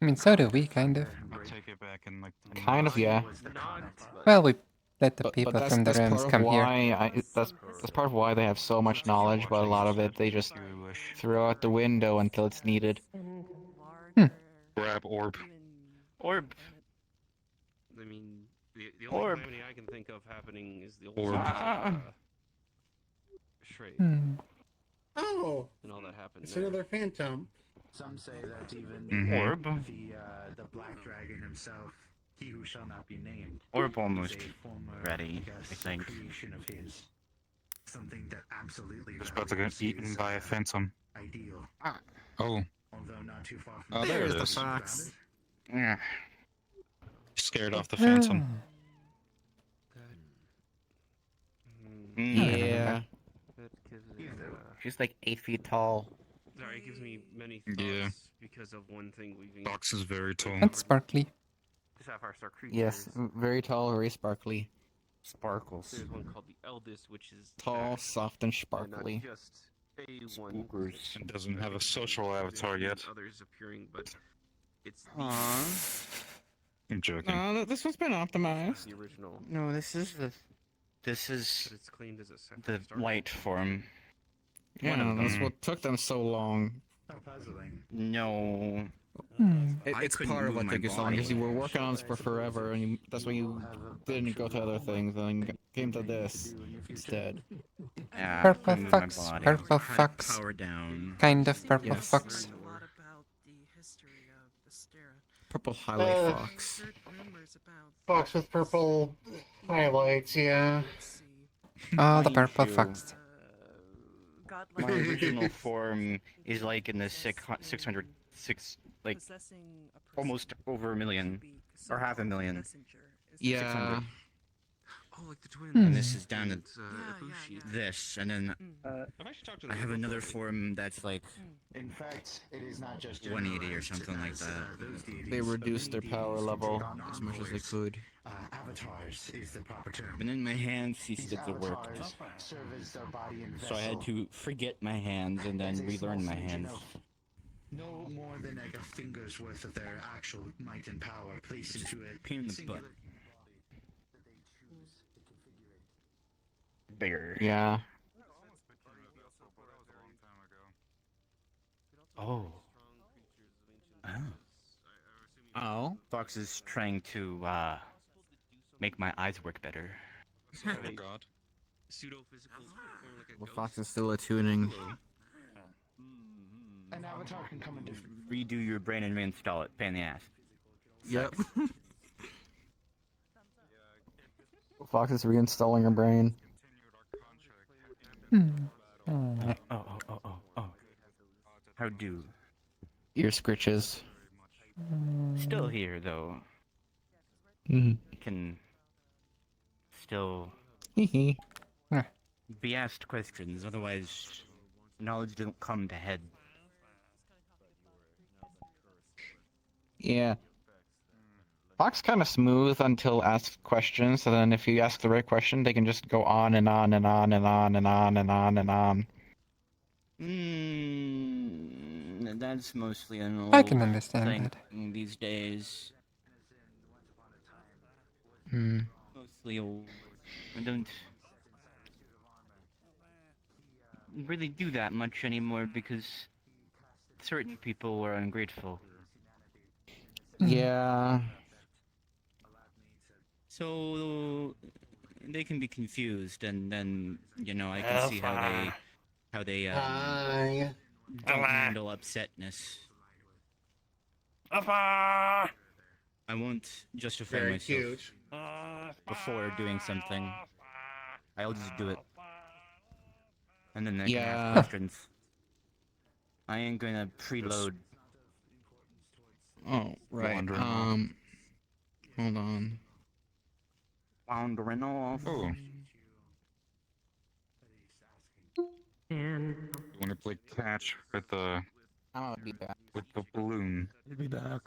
I mean, so do we, kind of. I'll take it back in like 10 Kind of, yeah. Well, we let the But people that's, from the that's rooms part of come why here. that's part of why they have so much knowledge, but a lot of it they just throw out the window until it's needed. Grab orb. Orb. I mean, the only Orb. calamity I can think of happening is the old Orb. Shrade. Oh, And all that happened it's there. another phantom. Some say that even Orb. the black dragon himself, he who shall not be named, Orb almost is a former, ready, guess, I think. creation of his. Something that absolutely Just about to get eaten by a phantom. ideal. Oh. Although not too far from Oh, there it There's the is. fox. Yeah. Scared off the phantom. Yeah. She's like 8 feet tall. Sorry, it gives me many thoughts Yeah. because of one thing we've Fox is very tall. And sparkly. Sapphire Star creatures. Yes, very tall, very sparkly. Sparkles. There's one called the Eldest, which is Tall, soft, and and sparkly. not just a one. Spookers. It doesn't have a social avatar yet. Others appearing, but it's I'm joking. No, this one's been optimized. the original. No, this is the. This is But it's claimed as a Sapphire the Star. light form. Yeah, One of that's them. what took them so long. How puzzling. No. It's couldn't part of move what my took you so long, body. because you were working on this for forever, and that's why you didn't go to other things, and then came to this instead. Yeah, Purple couldn't move my fox, body. purple Had fox. Power down. Kind of purple Yes. fox. A lot about the history of the Stera. Purple highlight fox. Heard rumors about Fox with purple highlights, yeah. Oh, the Are you purple sure? fox. My original form is like in the 606, like possessing a person almost over a million, or half a million. messenger is Yeah. 600. Oh, like the twins. And this is down to Ibushi. this, and then I've actually talked to I have another form that's like In fact, it is not just 180 or something like that. those deities, They but reduced their many power deities level take on as much as they envoys. could. Avatars is the proper term. And then my hands ceased These to work. avatars serve as their body and So I had vessel. to forget my hands and then As a relearn small my smidgen hands. of No more than like a finger's worth of their actual might and power placed into it. Pain in the butt. Bigger. Yeah. Oh. Oh. Fox is trying to make my eyes work better. God. Pseudo-physical form like a Well, ghost. Fox is still attuning. An avatar can come in Redo your brain and reinstall it. Pain in the ass. Yep. Fox is reinstalling her brain. Oh. How do? Ear scritches. Still here, though. Mhm. Can still Hee be asked questions, otherwise knowledge doesn't come to head. Yeah. Fox kind of smooth until asked questions, and then if you ask the right question, they can just go on and on and on and on and on and on and on. That's mostly an old I can understand thing that. these days. Hmm. Mostly old. I don't really do that much anymore because certain people were ungrateful. Yeah. So they can be confused, and then I can see how they Hi. don't handle upsetness. I won't justify Very myself cute. before doing something. I'll just do it, and then they can ask Yeah. questions. I ain't gonna preload. Oh, right. Wandering off. Hold on. Wandering off. Oh. And You want to play catch with the I'll be back. with the balloon? I'll be back.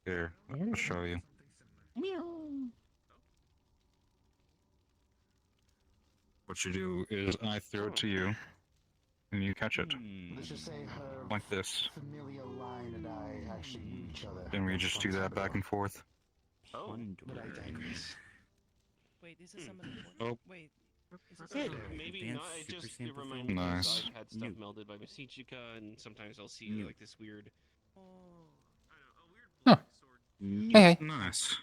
Here, I'll show you. What you do is I throw it to you, and you catch it. Let's just say her Like this. familiar line and I actually knew each other. Then we just do that back and forth. Oh. But I digress. Wait, these are some of the Oh. Wait. Maybe Advanced not. It super just sample reminds film. me Nice. I've had stuff melded by Masichika, and sometimes I'll see like this weird. Huh. Hey. Nice.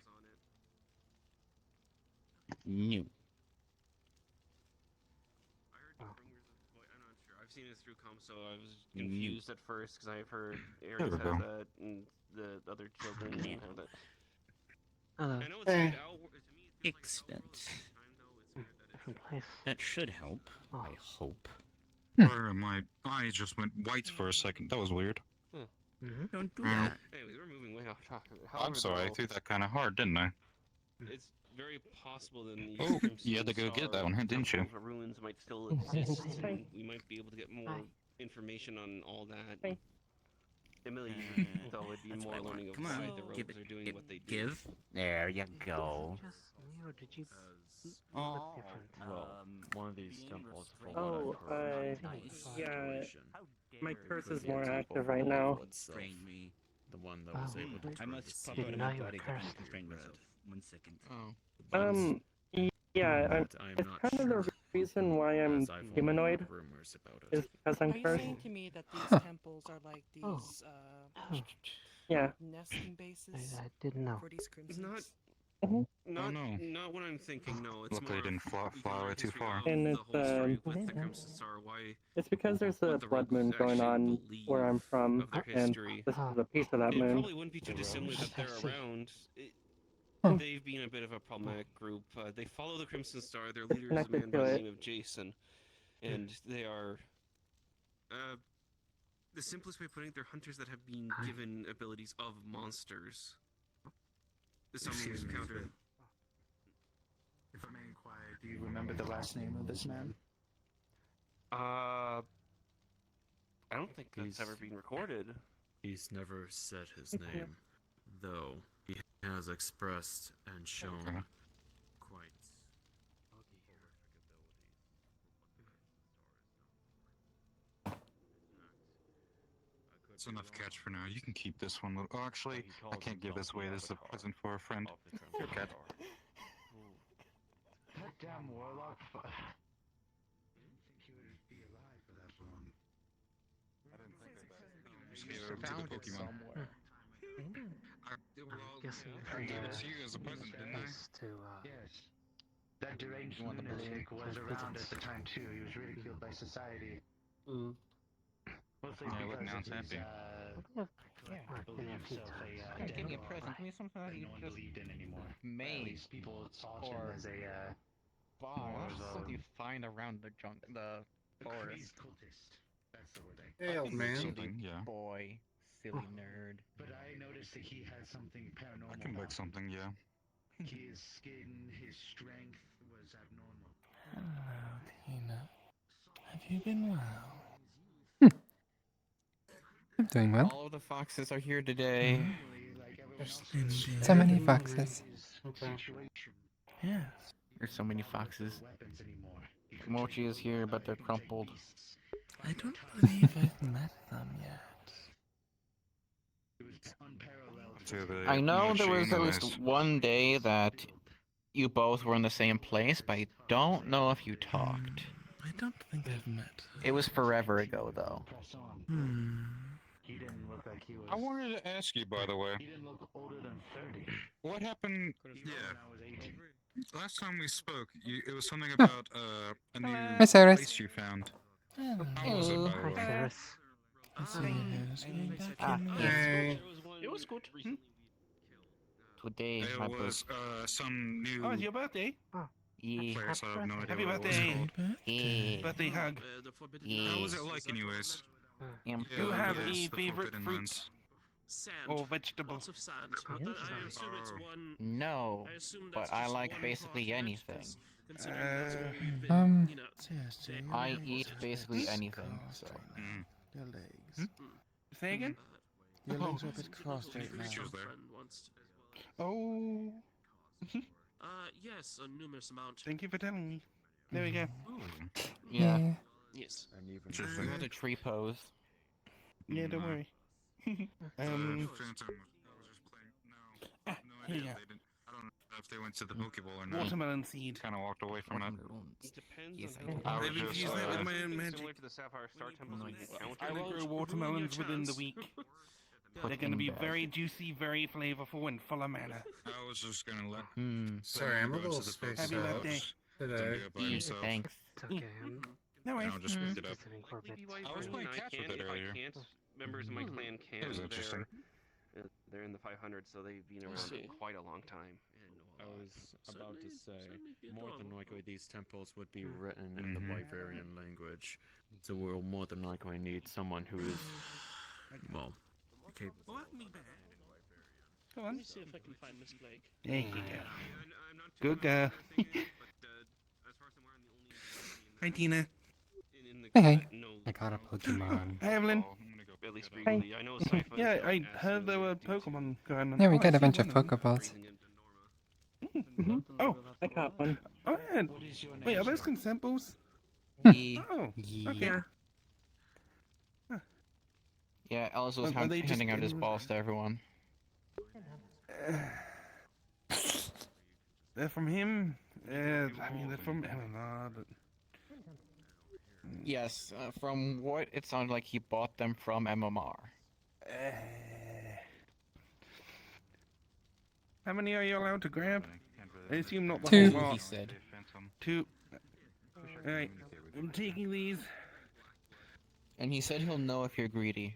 New. I've seen it through so I was confused at first because I've heard There Aries we has go. that and the other children have that. Hello. I know it's Hey. good to me. Extent. Different place. That should help. I hope. Or my eye just went white for a second. That was weird. Don't do Mm. that. Anyways, we're moving way off topic. I'm sorry, I threw that kind of hard, didn't I? It's very possible that these Oh, Crimson you had to go get that one, Star didn't you? temple ruins might still exist, and we might be able to get more information on all that. Emily, though, would be more learning of Come why on. the rogues are doing what they do. Give. There you go. Did you Oh, Well, one of these temples for Oh, yeah. My curse is more active right now. now. Constrain me. The one that was able to I turn must the pop sea out of know my you were body to cursed. constrain myself. 1 second. Oh. Yeah, I'm it's not kind of the reason why I'm as I've only humanoid, heard rumors about it. is because I'm Are you cursed. saying to me that these temples are like these Yeah. nesting bases I didn't know. for these crimsons? Not what I'm thinking. No, it's Luckily, more it didn't fly we can learn away too history far. of And the it's, whole story with the Crimson Star. Why It's because there's a what the blood rogues moon going actually on where I'm from, of their and history. this is a piece of that It moon. probably wouldn't be too dissimilar that they're around. They've been a bit of a problematic group. They follow the Crimson Star. Their leader is a man connected by to the it. name of Jason, and they are. The simplest way of putting it, they're hunters that have been given abilities of monsters. Someone who's Excuse me, encountered. if I may inquire, do you remember the last name of this man? I don't think that's ever been recorded. He's never said his name, though he has expressed and shown quite It's enough catch for now. You can keep this one. Oh, actually, I can't give this away. This is a present for a friend. Here, cat. That damn warlock. I didn't think he would be alive for that long. I didn't think of that. Just gave it to the Pokemon. I gave it to you as a present, didn't I? Yes. That deranged lunatic was around at the time too. He was ridiculed by society. Mostly Yeah, look, because now of it's his, empty. believe himself a Give me a dead present. warlock Give me something that that you no one just believed in anymore. At made. least people saw him or as a spy. That's just something you find around the forest. That's the word. Hey, old man. Something, yeah. Boy, silly nerd. But I noticed that he had something paranormal. I can make about something, yeah. his skin, his strength was abnormal. Hello, Tina. Have you been well? I'm doing well. All of the foxes are here today. There's so many foxes. Yes. There's so many foxes. Mochi is here, but they're crumpled. I don't believe I've met them yet. I know there was at least one day that you both were in the same place, but I don't know if you talked. I don't think I've met. It was forever ago, though. He didn't look like he was. I wanted to ask you, by the way. He didn't look older than 30. What happened? Yeah. Last time we spoke, it was something about a new Hi, Cyrus. place you found. How was it, by the Hi, way? Cyrus. Let's see who's going back in. Hey. It was good. Today, It my was some new. Oh, it's your birthday. Yeah. place. I have no idea Happy what it was birthday. called. Yeah. Birthday hug. How was it like, anyways? Do you have yes, any the favorite forbidden fruit lands. or vegetable? Lots of sand. But then I assume it's one. No, I assume but that's I just like one basically continent, anything. 'cause considering that's where we've been, you know, I eat basically anything, so. Your legs. Say again? Your legs are a bit crossed right now. friend wants to. Oh. Yes, a numerous amount. Thank you for telling me. There we go. Yeah. Yes. And even You got a tree pose. Yeah, don't worry. Phantom was just playing. No here you idea. go. They didn't. I don't know if they went to the Pokeball or not. Watermelon seed. Kind of walked away from it. It depends Yes, on I how did. I was Maybe just. use that with my own Something magic. similar to the Sapphire Star Temple, so we can count I will them. grow watermelons within the week. They're going to be in bed. very juicy, very flavorful, and full of mana. I was just gonna let. Sorry, I'm a go little to the spaced Happy Pokeball out birthday. than today. do it by himself. Thanks. It's okay. No worries. And I'll just pick it up. I was playing I catch with can, it if I earlier. can't, members of my clan can. was interesting. They're in the 500, so they've been around for quite a long time. I was about to say, more than likely these temples would be written in the Wyverian language, so we'll more than likely need someone who is, well, capable. Let me back. Come Let on. me see if I can find Miss Blake. There you go. Good girl. Hi, Tina. Hey. I got a Pokemon. Hi, Evelyn. At least briefly. I know Sci-Fi. Yeah, I heard there were Pokemon going on. Yeah, we Oh, got I a see bunch of one them. Pokeballs. Oh, I caught one. oh yeah. Wait, are those consent balls? Yeah. Oh, okay. Yeah, Ellis was Are they just handing out his in- balls to everyone. They're from him. I mean, they're from Eleanor, but Yes, from what it sounded like, he bought them from MMR. how many are you allowed to grab? I assume not the Two. whole lot. He said. Two. Alright, I'm taking these. And he said he'll know if you're greedy.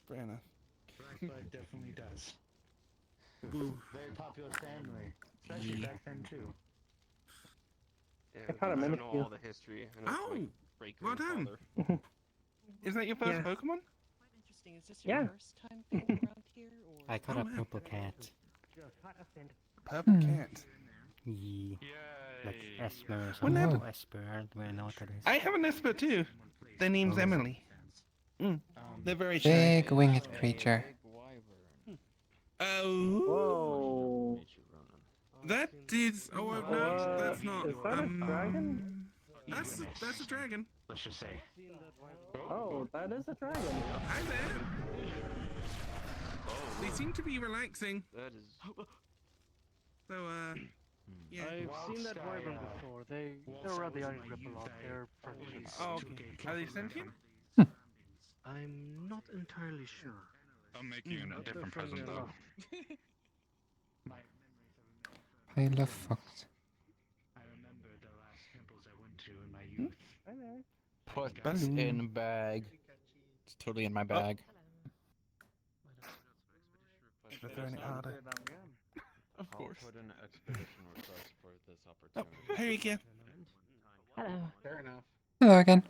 Fair enough. Blackbud definitely does. Boo. Very popular family, especially back then too. Yeah, I caught a don't minute know ago. all the history. I know it's Oh, my great well done. grandfather. Is that your first Yeah. Pokemon? Interesting. Is this your Yeah. first time being around here? Or... I got a purple cat. Purple Hmm. cat. Yeah. Like Esper or What something. happened? Oh, Esper, I don't really know what that is. I have an Esper too. Their name's Oh. Emily. They're very shy. Big winged creature. Oh. Whoa. That is. Oh, no, that's not. Is that a dragon? That's a dragon. Let's just say. Oh, that is a dragon. Hi there. They seem to be relaxing. That is. So, yeah. I've seen that wyvern before. They're rather ungripple off. They're friendly. Oh, okay. Are they sentient? I'm not entirely sure. I'll make you a different present though. Pile of fox. I remember the last temples I went to in my youth. Hi there. Put Balloon. in bag. It's totally in my bag. They're throwing it harder. Of course. I'll put an expedition request for this Oh, opportunity. here you go. Hello. Fair enough. Hello again.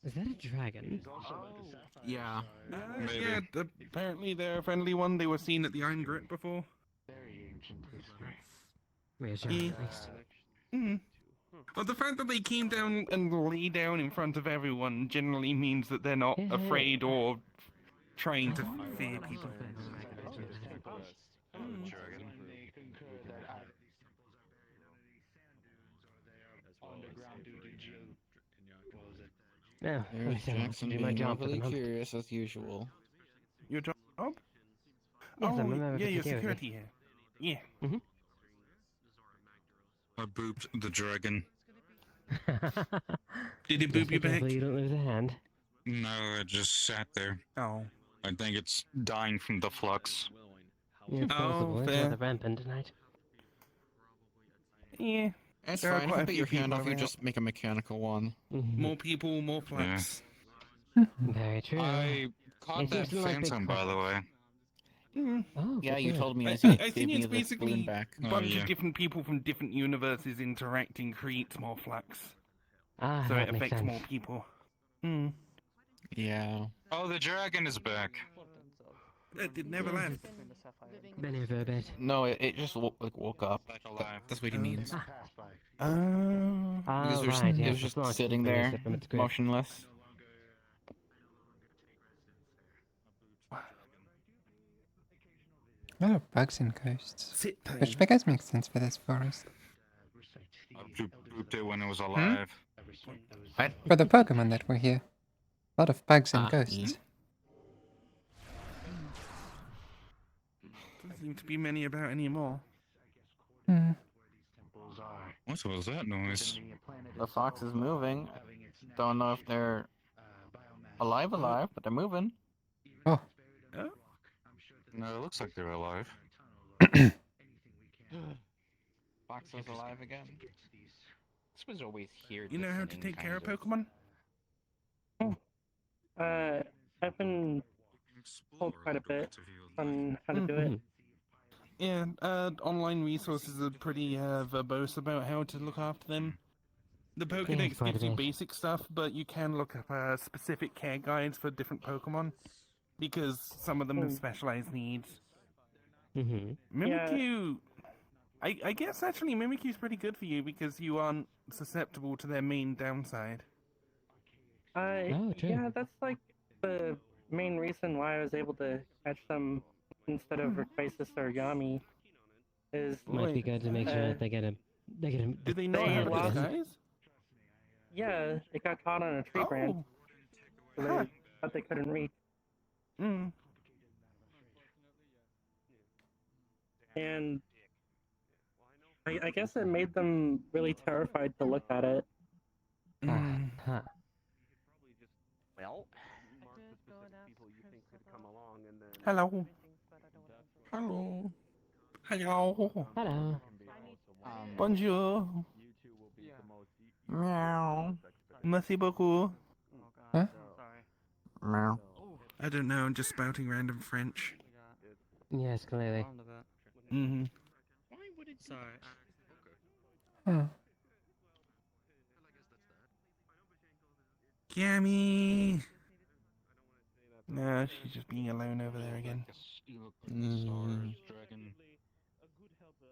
Is that a dragon? Yeah. Yeah, apparently they're a friendly one. They were seen at the Iron Grit before. Reassuring, at least. Well, the fact that they came down and lay down in front of everyone generally means that they're not afraid or trying to fear people. No, There's Jackson do my being job for the overly moment. curious as usual. Your job? Yes, oh, I'm a member of yeah, the your security. security here. Yeah. I booped the dragon. Did it boop you back? You don't lose a hand. No, it just sat there. Oh. I think it's dying from the flux. Yeah, possible. It's rather rampant tonight. Yeah. It's There are fine. If quite you a bit few your hand people off, you around. just make a mechanical one. More people, more flux. Very true. I caught It that seems like big phantom, by the way. Oh, Yeah, good you to told me I, as you I gave think me it's the basically balloon back. a bunch of different people from different universes interacting creates more flux. Ah, So that it makes affects sense. more people. Yeah. Oh, the dragon is back. It never left. Been here for a bit. No, it just woke up. That's what he means. Because it was, right, it yeah, was just just sitting there, motionless. A lot of bugs and ghosts. Sit Which I guess makes sense for this forest. I booped it when it was alive. For the Pokemon that were here. A lot of bugs and ghosts. Doesn't seem to be many about anymore. What was that noise? The fox is moving. Don't know if they're alive, but they're moving. Oh. No, it looks like they're alive. Fox is alive again. This was always here. You know how to take care of Pokemon? Pokemon? I've been told quite a bit on how to do it. Yeah, online resources are pretty verbose about how to look after them. The Pokedex quite a gives you bit. basic stuff, but you can look up specific care guides for different Pokemon, because some of them have specialized needs. Mimikyu! I guess actually Mimikyu's pretty good for you because you aren't susceptible to their main downside. Yeah, that's like the main reason why I was able to catch them instead of Crisis or Yami. Is Might be good to make sure that they get a. Do they not have lost- disguise? Yeah, it got caught on a tree branch. So they thought they couldn't reach. And I guess it made them really terrified to look at it. Well, Hello. Hello. Hello. Hello. Bonjour. Meow. Merci beaucoup. Huh? Meow. I don't know, I'm just spouting random French. Yes, clearly. Mm-hmm. Sorry. Oh. Yummy. No, she's just being alone over there again.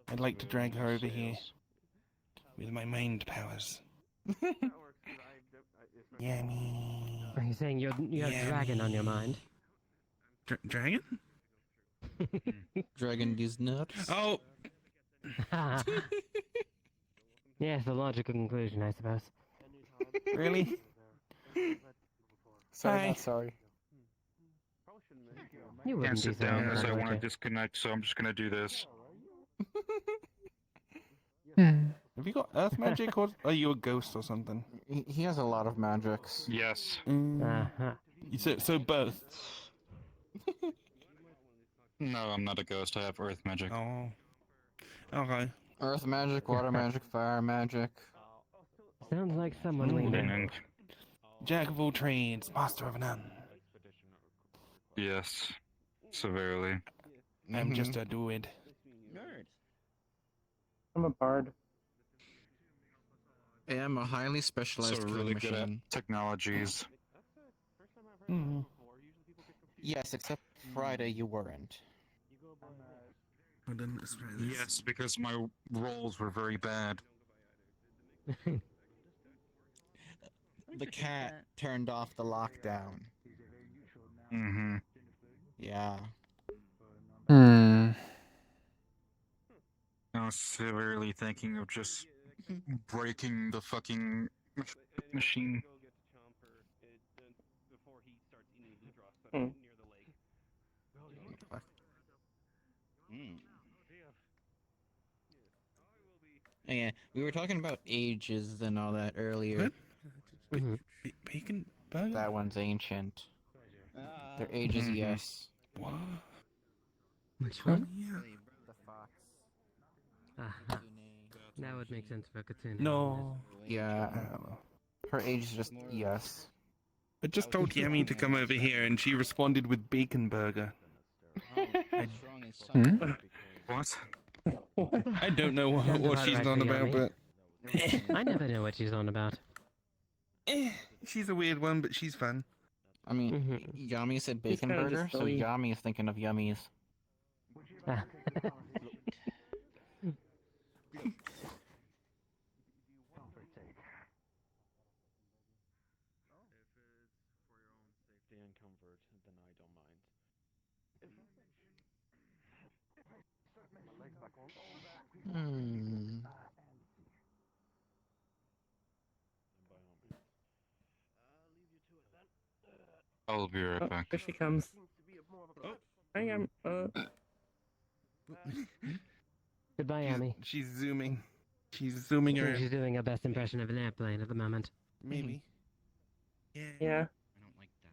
I'd like to drag her over here with my mind powers. Yummy. Are you saying you have dragon on your mind? Dragon? Dragon these nuts. Oh! Yes, a logical conclusion, I suppose. Really? Sorry, Hi. not sorry. You Can't wouldn't sit be so down as I would want to you? disconnect, so I'm just gonna do this. Have you got earth magic or are you a ghost or something? He has a lot of magics. Yes. So both? No, I'm not a ghost. I have earth magic. Oh. Okay. Earth magic, water magic, fire magic. Sounds like someone we know. Jack of all trades, master of none. Yes. Severely. I'm just a druid. Nerd. I'm a bard. I am a highly specialized So killing really good at machine. technologies. Yes, except Friday you weren't. Hold on, let's try this. Yes, because my rolls were very bad. The cat turned off the lockdown. Mm-hmm. Yeah. Hmm. I was severely thinking of just breaking the fucking machine. Yeah, we were talking about ages and all that earlier. What? Bacon burger? That one's ancient. Their age is yes. What? Which one? The fox. Aha. That would make sense for Katsune. No. Yeah. Her age is just yes. I just told Yami to come over here and she responded with bacon burger. What? I don't know what she's on about, but... I never know what she's on about. She's a weird one, but she's fun. I mean, Yami said bacon kinda burger, just so silly. Yami is thinking of yummies. Safety and comfort, then I don't mind. Hmm. I'll be right back. Here she comes. Oh, I am. Goodbye, Amy. She's zooming. She's zooming I think around. she's doing her best impression of an airplane at the moment. Maybe. Yeah. Yeah. I don't like that.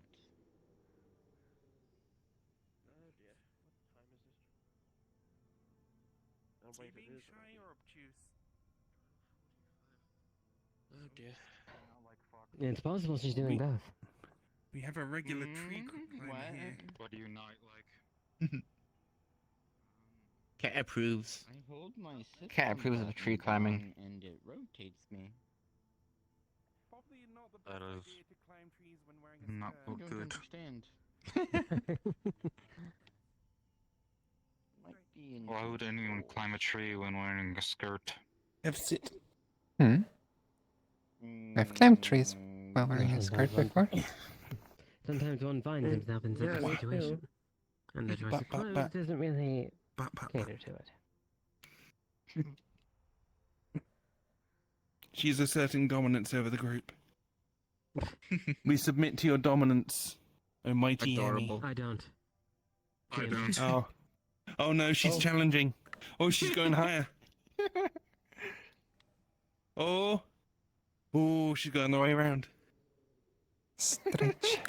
Is she being shy or obtuse? Oh dear. It's possible she's doing both. We have a regular tree climber here. What do you not like? Cat approves. I hold my sit Cat approves of tree climbing. and it rotates me. Probably not the That best is idea to climb trees when wearing a not skirt. look good. Understand. Might be in Why would anyone climb a tree when wearing a skirt? Have sit. Hmm. I've climbed trees while wearing a skirt before. Sometimes one finds himself in such Yeah, a me situation, too. and the choice of clothes doesn't really cater to it. She's asserting dominance over the group. We submit to your dominance, O mighty Yami. I don't. I don't. Oh. Oh no, she's challenging. Oh, she's going higher. Oh. Oh, she's going the way around. Stretch.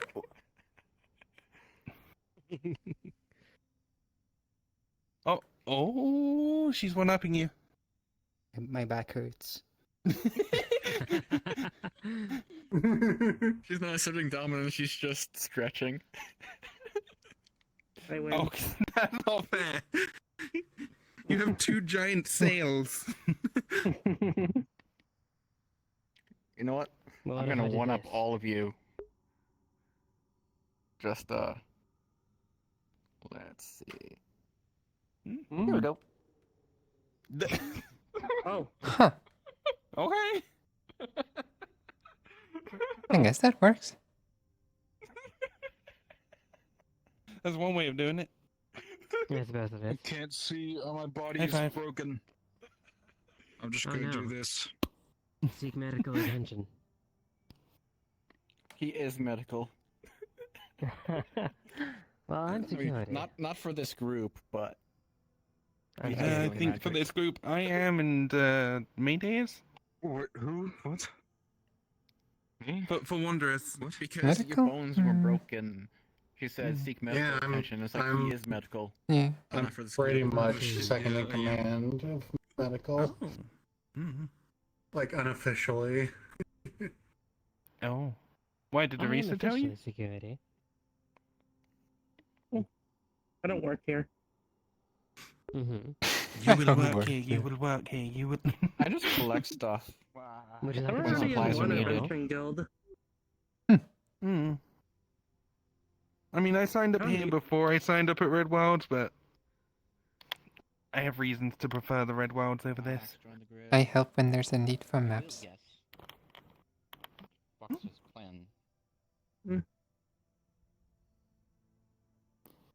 Oh, she's one-upping you. My back hurts. She's not asserting dominance, she's just stretching. I win. Oh, that's not fair. You have two giant sails. You know what? Well, I'm what if gonna I did one-up this? all of you. Just, let's see. Here we go. Oh. Huh. Okay. I guess that works. That's one way of doing it. I suppose it I is. can't see. My body High is five. broken. I'm just Oh, gonna no. do this. Seek medical attention. He is medical. Well, I'm I mean, security. not for this group, but... I'm Yeah, I security. think for magic. this group, I am, and Mayday is. Who? What? Me? For Wanderers. Because Medical? your bones were broken. She said seek medical Yeah, attention. It's like I'm- he is medical. Yeah. I'm not for this pretty group. much Oh. second in command of medical, like unofficially. Oh. Why did I am Arisa tell you? officially security. I don't work here. Mm-hmm. You will don't work work here, you here. will work here, you will... I just collect stuff. Would you I'm like to already in supplies one are needed. adventuring guild. Hmm. I mean, I signed up here before I signed up at Red Wilds, but I have reasons to prefer the Red Wilds over this. I help when there's a need for maps. Fox's clan.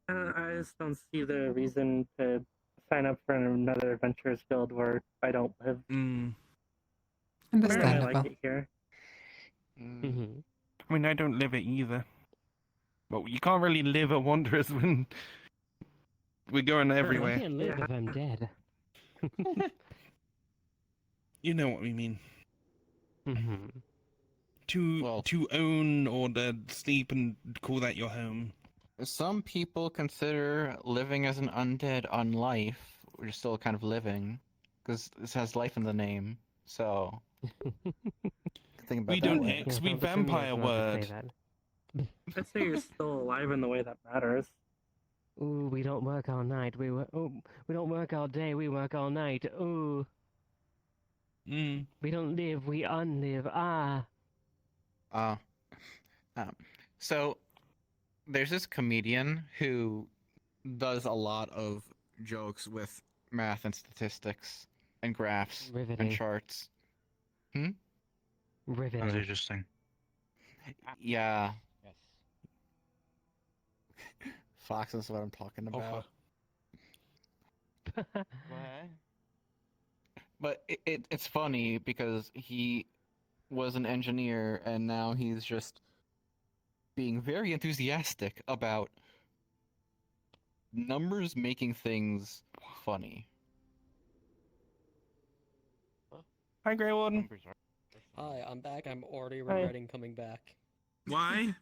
I just don't see the reason to sign up for another adventurers guild where I don't live. I really Understandable. like it here. Mm-hmm. I mean, I don't live it either. But you can't really live at Wanderers when we're going I everywhere. can't live if I'm dead. You know what we mean. Mm-hmm. To own or to sleep and call that your home. Some people consider living as an undead unlife. We're still kind of living, because this has life in the name. So think about We that don't way. X, we vampire word. I'd say you're still alive in the way that matters. Ooh, we don't work all night. We don't work all day. We work all night. Ooh. We don't live. We unlive. Ah. So there's this comedian who does a lot of jokes with math and statistics and graphs Riveting. and charts. Riveting. Sounds interesting. Yeah. Fox is what I'm talking about. What? But it's funny because he was an engineer and now he's just being very enthusiastic about numbers making things funny. Hi, Grey Warden. Hi, I'm back. I'm already regretting coming back. Why?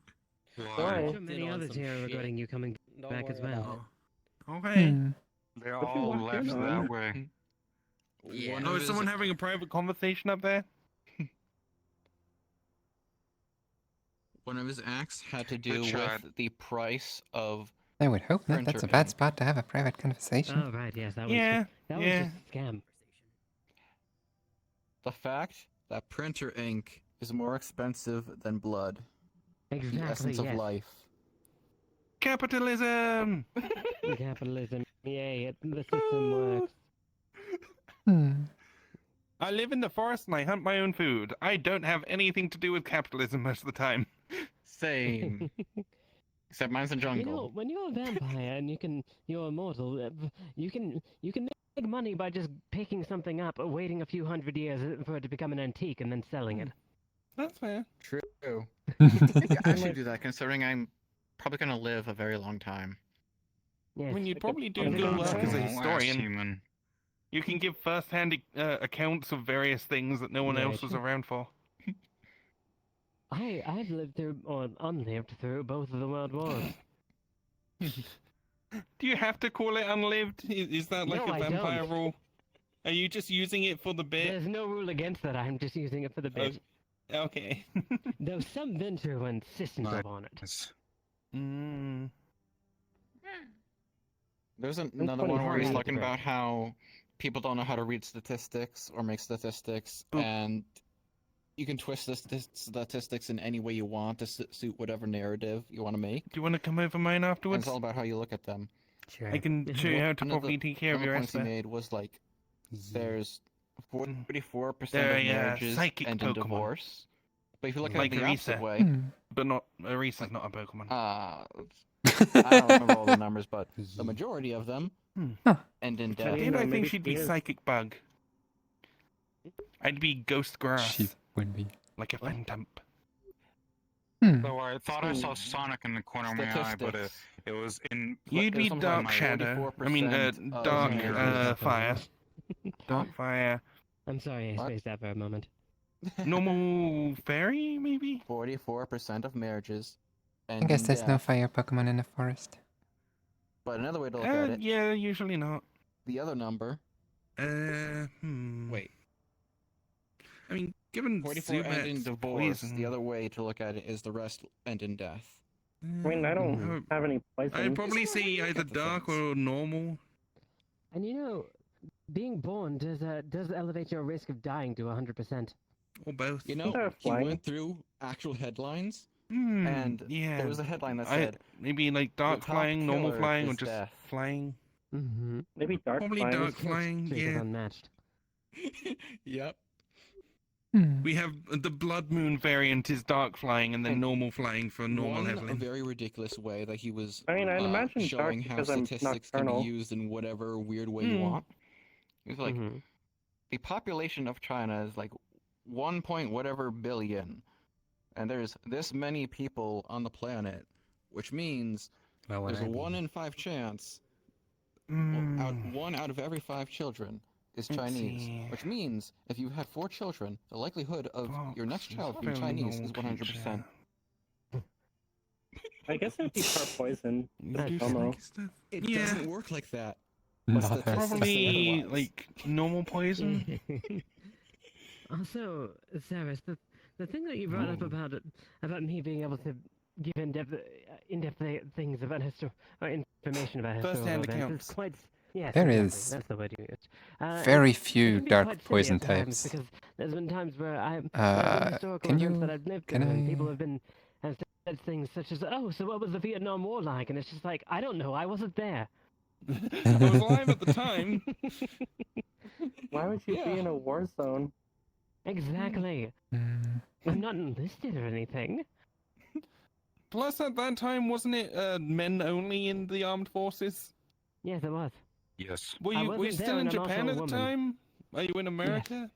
I'm sure many others here are regretting you coming back as well. Okay. They're all left that way. Yeah. Oh, is someone having a private conversation up there? One of his acts had to do Chat. with the price of I would hope not. That's a bad printer spot to have a private conversation. Oh, right, yes, that was Yeah, that was yeah. just a scam. the fact that printer ink is more expensive than blood. Exactly, The essence of yes. life. Capitalism! Capitalism. Yay, the system works. I live in the forest and I hunt my own food. I don't have anything to do with capitalism most of the time. Same. Except mine's a jungle. You know, when you're a vampire and you're immortal, you can make money by just picking something up, waiting a few hundred years for it to become an antique, and then selling it. That's fair. True. I think I should do that, considering I'm probably gonna live a very long time. Yes. I mean, you'd probably do good work as a historian. You can give first-hand accounts of various things that no one Very else was true. around for. I've lived through, or unlived through, both of the world wars. Do you have to call it unlived? Is that like No, a I vampire don't. rule? Are you just using it for the bit? There's no rule against that. I'm just using it for the bit. Okay. Though some venture will insist on it. There's another one where he's talking about how people don't know how to read statistics or make statistics, and you can twist the statistics in any way you want to suit whatever narrative you want to make. Do you want to come over mine And afterwards? it's all about how you look at them. Sure. I can show you how to properly take care of your points he Esper. made was like, there's 44% They're of marriages psychic end in Pokemon. divorce. But if you look at Like it the opposite Orisa. way, But not Orisa's not a Pokemon. I don't remember all the numbers, but the majority of them end in death. Did I think she'd be Psychic Bug? I'd be Ghost Grass. She would be. Like a Phantump. So I thought I saw Sonic in the corner of my eye, but it was in. You'd be Dark Shadow. I mean, Dark Fire. Dark Fire. I'm sorry, I spaced out for a moment. Normal Fairy, maybe? 44% of marriages I end guess in there's no death. fire Pokemon in the forest. But another way to look at it, Yeah, usually not. the other number, Wait. I mean, given 44 end in Zubat's divorce, poison... the other way to look at it is the rest end in death. I mean, I don't have any poison. I'd probably say either dark or normal. And you know, being born does elevate your risk of dying to 100%. Or both. You know, he went through actual headlines, and yeah. there was a headline that said, maybe like dark "The top flying, normal killer flying, or is just death." flying. Mm-hmm. Maybe dark Probably flying. dark flying, Streak is yeah. unmatched. Yep. We have the blood moon variant is dark flying, and then normal flying for normal One, a leveling. very ridiculous way that he was I mean, I'd imagine showing dark how because I'm statistics can be nocturnal. used in whatever weird way you want. It's like, the population of China is like 1 point whatever billion, and there's this many people on the planet, which means there's a 1 in 5 chance, one out of every 5 children is Chinese, which means if you had 4 children, the likelihood of your next child being Chinese is 100%. I guess it'd be part poison. Just Just FOMO. It doesn't work like that. Probably like normal poison. Also, Cyrus, the thing that you brought up about me being able to give in-depth things about information about First-hand historical events accounts. is quite. Yes, There exactly, is that's the word you used. very it few can be dark quite silly poison at times types. because there's been times where there have been historical can events you- that I've lived can through, and I- people have said things such as, "Oh, so what was the Vietnam War like?" And it's just like, I don't know, I wasn't there. I was alive at the time. Why would you be in a war zone? Exactly. I'm not enlisted or anything. Plus, at that time, wasn't it men only in the armed forces? Yes, it was. Yes. Were I you wasn't still there, in and I'm also Japan a at the woman. time? Are you in America?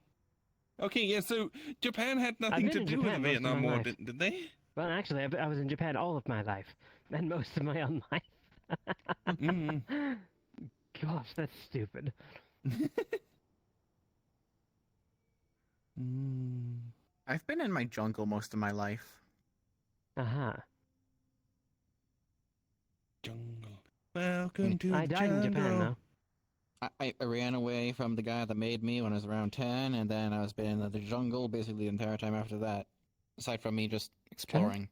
Okay, yeah. So Japan had I've nothing been to in do with the Japan most of Vietnam my War, life. did they? Well, actually, I was in Japan all of my life, and most of my own life. Gosh, that's stupid. I've been in my jungle most of my life. Jungle. Welcome to I the died in Japan, jungle. though. I ran away from the guy that made me when I was around 10, and then I was been in the jungle basically the entire time after that, aside from me just exploring.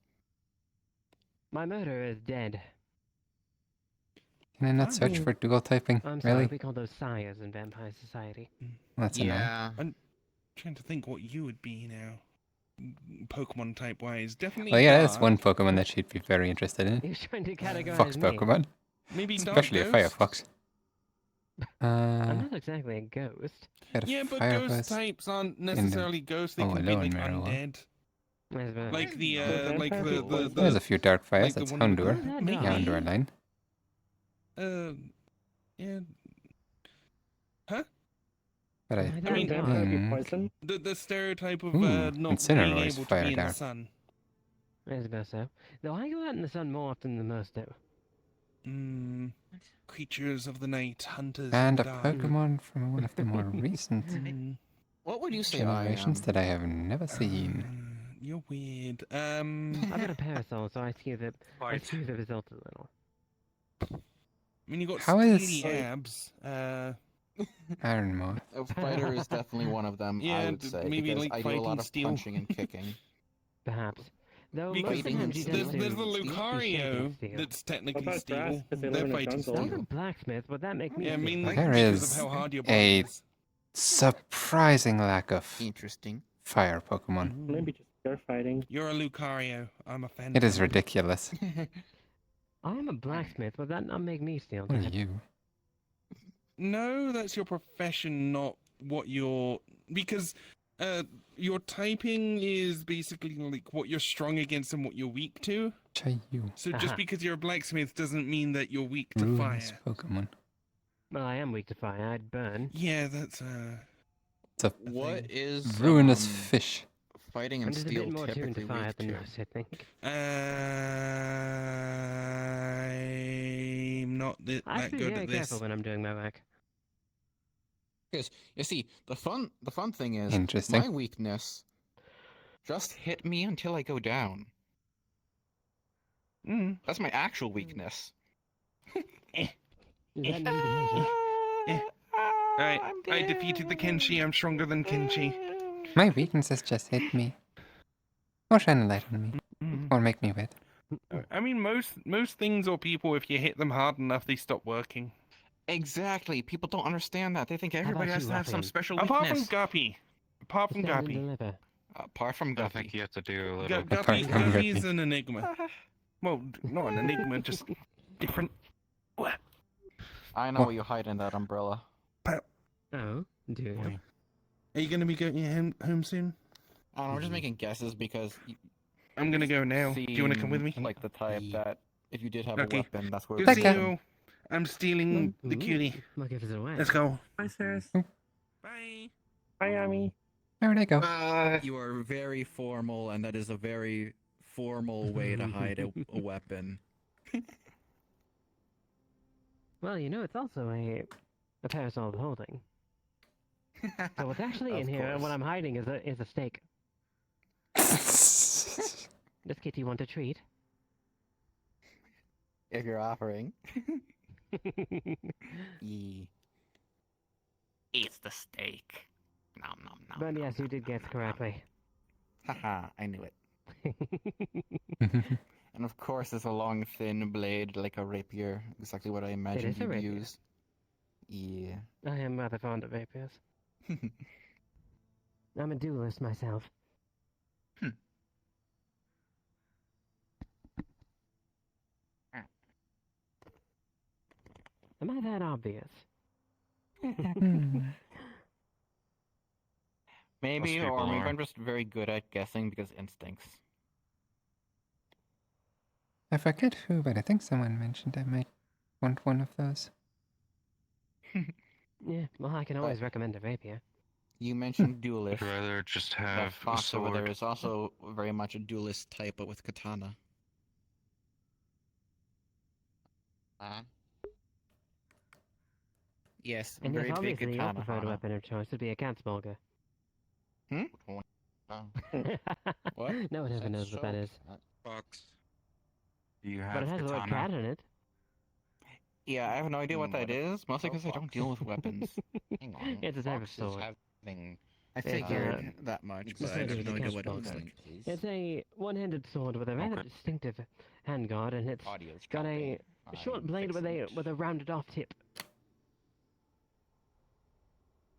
My murderer is dead. Can I not search for dual typing? I'm sorry, Really? we call those sires in Vampire Society. That's annoying. I'm trying to think what you would be now. Pokemon type wise. Definitely. Well, yeah, that's dark. one Pokemon that she'd be very interested in. You're trying to categorize Fox me. Pokemon. Maybe Especially a Dark Fire Ghost? Fox. I'm not exactly a ghost. Got a Yeah, but Fire ghost Ghost types aren't in the- necessarily ghosts. They Oh, can be hello, like Marijuana. undead. Like the the There's a few dark fires. like the That's one in the- Houndour. Maybe. Houndour line. Yeah. Huh? But I I mean, think... the stereotype of Ooh, not Incineroar being is able to fire be in the dark. sun. I suppose so. Though I go out in the sun more often than most do. Creatures of the night, hunters And a of the dark. Pokemon from one of the more recent What would you say I generations am? that I have never seen. You're weird. I've got a parasol, so I skew the result a little. I mean, you got How is- steely abs. Iron Moth. A fighter is definitely one of them, Yeah, I would say, maybe because like I do a fighting lot of steel. punching and kicking. Perhaps. Though Because most of the time she there's tends the to Lucario steel. that's technically What about steel. grass? 'Cause they live They're in a fighting jungle. I'm a steel. blacksmith, would that make me Yeah, steel? mainly There because is of how hard your a body is. surprising lack of Interesting. fire Pokemon. Maybe just fair fighting. You're a Lucario. I'm a fan. It is ridiculous. I am a blacksmith, would that not make me steel? What are you? No, that's your profession, not what you're. Because your typing is basically like what you're strong against and what you're weak to. Chayu. So just because you're a blacksmith doesn't mean that you're weak to Ruinous fire. Pokemon. Well, I am weak to fire. I'd burn. Yeah, that's It's a What is ruinous fish. fighting I'm and just a steel bit more tuned typically to fire weak than to? most, I think. I'm not I that have to be good very at this. careful when I'm doing my work. Because you see, the fun thing is Interesting. my weakness. Just hit me until I go down. That's my actual weakness. Is that an invitation? Alright, I defeated the Kenshi. I'm stronger than Kenshi. My weaknesses just hit me. Or shine a light on me. Or make me wet. I mean, most things or people, if you hit them hard enough, they stop working. Exactly. People don't understand that. They think How everybody about has you, to have some ruffian? special Apart from weakness. Guppy. Apart from Stand and Guppy. deliver. Apart from I Guppy. think you have to do a little. Guppy's an enigma. Well, not an enigma, just different. What? I know what you hide in that umbrella. Oh, do you? Are you gonna be going home soon? I don't know, I'm just making guesses because I'm gonna go now. Do you wanna come with me? Like the type that if you did have Okay. a weapon, that's where. Good see you. I'm stealing the Ooh, cutie. I'll give it away. Let's go. Bye, Saris. Bye. Bye, Yami. Where'd I go? You are very formal, and that is a very formal way to hide a weapon. Well, you know, it's also a parasol of holding. So what's actually in here, and what I'm hiding is a steak. Does Kitty want a treat? If you're offering. Yee. It's the steak. Nom nom nom. But yes, you did guess correctly. Haha, I knew it. And of course, it's a long, thin blade like a rapier. Exactly what I imagined is a you'd rapier. use. Yeah. I am rather fond of rapiers. I'm a duelist myself. Am I that obvious? Maybe, Most or people maybe are. I'm just very good at guessing because instincts. I forget who, but I think someone mentioned I might want one of those. Yeah, well, I can always recommend a rapier. You mentioned duelist. I'd rather just That have a fox over there sword. is also very much a duelist type, but with katana. Yes, And very yes, big obviously, your katana. preferred Hana. weapon of choice would be a cat smolger. What? No one ever knows what that is. Fox. Do you have But it has the word katana? cat in it. Yeah, I have no idea what that is, mostly because I don't deal with weapons. Hang on. It's a type of Fox is sword. having I figured that much, it's but I just have no like a idea cat what it looks smolger. like. It's a one-handed sword with a rather distinctive handguard, and it's got a short blade with a rounded-off tip.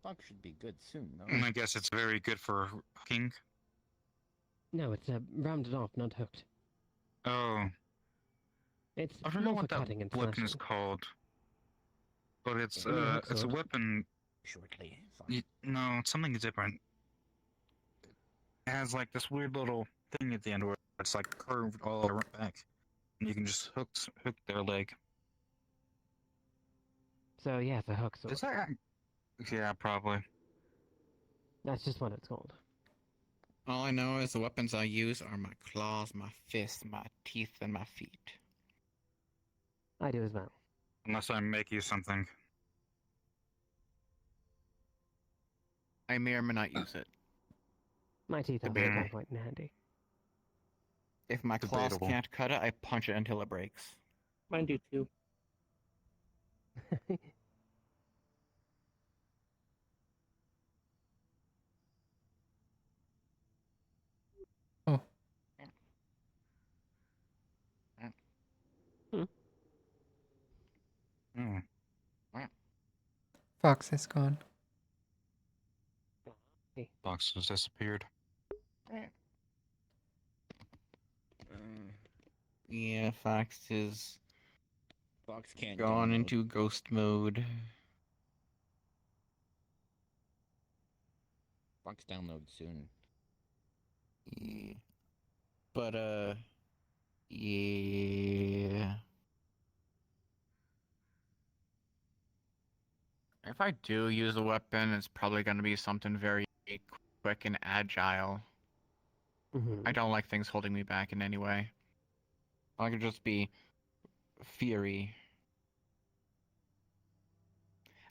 Fox should be good soon, though. I guess it's very good for hooking. No, it's rounded off, not hooked. Oh. It's I don't know more what for that cutting and weapon is slashing. called. But it's You mean a hook it's a sword? weapon. Shortly. No, it's something different. It has like this weird little thing at the end where it's like curved all around back, and you can just hook their leg. So yeah, it's a hook sword. Is that? Yeah, probably. That's just what it's called. All I know is the weapons I use are my claws, my fists, my teeth, and my feet. I do as well. Unless I make you something. I may or may not use it. My teeth also Debatable. come quite in handy. If my claws Debatable. can't cut it, I punch it until it breaks. Mine do too. Oh. Hmm. Fox is gone. Box has disappeared. Yeah, Fox is Fox can't gone download. into ghost mode. Fox download soon. Yeah. But, yeah. If I do use a weapon, it's probably going to be something very quick and agile. I don't like things holding me back in any way. I could just be fury.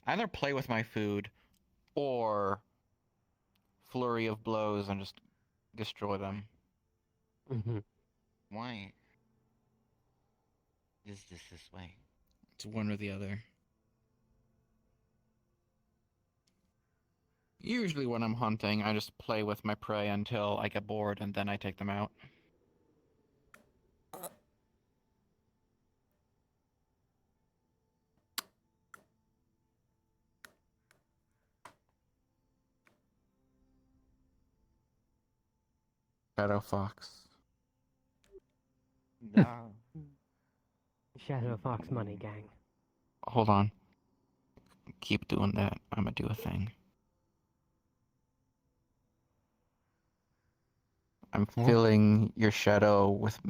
Either play with my food or flurry of blows and just destroy them. Why is this way? It's one or the other. Usually when I'm hunting, I just play with my prey until I get bored and then I take them out. Shadow Fox. Nah. Shadow Fox money gang. Hold on. Keep doing that. I'm gonna do a thing. I'm filling your shadow with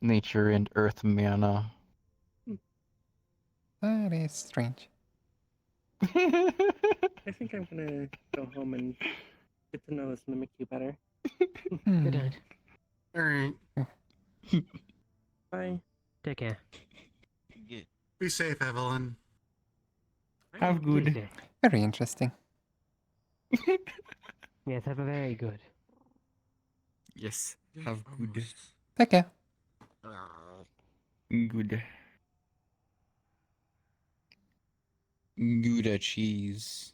nature and earth mana. That is strange. I think I'm gonna go home and get to know this Mimikyu better. Good night. Alright. Bye. Take care. Be safe, Evelyn. Have good. Tuesday. Very interesting. Yes, have a very good. Yes. Have good. Take care. Good. Gouda cheese.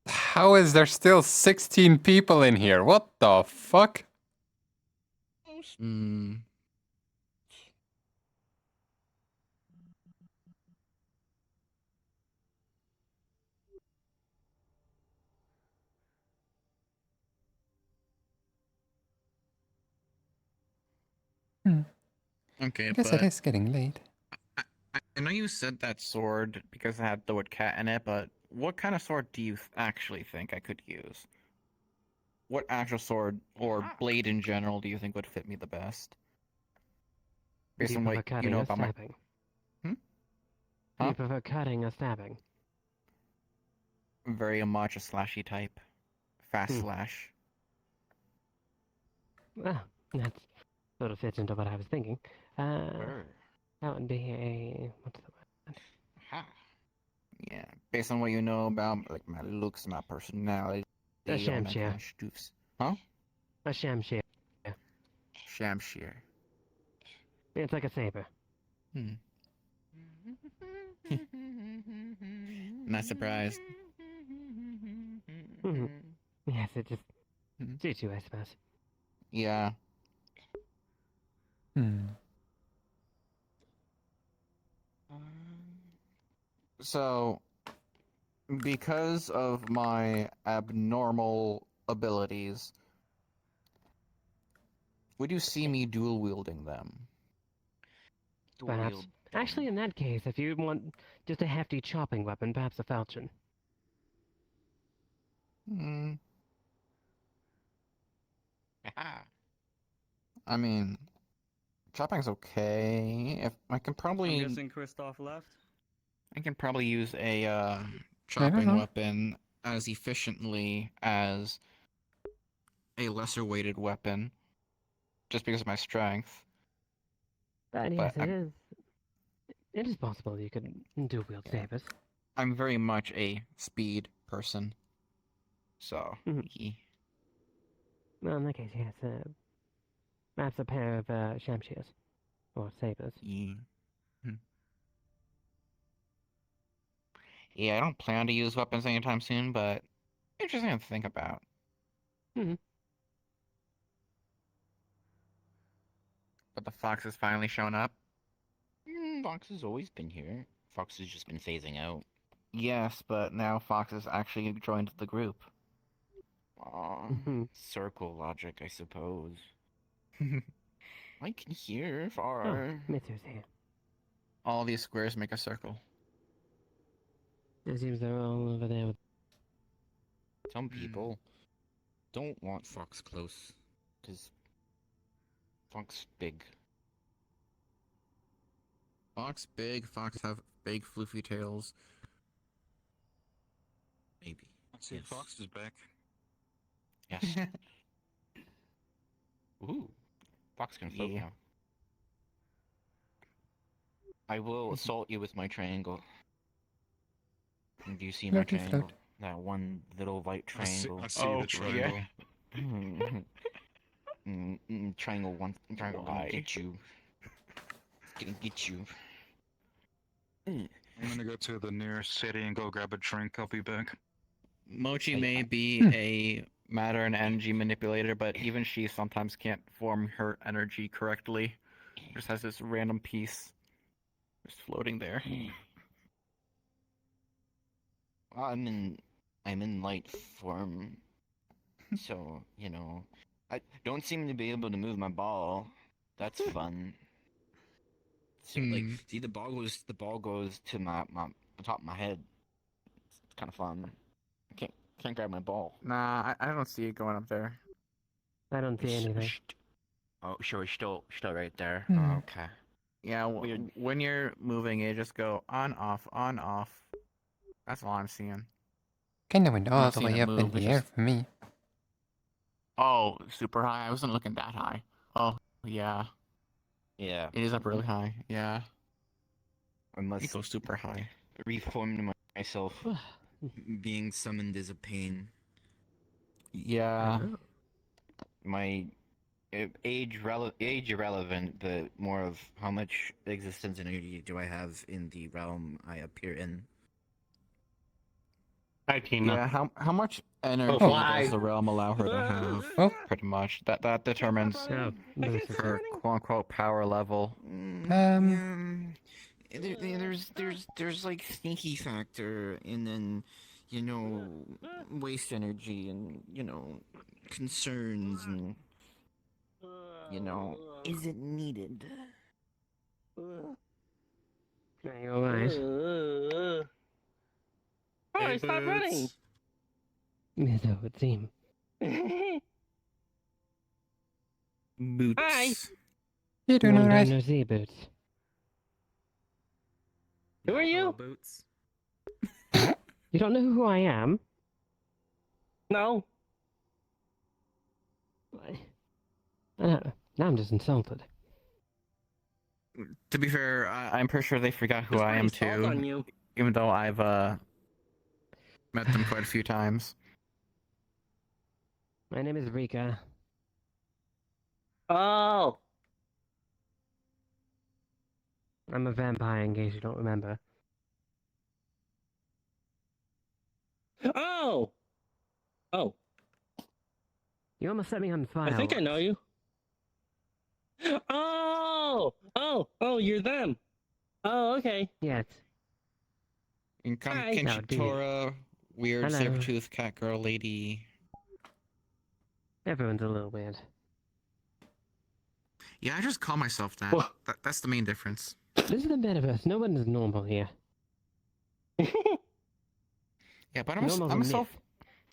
How is there still 16 people in here? What the fuck? Hmm. Okay, I guess but it is getting late. I know you said that sword because it had the word cat in it, but what kind of sword do you actually think I could use? What actual sword or blade in general do you think would fit me the best? Do Based you on prefer what you cutting know or about my... stabbing? Hmm? Do you Huh? prefer cutting or stabbing? Very much a slashy type. Fast slash. Well, that sort of fits into what I was thinking. That would be a... what's the word? Ha. Yeah, based on what you know about like my looks, my personality, A all that kind shamshir. of stuffs. Huh? A shamshir. Shamshir. It's like a saber. Not surprised. Yes, it just suits you, I suppose. Yeah. So, because of my abnormal abilities, would you see me dual wielding them? Perhaps. Actually, in that case, if you want just a hefty chopping weapon, perhaps a falchion. I mean, chopping's okay. If I can probably, I'm guessing Kristoff left. I can probably use a know. chopping weapon as efficiently as a lesser weighted weapon, just because of my strength. But yes, it is possible you could dual wield sabers. I'm very much a speed person, so. Well, in that case, yes. Perhaps a pair of shamshirs or sabers. Yeah, I don't plan to use weapons anytime soon, but interesting to think about. But the fox has finally shown up. Fox has always been here. Fox has just been phasing out. Yes, but now Fox has actually joined the group. Circle logic, I suppose. I can hear far. Oh, Mitsu's here. All these squares make a circle. It seems they're all over there with... Some people don't want Fox close, because Fox big. Fox big, Fox have big floofy tails. Maybe. Let's see, Fox is back. Yes. Ooh. Fox can float now. I will assault you with my triangle. Do you see my Floaty triangle? float. That one little white triangle. I see the triangle. Triangle one. Triangle gonna get you. Gonna get you. I'm gonna go to the nearest city and go grab a drink. I'll be back. Mochi may be a matter and energy manipulator, but even she sometimes can't form her energy correctly. Just has this random piece just floating there. Well, I'm in light form, so you know, I don't seem to be able to move my ball. That's fun. So, like, see, the ball goes to my the top of my head. It's kind of fun. I can't grab my ball. Nah, I don't see it going up there. I don't see anything. Oh, sure, it's still right there. Hmm. Oh, okay. Yeah, when you're moving, you just go on, off, on, off. That's all I'm seeing. Kinda went I'm all not the seeing way it up in move, the it's air just... for me. Oh, super high? I wasn't looking that high. Oh, yeah. Yeah. It is up really high, yeah. I must It goes super high. reform myself. Being summoned is a pain. Yeah. My age irrelevant, but more of how much existence energy do I have in the realm I appear in. Hi, Tina. Yeah, how much energy fly. does the realm allow her to have? Oh. Pretty much. That determines her quote-unquote power level. There's like sneaky factor, and then, you know, waste energy, and, you know, concerns, and, you know, is it needed? Are you alright? Oh, stop running! Yes, that would seem. Boots. Hi! You doing Long alright? time no see, Boots. Who are you? Boots. You don't know who I am? No. Now I'm just insulted. To be fair, I'm pretty sure they forgot who Just I am putting salt on too. you. Even though I've met them quite a few times. My name is Rika. Oh. I'm a vampire, in case you don't remember. Oh. Oh. You almost set me on fire. I think I once. know you. Oh, you're them. Oh, okay. Yes. And Hi. Kinchitora, weird Hello. saber-tooth cat girl lady. Everyone's a little weird. Yeah, I just call myself that. That's the main difference. This is the metaverse. No one is normal here. Yeah, but Normal's a myth.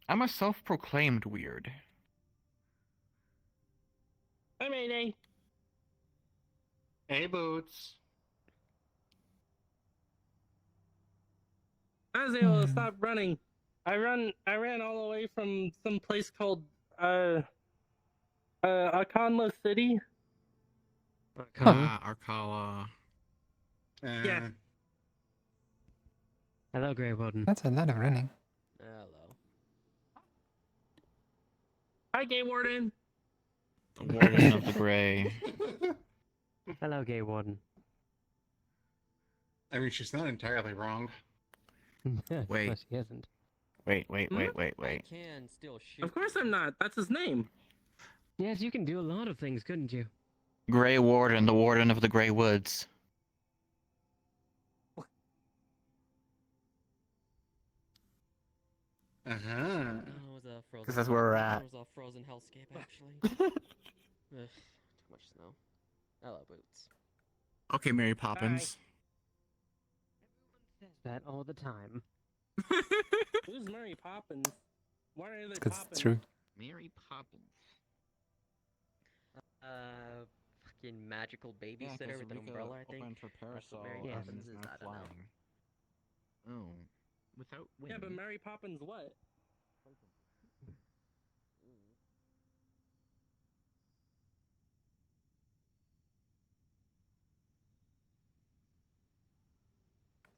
I'm a self-proclaimed weird. Hi, Mayday. Hey, Boots. I was able to stop running. I ran all the way from some place called Akanlo City. Arcala. Yeah. Hello, Grey Warden. That's a lot of running. Hello. Hi, Gay Warden. The Warden of the Grey. Hello, Gay Warden. I mean, she's not entirely wrong. Wait. No, she isn't. Wait. I can still shoot. Of course I'm not. That's his name. Yes, you can do a lot of things, couldn't you? Grey Warden, the Warden of the Grey Woods. Because that's where we're at. It was a frozen hellscape, actually. Ugh, too much snow. Hello, Boots. Okay, Mary Poppins. Says that all the time. Who's Mary Poppins? Why are they Because popping? it's true. Mary Poppins. Fucking magical babysitter with an umbrella, I think. Her parasol Mary and Poppins is is, now I don't know. flying. Oh. Without wings. Yeah, but Mary Poppins what?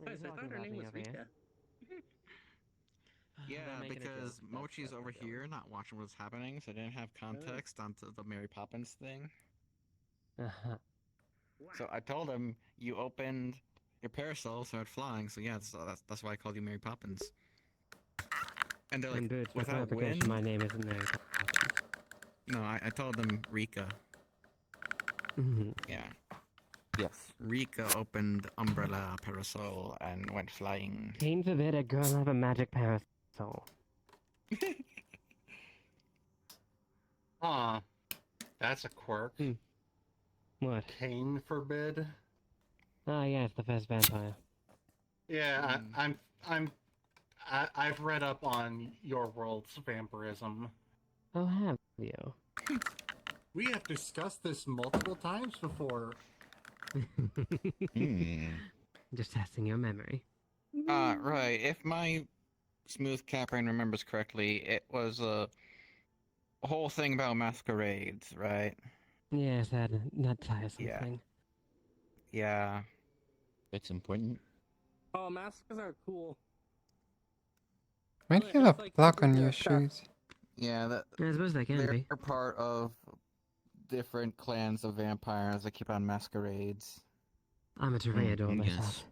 Guys, I thought her name was Rika. Yeah, making a because joke, Mochi's that's over not here not watching what's happening, so I didn't have context onto the Mary Poppins thing. So I told him, you opened your parasol, started flying, so yeah, that's why I called you Mary Poppins. And they're like, And Boots, for without clarification, wind? my name isn't Mary Poppins. No, I told them Rika. Yeah. Yes. Rika opened umbrella parasol and went flying. Pain forbid a girl have a magic parasol. Huh. That's a quirk. What? Cane forbid. Ah, yes, the first vampire. Yeah, I've read up on your world's vampirism. Oh, have you? We have discussed this multiple times before. Just testing your memory. Right. If my smooth cat brain remembers correctly, it was a whole thing about masquerades, right? Yes, that tiresome thing. Yeah. It's important. Oh, masks are cool. Why do you have a block on your shoes? Yeah, I suppose they can they're be. part of different clans of vampires that keep on masquerades. I'm a toreador myself.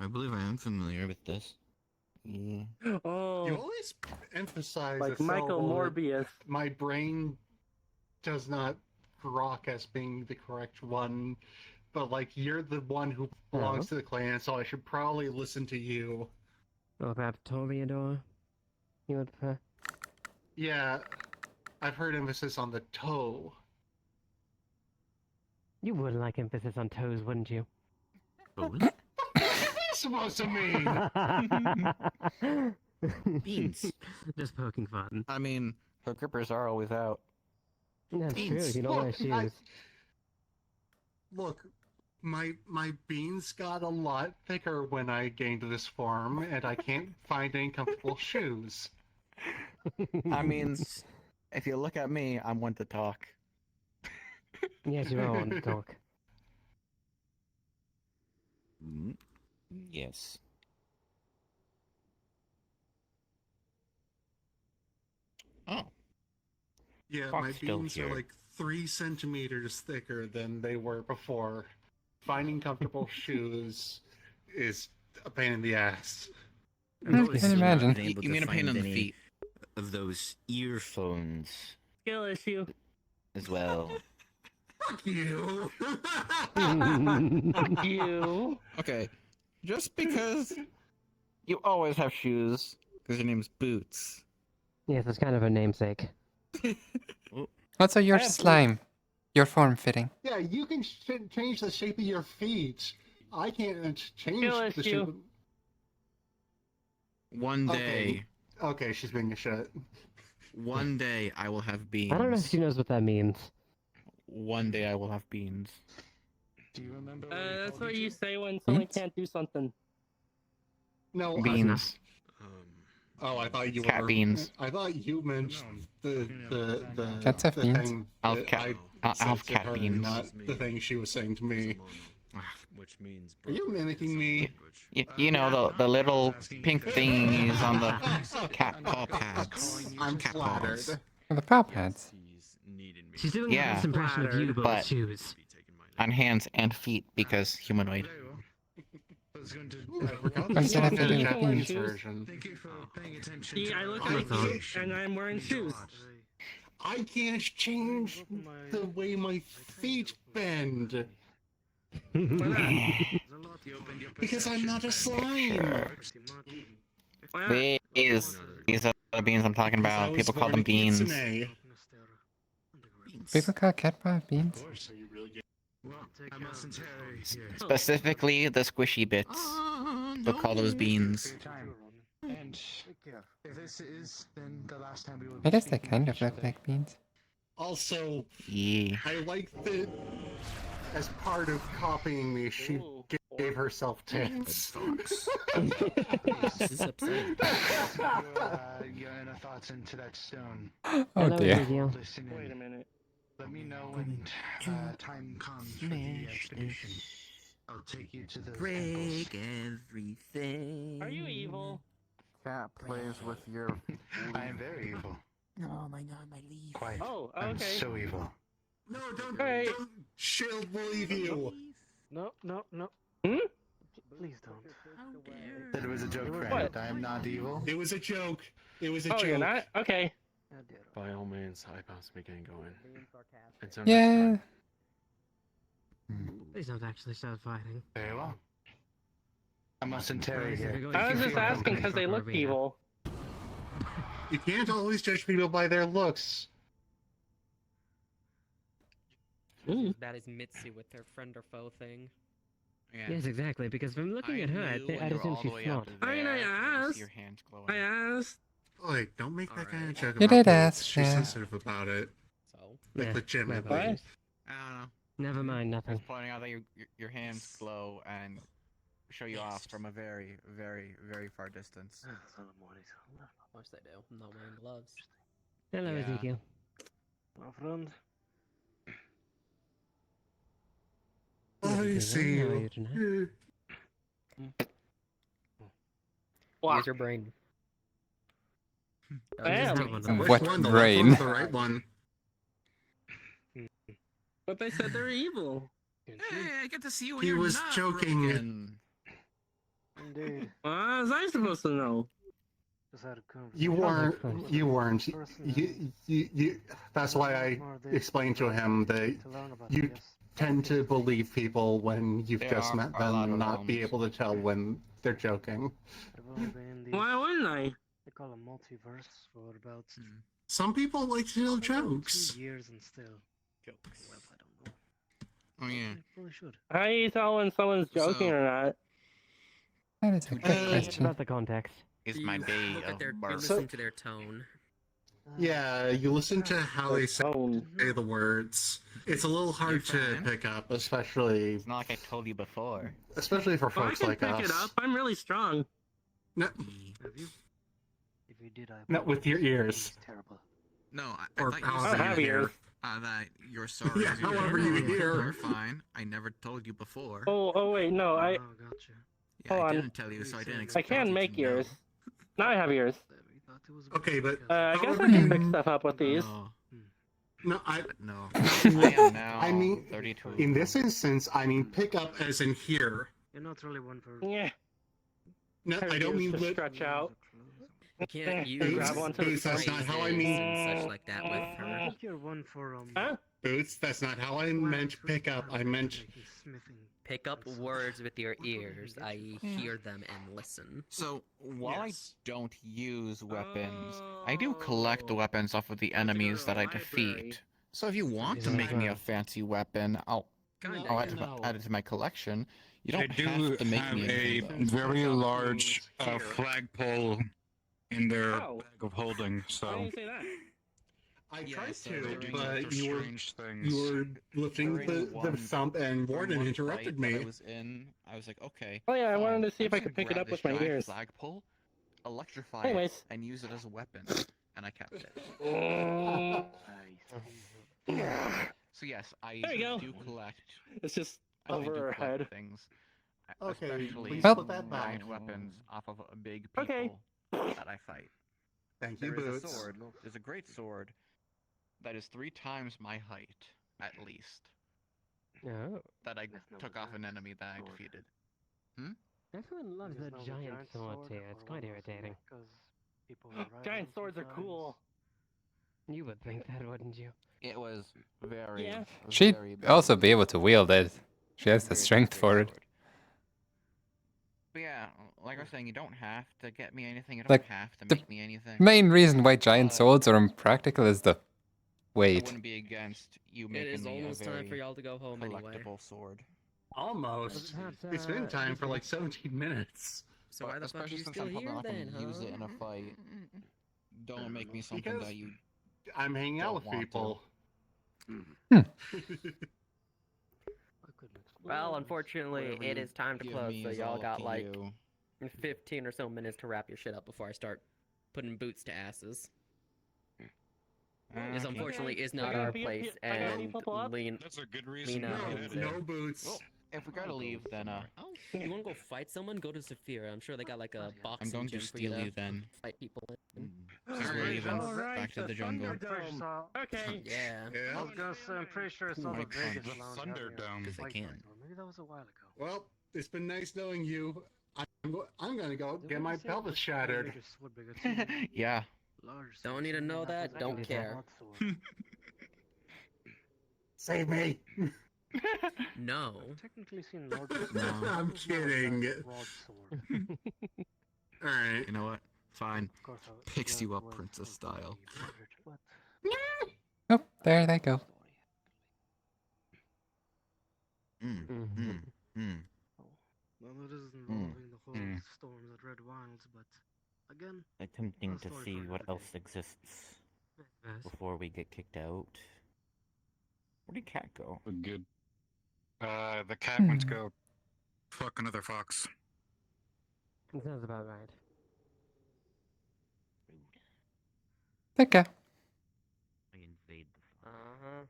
I believe I am familiar with this. Yeah. Oh. You always emphasize Like the Michael syllable that Morbius. My brain does not grok as being the correct one, but like you're the one who belongs to the clan, so I should probably listen to you. Or perhaps toreador? You would prefer? Yeah, I've heard emphasis on the toe. You would like emphasis on toes, wouldn't you? What's that supposed to mean? Beans. Just poking fun. I mean, her grippers are always out. That's true, you don't wear shoes. Look, my beans got a lot thicker when I gained this form, and I can't find any comfortable shoes. I mean, if you look at me, I'm one to talk. Yes, you are one to talk. Yes. Oh. Yeah, Fox my still beans here. are like 3 centimeters thicker than they were before. Finding comfortable shoes is a pain in the ass. I can imagine. You mean a pain in the feet? Of those earphones Skill issue. as well. Fuck you! Fuck you! Okay, just because you always have shoes, because your name's Boots. Yes, it's kind of a namesake. Also, your I have slime. Your form fitting. Yeah, you can change the shape of your feet. I can't change Skill the issue. shape of... One day, Okay, she's being a shit. one day I will have beans. I don't know if she knows what that means. One day I will have beans. Do you remember? That's what you say when someone can't do something. No, Beans. Oh, I thought you Cat were. beans. I thought you meant the Cats have the beans. thing I'll that have I said to cat her, beans. not the thing she was saying to me. Which means Are you mimicking me? You know, the little pink thingies on the cat paw pads. I'm cat flattered. paws. Well, the paw pads. She's doing Yeah, a nice impression of you, but with but shoes. on hands and feet because humanoid. What does that have to do with beans? Version. Thank you for paying attention. See, I look like you, and I'm wearing shoes. I can't change the way my feet bend. Because I'm not a slime. These are the beans I'm talking about. People call them beans. People call cat paw beans? Specifically, the squishy bits. They'll call those beans. And if this is then the last time we will I guess they kind of look like beans. Also, Yeah. I like that as part of copying me, she gave herself tits. This is upsetting. Your inner thoughts into that stone. Oh dear. Listen in. Wait a minute. Let me know when time comes for the expedition. I'll take you to the Break everything. Are you evil? Cat plays with your. I am very evil. Oh my god, my leaf. Quiet. Oh, I'm okay. so evil. No, don't. Alright. Don't. She'll believe you. No. Hmm? Please don't. How dare That it was a joke, friend. What? I am not evil. It was a joke. It was a Oh, joke. you're not? Okay. By all means, I possibly getting going. Until Yeah. Please don't actually start fighting. Very well. I must interrogate. I was just asking because they look evil. You can't always judge people by their looks. As bad as Mitsu with their friend or foe thing. Yeah. Yes, exactly. Because from looking at her, I'd assume she's flawed. I mean, I asked. I asked. Like, don't make that kind of joke You about did boobs. ask, She's yeah. sensitive about it. So? Like, Yeah, legitimately. what? I don't know. Never mind, I nothing. was pointing out that your hands glow and show you off from a very, very, very far distance. Of course they do. I'm not wearing gloves. Hello, Yeah. Ezekiel. My friend. I see How are you you. tonight? Use your brain. I am. What one? The brain? left one or the right one? But they said they're evil. Hey, I get to see you when He you're was not joking. broken. Indeed. What was I supposed to know? Just had a conversation. You weren't. with You a weren't. person You. That's why I explained to him that to learn about you this. tend to believe people when you've There just are met a lot them and of not be realms. able to tell when they're joking. I've only been in these, Why wouldn't I? they call it multiverse for about Some people like to tell jokes. 2 years and still. Jokes. Well, I don't know. Oh yeah. I probably should. How do you tell when someone's joking So- or not? That is a good It's question. about the context. Is my You day look at of their, you birth. listen to their tone. Yeah, you listen to how they say Tone. the words. It's a little hard to fine. pick up, especially It's not like I told you before. for Well, I folks can like pick us. it up. I'm really strong. No, Have you? If you did, I not with your apologize. ears. It's terrible. No, I Or thought you however I said have you ears. hear. that you're sorry. Yeah, however you hear. You're fine. I never told you before. Oh wait, no, I Oh, gotcha. Yeah, hold I on. didn't tell you, so I didn't I expect can you make to know. ears. Now I have ears. We thought it was Okay, but I guess however I can you- pick stuff up with these. No, No, I. no. I am now I mean, 32. in this instance, I mean pick up as in here. You're not really one for. Yeah. No, I don't Ears mean to lit. stretch out. You can't use Boots, grab onto the Boots, that's not how I phrases mean. and such like that with I her. think you're one for Huh? Boots, that's not how I meant pick up. I meant. smithing. Pick up words with your ears, i.e. hear them and listen. So, while I don't use weapons, I do collect the weapons off of the enemies that I defeat. So if you want to make me a fancy weapon, I'll add it to my collection. You don't They have do to make have me a anything, though. very large flagpole in their Oh. bag of holding, Why so did you say that? I Yeah, tried so to, they're doing but you were strange things. lifting During the one- thump, and during Warden one interrupted fight that I me. was in, I was like, okay. Oh yeah, I fine. wanted to see if I'm I just could gonna pick it grab up with this my giant ears. flagpole, electrify Anyways. it, and use it as a weapon, and I kept it. So yes, I There you go. do collect. It's just I do over her collect head. things, Okay, especially please Well- put that back. giant weapons off of a big people Okay. that I fight. Thank you, There is a Boots. sword. There's a great sword that is 3 times my height, at least. Oh. That I took off an enemy that I defeated. Everyone loves There's that no giant sword here. It's or quite one was irritating. because people were right Giant on swords are sometimes. cool. You would think that, wouldn't you? It was very, Yeah. She'd very also big. be able to wield it. She has the Very strength for great it. sword. But yeah, like I was saying, you don't have to get me anything. You don't Like, have to the make me anything. Main reason why giant But swords are impractical is the I weight. wouldn't be against you It making is me a almost time very for y'all to go home anyway. collectible sword. Almost. Perhaps, It's been time for like 17 minutes. So why the fuck are Especially you since still I'm probably here not then, gonna use huh? it in a fight. Don't make me something Because that you I'm hanging out don't with want to. people. Well, unfortunately, Whatever it you is time to give close, me so is y'all all up got to like you. 15 or so minutes to wrap your shit up before I start putting boots to asses. This Okay. unfortunately is I not gotta our be- place, I gotta be and people up. That's a good reason. Lena to owns have it. it. No boots. Well, if we gotta leave, then You wanna go fight someone? Go to Saphira. I'm sure they got like a boxing I'm going to gym for you steal to you then. fight people in. Since we're leaving, back to the jungle. Okay. Yeah. I was gonna say, I'm pretty sure it's all the Like from Vegas the lounge out here. Thunderdome. Because I Like, can. or maybe that was a while ago. Well, it's been nice knowing you. I'm gonna go get my pelvis shattered. Yeah. Don't need to know that. Don't care. Save me. No. Technically seen larger No. I'm kidding. Alright. You know what? Fine. Picks you up princess style. Oh, there they go. Well, it is involving the whole storms at Red Wilds, but again, Attempting to story see for what another else exists Yes. before we get kicked out. Where did Cat go? Good. The cat went to go fuck another fox. Sounds about right. Okay. I invade the Uh-huh.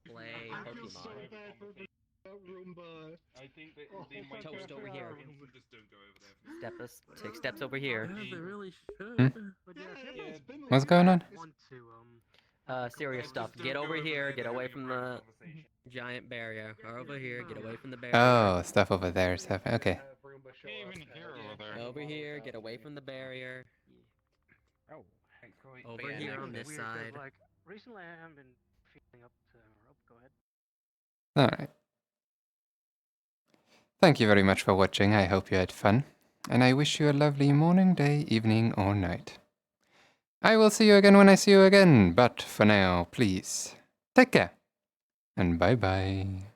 Play Pokemon. Roomba. I think they might Toast over here. Just don't go over there. Take steps over here. Yeah, they really should. Hmm? But yeah, What's going on? want to Serious stuff. Get over here. Get away from the giant barrier. Or over here. Get away from the barrier. Oh, stuff over there. Stuff. Okay. Over here. Get away from the barrier. Oh, Over here on this side. Like, recently I haven't been feeling up to rope. Go ahead. Alright. Thank you very much for watching. I hope you had fun. And I wish you a lovely morning, day, evening, or night. I will see you again when I see you again. But for now, please, take care. And bye-bye.